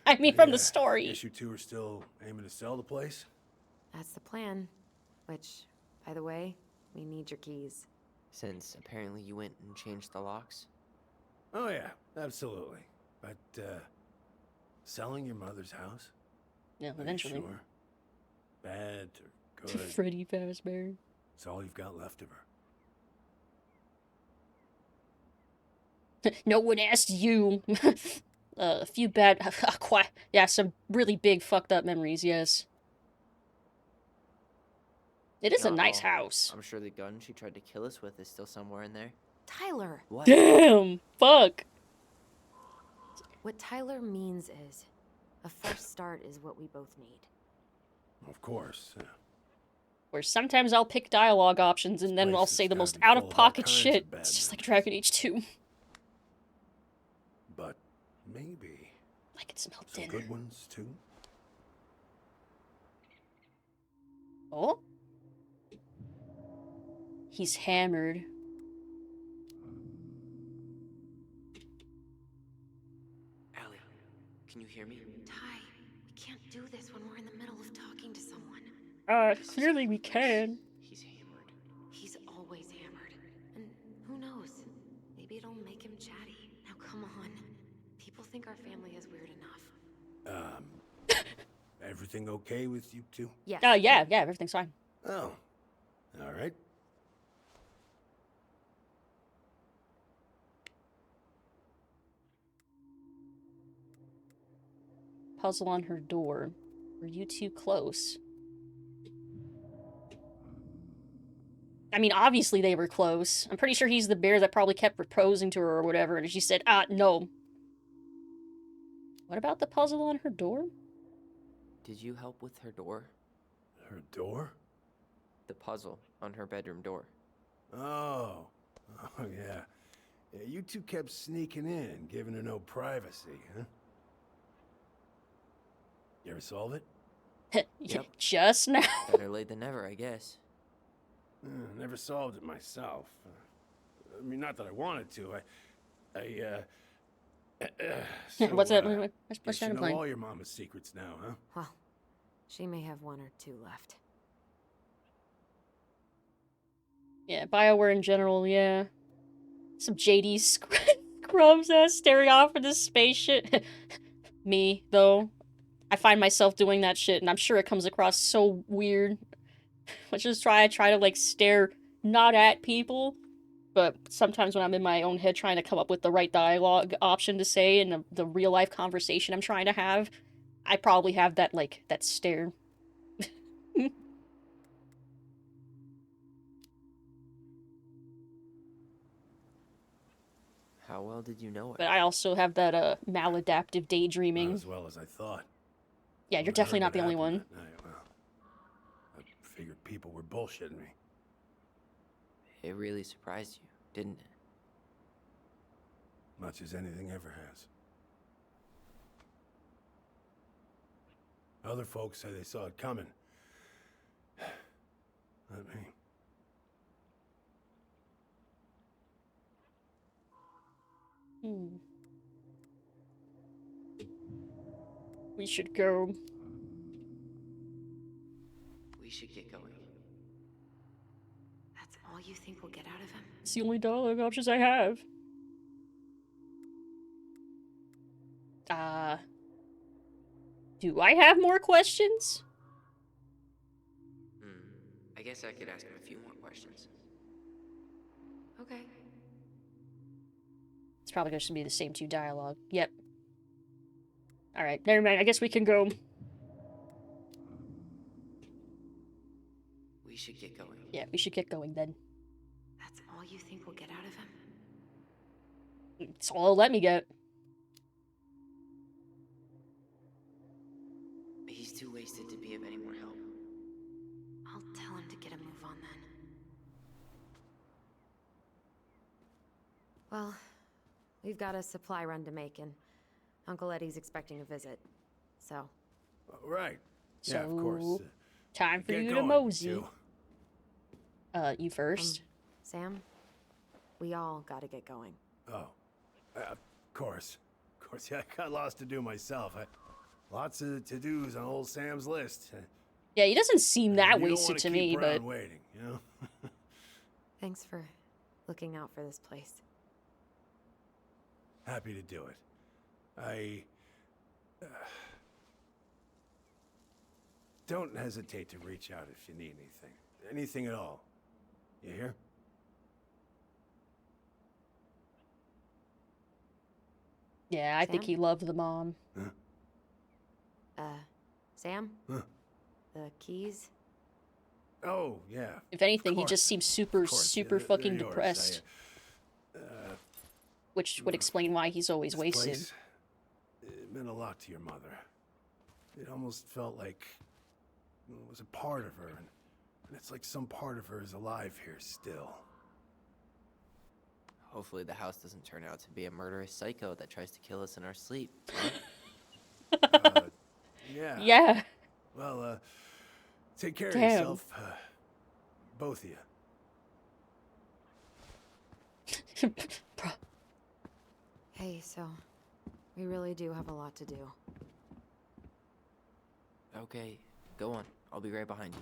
I mean, from the
Yeah,
story.
Guess you two are still aiming to sell the place?
That's the plan. Which, by the way, we need your keys.
Since apparently you went and changed the locks?
Oh yeah, absolutely. But, selling your mother's house?
Yeah,
Are you
eventually.
sure? Bad or good?
Freddy Fazbear.
It's all you've got left of her.
No one asked you. A few bad, yeah, some really big fucked up memories. Yes, it is a
Not
nice
all.
house.
I'm sure the gun she tried to kill us with is still somewhere in there.
Tyler!
What?
Damn, fuck.
What Tyler means is, a fresh start is what we both need.
Of course.
Or sometimes I'll pick dialogue options and then
This
I'll
place
say
has
the
gotta
most
be full of all
out-of-pocket
kinds of
shit.
bad
It's just like
memories.
Dragon Age 2.
But maybe
I can smell
some
dinner.
good ones too.
Oh? He's hammered.
Allie, can you hear me?
Ty, we can't do this when we're in the middle of talking to someone.
Clearly we can.
He's hammered.
He's always hammered. And who knows? Maybe it'll make him chatty. Now come on. People think our family is weird enough.
Everything okay with you two?
Yes.
Yeah, everything's fine.
Oh, all right.
Puzzle on her door. Were you too close? I mean, obviously they were close. I'm pretty sure he's the bear that probably kept proposing to her or whatever, and she said, no. What about the puzzle on her door?
Did you help with her door?
Her door?
The puzzle on her bedroom door.
Oh, yeah. You two kept sneaking in, giving her no privacy, huh? You ever solve it?
Yep.
Just now.
Better late than never, I guess.
Never solved it myself. I mean, not that I wanted to. So,
What's that? What's
guess
that
you know
implying?
all your mama's secrets now, huh?
Well, she may have one or two left.
Yeah, BioWare in general, yeah. Some JD scrubs staring off into spaceship. Me, though. I find myself doing that shit, and I'm sure it comes across so weird. Which is I try to, like, stare not at people, but sometimes when I'm in my own head trying to come up with the right dialogue option to say in the real-life conversation I'm trying to have, I probably have that, like, that stare.
How well did you know it?
But I also have that, maladaptive daydreaming.
Not as well as I thought.
Yeah, you're
When I
definitely
heard
not the
what
only one.
happened that night, well, I figured people were bullshitting me.
It really surprised you, didn't it?
Much as anything ever has. Other folks say they saw it coming. Not me.
We should go.
We should get going.
That's all you think we'll get out of him?
It's the only dialogue options I have. Do I have more questions?
I guess I could ask him a few more questions.
Okay.
It's probably going to be the same two dialogue. Yep. Alright, never mind. I guess we can go.
We should get going.
Yeah, we should get going then.
That's all you think we'll get out of him?
It's all let me get.
He's too wasted to be of any more help.
I'll tell him to get a move on then. Well, we've got a supply run to make, and Uncle Eddie's expecting a visit. So.
Right. Yeah, of course.
So, time for
Get
you to
going,
mosey.
you.
You first.
Sam, we all gotta get going.
Oh, of course. Of course, yeah, I got lots to do myself. Lots of to-dos on old Sam's list.
Yeah, he doesn't seem that
You don't
wasted
wanna
to
keep
me,
around
but...
waiting, you know?
Thanks for looking out for this place.
Happy to do it. don't hesitate to reach out if you need anything. Anything at all. You hear?
Yeah, I think he loved the mom.
Sam?
Huh?
The keys?
Oh, yeah.
If anything, he
course.
just seems super
They're
fucking
yours.
depressed. Which would explain why he's always
This
wasted.
place, it meant a lot to your mother. It almost felt like it was a part of her, and it's like some part of her is alive here still.
Hopefully the house doesn't turn out to be a murderous psycho that tries to kill us in our sleep.
Yeah.
Yeah.
Well, take care of
Damn.
yourself, both of you.
Hey, so we really do have a lot to do.
Okay, go on. I'll be right behind you.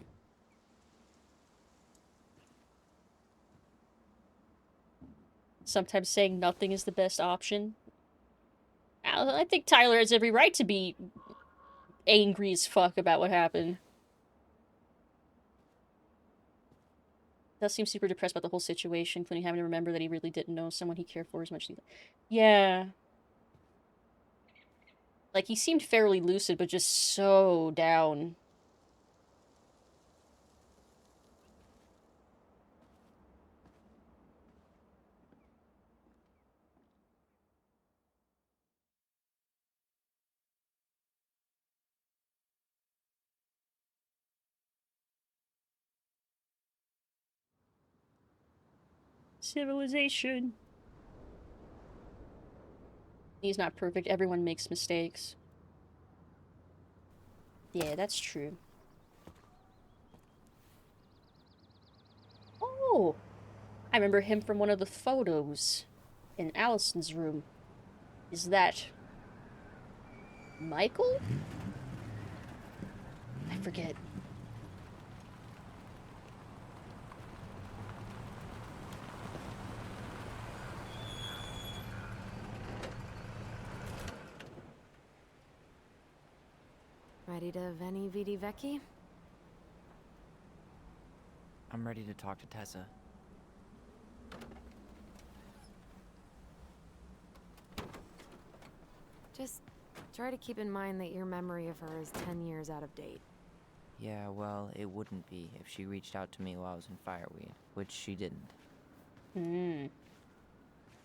Sometimes saying nothing is the best option. I think Tyler has every right to be angry as fuck about what happened. Does seem super depressed about the whole situation, including having to remember that he really didn't know someone he cared for as much as he... Yeah. Like, he seemed fairly lucid, but just so down. Civilization. He's not perfect. Everyone makes mistakes. Yeah, that's true. Oh! I remember him from one of the photos in Allison's room. Is that... Michael? I forget.
Ready to Veni Vidi Vecchi?
I'm ready to talk to Tessa.
Just try to keep in mind that your memory of her is 10 years out of date.
Yeah, well, it wouldn't be if she reached out to me while I was in Fireweed, which she didn't.
Hmm.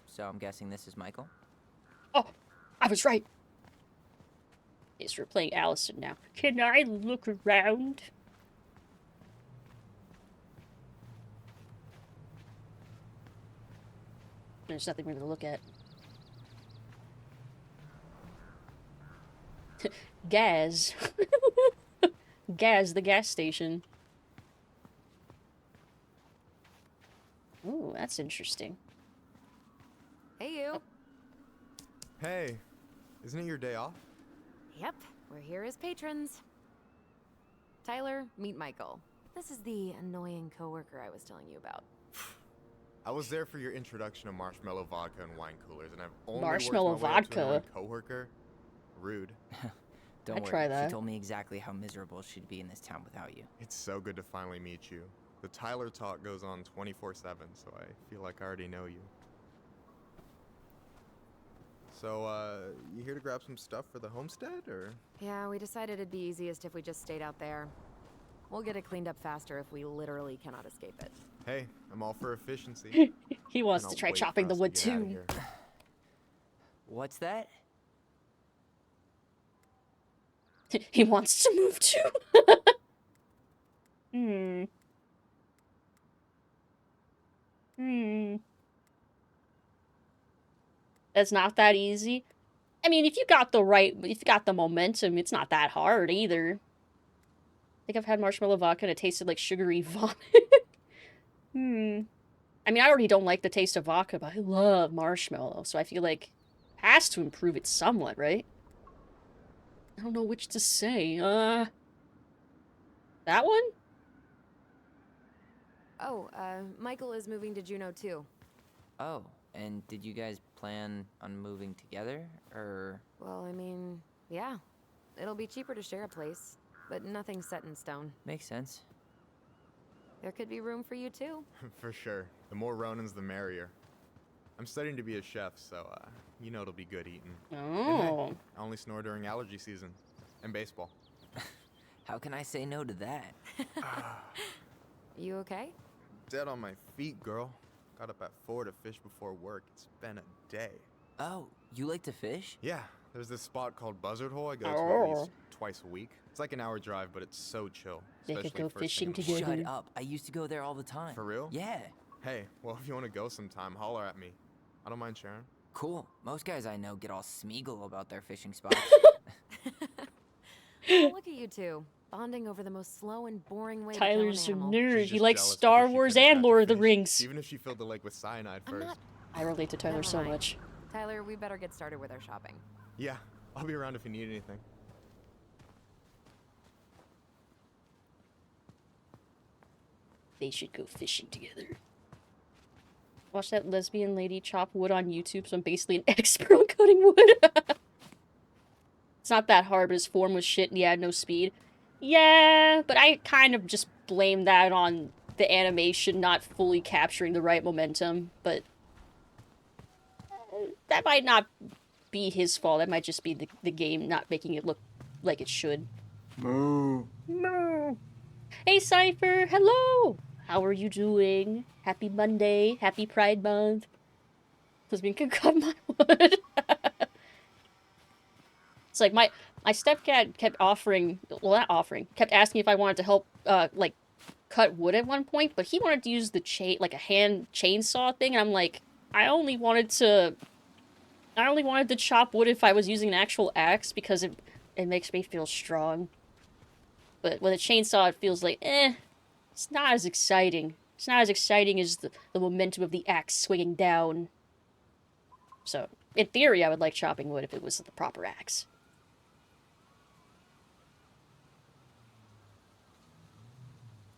So I'm guessing this is Michael?
Oh! I was right! Yes, we're playing Allison now. Can I look around? There's nothing really to look at. Gaz. Gaz, the gas station. Ooh, that's interesting.
Hey, you!
Hey, isn't it your day off?
Yep, we're here as patrons. Tyler, meet Michael. This is the annoying coworker I was telling you about.
I was there for your introduction to marshmallow vodka and wine coolers, and I've only
Marshmallow
worked my way up to an
vodka?
annoying coworker. Rude.
Don't
I'd
worry,
try that.
she told me exactly how miserable she'd be in this town without you.
It's so good to finally meet you. The Tyler talk goes on 24/7, so I feel like I already know you. So, you here to grab some stuff for the homestead, or?
Yeah, we decided it'd be easiest if we just stayed out there. We'll get it cleaned up faster if we literally cannot escape it.
Hey, I'm all for efficiency.
He wants
And
to
I'll
try
wait
chopping
for
the
us to
wood
get outta
too.
here.
What's that?
He wants to move too. Hmm. Hmm. That's not that easy. I mean, if you got the momentum, it's not that hard either. I think I've had marshmallow vodka and it tasted like sugary vomit. Hmm. I mean, I already don't like the taste of vodka, but I love marshmallow, so I feel like it has to improve it somewhat, right? I don't know which to say. That one?
Oh, Michael is moving to Juneau too.
Oh, and did you guys plan on moving together, or...?
Well, I mean, yeah. It'll be cheaper to share a place. but nothing's set in stone.
Makes sense.
There could be room for you too.
For sure. The more Ronins, the merrier. I'm studying to be a chef, so, you know it'll be good eating.
Oh.
And I only snore during allergy season. And baseball.
How can I say no to that?
You okay?
Dead on my feet, girl. Got up at 4 to fish before work. It's been a day.
Oh, you like to fish?
Yeah, there's this spot called Buzzard Hole I go to at least twice a week. It's like an hour drive, but it's so chill.
They could
especially
go
first thing
fishing
in the morning.
together.
Shut up. I used to go there all the time.
For real?
Yeah.
Hey, well, if you want to go sometime, holler at me. I don't mind sharing.
Cool. Most guys I know get all Smeagol about their fishing spots.
Oh, look at you two, bonding over the most slow and boring way
Tyler's
to
a
kill an animal.
nerd.
She's
He
just
likes
jealous
Star
because she
Wars
couldn't
and
catch a
Lord of the
fish,
Rings.
Even if she filled the lake with cyanide
I'm
first.
not...
I relate to Tyler
Never
so
mind.
much.
Tyler, we better get started with our shopping.
Yeah, I'll be around if you need anything.
They should go fishing together. Watch that lesbian lady chop wood on YouTube, so I'm basically an expert on cutting wood. It's not that hard, but his form was shit and he had no speed. Yeah, but I kind of just blame that on the animation not fully capturing the right momentum, but that might not be his fault. That might just be the game not making it look like it should.
Moo.
No. Hey, Cypher. Hello. How are you doing? Happy Monday. Happy Pride Month. Lesbian can cut my wood. It's like my stepdad kept offering, well, not offering, kept asking if I wanted to help, like, cut wood at one point, but he wanted to use the like a hand chainsaw thing, and I'm like, I only wanted to chop wood if I was using an actual axe, because it makes me feel strong. But with a chainsaw, it feels like, it's not as exciting. It's not as exciting as the momentum of the axe swinging down. So, in theory, I would like chopping wood if it was the proper axe.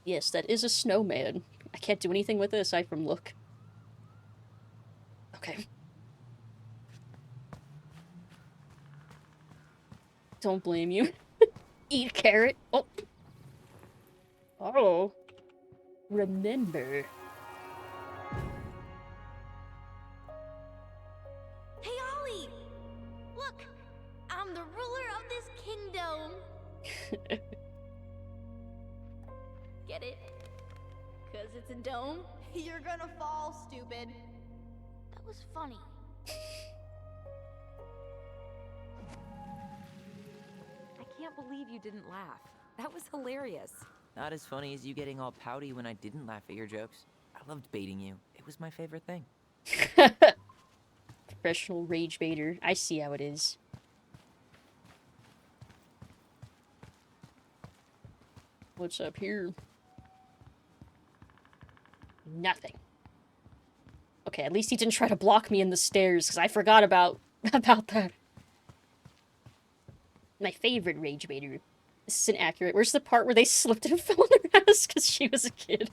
Yes, that is a snowman. I can't do anything with it aside from look. Okay. Don't blame you. Eat a carrot. Oh. Oh. Remember.
Hey, Ollie! Look! I'm the ruler of this kingdom! Get it? 'Cause it's a dome?
You're gonna fall, stupid.
That was funny.
I can't believe you didn't laugh. That was hilarious.
Not as funny as you getting all pouty when I didn't laugh at your jokes. I loved baiting you. It was my favorite thing.
Professional rage baiter. I see how it is. What's up here? Nothing. Okay, at least he didn't try to block me in the stairs, because I forgot about that. My favorite rage baiter. This is inaccurate. Where's the part where they slipped and fell on their ass because she was a kid?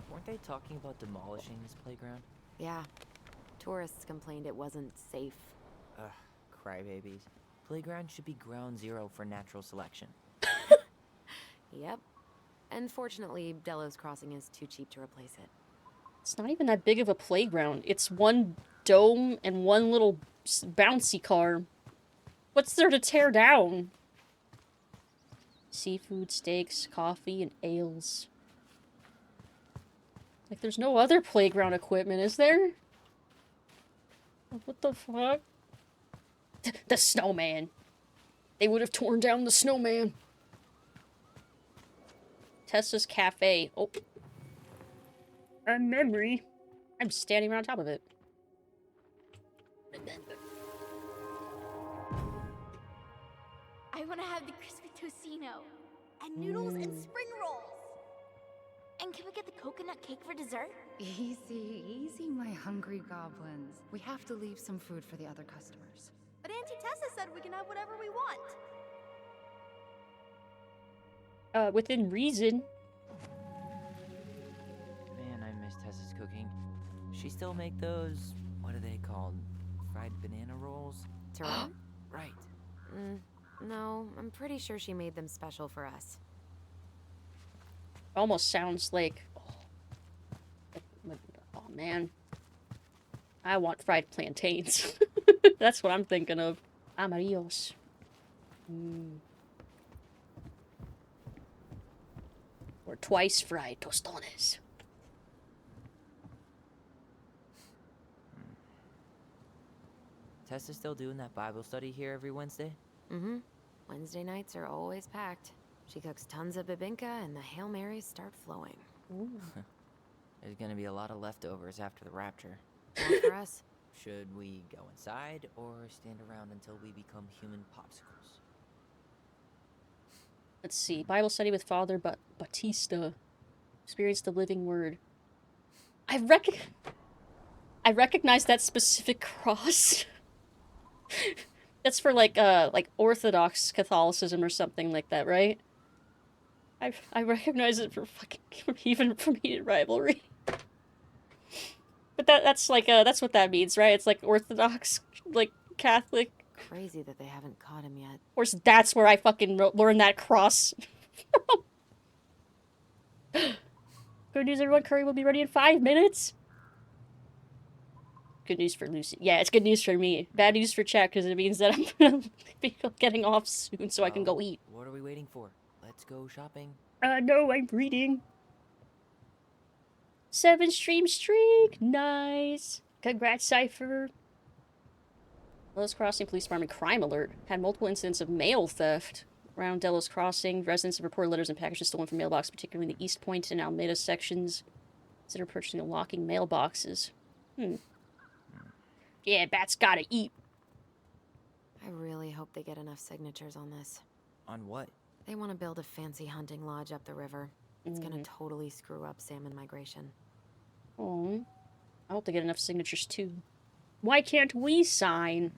Weren't they talking about demolishing this playground?
Yeah. Tourists complained it wasn't safe.
Ugh, crybabies. Playground should be ground zero for natural selection.
Yep. And fortunately, Delos Crossing is too cheap to replace it.
It's not even that big of a playground. It's one dome and one little bouncy car. What's there to tear down? Seafood, steaks, coffee, and ales. Like, there's no other playground equipment, is there? What the fuck? The snowman. They would have torn down the snowman. Tessa's Cafe. Oh. A memory. I'm standing right on top of it.
I want to have the crispy tocino. And noodles and spring rolls. And can we get the coconut cake for dessert?
Easy, easy, my hungry goblins. We have to leave some food for the other customers.
But Auntie Tessa said we can have whatever we want.
Within reason.
Man, I miss Tessa's cooking. She still make those, what are they called? Fried banana rolls?
Turin?
Right.
No, I'm pretty sure she made them special for us.
Almost sounds like... Oh, man. I want fried plantains. That's what I'm thinking of. Amarillos. Or twice fried tostones.
Tessa's still doing that Bible study here every Wednesday?
Mm-hmm. Wednesday nights are always packed. She cooks tons of bibinka and the Hail Marys start flowing.
Ooh.
There's gonna be a lot of leftovers after the rapture.
Not for us.
Should we go inside or stand around until we become human popsicles?
Let's see. Bible study with Father Batista. Experience the living word. I recognize that specific cross. That's for like Orthodox Catholicism or something like that, right? I recognize it for fucking even from Heated Rivalry. But that's like that's what that means, right? It's like Orthodox, like Catholic.
Crazy that they haven't caught him yet.
Of course, that's where I fucking learned that cross. Good news, everyone. Curry will be ready in 5 minutes. Good news for Lucid. Yeah, it's good news for me. Bad news for Chat, because it means that I'm gonna be getting off soon so I can go eat.
What are we waiting for? Let's go shopping.
No, I'm reading. 7-stream streak. Nice. Congrats, Cypher. Delos Crossing Police Department crime alert. Had multiple incidents of mail theft around Delos Crossing. Residents have reported letters and packages stolen from mailboxes, particularly in the East Point and Almeida sections. Consider purchasing and locking mailboxes. Yeah, bats gotta eat.
I really hope they get enough signatures on this.
On what?
They want to build a fancy hunting lodge up the river. It's gonna totally screw up salmon migration.
Oh, I hope they get enough signatures too. Why can't we sign?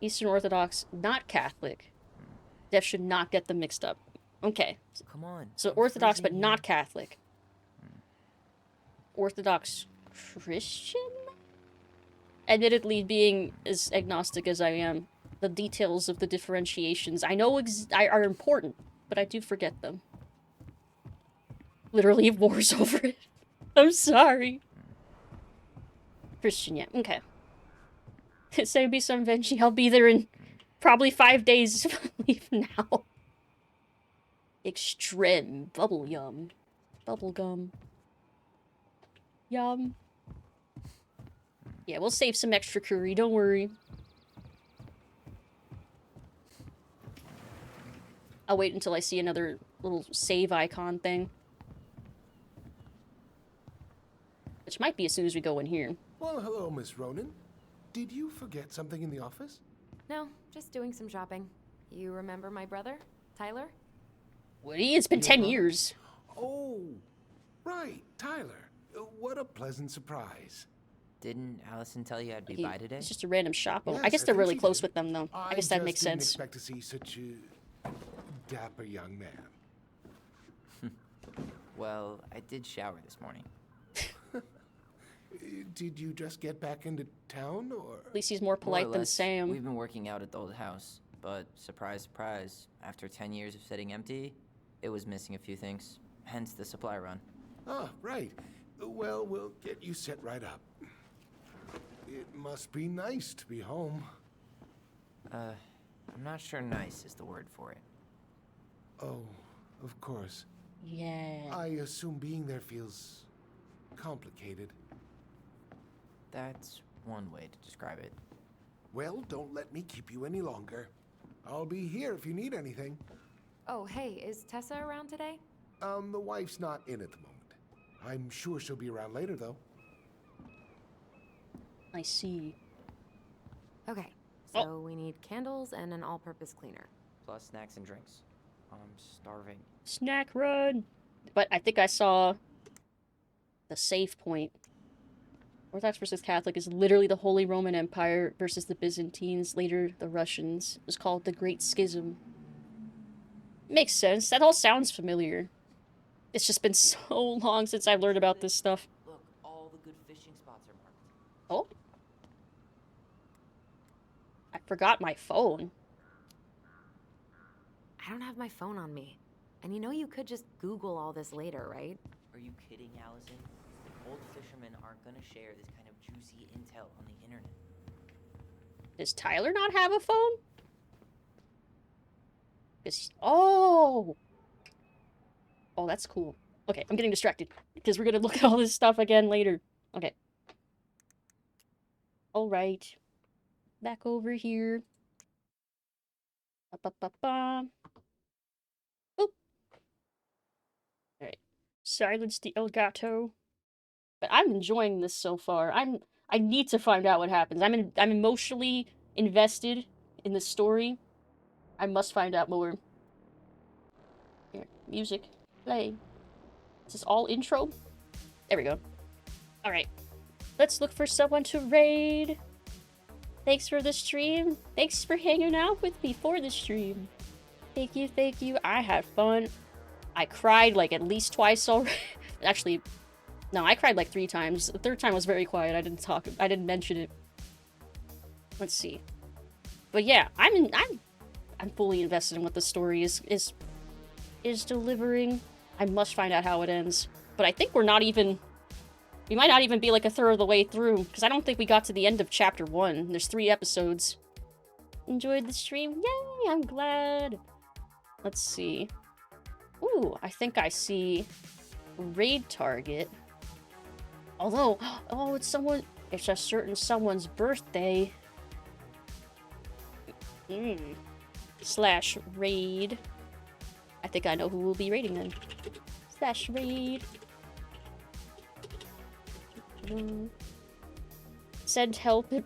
Eastern Orthodox, not Catholic. Deaf should not get them mixed up. Okay.
Come on.
So Orthodox, but not Catholic. Orthodox Christian? Admittedly, being as agnostic as I am, the details of the differentiations I know are important, but I do forget them. Literally have wars over it. I'm sorry. Christian, yeah. Okay. Say be some Venji. I'll be there in probably 5 days if I leave now. Extreme bubble yum. Bubblegum. Yum. Yeah, we'll save some extra curry, don't worry. I'll wait until I see another little save icon thing. Which might be as soon as we go in here.
Well, hello, Miss Ronan. Did you forget something in the office?
No, just doing some shopping. You remember my brother, Tyler?
Woody, it's been 10 years.
Oh, right, Tyler. What a pleasant surprise.
Didn't Allison tell you I'd be by today?
It's just a random shop.
Yes,
I guess they're
think
really
she
close
did.
with them, though. I guess that makes
didn't
sense.
expect to see such a dapper young man.
Well, I did shower this morning.
Did you just get back into town, or?
At least he's more
More or
polite than
less,
Sam.
We've been working out at the old house, but surprise, surprise, after 10 years of sitting empty, it was missing a few things, hence the supply run.
Ah, right. Well, we'll get you set right up. It must be nice to be home.
I'm not sure nice is the word for it.
Oh, of course.
Yeah.
I assume being there feels complicated.
That's one way to describe it.
Well, don't let me keep you any longer. I'll be here if you need anything.
Oh, hey, is Tessa around today?
The wife's not in at the moment. I'm sure she'll be around later, though.
I see.
Okay, so we need candles and an all-purpose cleaner.
Plus snacks and drinks. I'm starving.
Snack run! But I think I saw the save point. Orthodox versus Catholic is literally the Holy Roman Empire versus the Byzantines, later the Russians. It was called the Great Schism. Makes sense. That all sounds familiar. It's just been so long since I've learned about this stuff.
Look, all the good fishing spots are marked.
Oh? I Forgot my phone.
I don't have my phone on me. And you know you could just Google all this later, right?
Are you kidding, Allison? Old fishermen aren't gonna share this kind of juicy intel on the internet.
Does Tyler not have a phone? Oh! Oh, that's cool. Okay, I'm getting distracted. Because we're gonna look at all this stuff again later. Okay. Alright. Back over here. Ba-ba-ba-ba. Oop. Alright. Silence the El Gato. But I'm enjoying this so far. I need to find out what happens. I'm emotionally invested in the story. I must find out more. Here, music. Play. Is this all intro? There we go. Alright. Let's look for someone to raid. Thanks for the stream. Thanks for hanging out with me for the stream. Thank you, thank you. I had fun. I cried like at least twice already. Actually, no, I cried like 3 times. The 3rd time was very quiet. I didn't mention it. Let's see. But yeah, I'm fully invested in what the story is delivering. I must find out how it ends. But I think we might not even be like a third of the way through, because I don't think we got to the end of chapter 1. There's 3 episodes. Enjoyed the stream? Yay, I'm glad. Let's see. Ooh, I think I see raid target. Although, oh, it's a certain someone's birthday. Slash raid. I think I know who will be raiding then. Slash raid. Said help it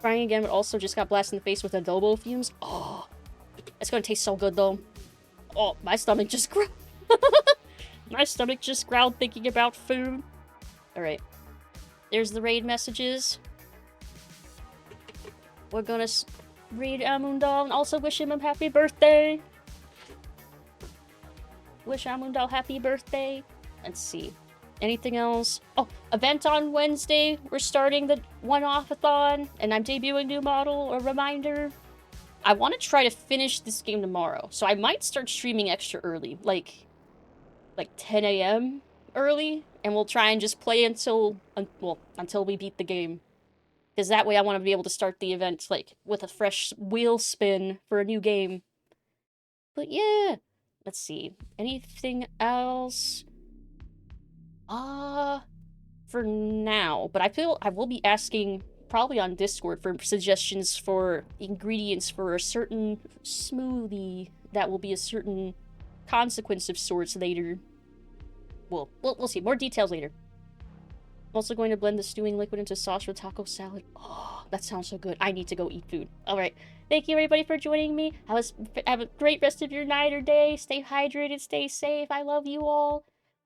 crying again, but also just got blasted in the face with adobo fumes. Oh, it's gonna taste so good though. Oh, my stomach just growled. My stomach just growled thinking about food. Alright. There's the raid messages. We're gonna read Amundal and also wish him a happy birthday. Wish Amundal happy birthday. Let's see. Anything else? Oh, event on Wednesday. We're starting the One-Off-Athon, and I'm debuting new model. A reminder. I want to try to finish this game tomorrow, so I might start streaming extra early, like 10 a.m. early, and we'll try and just play until we beat the game. Because that way I want to be able to start the event, like, with a fresh wheel spin for a new game. But yeah, let's see. Anything else? For now. But I feel I will be asking, probably on Discord, for suggestions for ingredients for a certain smoothie that will be a certain consequence of sorts later. We'll see. More details later. I'm also going to blend the stewing liquid into sauce for taco salad. Oh, that sounds so good. I need to go eat food. Alright. Thank you, everybody, for joining me. Have a great rest of your night or day. Stay hydrated. Stay safe. I love you all.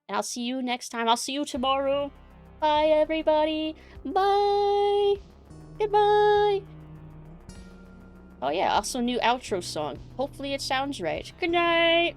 And I'll see you next time. I'll see you tomorrow. Bye, everybody. Bye. Goodbye. Oh, yeah. Also, new outro song. Hopefully it sounds right. Good night.